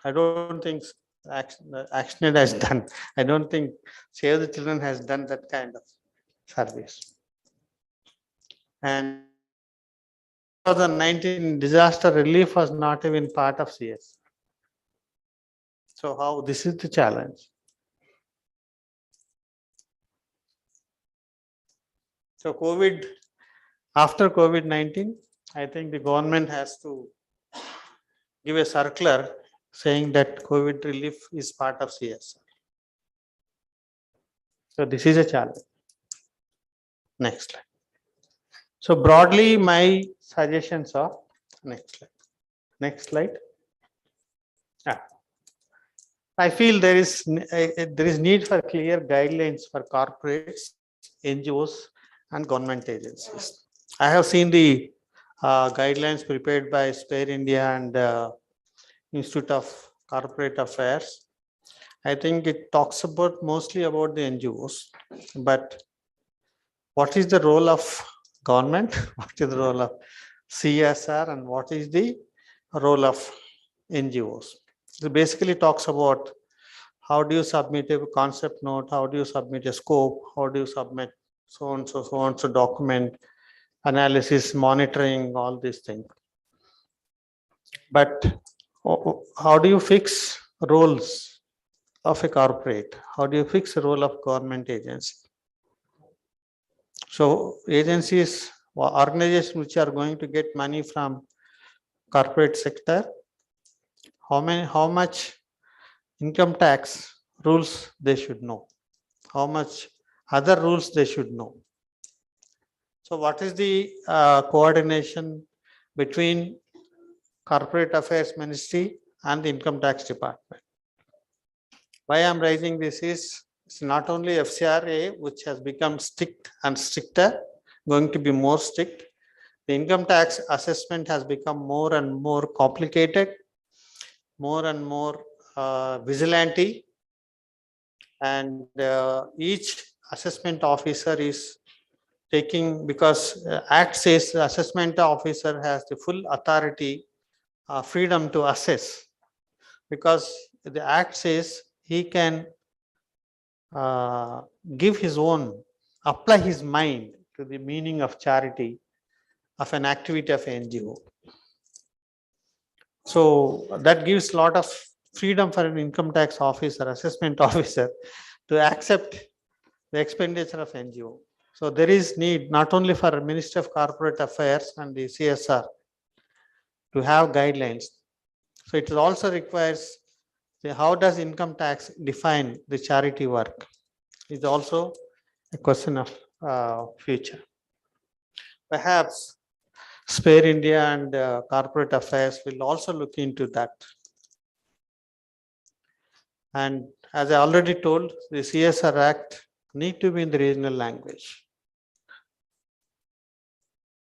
I don't think ActionAid has done. I don't think Save the Children has done that kind of service. And 2019 disaster relief was not even part of CS. So how this is the challenge. So after COVID-19, I think the government has to give a circular saying that COVID relief is part of CS. So this is a challenge. Next slide. So broadly, my suggestions are, next slide. Next slide. I feel there is need for clear guidelines for corporates, NGOs, and government agencies. I have seen the guidelines prepared by Spare India and Institute of Corporate Affairs. I think it talks about mostly about the NGOs, but what is the role of government? What is the role of CSR and what is the role of NGOs? It basically talks about how do you submit a concept note, how do you submit a scope, how do you submit so and so document, analysis, monitoring, all these things. But how do you fix roles of a corporate? How do you fix the role of government agency? So agencies or organizations which are going to get money from corporate sector, how much income tax rules they should know, how much other rules they should know. So what is the coordination between Corporate Affairs Ministry and the Income Tax Department? Why I'm raising this is it's not only FCRA which has become strict and stricter, going to be more strict. The income tax assessment has become more and more complicated, more and more vigilante, and each assessment officer is taking, because Act says the assessment officer has the full authority, freedom to assess, because the Act says he can give his own, apply his mind to the meaning of charity of an activity of NGO. So that gives a lot of freedom for an income tax officer, assessment officer to accept the expenditure of NGO. So there is need not only for Ministry of Corporate Affairs and the CSR to have guidelines. So it also requires how does income tax define the charity work? Is also a question of future. Perhaps Spare India and Corporate Affairs will also look into that. And as I already told, the CSR Act need to be in the regional language,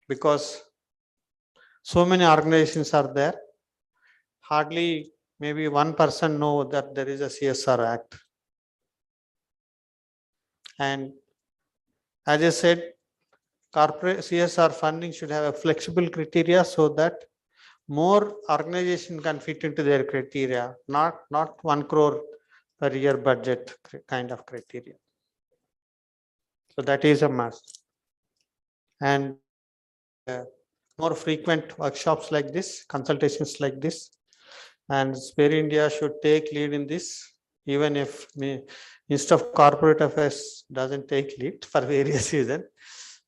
because so many organizations are there. Hardly maybe 1% know that there is a CSR Act. And as I said, corporate CSR funding should have a flexible criteria so that more organization can fit into their criteria, not 1 crore per year budget kind of criteria. So that is a must. And more frequent workshops like this, consultations like this, and Spare India should take lead in this, even if Ministry of Corporate Affairs doesn't take lead for various reasons,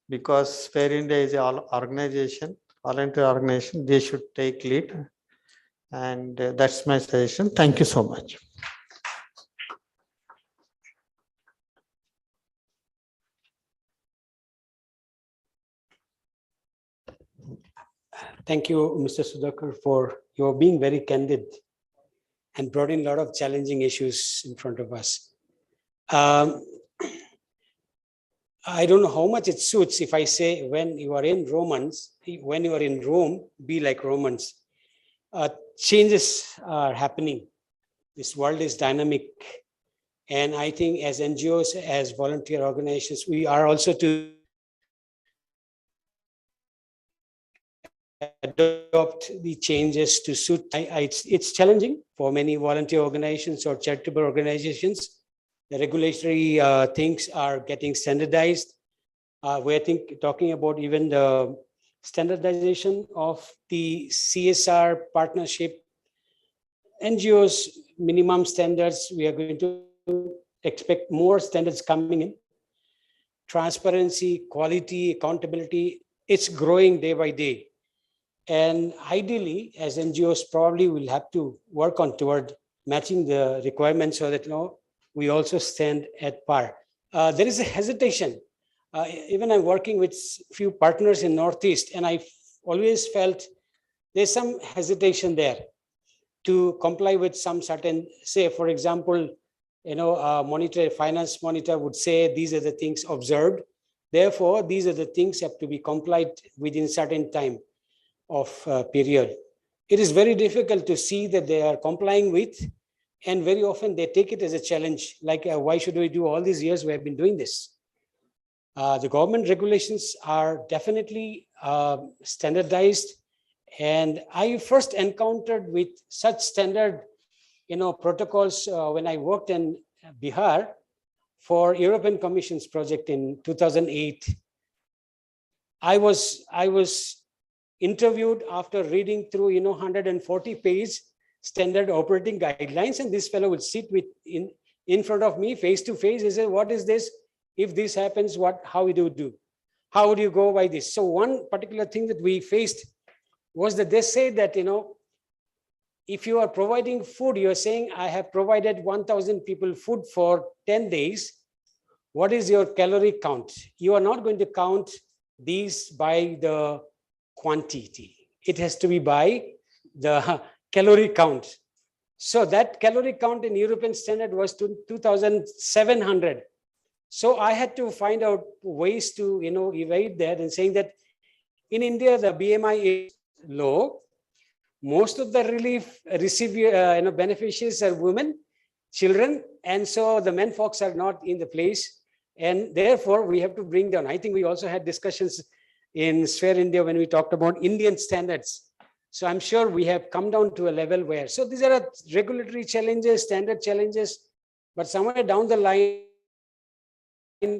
because Spare India is an organization, volunteer organization, they should take lead. And that's my suggestion. Thank you so much. Thank you, Mr. Sudhakar, for your being very candid and brought in a lot of challenging issues in front of us. I don't know how much it suits if I say when you are in when you are in Rome, be like Romans. Changes are happening. This world is dynamic. And I think as NGOs, as volunteer organizations, we are also to adopt the changes to suit. It's challenging for many volunteer organizations or charitable organizations. The regulatory things are getting standardized. We're talking about even the standardization of the CSR partnership. NGOs minimum standards, we are going to expect more standards coming in. Transparency, quality, accountability, it's growing day by day. And ideally, as NGOs probably will have to work on toward matching the requirements so that we also stand at par. There is a hesitation. Even I'm working with few partners in Northeast, and I always felt there's some hesitation there to comply with some certain, say, for example, finance monitor would say these are the things observed. Therefore, these are the things have to be complied within certain time of period. It is very difficult to see that they are complying with, and very often they take it as a challenge, like why should we do all these years we have been doing this? The government regulations are definitely standardized, and I first encountered with such standard protocols when I worked in Bihar for European Commission's project in 2008. I was interviewed after reading through 140 pages standard operating guidelines, and this fellow would sit in front of me face to face. He said, what is this? If this happens, how would you do? How would you go by this? So one particular thing that we faced was that they said that, if you are providing food, you're saying, I have provided 1,000 people food for 10 days. What is your calorie count? You are not going to count these by the quantity. It has to be by the calorie count. So that calorie count in European standard was 2,700. So I had to find out ways to, evade that, and saying that in India, the BMI is low. Most of the relief beneficiaries are women, children, and so the men folks are not in the place. And therefore, we have to bring down. I think we also had discussions in Sphere India when we talked about Indian standards. So I'm sure we have come down to a level where, so these are regulatory challenges, standard challenges, but somewhere down the line,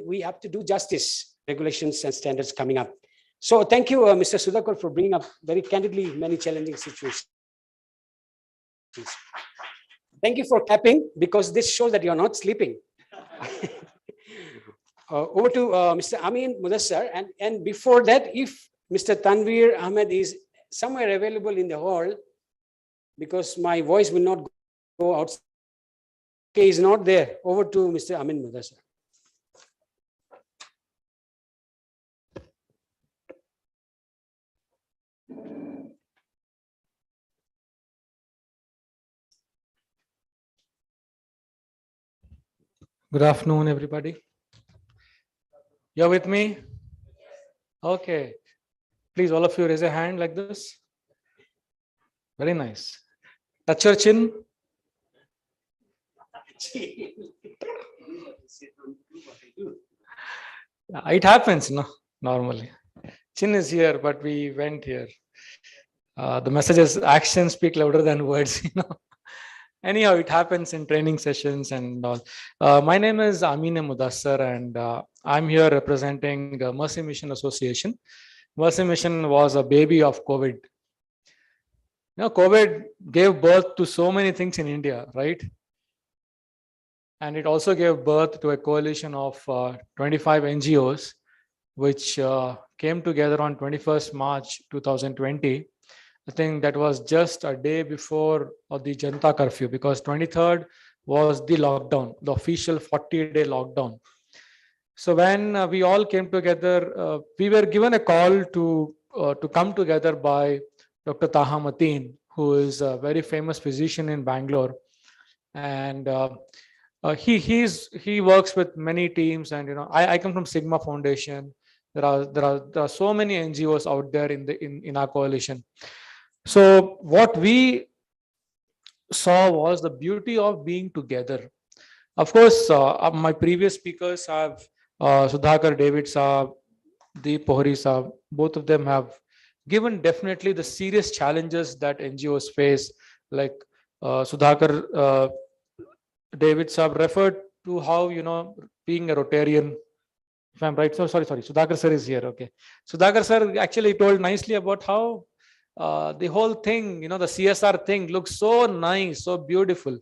we have to do justice, regulations and standards coming up. So thank you, Mr. Sudhakar, for bringing up very candidly many challenging situations. Thank you for clapping, because this shows that you're not sleeping. Over to Mr. Amin Mudassar, and before that, if Mr. Tanveer Ahmed is somewhere available in the hall, because my voice will not go out. Okay, he's not there. Over to Mr. Amin Mudassar. Good afternoon, everybody. You're with me? Okay. Please, all of you raise a hand like this. Very nice. Touch your chin. It happens, no? Normally. Chin is here, but we went here. The message is actions speak louder than words, Anyhow, it happens in training sessions and all. My name is Amin Mudassar, and I'm here representing Mercy Mission Association. Mercy Mission was a baby of COVID. COVID gave birth to so many things in India, right? And it also gave birth to a coalition of 25 NGOs, which came together on 21st March 2020. I think that was just a day before the Janta curfew, because 23rd was the lockdown, the official 40-day lockdown. So when we all came together, we were given a call to come together by Dr. Taha Mateen, who is a very famous physician in Bangalore, and he works with many teams. And I come from Sigma Foundation. There are so many NGOs out there in our coalition. So what we saw was the beauty of being together. Of course, my previous speakers have Sudhakar David Saab, Deep Pohri Saab, both of them have given definitely the serious challenges that NGOs face. Like Sudhakar David Saab referred to how, being a Rotarian, if I'm right. So sorry, Sudhakar sir is here. Okay. Sudhakar sir actually told nicely about how the whole thing, the CSR thing looks so nice, so beautiful.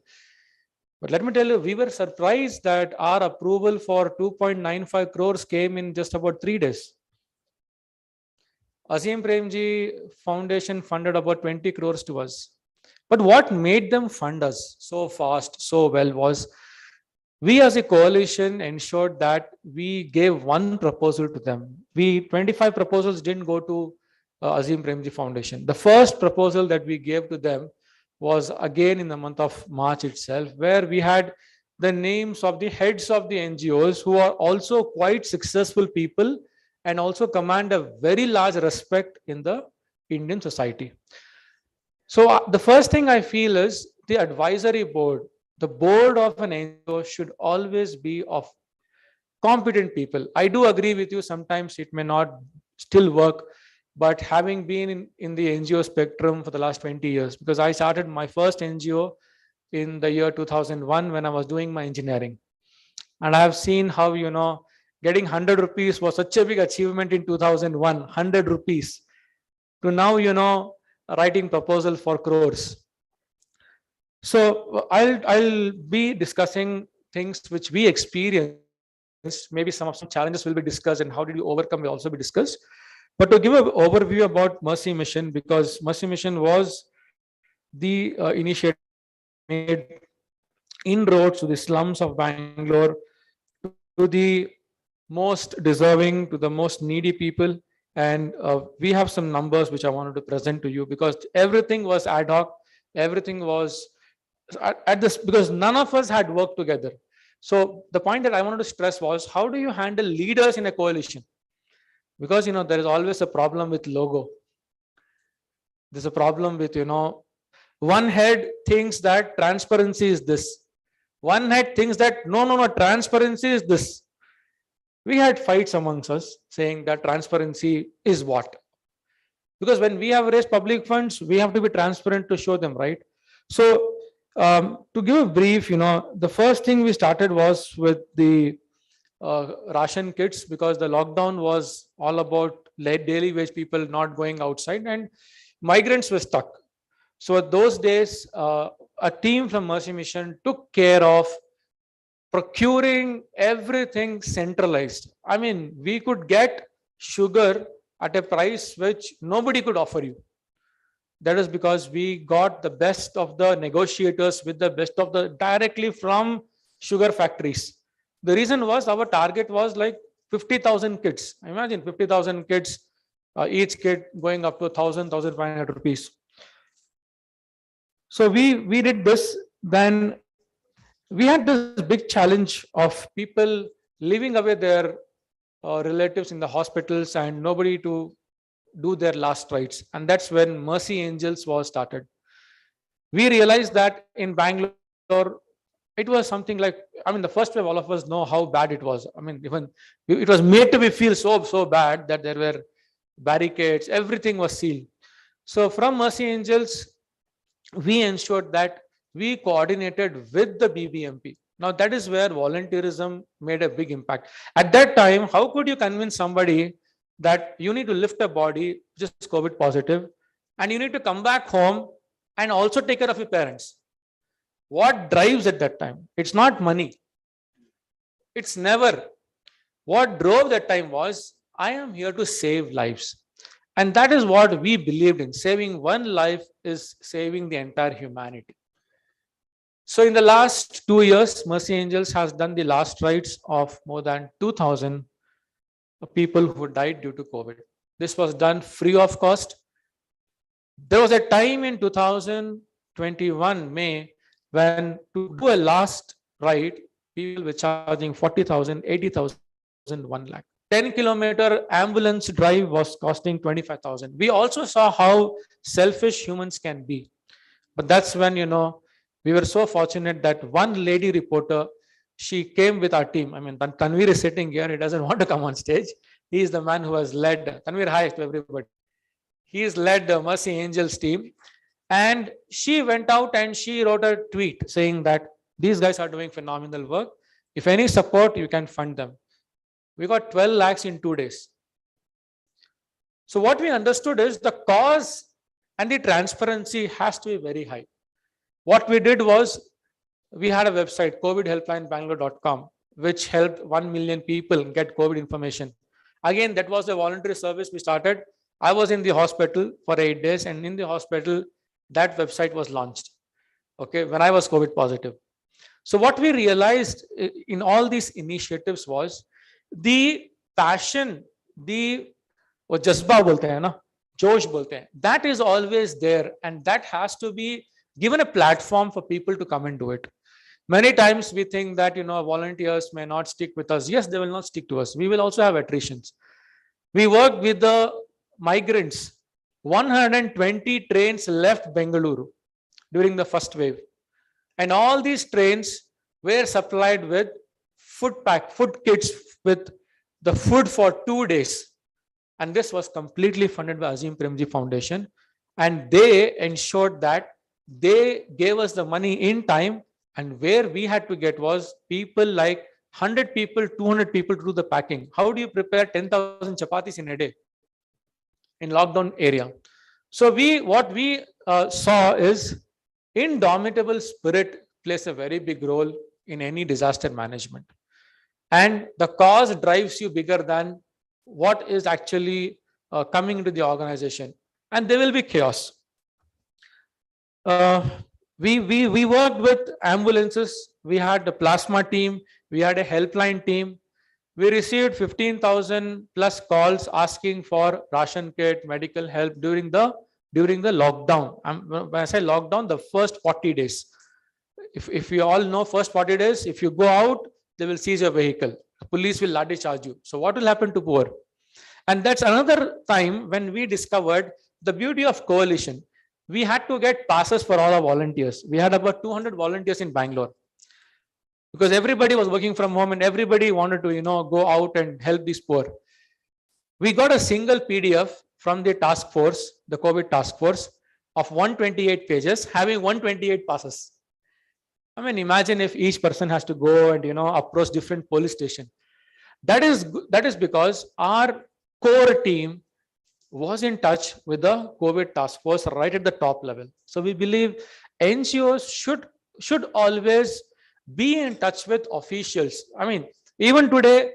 But let me tell you, we were surprised that our approval for 2.95 crores came in just about 3 days. Azim Premji Foundation funded about 20 crores to us. But what made them fund us so fast, so well was we as a coalition ensured that we gave one proposal to them. 25 proposals didn't go to Azim Premji Foundation. The first proposal that we gave to them was again in the month of March itself, where we had the names of the heads of the NGOs who are also quite successful people and also command a very large respect in the Indian society. So the first thing I feel is the advisory board, the board of an NGO should always be of competent people. I do agree with you, sometimes it may not still work, but having been in the NGO spectrum for the last 20 years, because I started my first NGO in the year 2001 when I was doing my engineering. And I have seen how, getting 100 rupees was such a big achievement in 2001, 100 rupees, to now, writing proposal for crores. So I'll be discussing things which we experienced. Maybe some challenges will be discussed, and how did you overcome will also be discussed. But to give an overview about Mercy Mission, because Mercy Mission was the initiative made inroads to the slums of Bangalore, to the most deserving, to the most needy people. And we have some numbers which I wanted to present to you, because everything was ad hoc, everything was at this, because none of us had worked together. So the point that I wanted to stress was, how do you handle leaders in a coalition? Because there is always a problem with logo. There's a problem with one head thinks that transparency is this, one head thinks that no, transparency is this. We had fights amongst us saying that transparency is what, because when we have raised public funds, we have to be transparent to show them, right? So to give a brief, the first thing we started was with the ration kits, because the lockdown was all about daily wage people not going outside, and migrants were stuck. So at those days, a team from Mercy Mission took care of procuring everything centralized. I mean, we could get sugar at a price which nobody could offer you. That is because we got the best of the negotiators with the best of the directly from sugar factories. The reason was our target was like 50,000 kids. Imagine 50,000 kids, each kid going up to 1,500 rupees. So we did this. Then we had this big challenge of people leaving away their relatives in the hospitals and nobody to do their last rites. And that's when Mercy Angels was started. We realized that in Bangalore, it was something like, I mean, the first wave, all of us know how bad it was. I mean, even it was made to be feel so bad that there were barricades, everything was sealed. So from Mercy Angels, we ensured that we coordinated with the BBMP. Now that is where volunteerism made a big impact. At that time, how could you convince somebody that you need to lift a body just COVID positive and you need to come back home and also take care of your parents? What drives at that time? It's not money. It's never. What drove that time was, I am here to save lives. And that is what we believed in. Saving one life is saving the entire humanity. So in the last 2 years, Mercy Angels has done the last rites of more than 2,000 people who died due to COVID. This was done free of cost. There was a time in 2021 May when to do a last rite, people were charging 40,000, 80,000, 1 lakh. 10-kilometer ambulance drive was costing 25,000. We also saw how selfish humans can be. But that's when, we were so fortunate that one lady reporter, she came with our team. I mean, Tanvir is sitting here. He doesn't want to come on stage. He is the man who has led. Tanvir, hi to everybody. He has led the Mercy Angels team. And she went out and she wrote a tweet saying that these guys are doing phenomenal work. If any support, you can fund them. We got 12 lakhs in 2 days. So what we understood is the cause and the transparency has to be very high. What we did was, we had a website, covidhelplinebangalore.com, which helped 1 million people get COVID information. Again, that was a voluntary service we started. I was in the hospital for 8 days, and in the hospital, that website was launched. Okay, when I was COVID positive. So what we realized in all these initiatives was the passion, the jazba bolte hain na, josh bolte hain, that is always there, and that has to be given a platform for people to come and do it. Many times we think that volunteers may not stick with us. Yes, they will not stick to us. We will also have attritions. We worked with the migrants. 120 trains left Bengaluru during the first wave. And all these trains were supplied with food kits with the food for 2 days. And this was completely funded by Azim Premji Foundation. And they ensured that they gave us the money in time. And where we had to get was people like 100 people, 200 people to do the packing. How do you prepare 10,000 chapatis in a day in lockdown area? So what we saw is indomitable spirit plays a very big role in any disaster management. And the cause drives you bigger than what is actually coming into the organization. And there will be chaos. We worked with ambulances. We had the plasma team. We had a helpline team. We received 15,000 plus calls asking for ration kit, medical help during the lockdown. When I say lockdown, the first 40 days. If you all know, first 40 days, if you go out, they will seize your vehicle. The police will lathi charge you. So what will happen to poor? And that's another time when we discovered the beauty of coalition. We had to get passes for all our volunteers. We had about 200 volunteers in Bangalore because everybody was working from home and everybody wanted to, go out and help these poor. We got a single PDF from the task force, the COVID task force, of 128 pages, having 128 passes. I mean, imagine if each person has to go and approach different police station. That is because our core team was in touch with the COVID task force right at the top level. So we believe NGOs should always be in touch with officials. I mean, even today,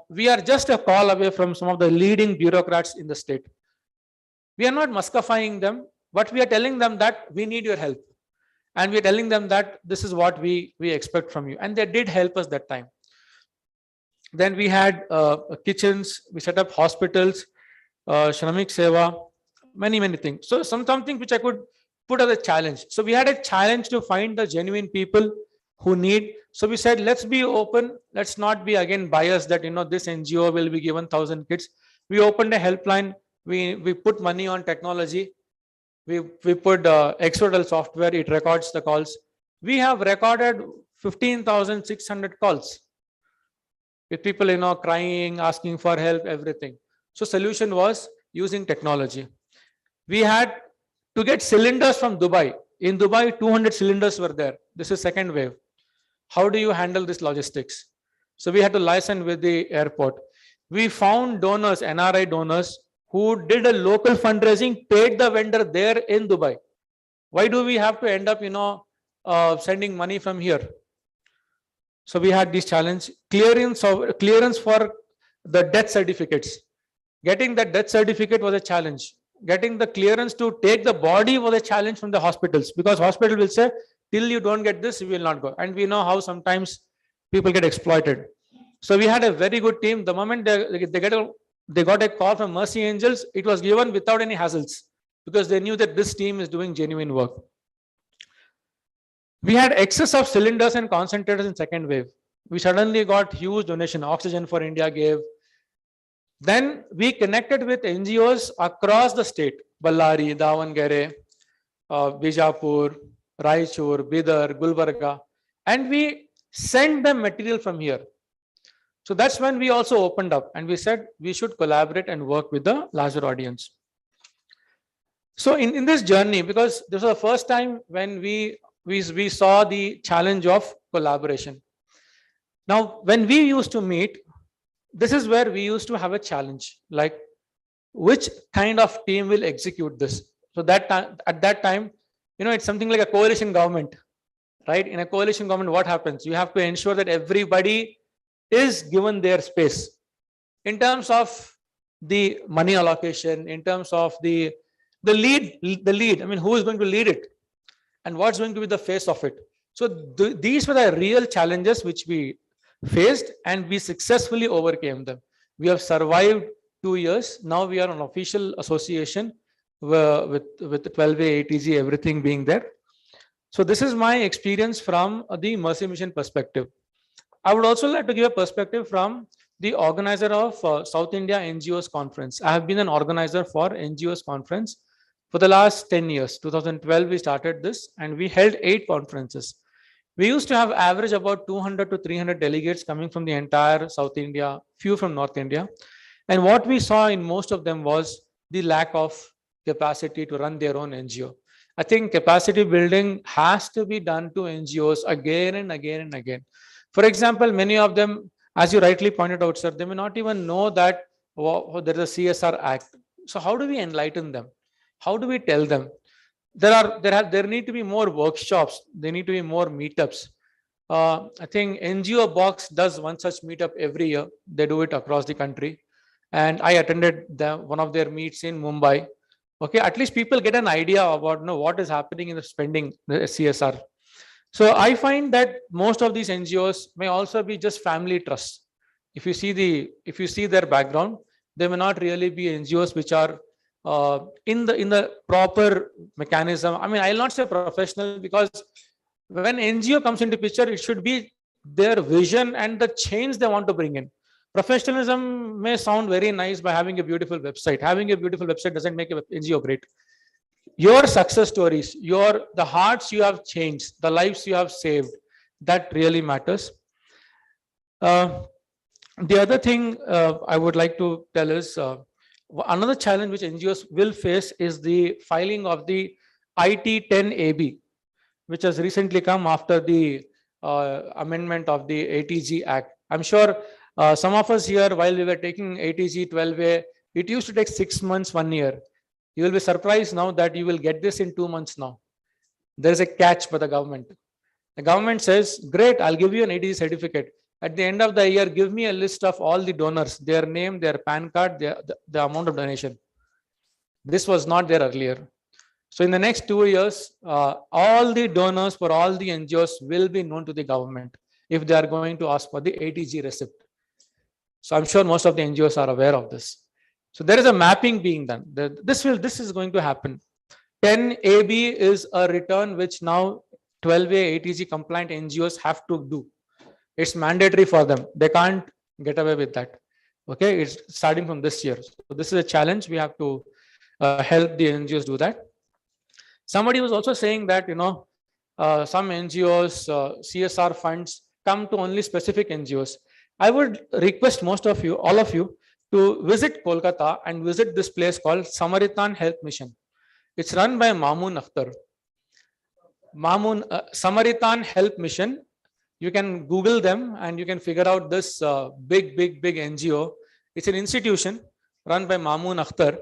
we are just a call away from some of the leading bureaucrats in the state. We are not muscafying them, but we are telling them that we need your help. And we're telling them that this is what we expect from you. And they did help us that time. Then we had kitchens, we set up hospitals, Shramik Seva, many things. So something which I could put as a challenge. So we had a challenge to find the genuine people who need. So we said, let's be open. Let's not be again biased that, this NGO will be given 1,000 kits. We opened a helpline. We put money on technology. We put Exodal software. It records the calls. We have recorded 15,600 calls with people, crying, asking for help, everything. So solution was using technology. We had to get cylinders from Dubai. In Dubai, 200 cylinders were there. This is second wave. How do you handle this logistics? So we had to license with the airport. We found donors, NRI donors, who did a local fundraising, paid the vendor there in Dubai. Why do we have to end up, sending money from here? So we had this challenge. Clearance for the death certificates. Getting the death certificate was a challenge. Getting the clearance to take the body was a challenge from the hospitals, because hospital will say, till you don't get this, we will not go. And we know how sometimes people get exploited. So we had a very good team. The moment they got a call from Mercy Angels, it was given without any hassles, because they knew that this team is doing genuine work. We had excess of cylinders and concentrators in second wave. We suddenly got huge donation. Oxygen for India gave. Then we connected with NGOs across the state, Ballari, Davangere, Bijapur, Raichur, Bidar, Gulbarga, and we sent them material from here. So that's when we also opened up and we said we should collaborate and work with the larger audience. So in this journey, because this was the first time when we saw the challenge of collaboration. Now, when we used to meet, this is where we used to have a challenge, like which kind of team will execute this. So at that time, it's something like a coalition government, right? In a coalition government, what happens? You have to ensure that everybody is given their space in terms of the money allocation, in terms of the lead. I mean, who is going to lead it and what's going to be the face of it? So these were the real challenges which we faced, and we successfully overcame them. We have survived 2 years. Now we are an official association with 12A, ATG, everything being there. So this is my experience from the Mercy Mission perspective. I would also like to give a perspective from the organizer of South India NGOs Conference. I have been an organizer for NGOs Conference for the last 10 years. 2012, we started this and we held 8 conferences. We used to have average about 200 to 300 delegates coming from the entire South India, few from North India. And what we saw in most of them was the lack of capacity to run their own NGO. I think capacity building has to be done to NGOs again and again and again. For example, many of them, as you rightly pointed out, sir, they may not even know that there is a CSR Act. So how do we enlighten them? How do we tell them? there need to be more workshops. There need to be more meetups. I think NGO Box does one such meetup every year. They do it across the country, and I attended one of their meets in Mumbai. Okay, at least people get an idea about what is happening in the spending, the CSR. So I find that most of these NGOs may also be just family trusts. If you see their background, they may not really be NGOs which are in the proper mechanism. I mean, I'll not say professional, because when NGO comes into picture, it should be their vision and the change they want to bring in. Professionalism may sound very nice by having a beautiful website. Having a beautiful website doesn't make an NGO great. Your success stories, the hearts you have changed, the lives you have saved, that really matters. The other thing I would like to tell is another challenge which NGOs will face is the filing of the IT 10 AB, which has recently come after the amendment of the ATG Act. I'm sure some of us here, while we were taking ATG 12A, it used to take 6 months, 1 year. You will be surprised now that you will get this in 2 months now. There is a catch by the government. The government says, great, I'll give you an ATG certificate. At the end of the year, give me a list of all the donors, their name, their PAN card, the amount of donation. This was not there earlier. So in the next 2 years, all the donors for all the NGOs will be known to the government if they are going to ask for the ATG receipt. So I'm sure most of the NGOs are aware of this. So there is a mapping being done. This is going to happen. 10AB is a return which now 12A ATG compliant NGOs have to do. It's mandatory for them. They can't get away with that. Okay, it's starting from this year. So this is a challenge. We have to help the NGOs do that. Somebody was also saying that some NGOs, CSR funds come to only specific NGOs. I would request most of you, all of you, to visit Kolkata and visit this place called Samaritan Health Mission. It's run by Mamoon Akhtar. Samaritan Health Mission. You can Google them and you can figure out this big NGO. It's an institution run by Mamoon Akhtar.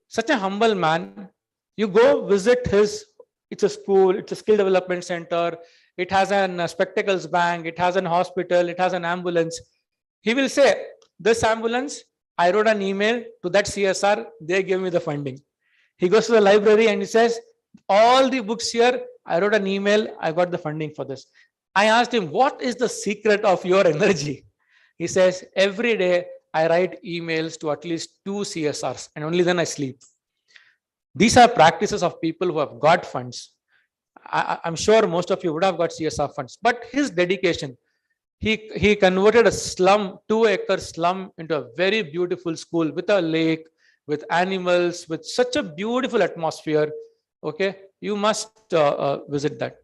Such a humble man. You go visit it's a school, it's a skill development center. It has a spectacles bank. It has an hospital. It has an ambulance. He will say, this ambulance, I wrote an email to that CSR. They gave me the funding. He goes to the library and he says, all the books here, I wrote an email. I got the funding for this. I asked him, what is the secret of your energy? He says, every day I write emails to at least 2 CSRs and only then I sleep. These are practices of people who have got funds. I'm sure most of you would have got CSR funds, but his dedication, he converted a slum, 2-acre slum, into a very beautiful school with a lake, with animals, with such a beautiful atmosphere. Okay, you must visit that.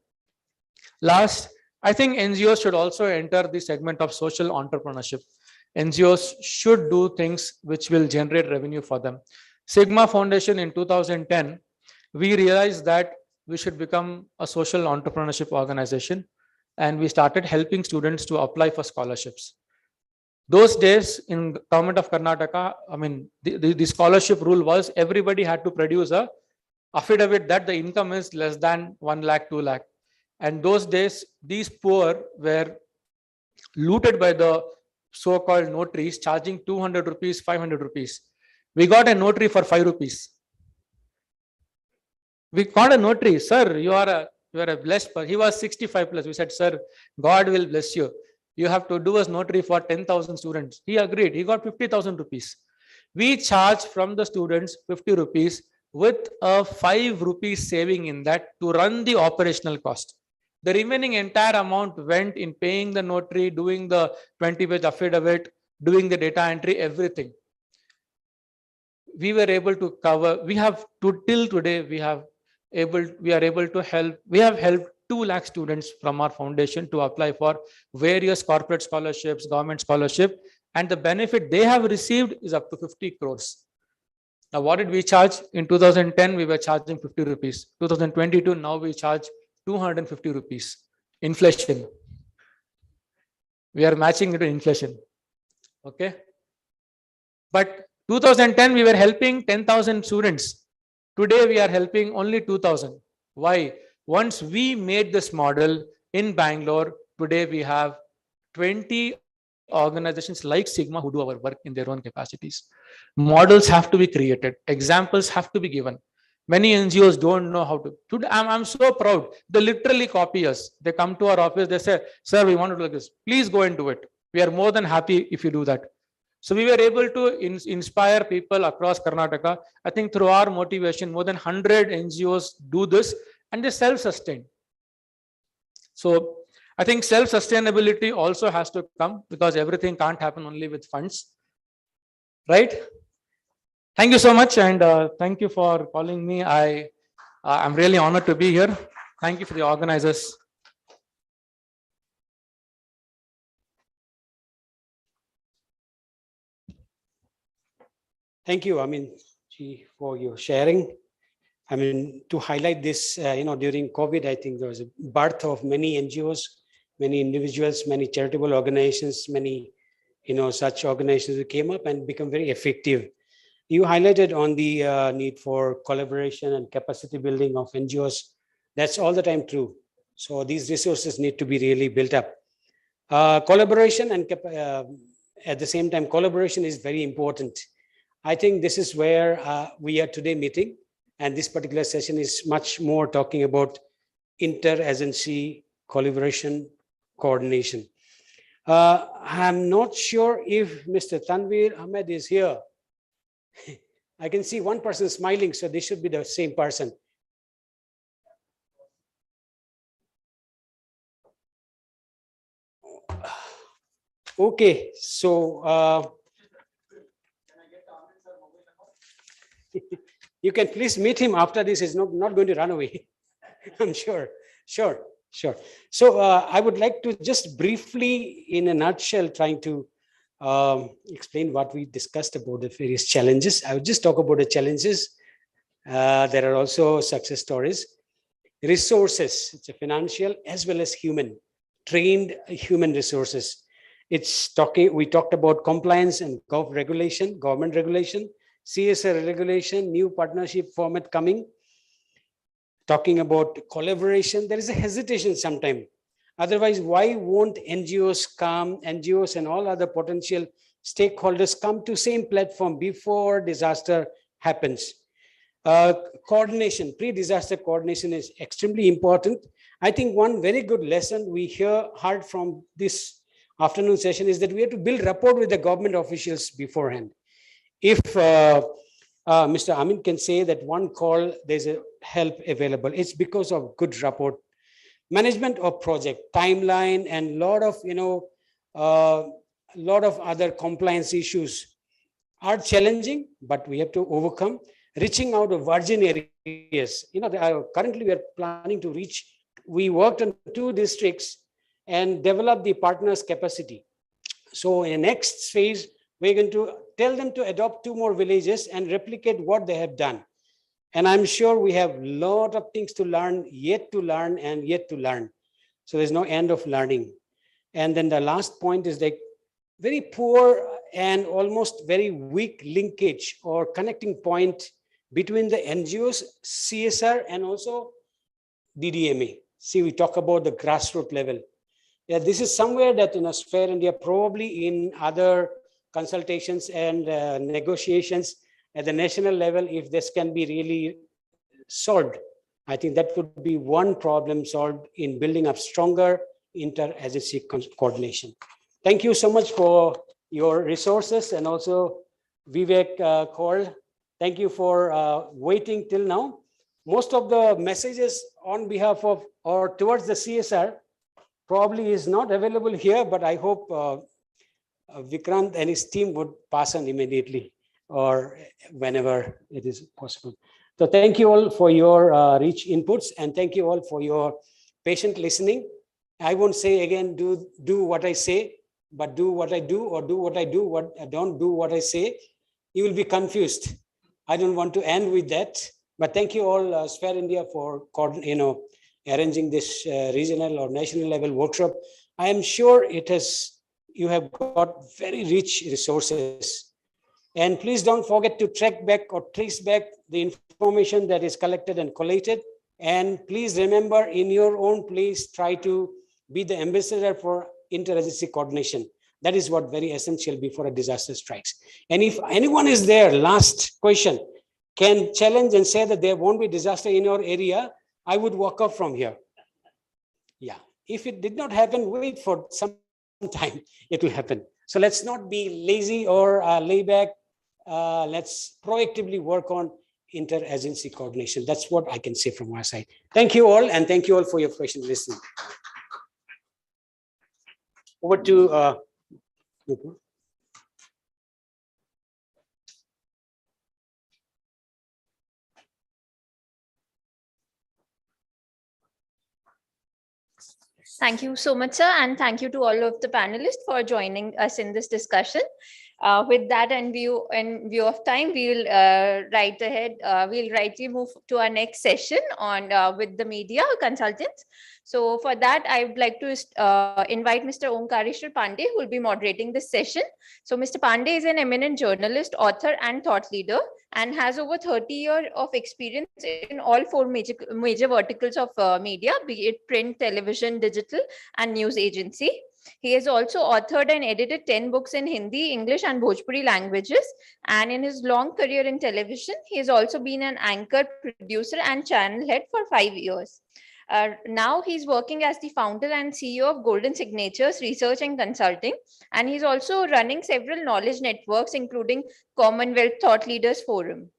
Last, I think NGOs should also enter the segment of social entrepreneurship. NGOs should do things which will generate revenue for them. Sigma Foundation in 2010, we realized that we should become a social entrepreneurship organization, and we started helping students to apply for scholarships. Those days in government of Karnataka, I mean, the scholarship rule was everybody had to produce a affidavit that the income is less than 1 lakh, 2 lakh. And those days, these poor were looted by the so-called notaries, charging 200 rupees, 500 rupees. We got a notary for 5 rupees. We got a notary, sir, you are a blessed person. He was 65 plus. We said, sir, God will bless you. You have to do a notary for 10,000 students. He agreed. He got 50,000 rupees. We charge from the students 50 rupees with a 5 rupees saving in that to run the operational cost. The remaining entire amount went in paying the notary, doing the 20-page affidavit, doing the data entry, everything. We were able to cover, till today, we are able to help, we have helped 2 lakh students from our foundation to apply for various corporate scholarships, government scholarship, and the benefit they have received is up to 50 crores. Now, what did we charge? In 2010, we were charging 50 rupees. 2022, now we charge 250 rupees. Inflation. We are matching it to inflation. Okay. But 2010, we were helping 10,000 students. Today we are helping only 2,000. Why? Once we made this model in Bangalore, today we have 20 organizations like Sigma who do our work in their own capacities. Models have to be created. Examples have to be given. Many NGOs don't know how to. Today, I'm so proud. They literally copy us. They come to our office. They say, sir, we want to do this. Please go and do it. We are more than happy if you do that. So we were able to inspire people across Karnataka. I think through our motivation, more than 100 NGOs do this and they self-sustain. So I think self-sustainability also has to come because everything can't happen only with funds, right? Thank you so much, and thank you for calling me. I'm really honored to be here. Thank you for the organizers. Thank you, for your sharing. To highlight this, during COVID, I think there was a birth of many NGOs, many individuals, many charitable organizations, many, such organizations that came up and become very effective. You highlighted on the need for collaboration and capacity building of NGOs. That's all the time true. So these resources need to be really built up. Collaboration and at the same time, collaboration is very important. I think this is where we are today meeting. And this particular session is much more talking about inter-agency collaboration, coordination. I'm not sure if Mr. Tanveer Ahmed is here. I can see one person smiling, so this should be the same person. Okay, so you can please meet him after this. He's not going to run away. I'm sure. Sure. So I would like to just briefly, in a nutshell, trying to explain what we discussed about the various challenges. I would just talk about the challenges. There are also success stories. Resources, it's a financial as well as human, trained human resources. We talked about compliance and government regulation, CSR regulation, new partnership format coming. Talking about collaboration, there is a hesitation sometimes. Otherwise, why won't NGOs and all other potential stakeholders come to same platform before disaster happens? Coordination, pre-disaster coordination is extremely important. I think one very good lesson we heard from this afternoon session is that we have to build rapport with the government officials beforehand. If Mr. Amin can say that one call, there's a help available, it's because of good rapport. Management of project, timeline, and lot of other compliance issues are challenging, but we have to overcome. Reaching out of virgin areas. Currently we are planning to reach, we worked on 2 districts and develop the partners' capacity. So in the next phase, we're going to tell them to adopt 2 more villages and replicate what they have done. And I'm sure we have a lot of things to learn, yet to learn. So there's no end of learning. And then the last point is like very poor and almost very weak linkage or connecting point between the NGOs, CSR, and also DDMA. See, we talk about the grassroots level. Yeah, this is somewhere that in Sphere India, probably in other consultations and negotiations at the national level, if this can be really solved, I think that would be one problem solved in building up stronger inter-agency coordination. Thank you so much for your resources, and also Vivek Kaur. Thank you for waiting till now. Most of the messages on behalf of or towards the CSR probably is not available here, but I hope Vikrant and his team would pass on immediately or whenever it is possible. So thank you all for your rich inputs, and thank you all for your patient listening. I won't say again, do what I say, but do what I do, or do what I do, don't do what I say. You will be confused. I don't want to end with that, but thank you all, Sphere India, for arranging this regional or national level workshop. I am sure you have got very rich resources. And please don't forget to track back or trace back the information that is collected and collated. And please remember, in your own place, try to be the ambassador for interagency coordination. That is what very essential before a disaster strikes. And if anyone is there, last question, can challenge and say that there won't be disaster in your area, I would walk up from here. Yeah, if it did not happen, wait for some time, it will happen. So let's not be lazy or lay back. Let's proactively work on interagency coordination. That's what I can say from my side. Thank you all, and thank you all for your patient listening. Over to Nupur. Thank you so much, sir, and thank you to all of the panelists for joining us in this discussion. With that and view of time, we will right ahead. We'll rightly move to our next session on with the media consultants. So for that, I would like to invite Mr. Omkareshwar Pandey, who will be moderating this session. So Mr. Pandey is an eminent journalist, author, and thought leader, and has over 30 years of experience in all four major verticals of media, be it print, television, digital, and news agency. He has also authored and edited 10 books in Hindi, English, and Bhojpuri languages. And in his long career in television, he has also been an anchor, producer, and channel head for 5 years. Now he's working as the founder and CEO of Golden Signatures Research and Consulting. And he's also running several knowledge networks, including Commonwealth Thought Leaders Forum.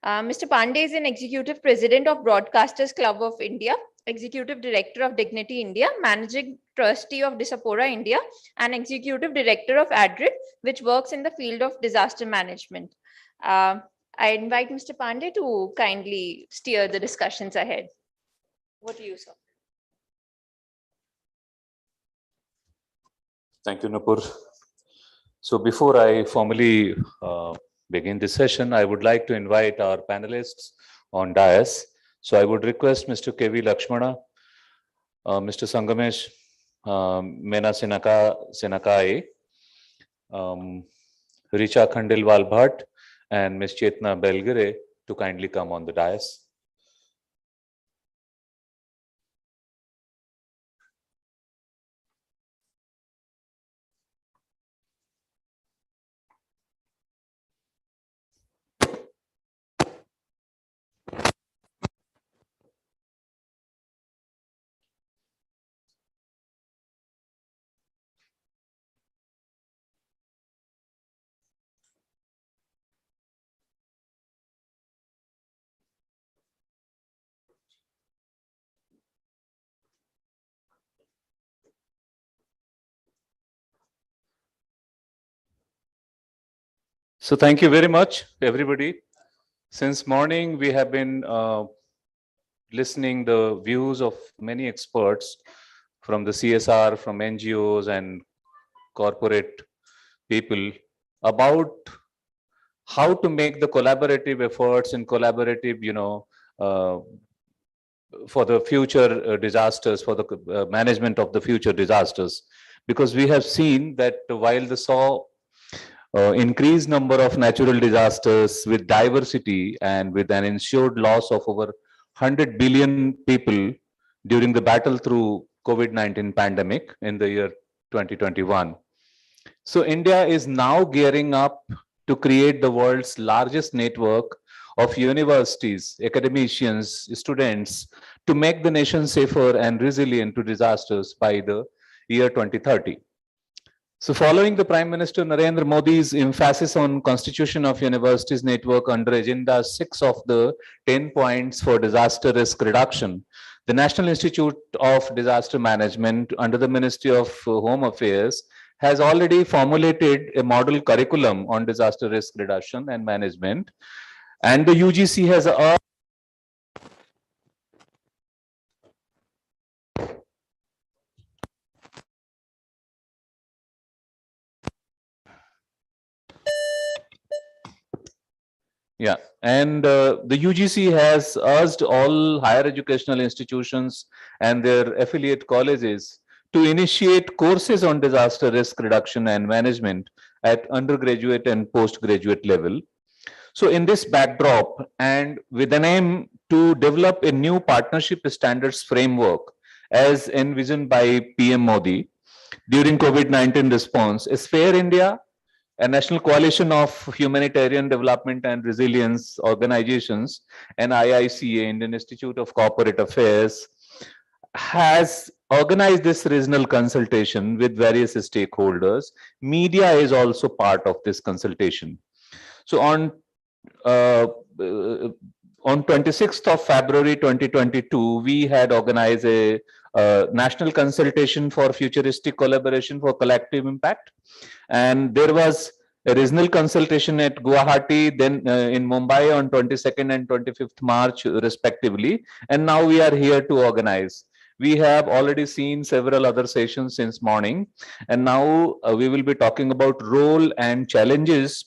Mr. Pandey is an executive president of Broadcasters Club of India, executive director of Dignity India, managing trustee of Disapora India, and executive director of ADRIT, which works in the field of disaster management. I invite Mr. Pandey to kindly steer the discussions ahead. What do you, sir? Thank you, Nupur. So before I formally begin this session, I would like to invite our panelists on dais. So I would request Mr. KV Lakshmana, Mr. Sangamesh Mena Senakai, Richa Khandilwal Bhatt, and Ms. Chetna Belgare to kindly come on the dais. So thank you very much, everybody. Since morning, we have been listening the views of many experts from the CSR, from NGOs and corporate people about how to make the collaborative efforts and collaborative, for the future disasters, for the management of the future disasters. Because we have seen that while the increased number of natural disasters with diversity and with an ensured loss of over 100 billion people during the battle through COVID-19 pandemic in the year 2021. So India is now gearing up to create the world's largest network of universities, academicians, students to make the nation safer and resilient to disasters by the year 2030. So following the Prime Minister Narendra Modi's emphasis on Constitution of Universities Network under Agenda 6 of the 10 points for disaster risk reduction, the National Institute of Disaster Management under the Ministry of Home Affairs has already formulated a model curriculum on disaster risk reduction and management. And the UGC has Yeah, and the UGC has urged all higher educational institutions and their affiliate colleges to initiate courses on disaster risk reduction and management at undergraduate and postgraduate level. So in this backdrop, and with an aim to develop a new partnership standards framework as envisioned by PM Modi during COVID-19 response, Sphere India, a national coalition of humanitarian development and resilience organizations, and IICA, Indian Institute of Corporate Affairs, has organized this regional consultation with various stakeholders. Media is also part of this consultation. So uh, on 26th of February 2022, we had organized a national consultation for futuristic collaboration for collective impact. And there was a regional consultation at Guwahati, then in Mumbai on 22nd and 25th March respectively. And now we are here to organize. We have already seen several other sessions since morning. And now we will be talking about role and challenges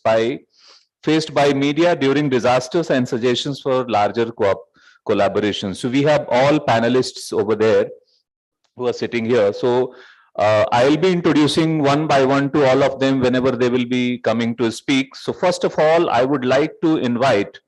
faced by media during disasters and suggestions for larger collaboration. So we have all panelists over there who are sitting here. So I'll be introducing one by one to all of them whenever they will be coming to speak. So first of all, I would like to invite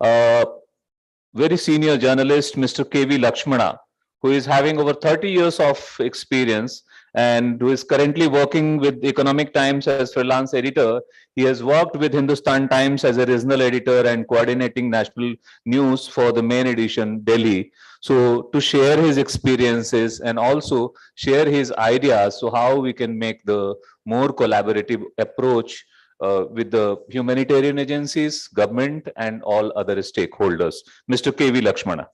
very senior journalist, Mr. K.V. Lakshmana, who is having over 30 years of experience and who is currently working with Economic Times as freelance editor. He has worked with Hindustan Times as a regional editor and coordinating national news for the main edition, Delhi. So to share his experiences and also share his ideas, so how we can make the more collaborative approach with the humanitarian agencies, government, and all other stakeholders. Mr. K.V. Lakshmana.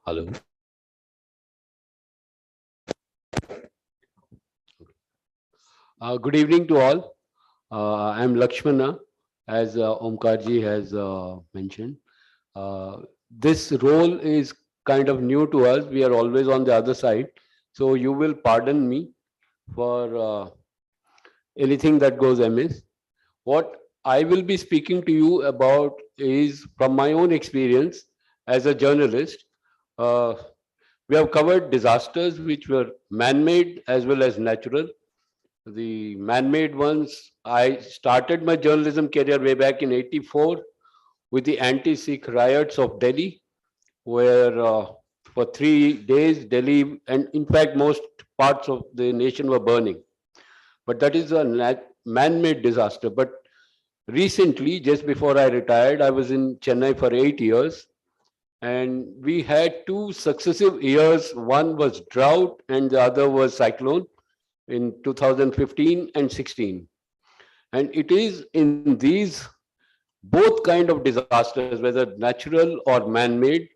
Hello. Good evening to all. I am Lakshmana, as Omkarji has mentioned. This role is kind of new to us. We are always on the other side. So you will pardon me for anything that goes amiss. What I will be speaking to you about is from my own experience as a journalist. We have covered disasters which were man-made as well as natural. The man-made ones, I started my journalism career way back in '84 with the anti-Sikh riots of Delhi, where for 3 days Delhi and in fact most parts of the nation were burning. But that is a man-made disaster. But recently, just before I retired, I was in Chennai for 8 years. And we had 2 successive years. One was drought and the other was cyclone in 2015 and 16. And it is in these both kind of disasters, whether natural or man-made,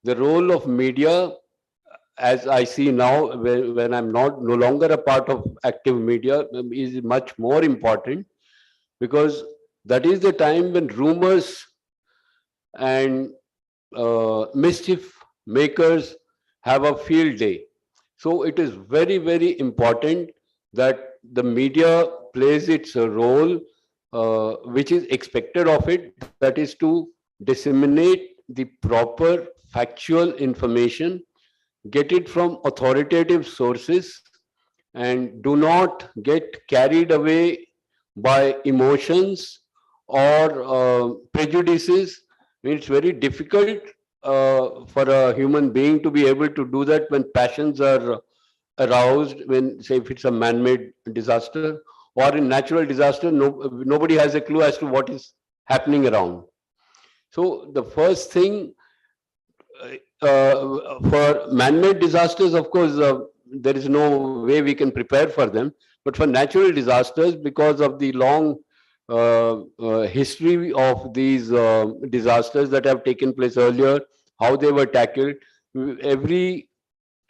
the role of media, as I see now, when I'm no longer a part of active media, is much more important, because that is the time when rumors and mischief makers have a field day. So it is very, very important that the media plays its role, which is expected of it, that is to disseminate the proper factual information, get it from authoritative sources, and do not get carried away by emotions or prejudices. I mean, it's very difficult for a human being to be able to do that when passions are aroused, when, say, if it's a man-made disaster or in natural disaster, nobody has a clue as to what is happening around. So the first thing for man-made disasters, of course, there is no way we can prepare for them. But for natural disasters, because of the long history of these disasters that have taken place earlier, how they were tackled, every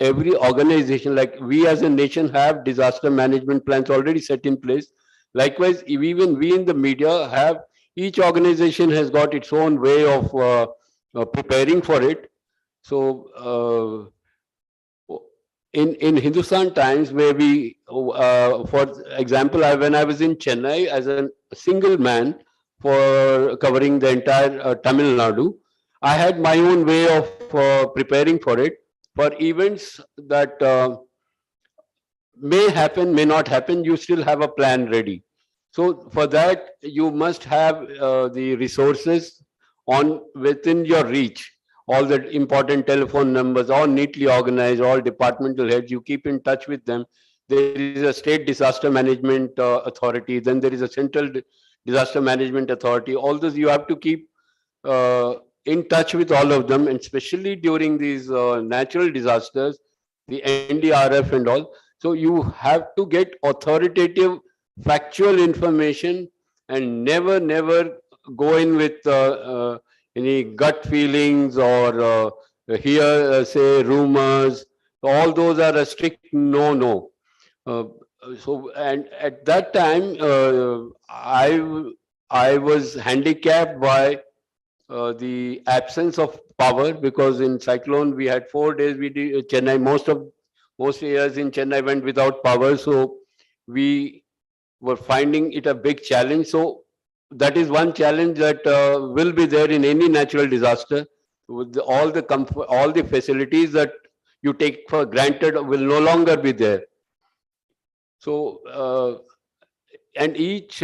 organization, like we as a nation have disaster management plans already set in place. Likewise, even we in the media have, each organization has got its own way of preparing for it. So in Hindustan Times, where we, for example, when I was in Chennai as a single man for covering the entire Tamil Nadu. I had my own way of preparing for it, for events that may happen, may not happen, you still have a plan ready. So for that, you must have the resources on within your reach. All the important telephone numbers, all neatly organized, all departmental heads, you keep in touch with them. There is a state disaster management authority, then there is a central disaster management authority. All those you have to keep in touch with all of them, and especially during these natural disasters, the NDRF and all. So you have to get authoritative, factual information, and never go in with any gut feelings or say rumors. All those are a strict no. And at that time, I was handicapped by the absence of power, because in cyclone we had 4 days. We did Chennai, most years in Chennai went without power, so we were finding it a big challenge. So that is one challenge that will be there in any natural disaster. With all the comfort, all the facilities that you take for granted will no longer be there. So and each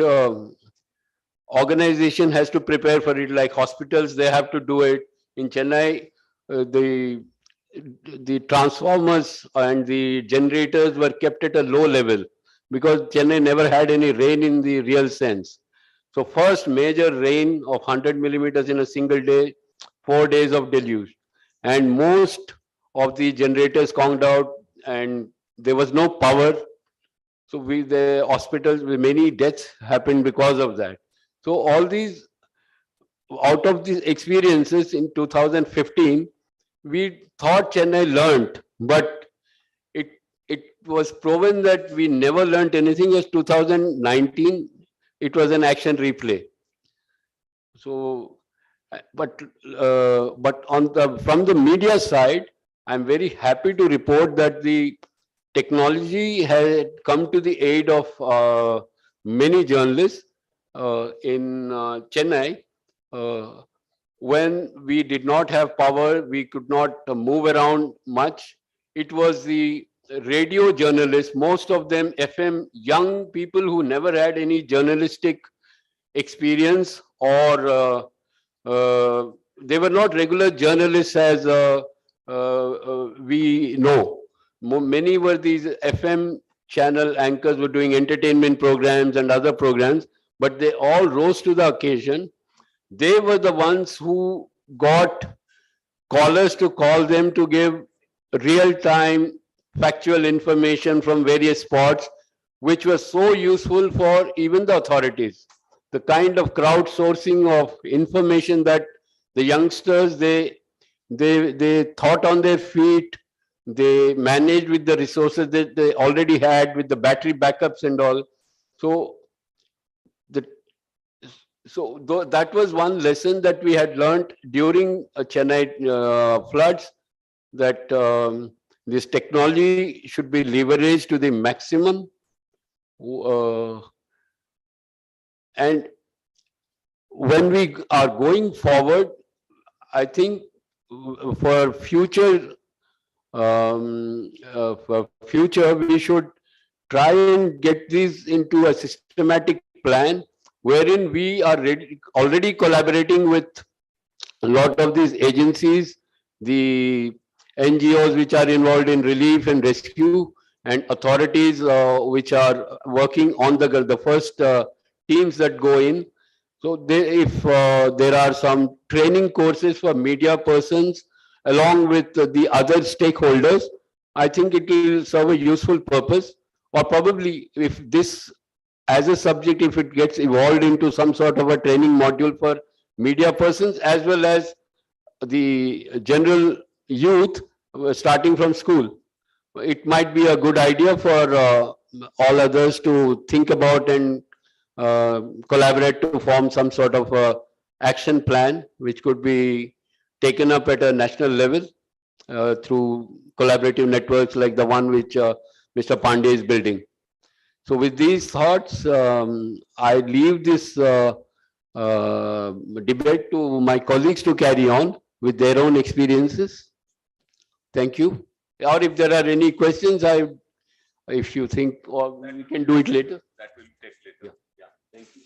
organization has to prepare for it. Like hospitals, they have to do it. In Chennai, the transformers and the generators were kept at a low level, because Chennai never had any rain in the real sense. So first major rain of 100 millimeters in a single day, 4 days of deluge, and most of the generators conked out, and there was no power. So the hospitals, many deaths happened because of that. So all these, out of these experiences in 2015, we thought Chennai learned, but it was proven that we never learned anything. As 2019, it was an action replay. So, but on from the media side, I'm very happy to report that the technology had come to the aid of many journalists in Chennai. When we did not have power, we could not move around much. It was the radio journalists, most of them FM, young people who never had any journalistic experience, or they were not regular journalists as we know. Many were these FM channel anchors, were doing entertainment programs and other programs, but they all rose to the occasion. They were the ones who got callers to call them to give real-time factual information from various spots, which was so useful for even the authorities. The kind of crowdsourcing of information that the youngsters, they thought on their feet, they managed with the resources that they already had, with the battery backups and all. So that was one lesson that we had learned during Chennai floods, that this technology should be leveraged to the maximum. And when we are going forward, I think for future, we should try and get these into a systematic plan, wherein we are already collaborating with a lot of these agencies, the NGOs which are involved in relief and rescue, and authorities which are working on the first teams that go in. So if there are some training courses for media persons along with the other stakeholders, I think it will serve a useful purpose. Or probably if this as a subject, if it gets evolved into some sort of a training module for media persons as well as the general youth starting from school, it might be a good idea for all others to think about and collaborate to form some sort of action plan, which could be taken up at a national level through collaborative networks like the one which Mr. Pandey is building. So with these thoughts, I leave this debate to my colleagues to carry on with their own experiences. Thank you. Or if there are any questions, if you think, or we can do it later. That will take later. Yeah. Thank you.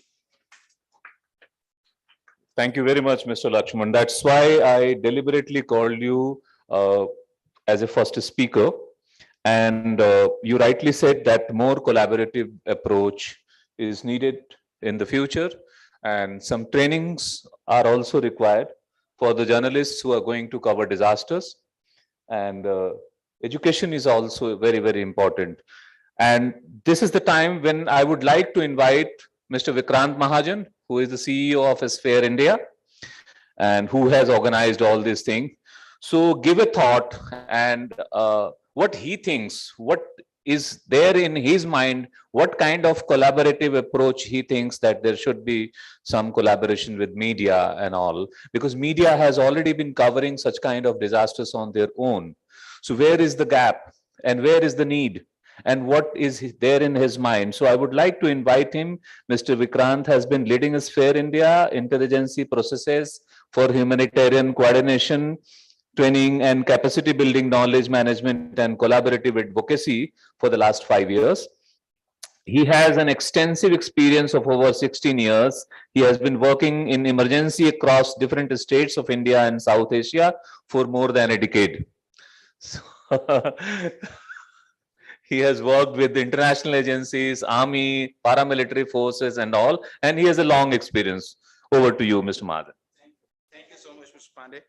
Thank you very much, Mr. Lakshman. That's why I deliberately called you as a first speaker. And you rightly said that more collaborative approach is needed in the future. And some trainings are also required for the journalists who are going to cover disasters. And education is also very, very important. And this is the time when I would like to invite Mr. Vikrant Mahajan, who is the CEO of Sphere India and who has organized all these things. So give a thought and what he thinks, what is there in his mind, what kind of collaborative approach he thinks that there should be some collaboration with media and all, because media has already been covering such kind of disasters on their own. So where is the gap and where is the need? And what is there in his mind? So I would like to invite him. Mr. Vikrant has been leading Sphere India intelligence processes for humanitarian coordination, training and capacity building, knowledge management and collaborative advocacy for the last 5 years. He has an extensive experience of over 16 years. He has been working in emergency across different states of India and South Asia for more than a decade. So, he has worked with international agencies, army, paramilitary forces and all, and he has a long experience. Over to you, Mr. Mahajan. Thank you so much, Mr. Pandey.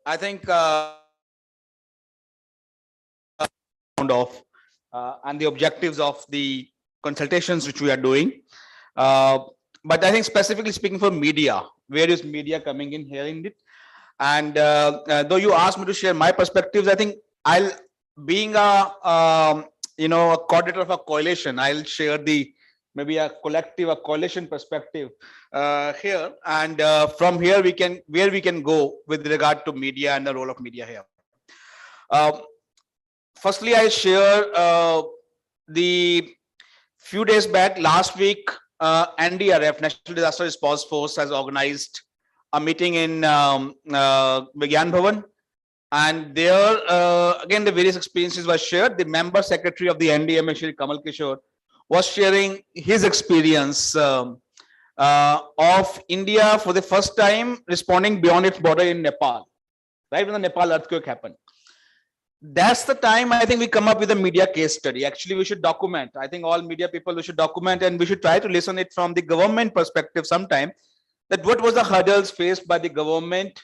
I think and the objectives of the consultations which we are doing. But I think specifically speaking for media, where is media coming in here in it? And though you asked me to share my perspectives, I think I'll, being a a coordinator of a coalition, I'll share the maybe a collective, a coalition perspective here, and from here we can go with regard to media and the role of media here. Firstly, I share the few days back, last week, NDRF, National Disaster Response Force, has organized a meeting in Vigyan Bhavan. And there, again, the various experiences were shared. The member secretary of the NDMA, Shri Kamal Kishore, was sharing his experience of India for the first time responding beyond its border in Nepal, right when the Nepal earthquake happened. That's the time I think we come up with a media case study. Actually, we should document. I think all media people, we should document, and we should try to listen it from the government perspective sometime, that what was the hurdles faced by the government,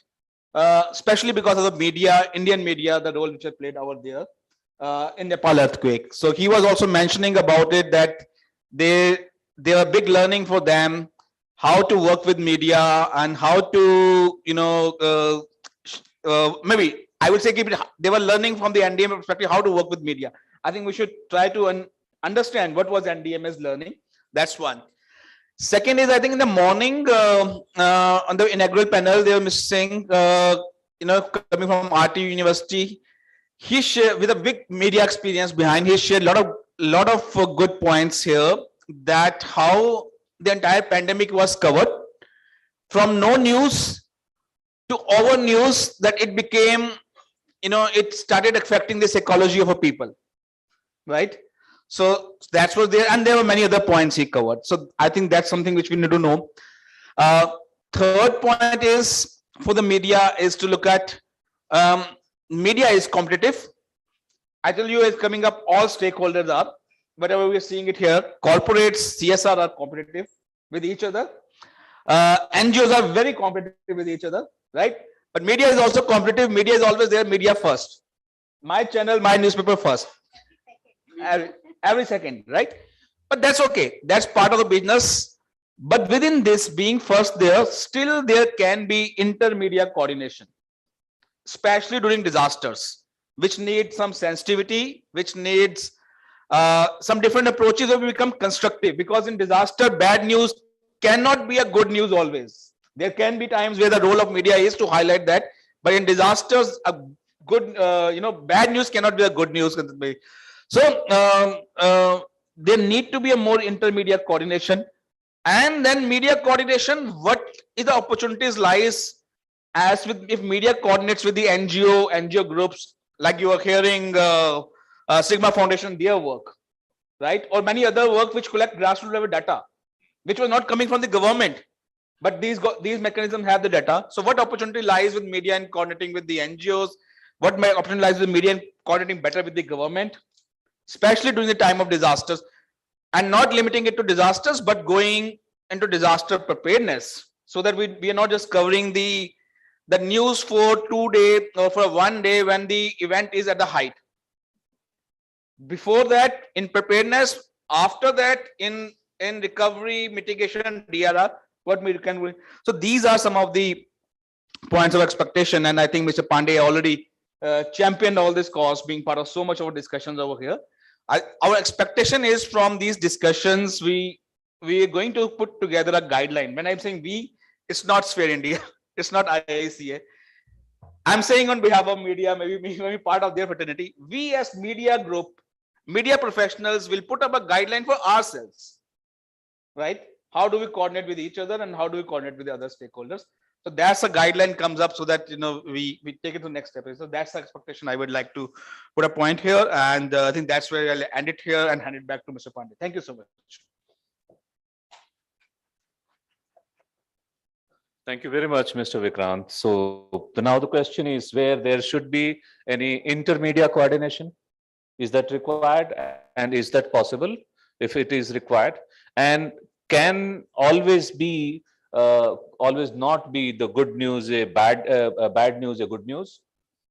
especially because of the media, Indian media, the role which it played over there in Nepal earthquake. So he was also mentioning about it, that they are big learning for them how to work with media and how to maybe I would say they were learning from the NDMA perspective how to work with media. I think we should try to understand what was NDMA's learning. That's one. Second is, I think in the morning on the inaugural panel, they were missing, coming from RT University. He shared, with a big media experience behind, he shared a lot of good points here, that how the entire pandemic was covered from no news to over news, that it became, it started affecting the psychology of a people, right? So that's what there, and there were many other points he covered. So I think that's something which we need to know. Third point is for the media is to look at media is competitive. I tell you, it's coming up, all stakeholders are, whatever we're seeing it here, corporates, CSR are competitive with each other. NGOs are very competitive with each other, right? But media is also competitive. Media is always there, media first. My channel, my newspaper first. Every second, right? But that's okay. That's part of the business. But within this being first there, still there can be intermedia coordination, especially during disasters, which need some sensitivity, which needs some different approaches that become constructive, because in disaster, bad news cannot be a good news always. There can be times where the role of media is to highlight that, but in disasters, a good, bad news cannot be a good news. So there need to be a more intermediate coordination. And then media coordination, what is the opportunities lies as with if media coordinates with the NGO groups, like you are hearing Sigma Foundation, their work, right? Or many other work which collect grassroots level data, which was not coming from the government, but these mechanisms have the data. So what opportunity lies with media and coordinating with the NGOs? What opportunity lies with media and coordinating better with the government, especially during the time of disasters, and not limiting it to disasters, but going into disaster preparedness, so that we are not just covering the news for 2 days or for 1 day when the event is at the height. Before that, in preparedness, after that, in recovery, mitigation, and DRR, what we can. So these are some of the points of expectation, and I think Mr. Pandey already championed all this cause, being part of so much of our discussions over here. Our expectation is from these discussions, we are going to put together a guideline. When I'm saying we, it's not Sphere India, it's not IICA. I'm saying on behalf of media, maybe part of their fraternity, we as media group, media professionals will put up a guideline for ourselves, right? How do we coordinate with each other and how do we coordinate with the other stakeholders? So that's a guideline comes up so that, we take it to the next step. So that's the expectation. I would like to put a point here. And I think that's where I'll end it here and hand it back to Mr. Pandey. Thank you so much. Thank you very much, Mr. Vikrant. So now the question is where there should be any intermedia coordination. Is that required and is that possible if it is required? And can always not be the good news a bad news a good news?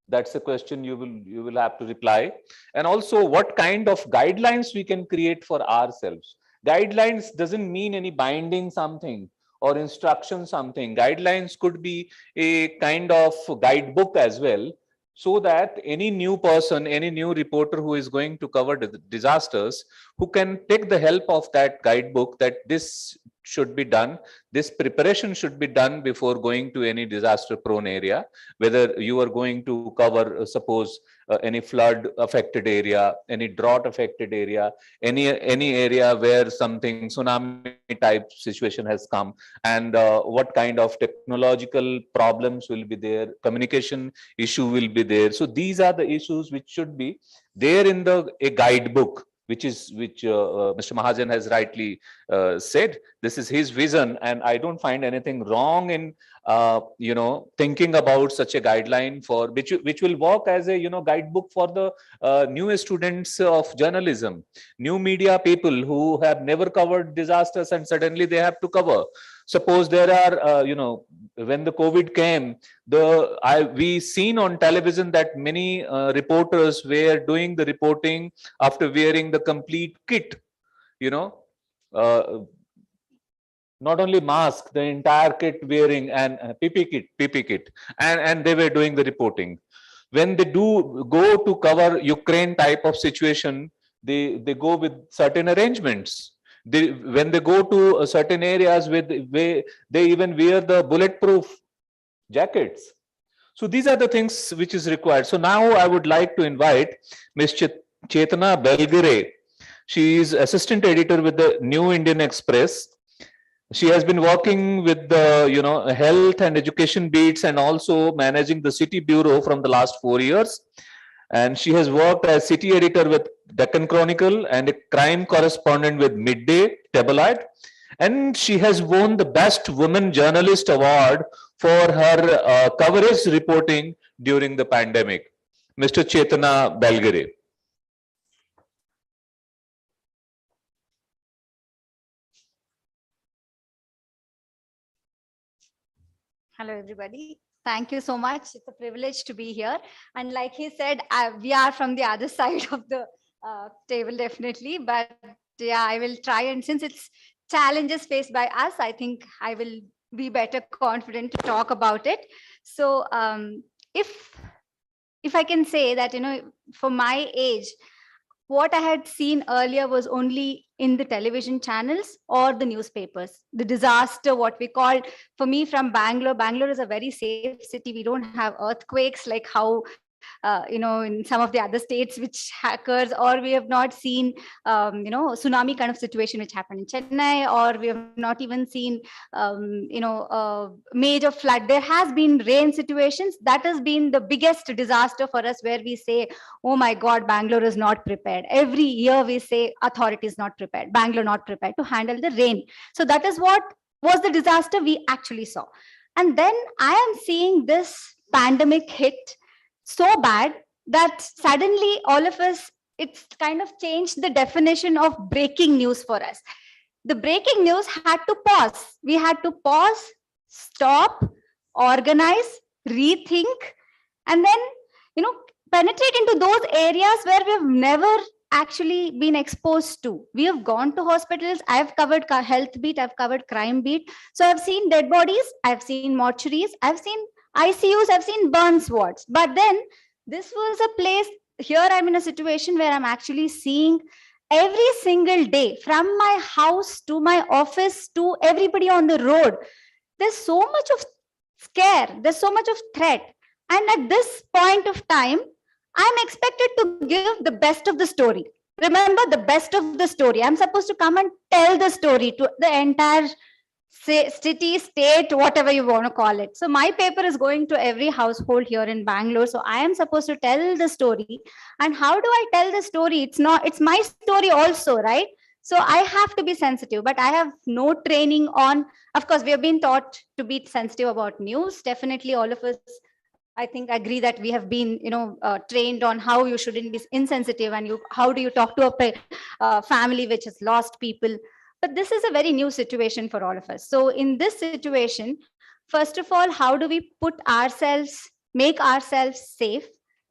That's the question you will have to reply. And also, what kind of guidelines we can create for ourselves? Guidelines doesn't mean any binding something or instruction something. Guidelines could be a kind of guidebook as well, so that any new person, any new reporter who is going to cover disasters, who can take the help of that guidebook, that this should be done, this preparation should be done before going to any disaster prone area, whether you are going to cover, suppose, any flood affected area, any drought affected area, any area where something tsunami type situation has come, and what kind of technological problems will be there, communication issue will be there. So these are the issues which should be there in a guidebook, which Mr. Mahajan has rightly said. This is his vision, and I don't find anything wrong in thinking about such a guideline for which will work as a guidebook for the new students of journalism, new media people who have never covered disasters and suddenly they have to cover. Suppose there are when the COVID came, we seen on television that many reporters were doing the reporting after wearing the complete kit, not only mask, the entire kit wearing, and PP kit, and they were doing the reporting. When they do go to cover Ukraine type of situation, they go with certain arrangements. When they go to certain areas they even wear the bulletproof jackets. So these are the things which is required. So now I would like to invite Ms. Chetana Belgare. She is assistant editor with the New Indian Express. She has been working with the health and education beats and also managing the city bureau from the last 4 years. And she has worked as city editor with Deccan Chronicle and a crime correspondent with Midday Tabloid. And she has won the Best Women Journalist Award for her coverage reporting during the pandemic. Mr. Chetana Belgare. Hello, everybody. Thank you so much. It's a privilege to be here. And like he said, we are from the other side of the table, definitely. But yeah, I will try. And since it's challenges faced by us, I think I will be better confident to talk about it. So if I can say that, for my age, what I had seen earlier was only in the television channels or the newspapers. The disaster, what we called, for me from Bangalore is a very safe city. We don't have earthquakes like how in some of the other states which hackers, or we have not seen, tsunami kind of situation which happened in Chennai, or we have not even seen, major flood. There has been rain situations. That has been the biggest disaster for us, where we say, oh my God, Bangalore is not prepared. Every year we say authorities not prepared, Bangalore not prepared to handle the rain. So that is what was the disaster we actually saw. And then I am seeing this pandemic hit so bad that suddenly all of us, it's kind of changed the definition of breaking news for us. The breaking news had to pause. We had to pause, stop, organize, rethink, and then, penetrate into those areas where we've never actually been exposed to. We have gone to hospitals. I've covered health beat, I've covered crime beat. So I've seen dead bodies, I've seen mortuaries, I've seen ICUs, I've seen burns wards. But then this was a place, here I'm in a situation where I'm actually seeing every single day, from my house to my office to everybody on the road, there's so much of scare, there's so much of threat. And at this point of time, I'm expected to give the best of the story. Remember, the best of the story. I'm supposed to come and tell the story to the entire city, state, whatever you want to call it. So my paper is going to every household here in Bangalore. So I am supposed to tell the story. And how do I tell the story? It's my story also, right? So I have to be sensitive, but I have no training on, of course, we have been taught to be sensitive about news. Definitely all of us, I think, agree that we have been, trained on how you shouldn't be insensitive, and how do you talk to a family which has lost people. But this is a very new situation for all of us. So in this situation, first of all, how do we make ourselves safe,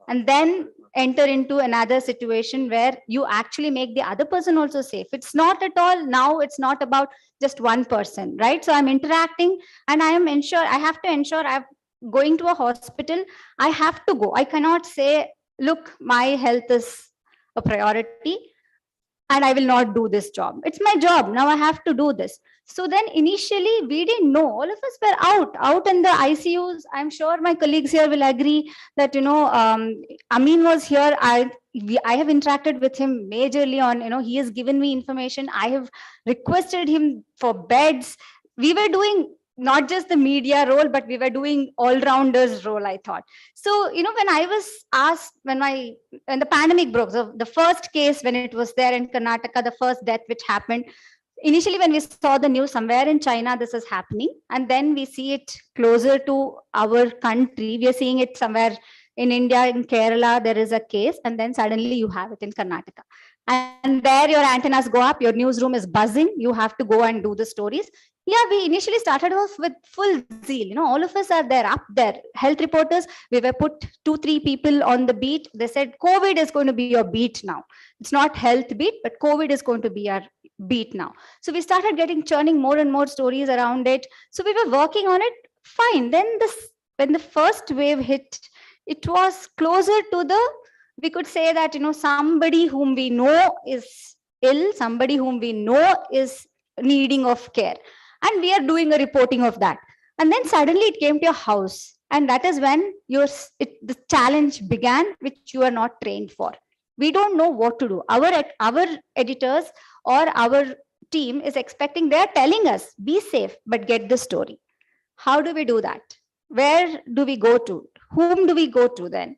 and then enter into another situation where you actually make the other person also safe? It's not at all, now it's not about just one person, right? So I'm interacting, and I have to ensure I'm going to a hospital. I have to go. I cannot say, look, my health is a priority and I will not do this job. It's my job. Now I have to do this. So then initially we didn't know. All of us were out in the ICUs. I'm sure my colleagues here will agree that, Amin was here. I have interacted with him majorly on, he has given me information. I have requested him for beds. We were doing not just the media role, but we were doing all-rounders role, I thought. So, when I was asked, when the pandemic broke, the first case, when it was there in Karnataka, the first death which happened, initially when we saw the news, somewhere in China this is happening, and then we see it closer to our country. We are seeing it somewhere in India, in Kerala, there is a case, and then suddenly you have it in Karnataka. And there your antennas go up, your newsroom is buzzing, you have to go and do the stories. Yeah, we initially started off with full zeal. All of us are there, up there. Health reporters, we were put 2-3 people on the beat. They said, COVID is going to be your beat now. It's not health beat, but COVID is going to be our beat now. So we started churning more and more stories around it. So we were working on it, fine. Then when the first wave hit, it was closer to we could say that, somebody whom we know is ill, somebody whom we know is needing of care. And we are doing a reporting of that. And then suddenly it came to your house. And that is when the challenge began, which you are not trained for. We don't know what to do. Our editors or our team is expecting, they're telling us, be safe, but get the story. How do we do that? Where do we go to? Whom do we go to then?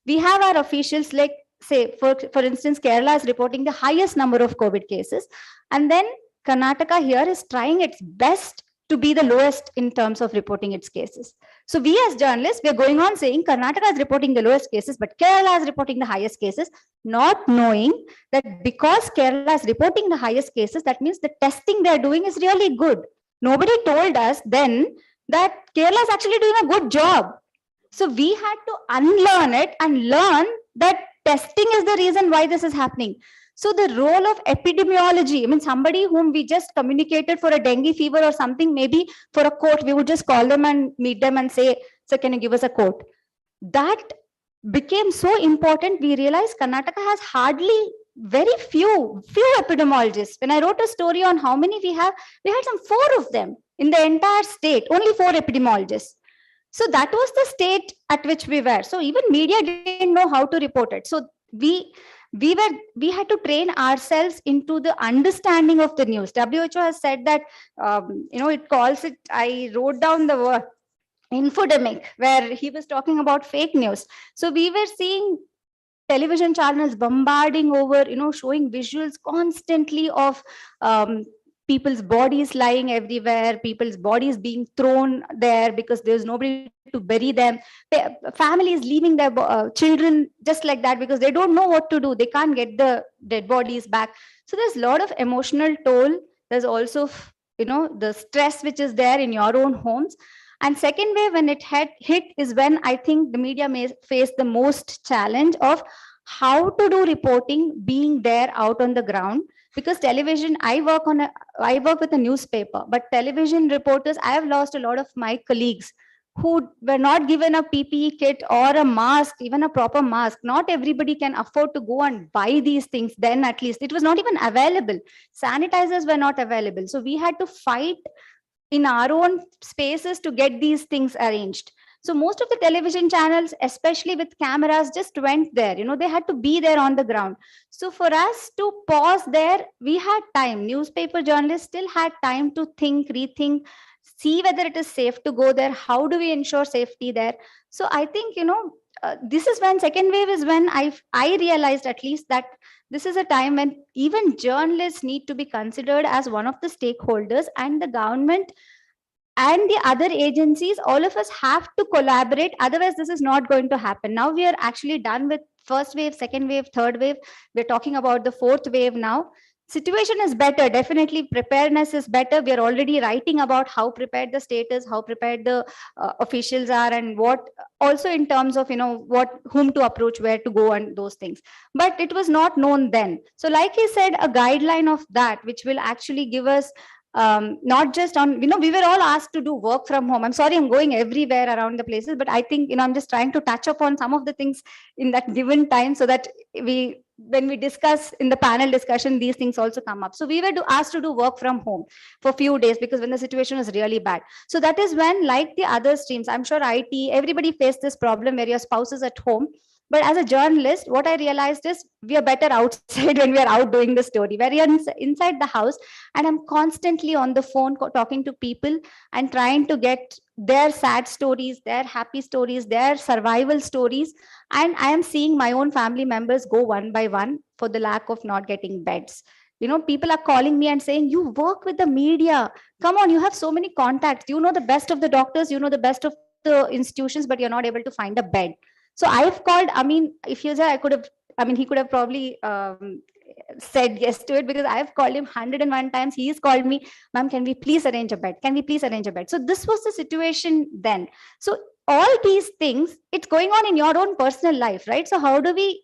We have our officials, like, say, for instance, Kerala is reporting the highest number of COVID cases. And then Karnataka here is trying its best to be the lowest in terms of reporting its cases. So we as journalists, we are going on saying Karnataka is reporting the lowest cases, but Kerala is reporting the highest cases, not knowing that because Kerala is reporting the highest cases, that means the testing they're doing is really good. Nobody told us then that Kerala is actually doing a good job. So we had to unlearn it and learn that testing is the reason why this is happening. So the role of epidemiology, I mean, somebody whom we just communicated for a dengue fever or something, maybe for a quote, we would just call them and meet them and say, sir, can you give us a quote? That became so important. We realized Karnataka has hardly very few epidemiologists. When I wrote a story on how many we had some 4 of them in the entire state, only 4 epidemiologists. So that was the state at which we were. So even media didn't know how to report it. So we had to train ourselves into the understanding of the news. WHO has said that it calls it, I wrote down the word infodemic, where he was talking about fake news. So we were seeing television channels bombarding over, showing visuals constantly of people's bodies lying everywhere, people's bodies being thrown there because there's nobody to bury them, families leaving their children just like that because they don't know what to do, they can't get the dead bodies back. So there's a lot of emotional toll. There's also the stress which is there in your own homes. And second wave, when it had hit, is when I think the media may face the most challenge of how to do reporting, being there out on the ground. Because television, I work with a newspaper, but television reporters, I have lost a lot of my colleagues who were not given a PPE kit or a mask, even a proper mask. Not everybody can afford to go and buy these things. Then at least it was not even available. Sanitizers were not available. So we had to fight in our own spaces to get these things arranged. So most of the television channels, especially with cameras, just went there. They had to be there on the ground. So for us to pause there, we had time. Newspaper journalists still had time to think, rethink, see whether it is safe to go there. How do we ensure safety there? So I think, this is when second wave is when I realized at least that this is a time when even journalists need to be considered as one of the stakeholders, and the government and the other agencies, all of us have to collaborate. Otherwise, this is not going to happen. Now we are actually done with first wave, second wave, third wave. We're talking about the fourth wave now. Situation is better. Definitely preparedness is better. We are already writing about how prepared the state is, how prepared the officials are, and what also in terms of, whom to approach, where to go, and those things. But it was not known then. So like he said, a guideline of that, which will actually give us not just on, we were all asked to do work from home. I'm sorry, I'm going everywhere around the places, but I think, I'm just trying to touch upon some of the things in that given time so that when we discuss in the panel discussion, these things also come up. So we were asked to do work from home for a few days because when the situation was really bad. So that is when, like the other streams, I'm sure IT, everybody faced this problem where your spouse is at home. But as a journalist, what I realized is we are better outside when we are out doing the story, where you're inside the house, and I'm constantly on the phone talking to people and trying to get their sad stories, their happy stories, their survival stories. And I am seeing my own family members go one by one for the lack of not getting beds. People are calling me and saying, you work with the media. Come on, you have so many contacts. You know the best of the doctors, you know the best of the institutions, but you're not able to find a bed. So I've called, if you say he could have probably said yes to it, because I've called him 101 times. He's called me, ma'am, can we please arrange a bed? Can we please arrange a bed? So this was the situation then. So all these things, it's going on in your own personal life, right? So how do we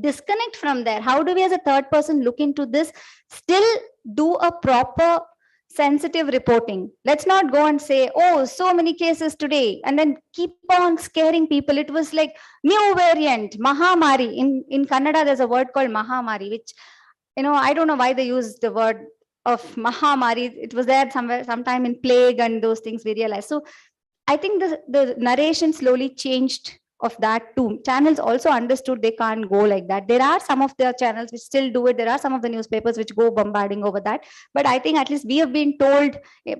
disconnect from there? How do we as a third person look into this, still do a proper sensitive reporting? Let's not go and say, oh, so many cases today, and then keep on scaring people. It was like new variant, Mahamari. In Kannada, there's a word called Mahamari, which, I don't know why they use the word of Mahamari. It was there sometime in plague and those things we realized. So I think the narration slowly changed of that too. Channels also understood they can't go like that. There are some of the channels which still do it. There are some of the newspapers which go bombarding over that. But I think at least we have been told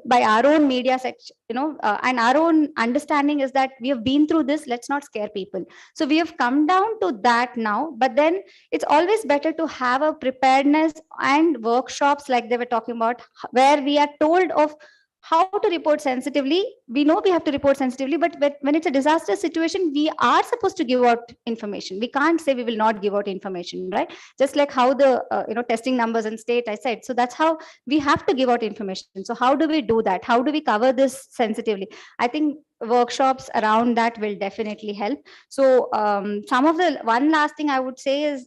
by our own media section, and our own understanding is that we have been through this. Let's not scare people. So we have come down to that now. But then it's always better to have a preparedness and workshops like they were talking about, where we are told of how to report sensitively. We know we have to report sensitively, but when it's a disaster situation, we are supposed to give out information. We can't say we will not give out information, right? Just like how the testing numbers in state I said. So that's how we have to give out information. So how do we do that? How do we cover this sensitively? I think workshops around that will definitely help. So one last thing I would say is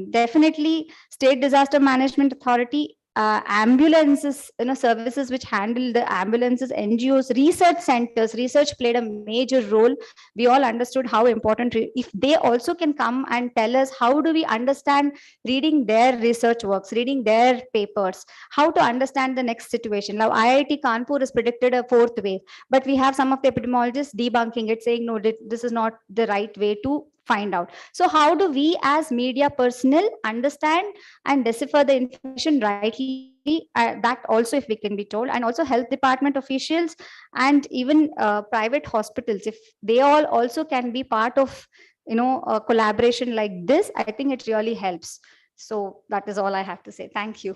definitely State Disaster Management Authority ambulances, services which handle the ambulances, NGOs, research centers. Research played a major role. We all understood how important, if they also can come and tell us how do we understand reading their research works, reading their papers, how to understand the next situation. Now, IIT Kanpur has predicted a fourth wave, but we have some of the epidemiologists debunking it, saying, no, this is not the right way to find out. So how do we as media personnel understand and decipher the information rightly? That also, if we can be told, and also health department officials and even private hospitals, if they all also can be part of a collaboration like this, I think it really helps. So that is all I have to say. Thank you.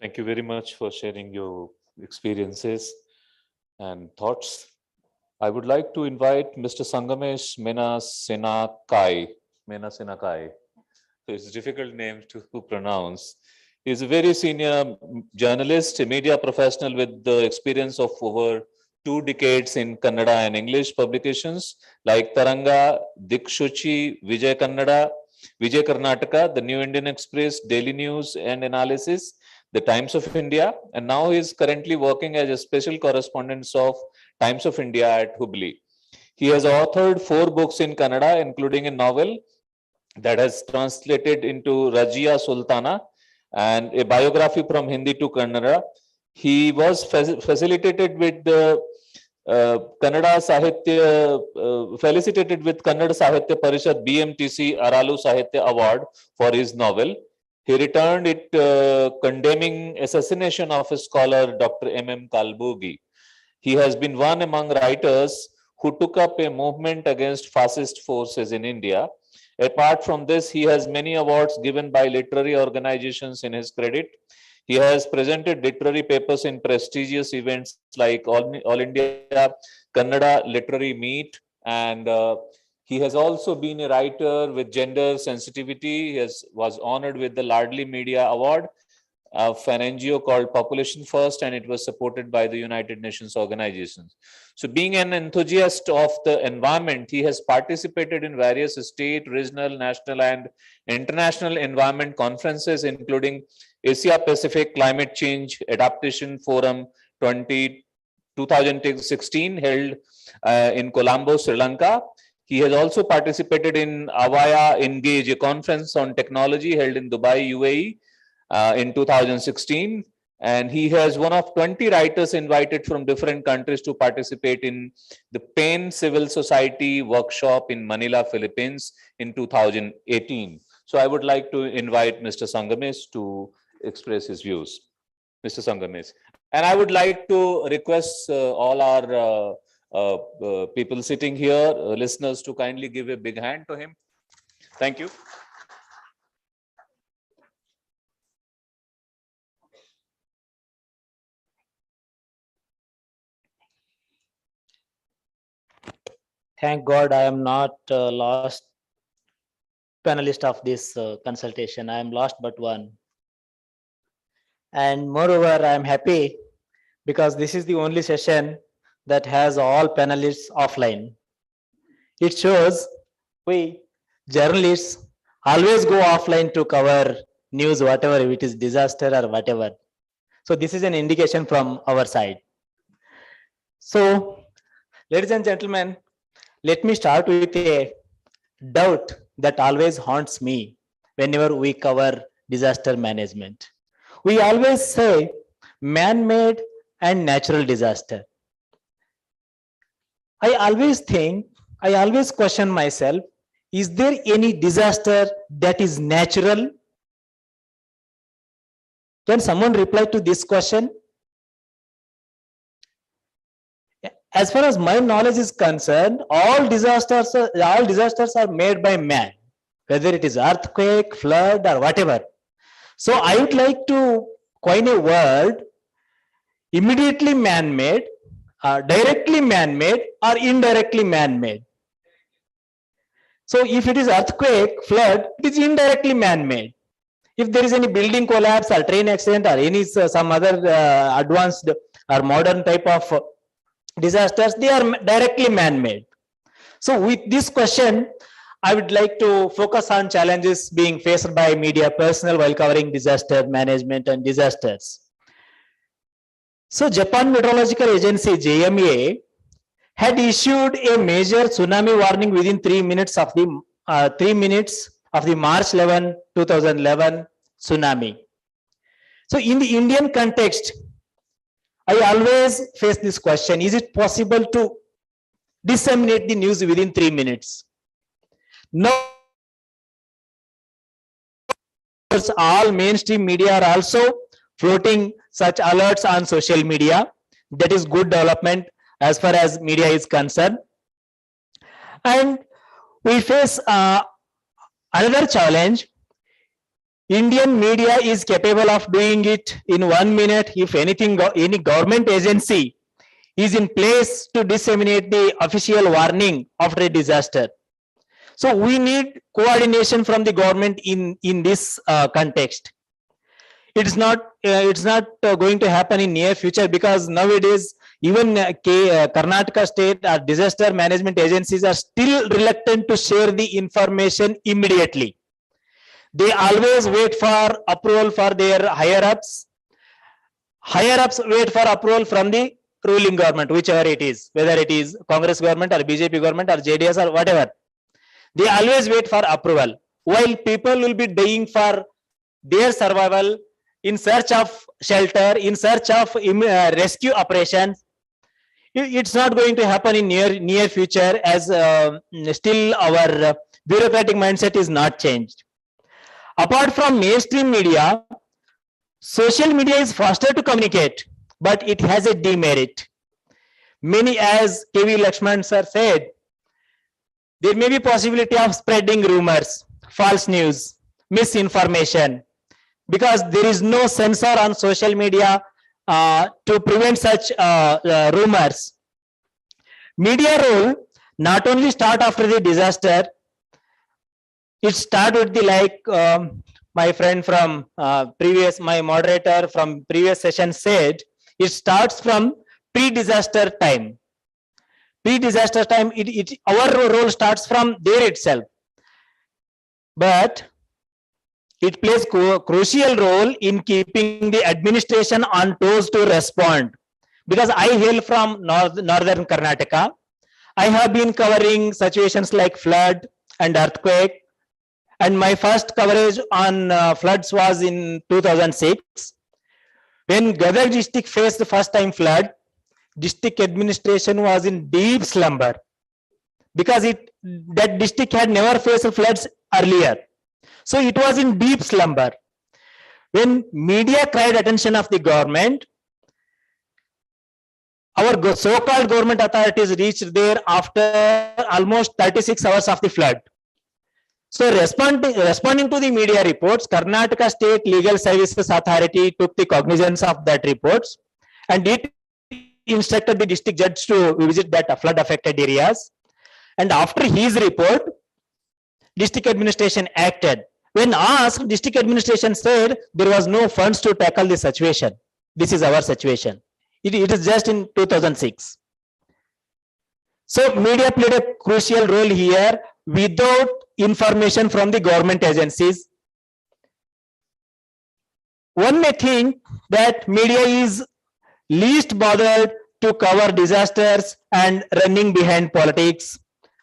Thank you very much for sharing your experiences and thoughts. I would like to invite Mr. Sangamesh Menasenakai. So it's a difficult name to pronounce. He's a very senior journalist, a media professional with the experience of over 2 decades in Kannada and English publications like Taranga, Dikshuchi, Vijay Kannada, Vijay Karnataka, The New Indian Express, Daily News and Analysis, The Times of India, and now he is currently working as a special correspondent of Times of India at Hubli. He has authored 4 books in Kannada, including a novel that has translated into Rajia Sultana and a biography from Hindi to Kannada. He was facilitated with the Kannada Sahitya, felicitated with Kannada Sahitya Parishad BMTC Aralu Sahitya Award for his novel. He returned it condemning assassination of a scholar, Dr. M.M. Kalbugi. He has been one among writers who took up a movement against fascist forces in India. Apart from this, he has many awards given by literary organizations in his credit. He has presented literary papers in prestigious events like All India Kannada Literary Meet, and he has also been a writer with gender sensitivity. He was honored with the Ladli Media Award of an NGO called Population First, and it was supported by the United Nations organizations. So being an enthusiast of the environment, he has participated in various state, regional, national, and international environment conferences, including Asia Pacific Climate Change Adaptation Forum 2016 held in Colombo, Sri Lanka. He has also participated in Avaya Engage, a conference on technology held in Dubai, UAE, in 2016, and he has one of 20 writers invited from different countries to participate in the PAIN Civil Society workshop in Manila, Philippines in 2018. So I would like to invite Mr. Sangamesh to express his views. Mr. Sangamesh. And I would like to request all our people sitting here, listeners, to kindly give a big hand to him. Thank you. Thank God I am not last panelist of this consultation. I am last but one. And moreover, I am happy because this is the only session that has all panelists offline. It shows we journalists always go offline to cover news, whatever it is, disaster or whatever. So this is an indication from our side. So, ladies and gentlemen, let me start with a doubt that always haunts me whenever we cover disaster management. We always say man-made and natural disaster. I always question myself, is there any disaster that is natural? Can someone reply to this question? As far as my knowledge is concerned, all disasters are made by man, whether it is earthquake, flood, or whatever. So I would like to coin a word, immediately man-made, directly man-made, or indirectly man-made. So if it is earthquake, flood, it is indirectly man-made. If there is any building collapse or train accident or any some other advanced or modern type of disasters, they are directly man-made. So with this question, I would like to focus on challenges being faced by media personnel while covering disaster management and disasters. So Japan Meteorological Agency, JMA, had issued a major tsunami warning within 3 minutes of the March 11, 2011 tsunami. So in the Indian context, I always face this question: is it possible to disseminate the news within 3 minutes? No, all mainstream media are also floating such alerts on social media. That is good development as far as media is concerned. And we face another challenge. Indian media is capable of doing it in 1 minute. If anything, any government agency is in place to disseminate the official warning after a disaster. So we need coordination from the government in this context. It's not going to happen in near future, because nowadays even Karnataka state disaster management agencies are still reluctant to share the information immediately. They always wait for approval for their higher ups. Higher ups wait for approval from the ruling government, whichever it is, whether it is Congress government or BJP government or JDS or whatever. They always wait for approval, while people will be dying for their survival, in search of shelter, in search of rescue operations. It's not going to happen in near future, as still our bureaucratic mindset is not changed. Apart from mainstream media, social media is faster to communicate, but it has a demerit. Many, as KV Lakshman sir said, there may be possibility of spreading rumors, false news, misinformation, because there is no censor on social media to prevent such rumors. Media role not only start after the disaster, it start with the my friend from my moderator from previous session said, it starts from pre-disaster time. Pre-disaster time, our role starts from there itself. But it plays crucial role in keeping the administration on toes to respond. Because I hail from northern Karnataka, I have been covering situations like flood and earthquake. And my first coverage on floods was in 2006. When Gadag district faced the first time flood, district administration was in deep slumber, because that district had never faced floods earlier. So it was in deep slumber. When media cried attention of the government, our so-called government authorities reached there after almost 36 hours of the flood. So responding to the media reports, Karnataka State Legal Services Authority took the cognizance of that reports, and it instructed the district judge to visit that flood affected areas. And after his report, district administration acted. When asked, district administration said there was no funds to tackle the situation. This is our situation. It is just in 2006. So media played a crucial role here. Without information from the government agencies, one may think that media is least bothered to cover disasters and running behind politics.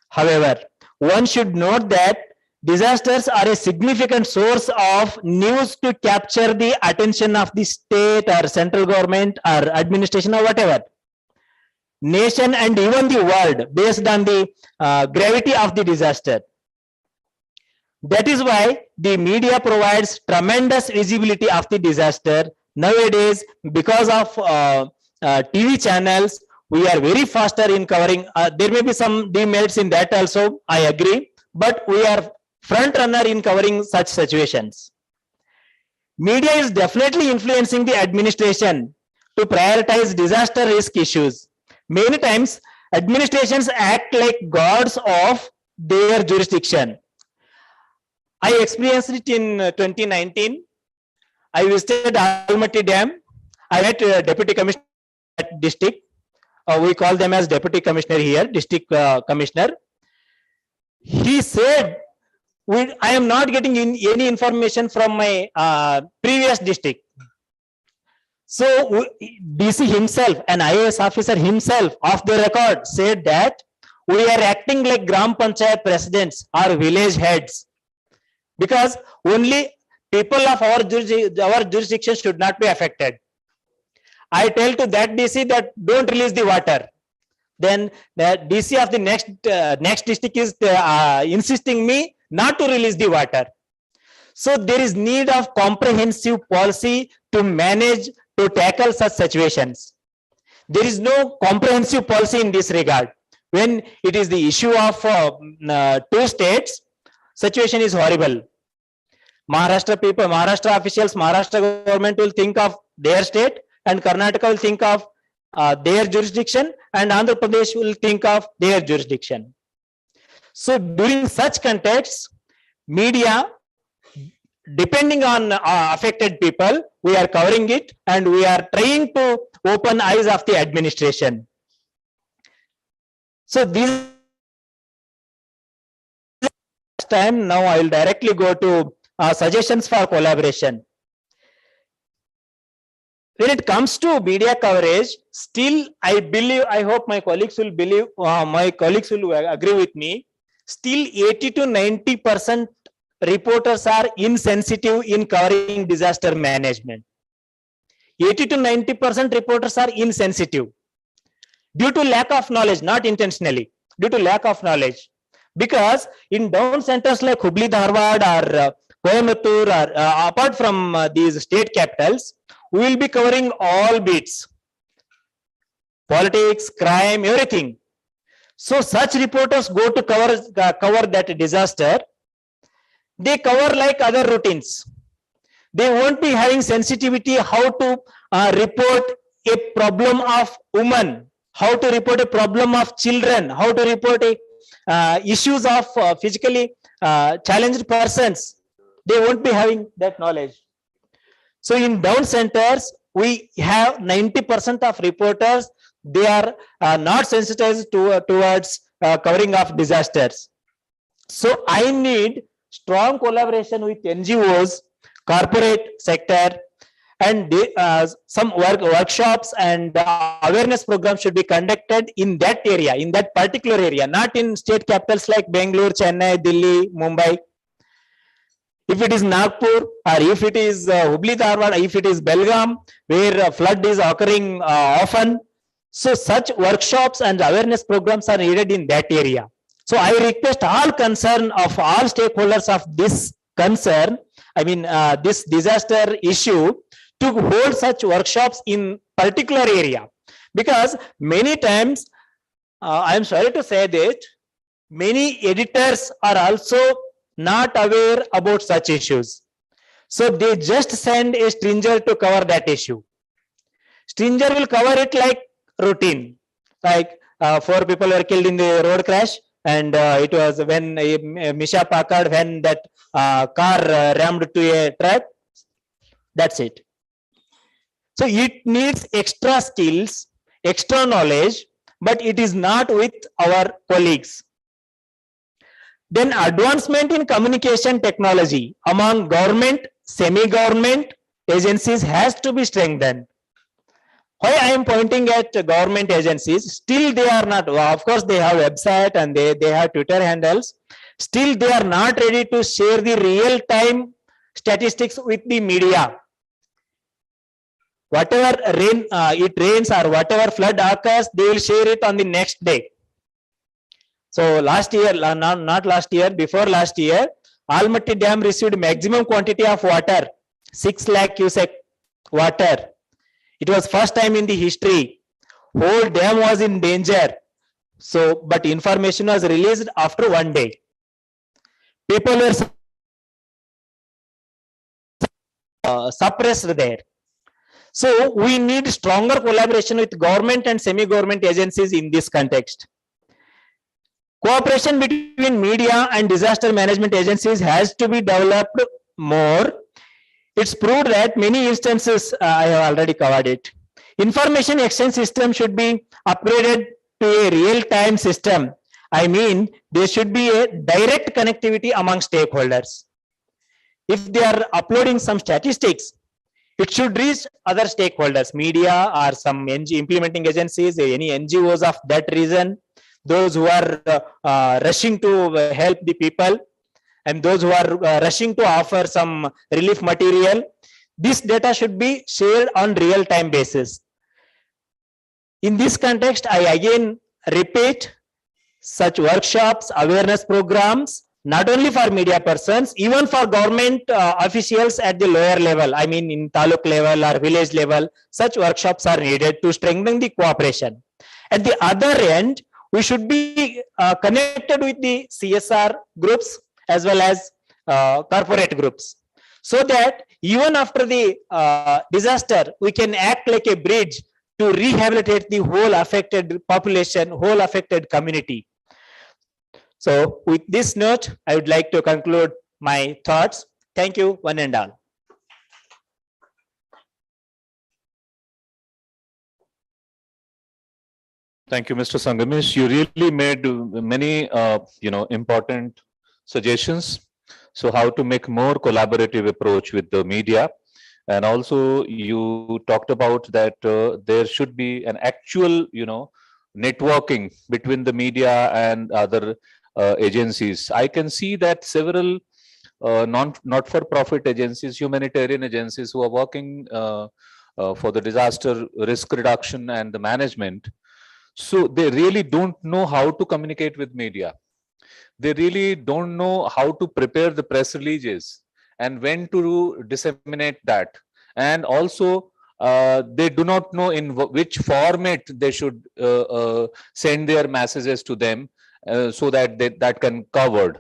However, one should note that disasters are a significant source of news to capture the attention of the state or central government or administration or whatever, nation and even the world, based on the gravity of the disaster. That is why the media provides tremendous visibility of the disaster. Nowadays, because of TV channels, we are very faster in covering. There may be some demerits in that also, I agree, but we are front runner in covering such situations. Media is definitely influencing the administration to prioritize disaster risk issues. Many times, administrations act like gods of their jurisdiction. I experienced it in 2019. I visited Almaty Dam. I met Deputy Commissioner at district. We call them as Deputy Commissioner here, District Commissioner. He said, I am not getting any information from my previous district. So DC himself, an IAS officer himself, off the record, said that we are acting like Gram Panchayat presidents or village heads, because only people of our jurisdiction should not be affected. I tell to that DC that don't release the water. Then the DC of the next district is insisting me not to release the water. So there is need of comprehensive policy to manage, to tackle such situations. There is no comprehensive policy in this regard. When it is the issue of two states, situation is horrible. Maharashtra people, Maharashtra officials, Maharashtra government will think of their state, and Karnataka will think of their jurisdiction, and Andhra Pradesh will think of their jurisdiction. So during such contexts, media, depending on affected people, we are covering it, and we are trying to open eyes of the administration. So this time, now I will directly go to suggestions for collaboration. When it comes to media coverage, still I believe, I hope my colleagues will believe, will agree with me, still 80 to 90% reporters are insensitive in covering disaster management. 80 to 90% reporters are insensitive due to lack of knowledge, not intentionally, due to lack of knowledge. Because in down centers like Hubli, Dharwad or Coimbatore, or apart from these state capitals, we will be covering all beats, politics, crime, everything. So such reporters go to cover that disaster. They cover like other routines. They won't be having sensitivity how to report a problem of women, how to report a problem of children, how to report issues of physically challenged persons. They won't be having that knowledge. So in down centers, we have 90% of reporters, they are not sensitized towards covering of disasters. So I need strong collaboration with NGOs, corporate sector, and some workshops and awareness programs should be conducted in that area, in that particular area, not in state capitals like Bangalore, Chennai, Delhi, Mumbai. If it is Nagpur, or if it is Hubli Dharwad, if it is Belgaum, where flood is occurring often, so such workshops and awareness programs are needed in that area. So I request all concern of all stakeholders of this concern, I mean this disaster issue, to hold such workshops in particular area, because many times, I am sorry to say that many editors are also not aware about such issues. So they just send a stranger to cover that issue. Stranger will cover it like routine, like 4 people were killed in the road crash, and it was when Misha Packard, when that car rammed to a truck. That's it. So it needs extra skills, extra knowledge, but it is not with our colleagues. Then advancement in communication technology among government, semi-government agencies has to be strengthened. Why I am pointing at government agencies, still they are not, of course they have website and they have Twitter handles, still they are not ready to share the real-time statistics with the media. Whatever rain it rains or whatever flood occurs, they will share it on the next day. So last year, not last year, before last year, Almaty Dam received maximum quantity of water, 6 lakh cubic water. It was first time in the history. Whole dam was in danger. So, but information was released after 1 day. People were suppressed there. So we need stronger collaboration with government and semi-government agencies in this context. Cooperation between media and disaster management agencies has to be developed more. It's proved that many instances, I have already covered it. Information exchange system should be upgraded to a real-time system. I mean, there should be a direct connectivity among stakeholders. If they are uploading some statistics, it should reach other stakeholders, media or some implementing agencies, any NGOs of that region, those who are rushing to help the people, and those who are rushing to offer some relief material. This data should be shared on real-time basis. In this context, I again repeat, such workshops, awareness programs, not only for media persons, even for government officials at the lower level, I mean in taluk level or village level, such workshops are needed to strengthen the cooperation. At the other end, we should be connected with the CSR groups as well as corporate groups, so that even after the disaster, we can act like a bridge to rehabilitate the whole affected population, whole affected community. So with this note, I would like to conclude my thoughts. Thank you, one and all. Thank you, Mr. Sangamesh. You really made many, important suggestions. So how to make more collaborative approach with the media. And also you talked about that there should be an actual, networking between the media and other agencies. I can see that several not-for-profit agencies, humanitarian agencies who are working for the disaster risk reduction and the management. So they really don't know how to communicate with media. They really don't know how to prepare the press releases and when to disseminate that. And also they do not know in which format they should send their messages to them so that that can covered.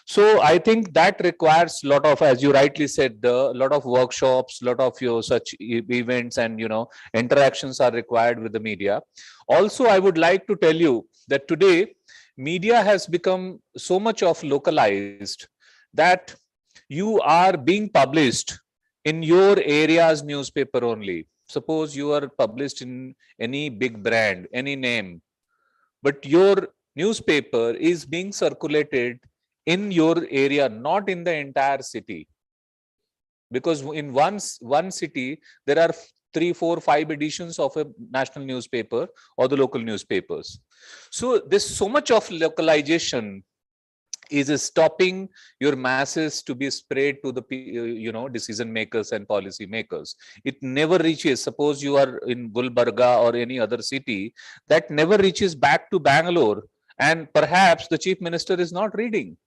So I think that requires a lot of, as you rightly said, a lot of workshops, lot of such events and interactions are required with the media. Also, I would like to tell you that today media has become so much of localized that you are being published in your area's newspaper only. Suppose you are published in any big brand, any name, but your newspaper is being circulated in your area, not in the entire city. Because in one city, there are 3, 4, 5 editions of a national newspaper or the local newspapers. So there's so much of localization is stopping your masses to be spread to the decision makers and policy makers. It never reaches. Suppose you are in Gulbarga or any other city, that never reaches back to Bangalore, and perhaps the chief minister is not reading.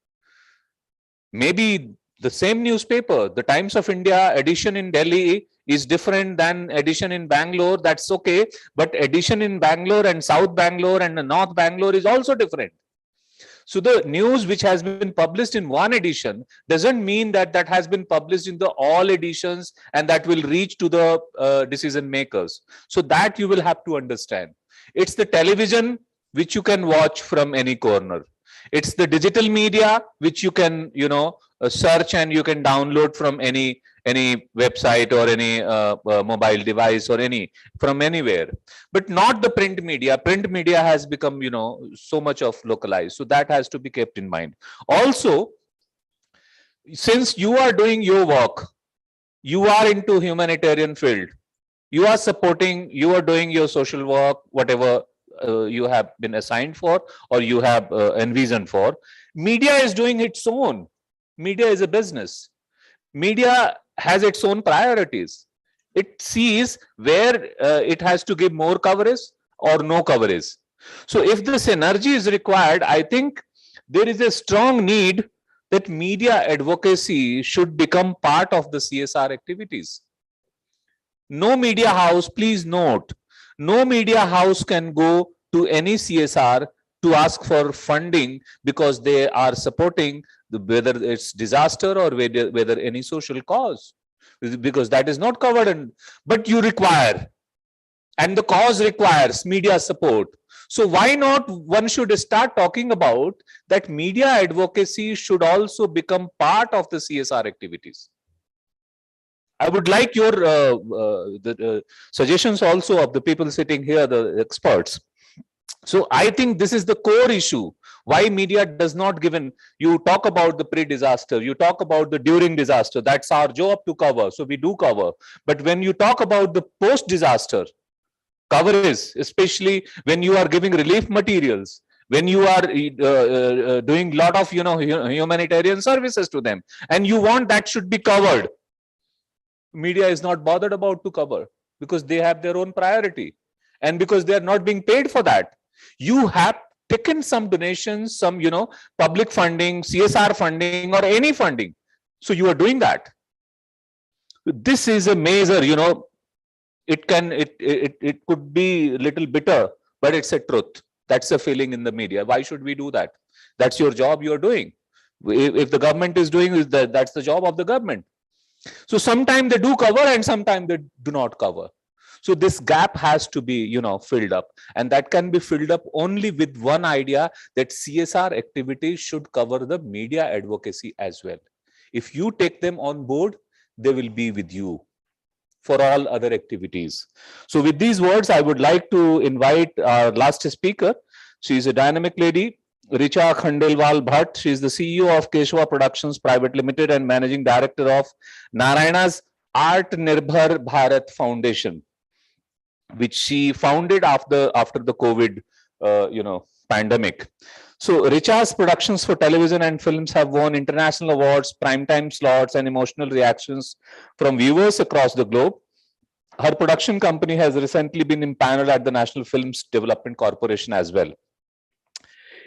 Maybe the same newspaper, the Times of India edition in Delhi is different than edition in Bangalore. That's okay, but edition in Bangalore and South Bangalore and North Bangalore is also different. So the news which has been published in one edition doesn't mean that that has been published in the all editions and that will reach to the decision makers. So that you will have to understand. It's the television which you can watch from any corner. It's the digital media which you can search and you can download from any website or any mobile device or from anywhere, but not the print media. Print media has become so much of localized, so that has to be kept in mind. Also, since you are doing your work, you are into humanitarian field, you are supporting, you are doing your social work, whatever you have been assigned for or you have envisioned for. Media is doing its own. Media is a business. Media has its own priorities. It sees where it has to give more coverage or no coverage. So if the synergy is required, I think there is a strong need that media advocacy should become part of the CSR activities. No media house, please note, no media house can go to any CSR to ask for funding because they are supporting whether it's disaster or whether any social cause, because that is not covered. But you require, and the cause requires media support. So why not one should start talking about that media advocacy should also become part of the CSR activities. I would like your suggestions also of the people sitting here, the experts. So I think this is the core issue. Why media does not given, you talk about the pre-disaster, you talk about the during disaster, that's our job to cover, so we do cover. But when you talk about the post-disaster coverage, especially when you are giving relief materials, when you are doing lot of humanitarian services to them, and you want that should be covered, media is not bothered about to cover, because they have their own priority, and because they are not being paid for that. You have taken some donations, some public funding, CSR funding, or any funding, so you are doing that. This is a major, it could be a little bitter, but it's a truth. That's a feeling in the media. Why should we do that? That's your job you're doing. If the government is doing, that's the job of the government. So sometimes they do cover and sometimes they do not cover. So this gap has to be, filled up, and that can be filled up only with one idea, that CSR activities should cover the media advocacy as well. If you take them on board, they will be with you for all other activities. So with these words, I would like to invite our last speaker. She is a dynamic lady, Richa Khandelwal Bhatt. She is the CEO of Keshwa Productions Private Limited and Managing Director of Narayana's Art Nirbhar Bharat Foundation, which she founded after the COVID, pandemic. So Richa's productions for television and films have won international awards, primetime slots, and emotional reactions from viewers across the globe. Her production company has recently been impaneled at the National Films Development Corporation as well.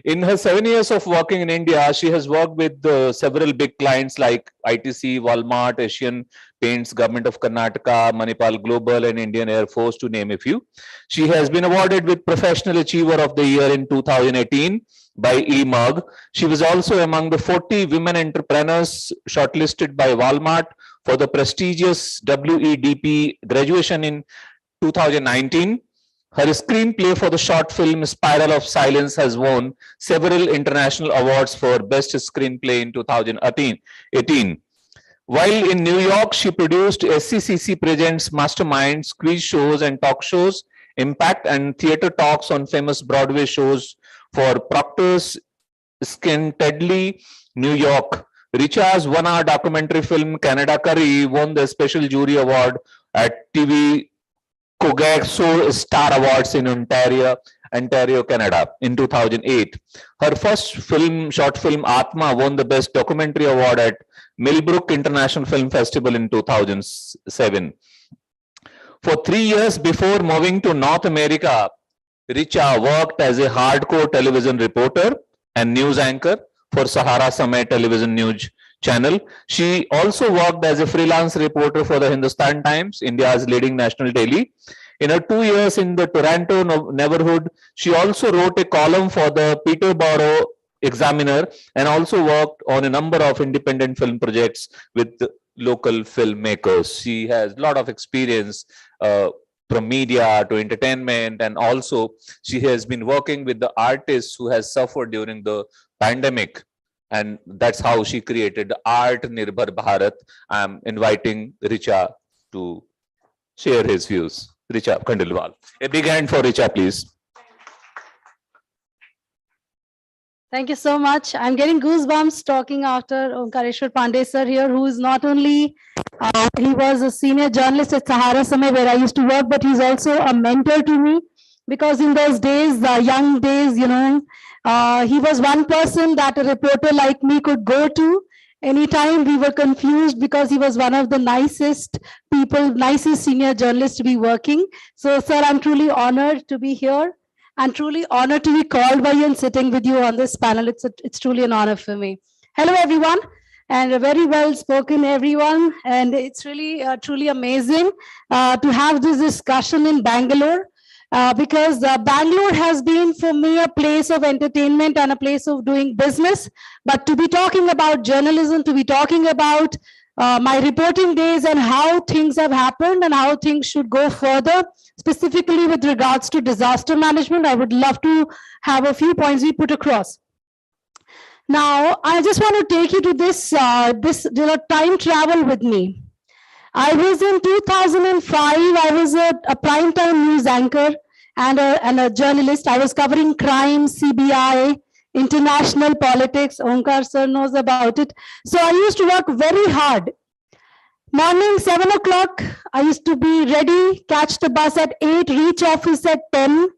In her 7 years of working in India, she has worked with several big clients like ITC, Walmart, Asian Paints, Government of Karnataka, Manipal Global, and Indian Air Force, to name a few. She has been awarded with Professional Achiever of the Year in 2018 by eMug. She was also among the 40 women entrepreneurs shortlisted by Walmart for the prestigious WEDP graduation in 2019. Her screenplay for the short film Spiral of Silence has won several international awards for Best Screenplay in 2018. While in New York, she produced SCCC Presents Masterminds, quiz shows and talk shows, impact and theater talks on famous Broadway shows for Proctor's Schenectady, New York. Richa's one-hour documentary film Canada Curry won the Special Jury Award at TV Kogakso Star Awards in Ontario, Canada in 2008. Her first short film Atma won the Best Documentary Award at Millbrook International Film Festival in 2007. For 3 years before moving to North America, Richa worked as a hardcore television reporter and news anchor for Sahara Samay television news channel. She also worked as a freelance reporter for the Hindustan Times, India's leading national daily. In her 2 years in the Toronto neighborhood, she also wrote a column for the Peterborough Examiner and also worked on a number of independent film projects with local filmmakers. She has a lot of experience from media to entertainment, and also she has been working with the artists who has suffered during the pandemic, and that's how she created Art Nirbhar Bharat. I'm inviting Richa to share his views. Richa Khandelwal. A big hand for Richa, please. Thank you so much. I'm getting goosebumps talking after Omkareshwar Pandey sir here, who is not only, he was a senior journalist at Sahara Samay where I used to work, but he's also a mentor to me, because in those days, young days, he was one person that a reporter like me could go to anytime we were confused, because he was one of the nicest people, nicest senior journalists to be working. So sir, I'm truly honored to be here and truly honored to be called by you and sitting with you on this panel. It's truly an honor for me. Hello everyone, and very well spoken everyone. And it's really truly amazing to have this discussion in Bangalore. Because Bangalore has been for me a place of entertainment and a place of doing business. But to be talking about journalism, to be talking about my reporting days and how things have happened and how things should go further, specifically with regards to disaster management, I would love to have a few points we put across. Now, I just want to take you to this, time travel with me. I was in 2005, I was a primetime news anchor and a journalist. I was covering crime, CBI, international politics. Omkar sir knows about it. So I used to work very hard. Morning 7 o'clock, I used to be ready, catch the bus at 8, reach office at 10,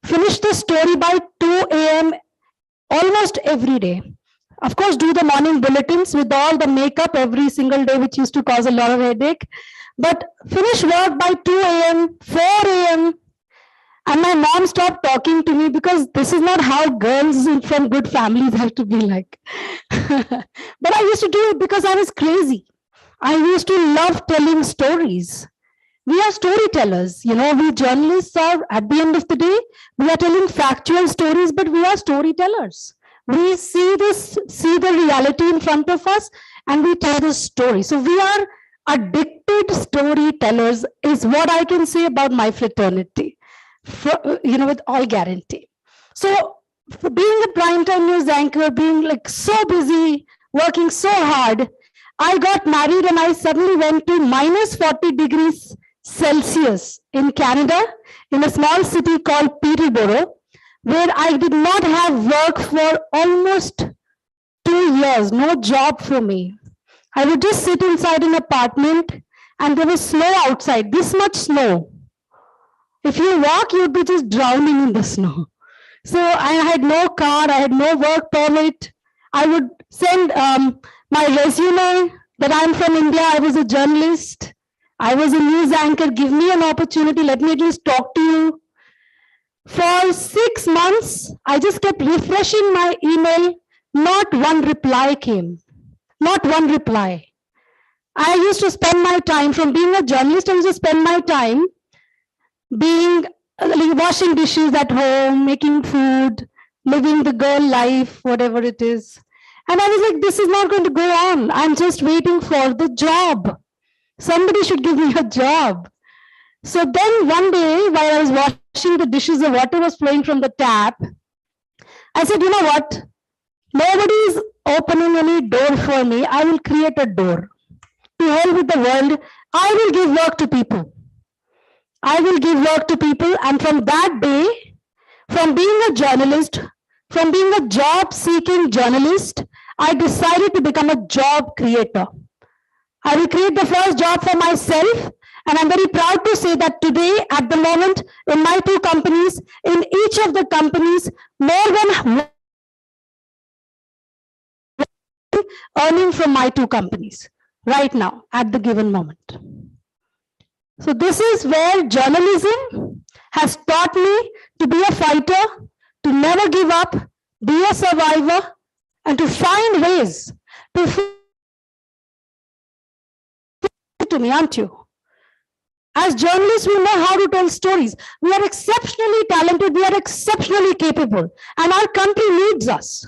finish the story by 2 a.m. almost every day. Of course, do the morning bulletins with all the makeup every single day, which used to cause a lot of headache. But finish work by 2 a.m., 4 a.m. And my mom stopped talking to me because this is not how girls from good families have to be like. But I used to do it because I was crazy. I used to love telling stories. We are storytellers, we journalists are, at the end of the day, we are telling factual stories, but we are storytellers. We see the reality in front of us and we tell the story. So we are addicted storytellers is what I can say about my fraternity, with all guarantee. So for being a primetime news anchor, being like so busy, working so hard, I got married and I suddenly went to minus 40 degrees Celsius in Canada, in a small city called Peterborough, where I did not have work for almost 2 years, no job for me. I would just sit inside an apartment and there was snow outside, this much snow. If you walk, you'd be just drowning in the snow. So I had no car, I had no work permit. I would send my resume that I'm from India, I was a journalist, I was a news anchor, give me an opportunity, let me at least talk to you. For 6 months, I just kept refreshing my email, not one reply came, not one reply. I used to spend my time, from being a journalist, I used to spend my time being, washing dishes at home, making food, living the girl life, whatever it is. And I was like, this is not going to go on. I'm just waiting for the job. Somebody should give me a job. So then one day, while I was washing the dishes, the water was flowing from the tap. I said, you know what? Nobody is opening any door for me. I will create a door. To hell with the world. I will give work to people. I will give work to people. And from that day, from being a journalist, from being a job-seeking journalist, I decided to become a job creator. I will create the first job for myself, and I'm very proud to say that today, at the moment, in my 2 companies, in each of the companies, more than earning from my 2 companies right now, at the given moment. So this is where journalism has taught me to be a fighter, to never give up, be a survivor, and to find ways to me, aren't you? As journalists, we know how to tell stories. We are exceptionally talented, we are exceptionally capable, and our country needs us.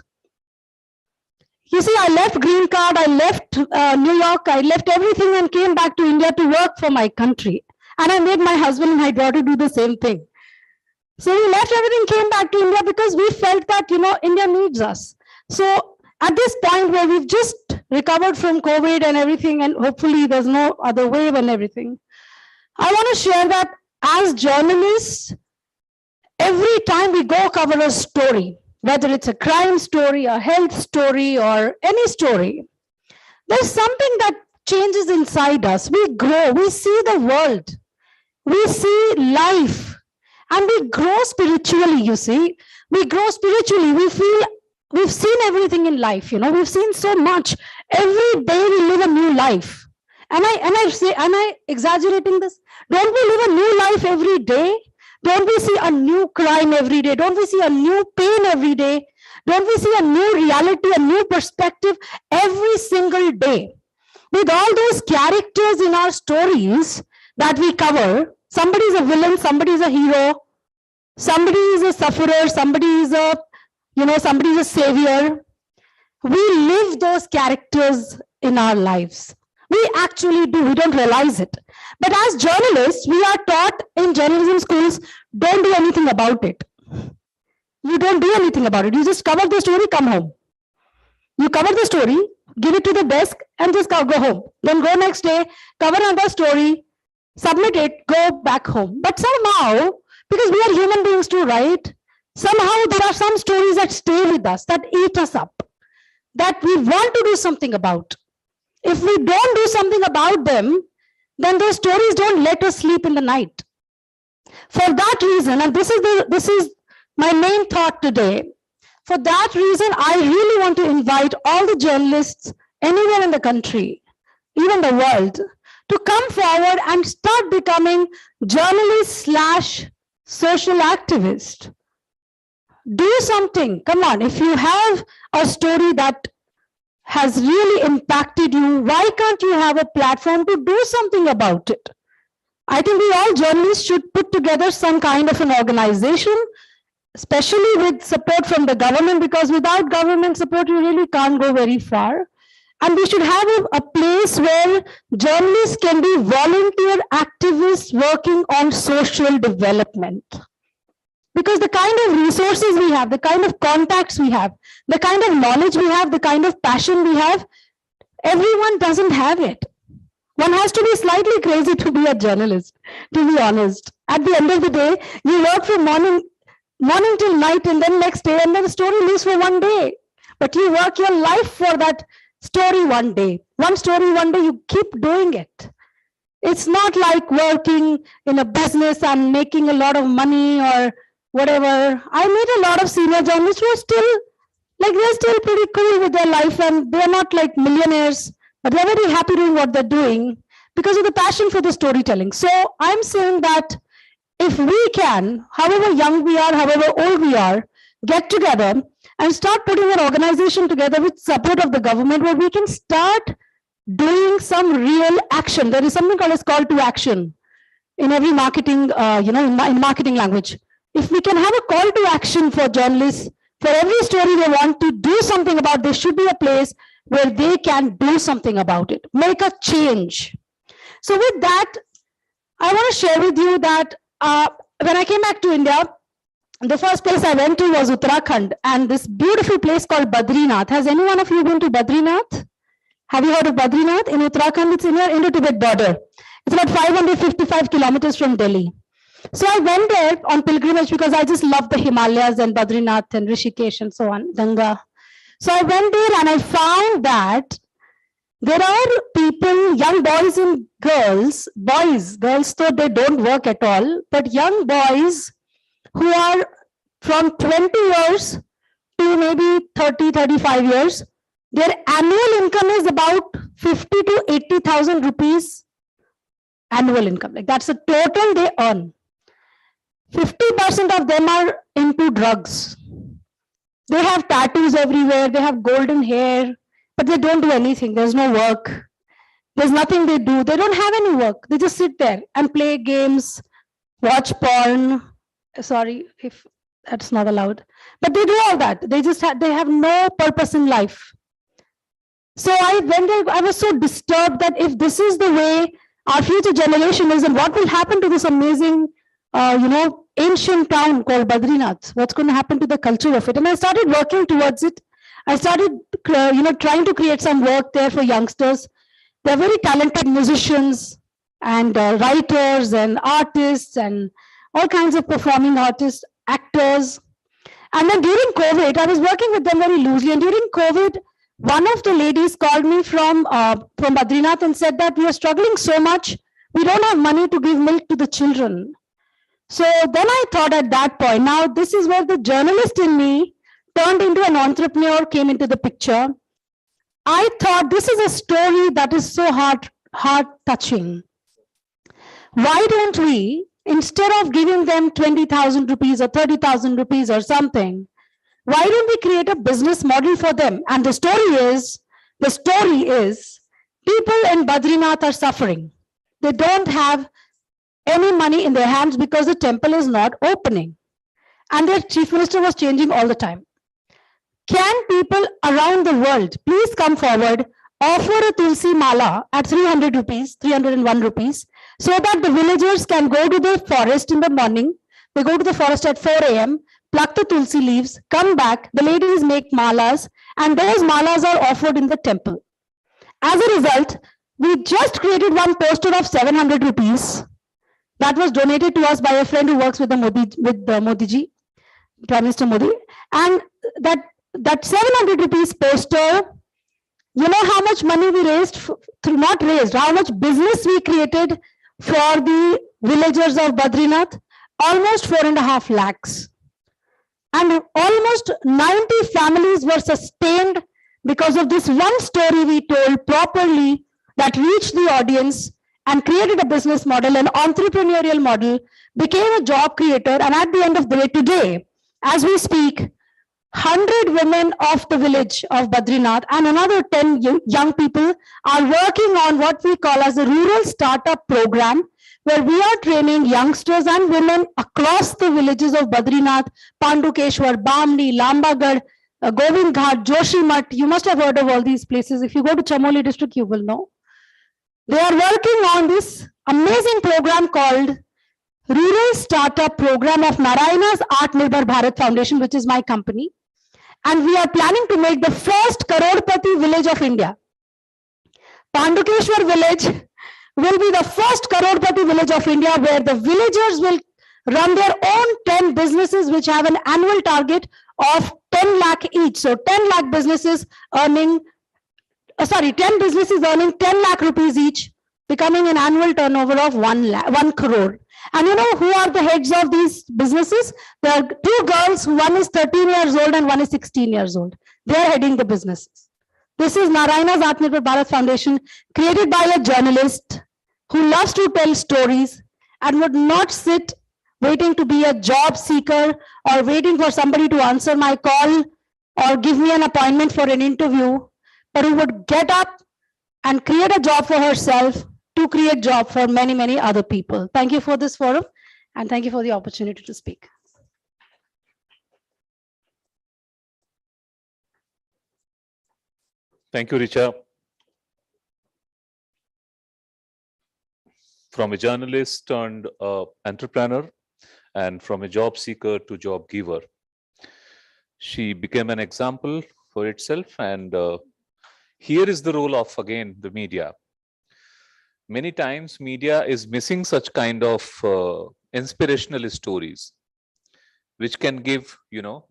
You see, I left green card, I left New York, I left everything and came back to India to work for my country. And I made my husband and my daughter do the same thing. So we left everything, came back to India because we felt that, India needs us. So at this point where we've just recovered from COVID and everything, and hopefully there's no other wave and everything, I want to share that as journalists, every time we go cover a story, whether it's a crime story, a health story, or any story, there's something that changes inside us. We grow, we see the world, we see life, and we grow spiritually, you see. We grow spiritually, we feel we've seen everything in life, we've seen so much. Every day we live a new life. Am I exaggerating this? Don't we live a new life every day? Don't we see a new crime every day? Don't we see a new pain every day? Don't we see a new reality, a new perspective every single day? With all those characters in our stories that we cover, somebody is a villain, somebody is a hero, somebody is a sufferer, somebody is a, somebody is a savior. We live those characters in our lives. We actually do, we don't realize it. But as journalists, we are taught in journalism schools, don't do anything about it. You don't do anything about it. You just cover the story, come home. You cover the story, give it to the desk, and just go home. Then go next day, cover another story, submit it, go back home. But somehow, because we are human beings too, right? Somehow there are some stories that stay with us, that eat us up, that we want to do something about. If we don't do something about them, then those stories don't let us sleep in the night. For that reason, and this is my main thought today, for that reason, I really want to invite all the journalists anywhere in the country, even the world, to come forward and start becoming journalists / social activists. Do something. Come on, if you have a story that has really impacted you, why can't you have a platform to do something about it? I think we all journalists should put together some kind of an organization, especially with support from the government, because without government support, you really can't go very far. And we should have a place where journalists can be volunteer activists working on social development. Because the kind of resources we have, the kind of contacts we have, the kind of knowledge we have, the kind of passion we have, everyone doesn't have it. One has to be slightly crazy to be a journalist, to be honest. At the end of the day, you work from morning till night, and then next day, and then the story lives for one day. But you work your life for that story one day. One story one day, you keep doing it. It's not like working in a business and making a lot of money or whatever. I meet a lot of senior journalists who are still, they're still pretty cool with their life, and they're not like millionaires, but they're very happy doing what they're doing because of the passion for the storytelling. So I'm saying that if we can, however young we are, however old we are, get together and start putting an organization together with support of the government where we can start doing some real action. There is something called as call to action in every marketing, in marketing language. If we can have a call to action for journalists, for every story they want to do something about, there should be a place where they can do something about it, make a change. So with that, I want to share with you that when I came back to India, the first place I went to was Uttarakhand, and this beautiful place called Badrinath. Has any one of you been to Badrinath? Have you heard of Badrinath? In Uttarakhand, it's in your Indo-Tibet border. It's about 555 kilometers from Delhi. So I went there on pilgrimage because I just love the Himalayas and Badrinath and Rishikesh and so on, Ganga. So I went there and I found that there are people, young boys and girls, girls though they don't work at all, but young boys who are from 20 years to maybe 30, 35 years, their annual income is about 50 to 80,000 rupees annual income. Like that's the total they earn. 50% of them are into drugs. They have tattoos everywhere, they have golden hair, but they don't do anything. There's no work. There's nothing they do. They don't have any work. They just sit there and play games, watch porn. Sorry if that's not allowed, but they do all that. They just they have no purpose in life. So I went there, I was so disturbed that if this is the way our future generation is, and what will happen to this amazing, ancient town called Badrinath? What's going to happen to the culture of it? And I started working towards it. I started, trying to create some work there for youngsters. They're very talented musicians and writers and artists and all kinds of performing artists, actors. And then during COVID, I was working with them very loosely. And during COVID, one of the ladies called me from Badrinath and said that we are struggling so much, we don't have money to give milk to the children. So then I thought at that point, now this is where the journalist in me turned into an entrepreneur, came into the picture. I thought this is a story that is so heart touching. Why don't we, instead of giving them 20,000 rupees or 30,000 rupees or something, why don't we create a business model for them? And the story is people in Badrinath are suffering. They don't have any money in their hands because the temple is not opening. And their chief minister was changing all the time. Can people around the world please come forward, offer a tulsi mala at 300 rupees, 301 rupees, so that the villagers can go to the forest in the morning. They go to the forest at 4 a.m., pluck the tulsi leaves, come back, the ladies make malas, and those malas are offered in the temple. As a result, we just created one poster of 700 rupees that was donated to us by a friend who works with the Modi ji. Prime Minister Modi. And that 700 rupees poster, you know how much money we raised, not raised, how much business we created for the villagers of Badrinath? Almost 4.5 lakhs. And almost 90 families were sustained because of this one story we told properly that reached the audience and created a business model, an entrepreneurial model, became a job creator. And at the end of the day, today, as we speak, 100 women of the village of Badrinath and another 10 young people are working on what we call as a rural startup program, where we are training youngsters and women across the villages of Badrinath, Pandukeshwar, Bamni, Lambagad, Govind Ghat, Joshimath. You must have heard of all these places. If you go to Chamoli district, you will know. They are working on this amazing program called Rural Startup Program of Narayana's Atmanirbhar Bharat Foundation, which is my company. And we are planning to make the first Karodpati village of India. Pandukeshwar village will be the first Karodpati village of India, where the villagers will run their own 10 businesses which have an annual target of 10 lakh each. So 10 lakh businesses earning, 10 businesses earning 10 lakh rupees each, becoming an annual turnover of 1 crore. And you know who are the heads of these businesses? There are 2 girls, one is 13 years old and one is 16 years old. They are heading the businesses. This is Narayana's Atmanirbhar Bharat Foundation, created by a journalist who loves to tell stories and would not sit waiting to be a job seeker or waiting for somebody to answer my call or give me an appointment for an interview, but who would get up and create a job for herself to create job for many, many other people. Thank you for this forum and thank you for the opportunity to speak. Thank you, Richa. From a journalist turned entrepreneur and from a job seeker to job giver, she became an example for itself. And here is the role of, again, the media. Many times media is missing such kind of inspirational stories, which can give,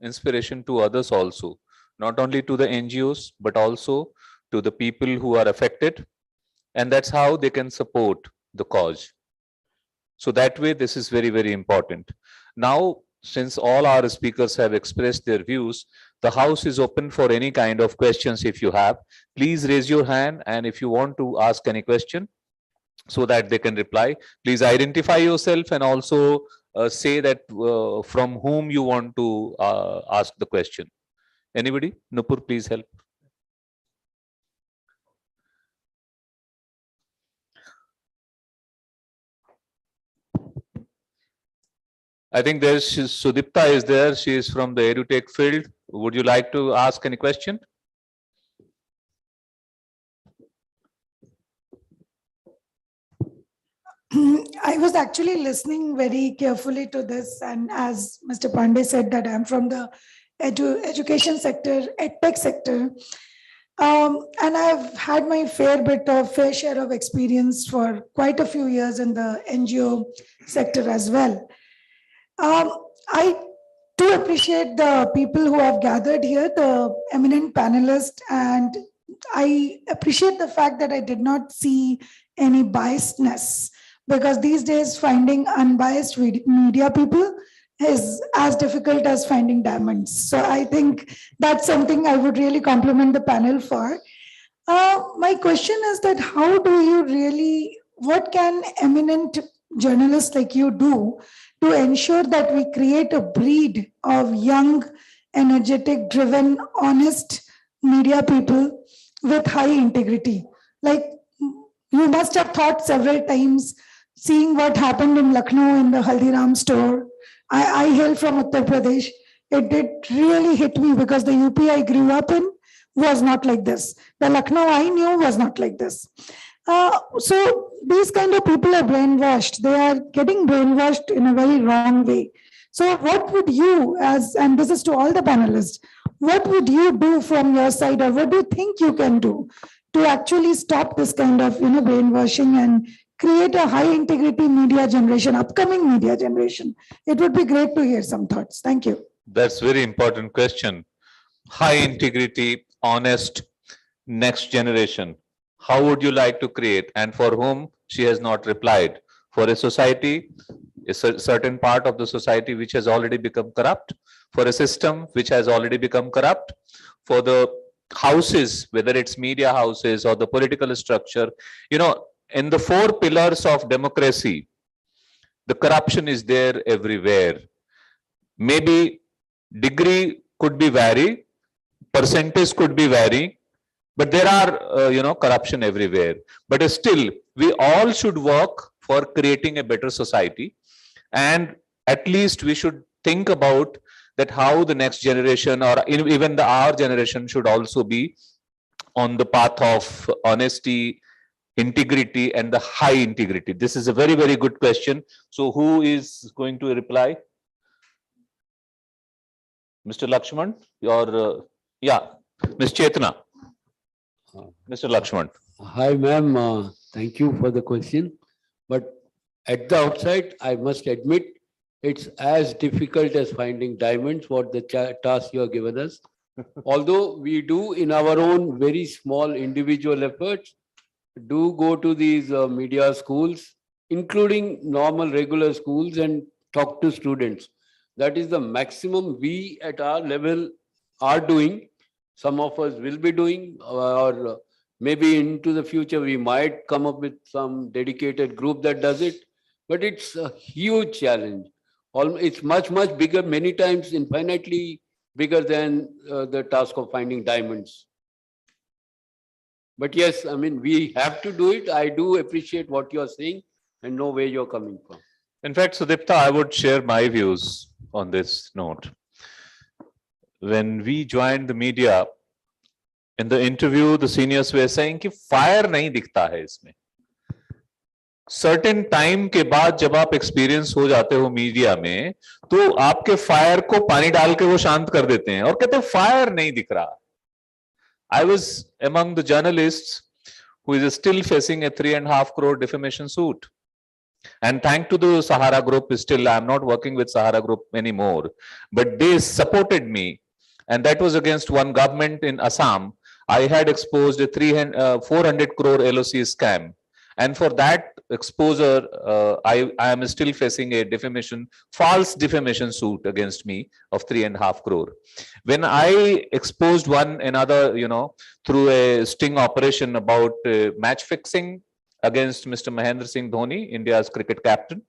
inspiration to others also, not only to the NGOs, but also to the people who are affected. And that's how they can support the cause. So that way, this is very, very important. Now, since all our speakers have expressed their views, the house is open for any kind of questions. If you have, please raise your hand. And if you want to ask any question, so that they can reply, please identify yourself and also say that from whom you want to ask the question. Anybody? Nupur, please help. I think there's Sudipta is there. She is from the EduTech field. Would you like to ask any question? I was actually listening very carefully to this, and as Mr. Pandey said that I'm from the education sector, edtech sector, and I've had my fair share of experience for quite a few years in the NGO sector as well. I do appreciate the people who have gathered here, the eminent panelists, and I appreciate the fact that I did not see any biasness, because these days finding unbiased media people is as difficult as finding diamonds. So I think that's something I would really compliment the panel for. My question is that how do you really, what can eminent journalists like you do to ensure that we create a breed of young, energetic, driven, honest media people with high integrity? Like, you must have thought several times, seeing what happened in Lucknow in the Haldiram store. I hail from Uttar Pradesh. It did really hit me because the UP I grew up in was not like this. The Lucknow I knew was not like this. So these kind of people are brainwashed. They are getting brainwashed in a very wrong way. So what would you, and this is to all the panelists, what would you do from your side, or what do you think you can do to actually stop this kind of brainwashing and create a high integrity media generation, upcoming media generation? It would be great to hear some thoughts. Thank you. That's very important question. High integrity, honest, next generation. How would you like to create, and for whom? She has not replied. For a society, a certain part of the society which has already become corrupt, for a system which has already become corrupt, for the houses, whether it's media houses or the political structure. In the four pillars of democracy, the corruption is there everywhere. Maybe degree could be vary, percentage could be vary, but there are corruption everywhere. But still, we all should work for creating a better society, and at least we should think about that how the next generation, or even our generation, should also be on the path of honesty, integrity, and the high integrity. This is a very, very good question. So who is going to reply? Mr. Lakshman, yeah, Ms. Chetna. Mr. Lakshman. Hi, ma'am. Thank you for the question. But at the outset, I must admit, it's as difficult as finding diamonds, what the task you have given us. Although we do in our own very small individual efforts, do go to these media schools, including normal regular schools, and talk to students. That is the maximum we at our level are doing. Some of us will be doing, or maybe into the future we might come up with some dedicated group that does it. But it's a huge challenge. It's much, much bigger, many times infinitely bigger than the task of finding diamonds. But yes, I mean, we have to do it. I do appreciate what you're saying and know where you're coming from. In fact, Sudipta, I would share my views on this note. When we joined the media, in the interview, the seniors were saying कि fire नहीं दिखता है इसमें. Certain time के बाद जब आप experience हो जाते हो मीडिया में, तो आपके fire को पानी डाल के वो शांत कर देते हैं और कहते हैं fire नहीं दिख रहा. I was among the journalists who is still facing a 3.5 crore defamation suit. And thanks to the Sahara Group, still I'm not working with Sahara Group anymore, but they supported me, and that was against one government in Assam. I had exposed a 400 crore LOC scam, and for that exposure, I am still facing a false defamation suit against me of 3.5 crore. When I exposed another, through a sting operation about match fixing against Mr. Mahendra Singh Dhoni, India's cricket captain.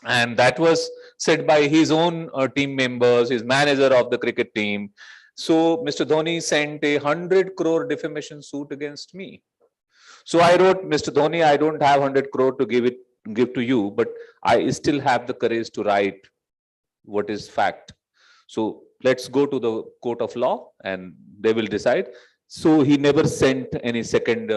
And that was said by his own team members, his manager of the cricket team. So Mr. Dhoni sent a 100 crore defamation suit against me. So I wrote, Mr. Dhoni, I don't have 100 crore to give to you, but I still have the courage to write what is fact. So let's go to the court of law and they will decide. So he never sent any second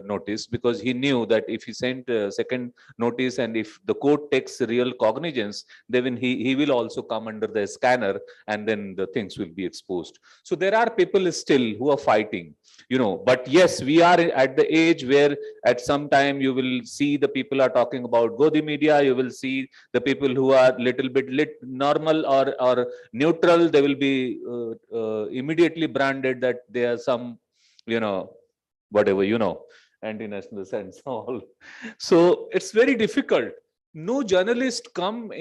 notice, because he knew that if he sent second notice and if the court takes real cognizance, then he will also come under the scanner and then the things will be exposed. So there are people still who are fighting, but yes, we are at the age where at some time you will see the people are talking about Godi media, you will see the people who are little bit normal or neutral, they will be immediately branded that they are some whatever, anti-national sense all. So it's very difficult. No journalist comes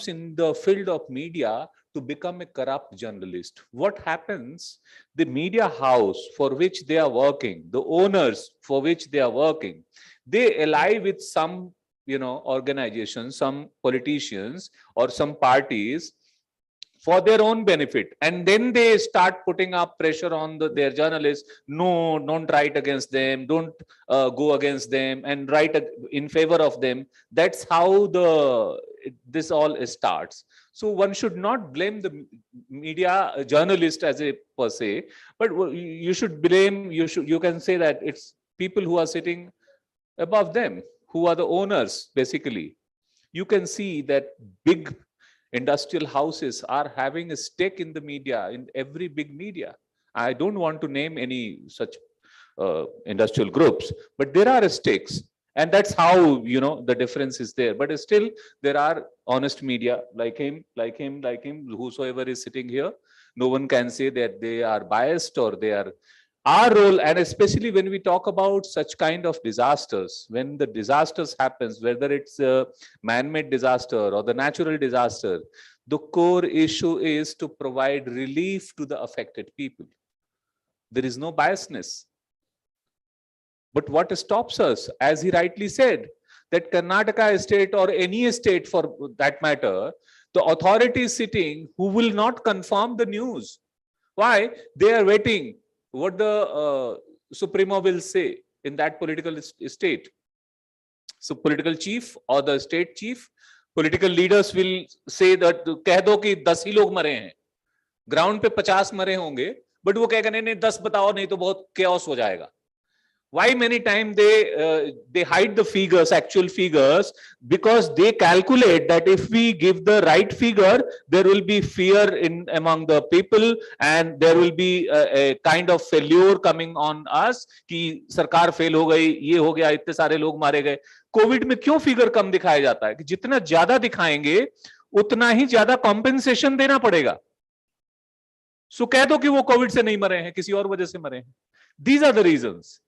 in the field of media to become a corrupt journalist. What happens? The media house for which they are working, the owners for which they are working, they ally with some organizations, some politicians or some parties for their own benefit, and then they start putting up pressure on their journalists. No, don't write against them, don't go against them, and write in favor of them. That's how this all starts. So one should not blame the media journalist as a per se, but you should blame, you can say that it's people who are sitting above them, who are the owners basically. You can see that big industrial houses are having a stake in the media, in every big media. I don't want to name any such industrial groups, but there are stakes. And that's how, the difference is there. But still, there are honest media like him, whosoever is sitting here. No one can say that they are biased or they are. Our role, and especially when we talk about such kind of disasters, when the disasters happens, whether it's a man-made disaster or the natural disaster, the core issue is to provide relief to the affected people. There is no biasness. But what stops us, as he rightly said, that Karnataka state or any state for that matter, the authority is sitting who will not confirm the news. Why? They are waiting what the Supremo will say in that political state. So political chief or the state chief, political leaders will say that कह दो कि 10 ही लोग मरे हैं, ground पे 50 मरे होंगे, but वो कहेगा नहीं 10 बताओ नहीं तो बहुत chaos हो जाएगा. Why many times they hide the figures, actual figures, because they calculate that if we give the right figure, there will be fear among the people, and there will be a kind of failure coming on us कि सरकार fail हो गई, ये हो गया, इतने सारे लोग मारे गए. कोविड में क्यों फिगर कम दिखाया जाता है कि जितना ज्यादा दिखाएंगे उतना ही ज्यादा कॉम्पेंसेशन देना पड़ेगा. सो कह दो कि वो कोविड से नहीं मरे हैं, किसी और वजह से मरे हैं. These are the reasons.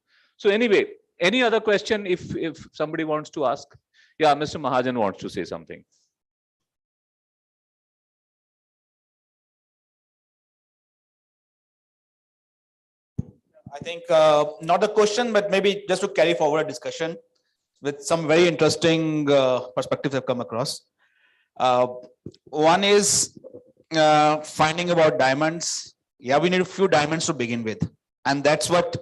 So anyway, any other question if somebody wants to ask? Yeah, Mr. Mahajan wants to say something. I think not a question, but maybe just to carry forward a discussion with some very interesting perspectives I've come across. One is finding about diamonds. Yeah, we need a few diamonds to begin with. And that's what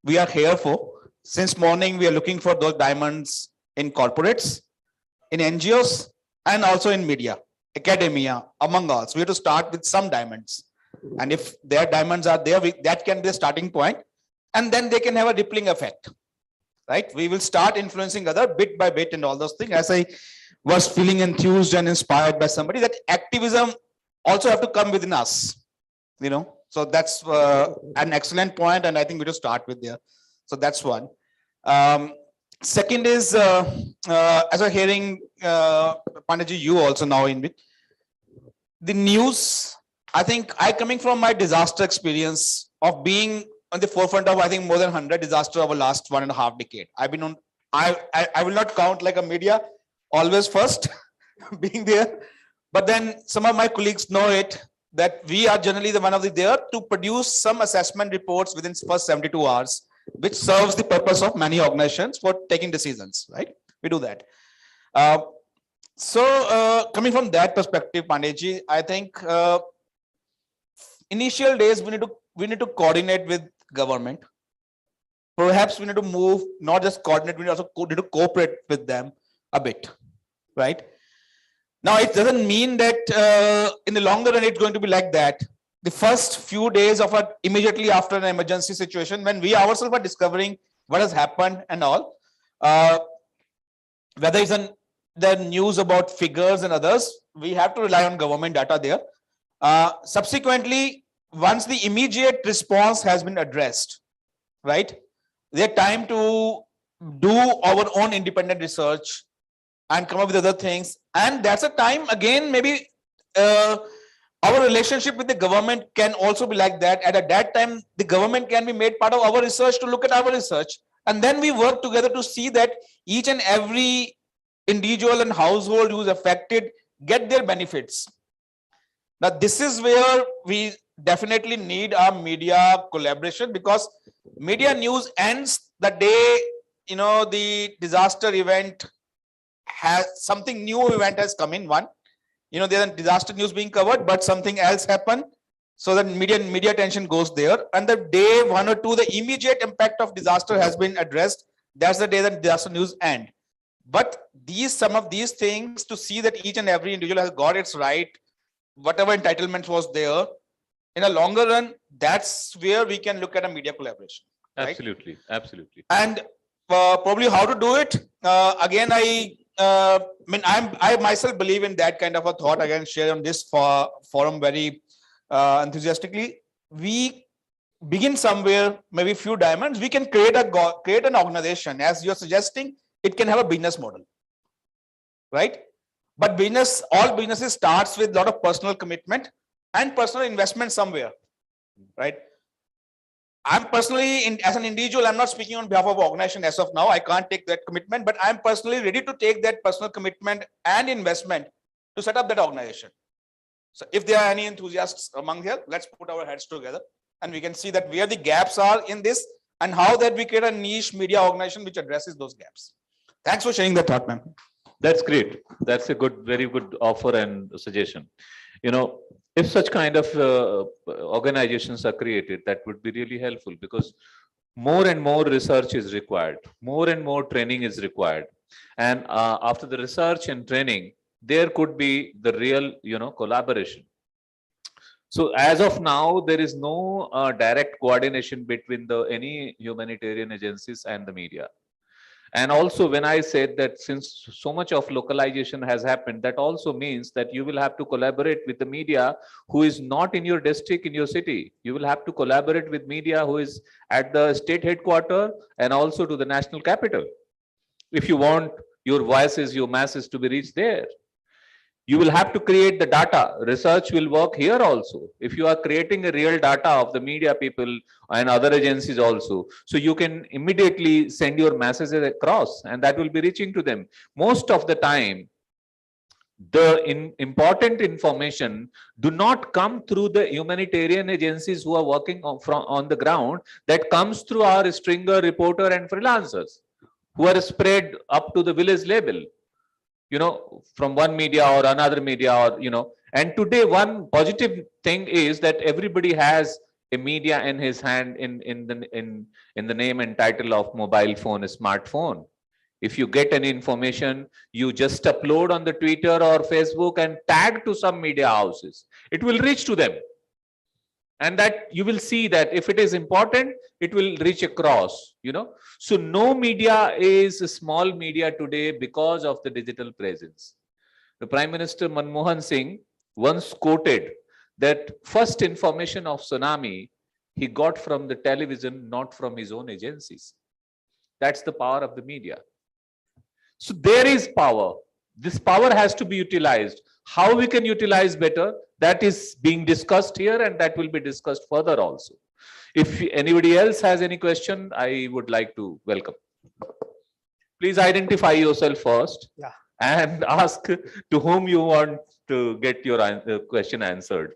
we are here for. Since morning, we are looking for those diamonds in corporates, in NGOs, and also in media, academia, among us. We have to start with some diamonds. And if their diamonds are there, that can be a starting point. And then they can have a rippling effect, right? We will start influencing other bit by bit and all those things. As I was feeling enthused and inspired by somebody, that activism also have to come within us, So that's an excellent point, and I think we just start with there. So that's one. Second is, as I'm hearing, Pandaji, you also now in it, the news. I think coming from my disaster experience of being on the forefront of, I think, more than 100 disasters over the last 1.5 decades. I've been on, I will not count like a media, always first being there. But then some of my colleagues know it, that we are generally the one of the there to produce some assessment reports within first 72 hours, which serves the purpose of many organizations for taking decisions, right? We do that. So coming from that perspective, Pandeyji, I think initial days we need to coordinate with government. Perhaps we need to move, not just coordinate, we also need to cooperate with them a bit, right? Now, it doesn't mean that in the longer run, it's going to be like that. The first few days of immediately after an emergency situation, when we ourselves are discovering what has happened and all, whether it's the news about figures and others, we have to rely on government data there. Subsequently, once the immediate response has been addressed, right, there's time to do our own independent research and come up with other things. And that's a time, again, maybe our relationship with the government can also be like that. At that time, the government can be made part of our research to look at our research. And then we work together to see that each and every individual and household who's affected get their benefits. Now, this is where we definitely need our media collaboration, because media news ends the day, the disaster event has something new event has come in. One, there's a disaster news being covered, but something else happened. So that media attention goes there. And the day 1 or 2, the immediate impact of disaster has been addressed. That's the day that disaster news end. But some of these things, to see that each and every individual has got its right, whatever entitlement was there, in a longer run, that's where we can look at a media collaboration. Right? Absolutely, absolutely. And probably how to do it. Again, I myself believe in that kind of a thought. Again, share on this forum very enthusiastically. We begin somewhere, maybe few diamonds. We can create an organization, as you're suggesting. it can have a business model, right? But all businesses starts with a lot of personal commitment and personal investment somewhere, right? I'm personally, as an individual, I'm not speaking on behalf of organization as of now. I can't take that commitment, but I'm personally ready to take that personal commitment and investment to set up that organization. So if there are any enthusiasts among here, let's put our heads together and we can see that where the gaps are in this and how that we create a niche media organization which addresses those gaps. Thanks for sharing that thought, ma'am. That's great. That's a very good offer and suggestion. You know, if such kind of organizations are created, that would be really helpful, because more and more research is required, more and more training is required, and after the research and training, there could be the real, collaboration. So as of now, there is no direct coordination between any humanitarian agencies and the media. And also, when I said that since so much of localization has happened, that also means that you will have to collaborate with the media who is not in your district, in your city. You will have to collaborate with media who is at the state headquarters and also to the national capital, if you want your voices, your masses to be reached there. You will have to create the data. Research will work here also. If you are creating a real data of the media people and other agencies also, so you can immediately send your messages across and that will be reaching to them. Most of the time, the important information do not come through the humanitarian agencies who are working on the ground. That comes through our stringer, reporter and freelancers who are spread up to the village level, from one media or another media, or and today one positive thing is that everybody has a media in his hand in the name and title of mobile phone, a smartphone. If you get any information, you just upload on the Twitter or Facebook and tag to some media houses, it will reach to them. And that you will see that if it is important, it will reach across, So no media is a small media today because of the digital presence. The Prime Minister Manmohan Singh once quoted that first information of tsunami he got from the television, not from his own agencies. That's the power of the media. So there is power. This power has to be utilized. How we can utilize better, that is being discussed here and that will be discussed further also. If anybody else has any question, I would like to welcome. Please identify yourself first and ask to whom you want to get your question answered.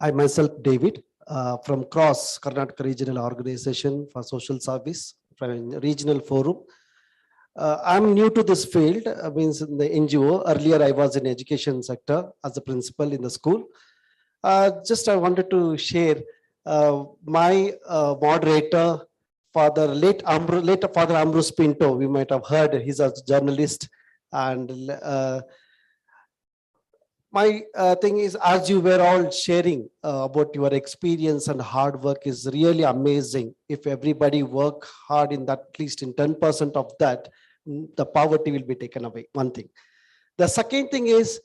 I myself, David, from CROSS, Karnataka Regional Organization for Social Service, from a regional forum. I'm new to this field, means in the NGO. Earlier, I was in education sector as a principal in the school. Just I wanted to share my moderator, Father late Father Ambrose Pinto. We might have heard he's a journalist, and my thing is, as you were all sharing about your experience and hard work is really amazing. If everybody work hard in that, at least in 10% of that, the poverty will be taken away. One thing. The second thing is,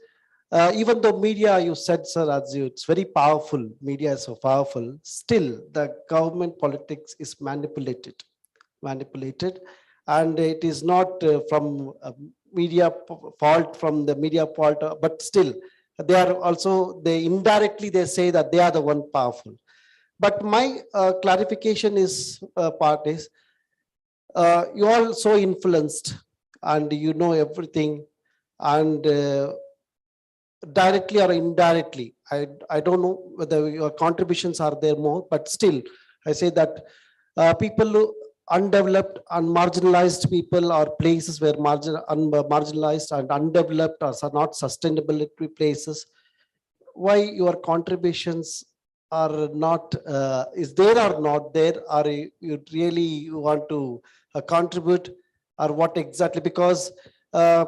even though media, you said, sir, it's very powerful. Media is so powerful. Still, the government politics is manipulated, and it is not from media fault, from the media fault, but still, they are also, they indirectly they say that they are the one powerful. But my clarification is part is, you are so influenced and you know everything, and directly or indirectly, I don't know whether your contributions are there more, but still I say that people who undeveloped and marginalized people, or places where marginalized and undeveloped or are not sustainability places, why your contributions are not, is there or not there, or you really want to contribute, or what exactly? Because as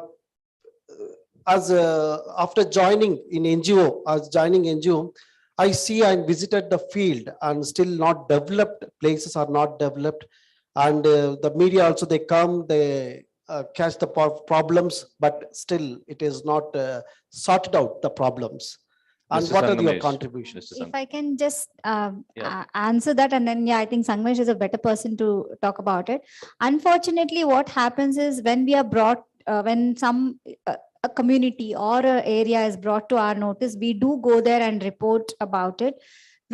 after joining in NGO, I see and visited the field, and still not developed places are not developed, and the media also, they come, they catch the problems, but still it is not sorted out the problems. And Mr. what are your Sangamesh. contributions? Mr. If I can just Yeah. answer that, and then I think Sangamesh is a better person to talk about it. Unfortunately, what happens is when we are brought, when some a community or a area is brought to our notice, we do go there and report about it.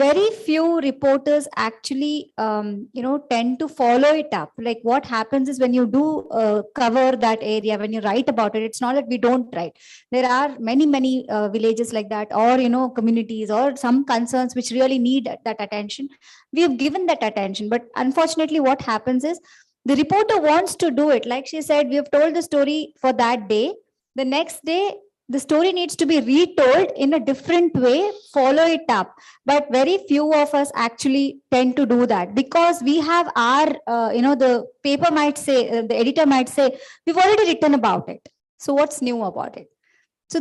Very few reporters actually, tend to follow it up. Like what happens is when you do cover that area, when you write about it, it's not that we don't write. There are many villages like that, or communities, or some concerns which really need that attention. We have given that attention, but unfortunately, what happens is the reporter wants to do it. Like she said, we have told the story for that day. The next day, the story needs to be retold in a different way, follow it up. But very few of us actually tend to do that, because we have our, the paper might say, the editor might say, we've already written about it. So what's new about it? So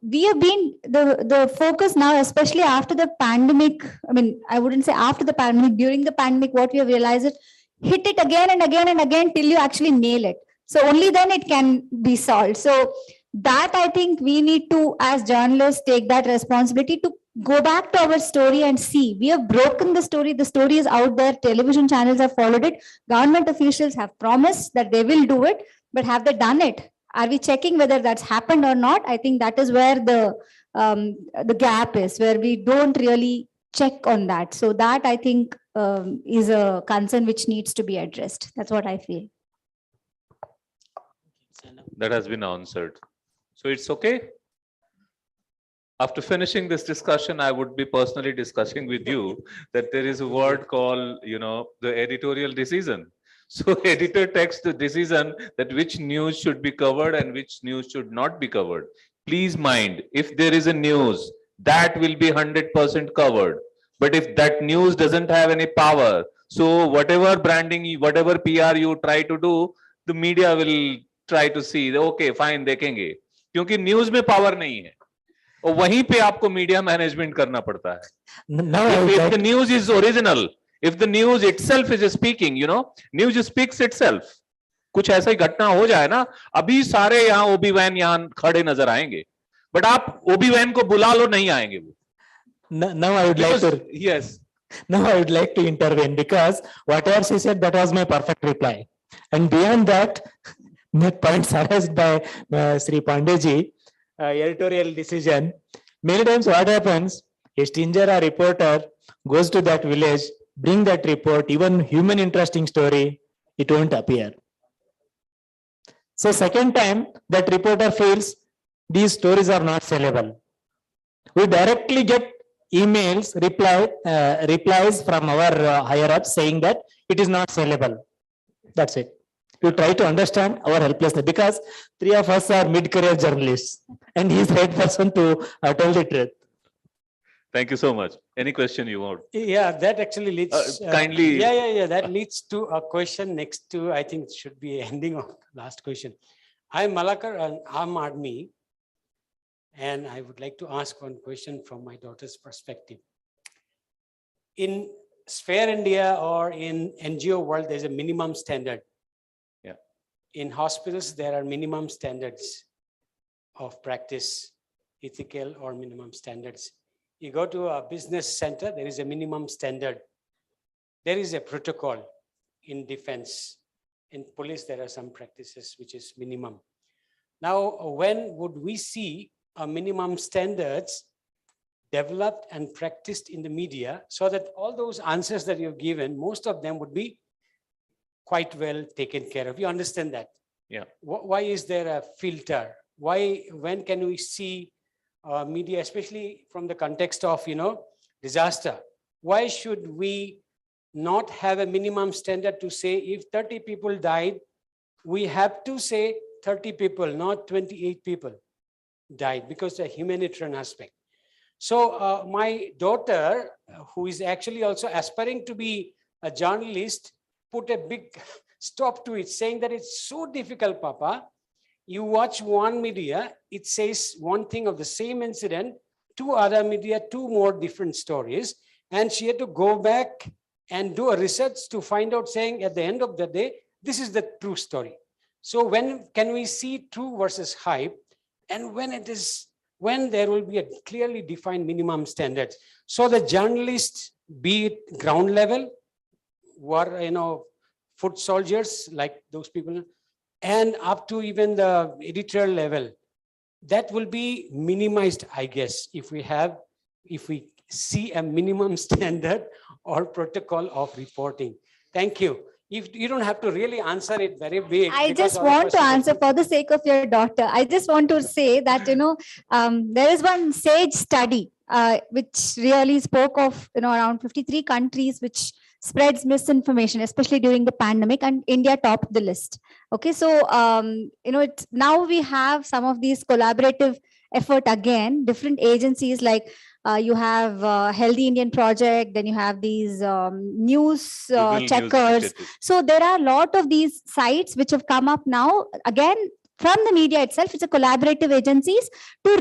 we have been the focus now, especially after the pandemic. I mean, I wouldn't say after the pandemic, during the pandemic, what we have realized is hit it again and again and again till you actually nail it. So only then it can be solved. So that I think we need to, as journalists, take that responsibility to go back to our story and see. We have broken the story. The story is out there. Television channels have followed it. Government officials have promised that they will do it, but have they done it? Are we checking whether that's happened or not? I think that is where the gap is, where we don't really check on that. So that I think is a concern which needs to be addressed. That's what I feel. That has been answered. So it's okay. After finishing this discussion, I would be personally discussing with you that there is a word called, the editorial decision. So editor takes the decision that which news should be covered and which news should not be covered. Please mind, if there is a news, that will be 100% covered. But if that news doesn't have any power, so whatever branding, whatever PR you try to do, the media will try to see, okay, fine, देखेंगे. क्योंकि news में power नहीं है और वहीं पे आपको media management करना पड़ता है. If the news is original, if the news itself is speaking, news speaks itself. कुछ ऐसा ही घटना हो जाए ना, अभी सारे यहाँ ओबी वैन यहाँ खड़े नजर आएंगे, बट आप ओबी वैन को बुला लो, नहीं आएंगे वो. Now I would like to. Yes. Now I would like to intervene, because whatever she said, that was my perfect reply. And beyond that, the points raised by Sri Pandeyji, editorial decision. Many times what happens, a stranger or reporter goes to that village, bring that report, even human interesting story, it won't appear. So second time, that reporter feels these stories are not sellable. We directly get emails, replies from our higher ups saying that it is not sellable. That's it. You try to understand our helplessness, because three of us are mid-career journalists, and he is the right person to tell the truth. Thank you so much. Any question you want? Yeah, that actually leads. Kindly. Yeah. That leads to a question next to, I think it should be ending of the last question. I'm Malakar, an Aam Aadmi, and I would like to ask one question from my daughter's perspective. In Sphere India or in NGO world, there's a minimum standard. Yeah. In hospitals, there are minimum standards of practice, ethical or minimum standards. You go to a business center, there is a minimum standard. There is a protocol in defense. In police, there are some practices which is minimum. Now, when would we see a minimum standards developed and practiced in the media, so that all those answers that you've given, most of them would be quite well taken care of? You understand that? Yeah. Why is there a filter? Why, when can we see media, especially from the context of, disaster? Why should we not have a minimum standard to say if 30 people died, we have to say 30 people, not 28 people died, because the humanitarian aspect. So my daughter, who is actually also aspiring to be a journalist, put a big stop to it, saying that it's so difficult, Papa. You watch one media, it says one thing of the same incident, two other media, two more different stories. And she had to go back and do a research to find out, saying at the end of the day, this is the true story. So when can we see true versus hype? And when when there will be a clearly defined minimum standards. So the journalists, be it ground level, who are, foot soldiers like those people, and up to even the editorial level, that will be minimized, I guess, if we see a minimum standard or protocol of reporting. Thank you. If you don't have to really answer it very big. I because just other want to questions are- answer for the sake of your daughter. I just want to say that, there is one SAGE study which really spoke of, around 53 countries which spreads misinformation, especially during the pandemic, and India topped the list. Okay, so, it's now we have some of these collaborative effort again, different agencies like you have Healthy Indian Project, then you have these news Google News checkers. Initiative. So there are a lot of these sites which have come up now. Again, from the media itself, it's a collaborative agencies to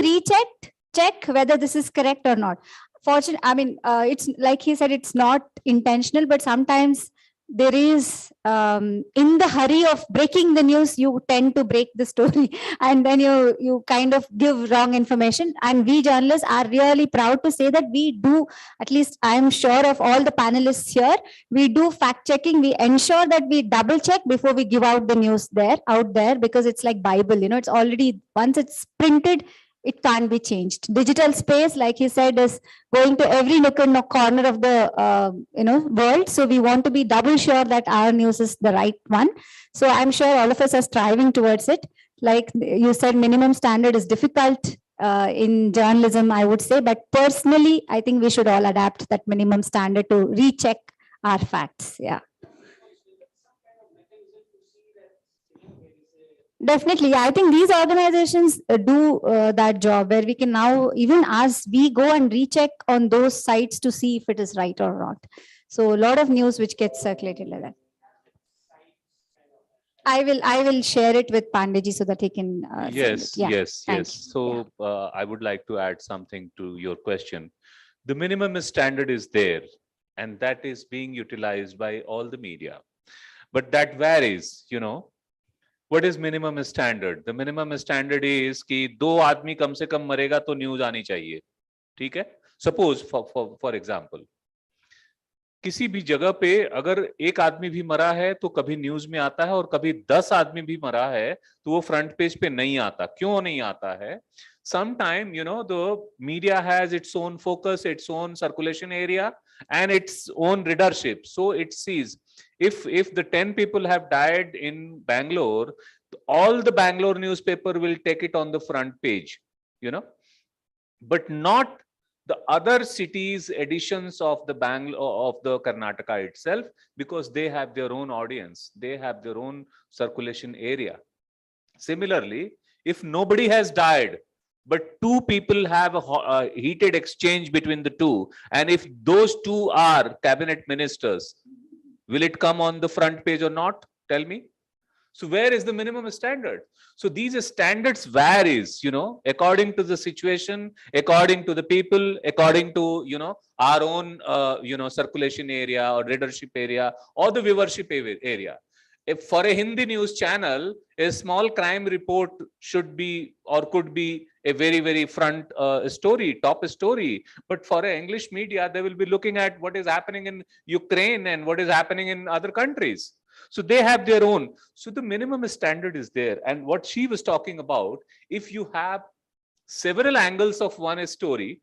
check whether this is correct or not. It's like he said, it's not intentional, but sometimes there is, in the hurry of breaking the news, you tend to break the story and then you kind of give wrong information. And we journalists are really proud to say that we do, at least I'm sure of all the panelists here, we do fact checking. We ensure that we double check before we give out the news out there, because it's like Bible, it's already, once it's printed, it can't be changed. Digital space, like he said, is going to every nook and corner of the world. So we want to be double sure that our news is the right one. So I'm sure all of us are striving towards it. Like you said, minimum standard is difficult in journalism, I would say. But personally, I think we should all adapt that minimum standard to recheck our facts. Yeah. Definitely. I think these organizations do that job where we can now, even as we go and recheck on those sites to see if it is right or not. So a lot of news which gets circulated like that. I will share it with Pandeji so that he can send Yes, it. Yeah. yes, Thank yes. So I would like to add something to your question. The minimum standard is there, and that is being utilized by all the media. But that varies, What is minimum standard? The minimum standard is कि 2 आदमी कम से कम मरेगा तो news आनी चाहिए, ठीक है? Suppose for example, किसी भी जगह पे अगर एक आदमी भी मरा है तो कभी न्यूज में आता है, और कभी 10 आदमी भी मरा है तो वो फ्रंट पेज पे नहीं आता. क्यों नहीं आता है? Sometime, the media has its own focus, its own circulation area, and its own readership. So it sees if the 10 people have died in Bangalore, all the Bangalore newspaper will take it on the front page, but not the other cities editions of the Karnataka itself, because they have their own audience, they have their own circulation area. Similarly, if nobody has died, but 2 people have a heated exchange between the 2, and if those 2 are cabinet ministers, will it come on the front page or not? Tell me. So where is the minimum standard? So these standards varies, according to the situation, according to the people, according to, our own, circulation area or readership area or the viewership area. If for a Hindi news channel, a small crime report should be or could be a very, very front story, top story. But for an English media, they will be looking at what is happening in Ukraine and what is happening in other countries. So they have their own. So the minimum standard is there. And what she was talking about, if you have several angles of one story,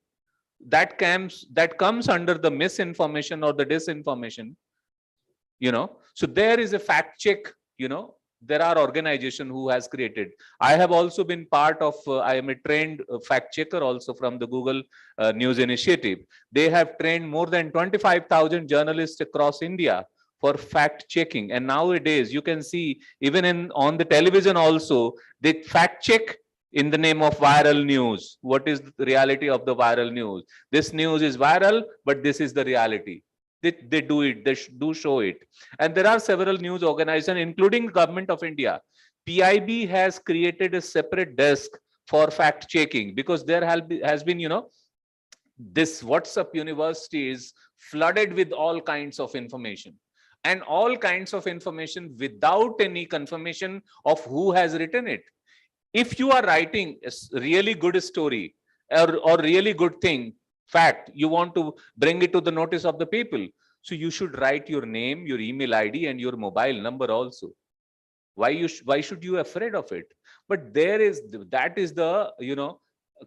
that comes under the misinformation or the disinformation, so there is a fact check, there are organizations who has created. I have also been part of, I am a trained fact checker also from the Google News Initiative. They have trained more than 25,000 journalists across India for fact checking. And nowadays you can see even on the television also, they fact check in the name of viral news. What is the reality of the viral news? This news is viral, but this is the reality. They do it, they do show it. And there are several news organizations, including government of India. PIB has created a separate desk for fact checking, because there has been, this WhatsApp university is flooded with all kinds of information, and all kinds of information without any confirmation of who has written it. If you are writing a really good story, or really good thing, fact, you want to bring it to the notice of the people. So you should write your name, your email ID, and your mobile number also. Why should you afraid of it? But that is the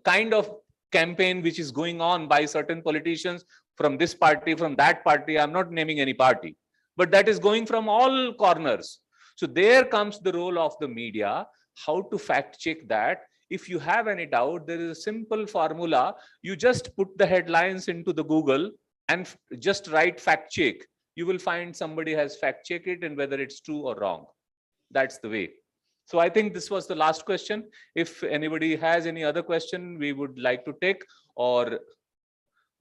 kind of campaign which is going on by certain politicians from this party, from that party. I'm not naming any party, but that is going from all corners. So there comes the role of the media, how to fact check that. If you have any doubt, there is a simple formula. You just put the headlines into the Google and just write fact check. You will find somebody has fact checked it and whether it's true or wrong. That's the way. So I think this was the last question. If anybody has any other question we would like to take, or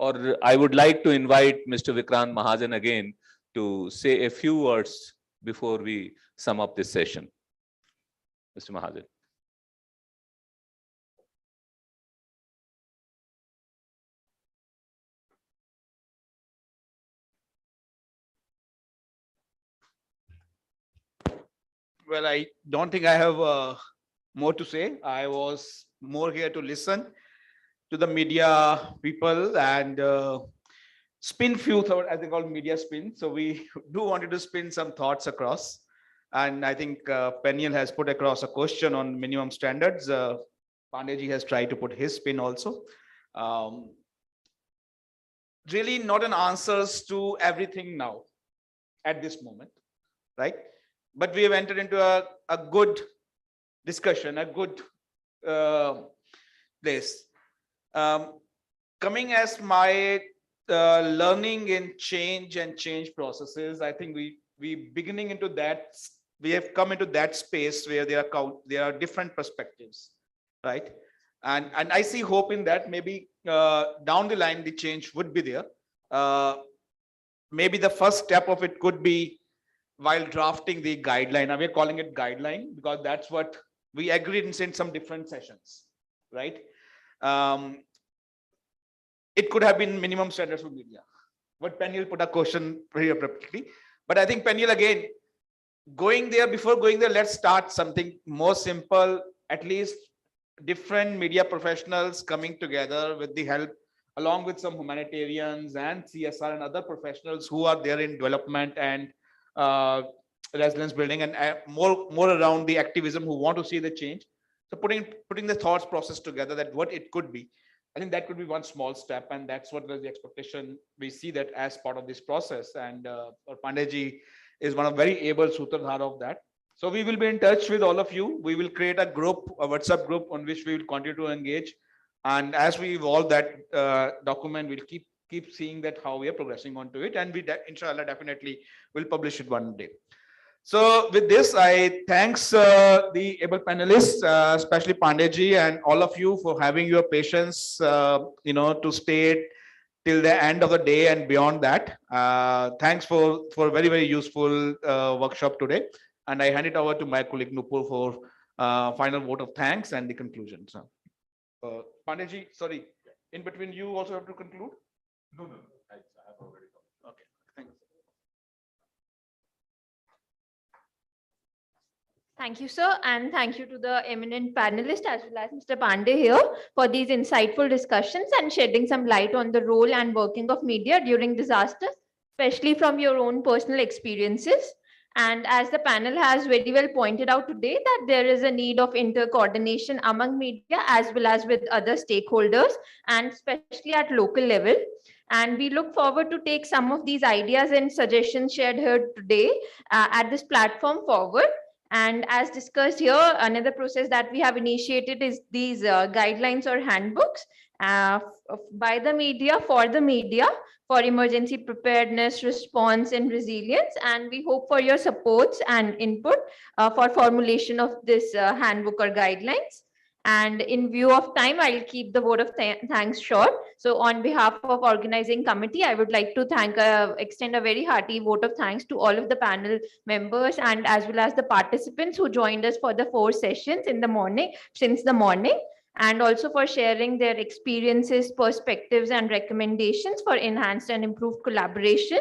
I would like to invite Mr. Vikrant Mahajan again to say a few words before we sum up this session. Mr. Mahajan. Well, I don't think I have more to say. I was more here to listen to the media people and spin few thoughts, as they call media spin. So we do wanted to spin some thoughts across. And I think Peniel has put across a question on minimum standards. Pandeyji has tried to put his spin also. Really not an answers to everything now at this moment, right? But we have entered into a good discussion, a good place. Coming as my learning in change and change processes, I think we beginning into that. We have come into that space where there are different perspectives, right? And I see hope in that. Maybe down the line the change would be there. Maybe the first step of it could be while drafting the guideline. Now we're calling it guideline because that's what we agreed in some different sessions, right? It could have been minimum standards for media, but Peniel put a question very appropriately. But I think Peniel, again, before going there, let's start something more simple, at least different media professionals coming together with the help, along with some humanitarians and CSR and other professionals who are there in development and resilience building and more around the activism who want to see the change. So putting the thoughts process together, that what it could be. I think that could be one small step, and that's what was the expectation. We see that as part of this process, and Pandeyji is one of very able sutradhara of that. So we will be in touch with all of you. We will create a group, a WhatsApp group on which we will continue to engage. And as we evolve that document, we'll keep seeing that how we are progressing onto it, and we inshallah definitely will publish it one day. So with this, I thanks the able panelists, especially Pandeyji and all of you for having your patience, to stay till the end of the day and beyond that. Thanks for very, very useful workshop today. And I hand it over to my colleague Nupur for final vote of thanks and the conclusion. So, Pandeyji, sorry, in between you also have to conclude? No, I have already done. Okay, thanks. Thank you, sir, and thank you to the eminent panelists as well as Mr. Pandey here for these insightful discussions and shedding some light on the role and working of media during disasters, especially from your own personal experiences. And as the panel has very well pointed out today, that there is a need of inter-coordination among media as well as with other stakeholders, and especially at local level. And we look forward to take some of these ideas and suggestions shared here today at this platform forward. And as discussed here, another process that we have initiated is these guidelines or handbooks by the media, for emergency preparedness, response, and resilience. And we hope for your supports and input for formulation of this handbook or guidelines. And in view of time, I'll keep the vote of thanks short. So on behalf of organizing committee, I would like to extend a very hearty vote of thanks to all of the panel members and as well as the participants who joined us for the 4 sessions in the morning, since the morning, and also for sharing their experiences, perspectives, and recommendations for enhanced and improved collaboration.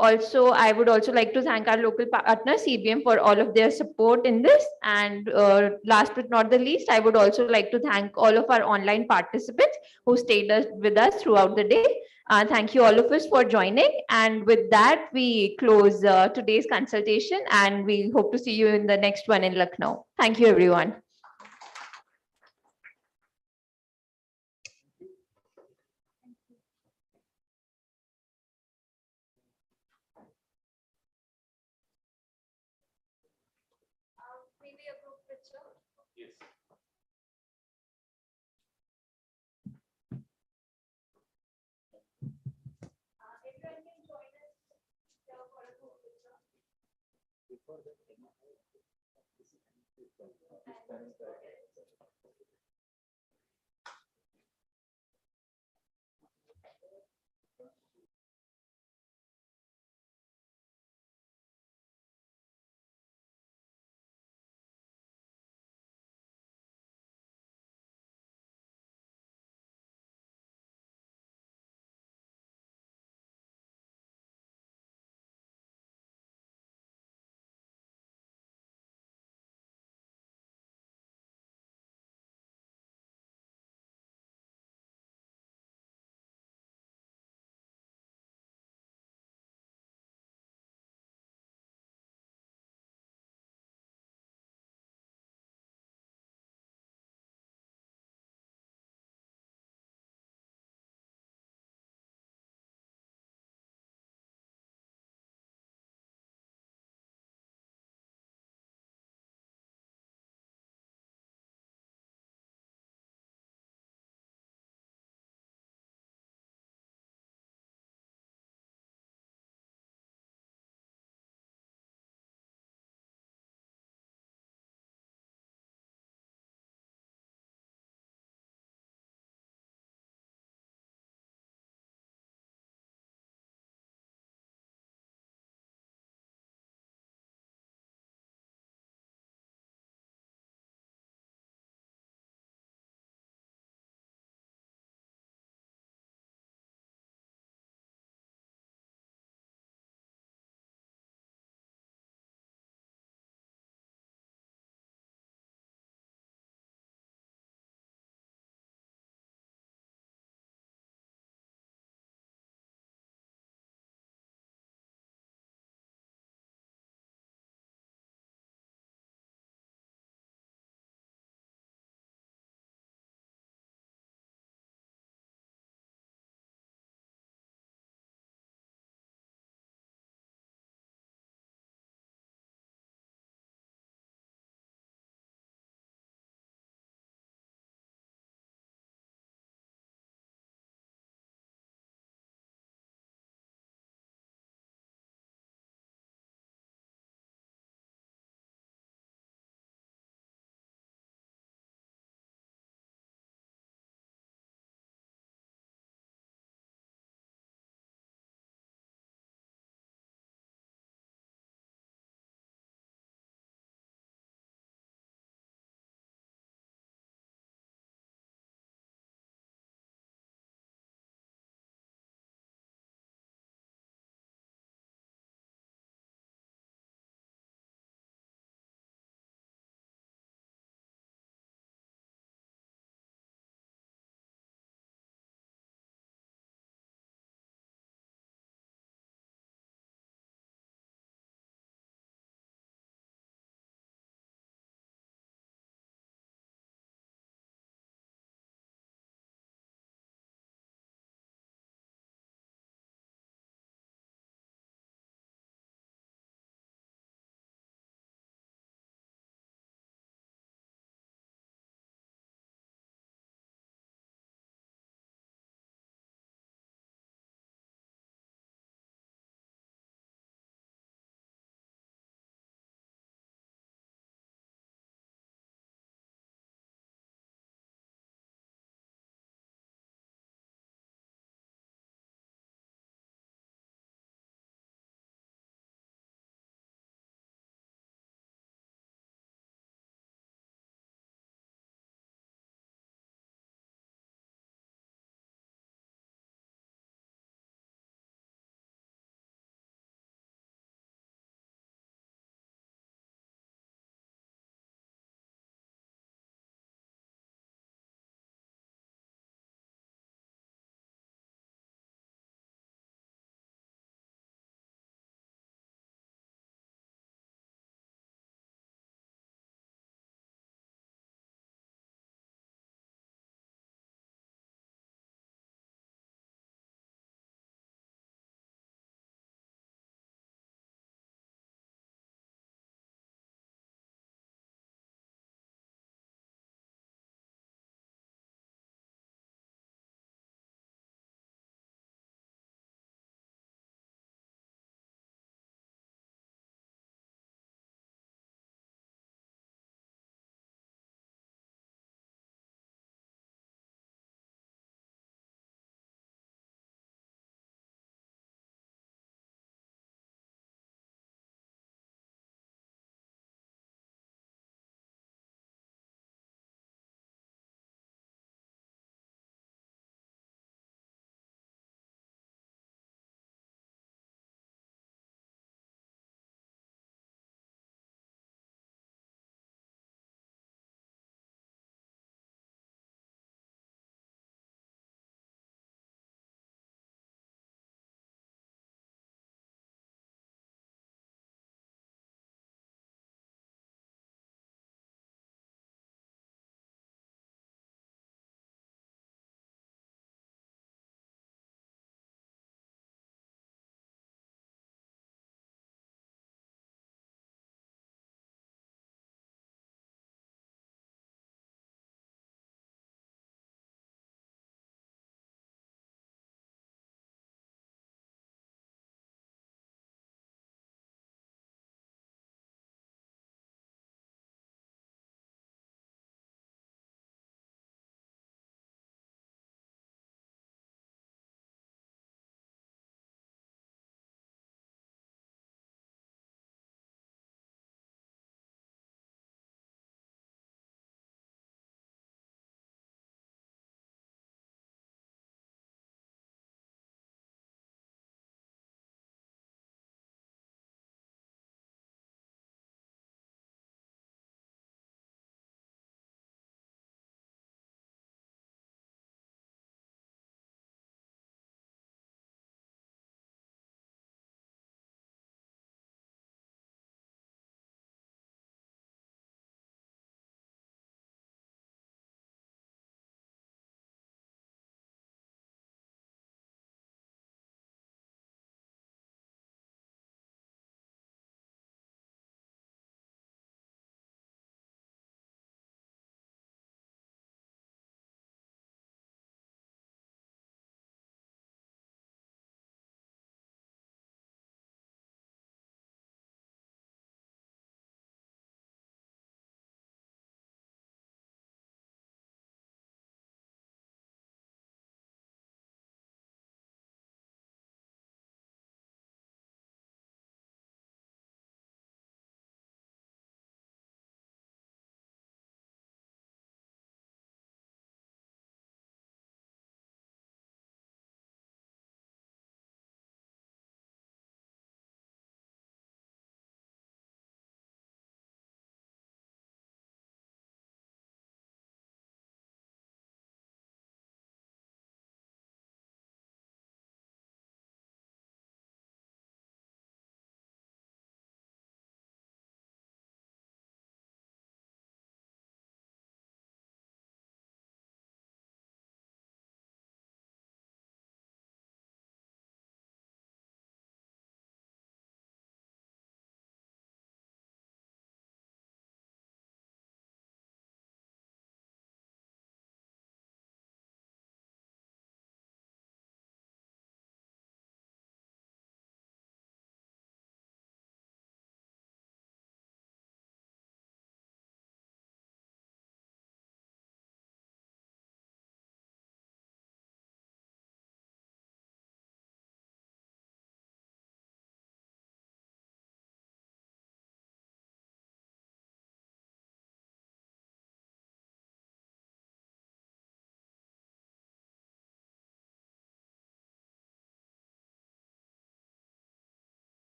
Also, I would also like to thank our local partner CBM for all of their support in this. And last but not the least, I would also like to thank all of our online participants who stayed with us throughout the day. Thank you all of us for joining. And with that, we close today's consultation, and we hope to see you in the next one in Lucknow. Thank you, everyone. Maybe a group picture. Yes. Everyone can join us here for a group picture.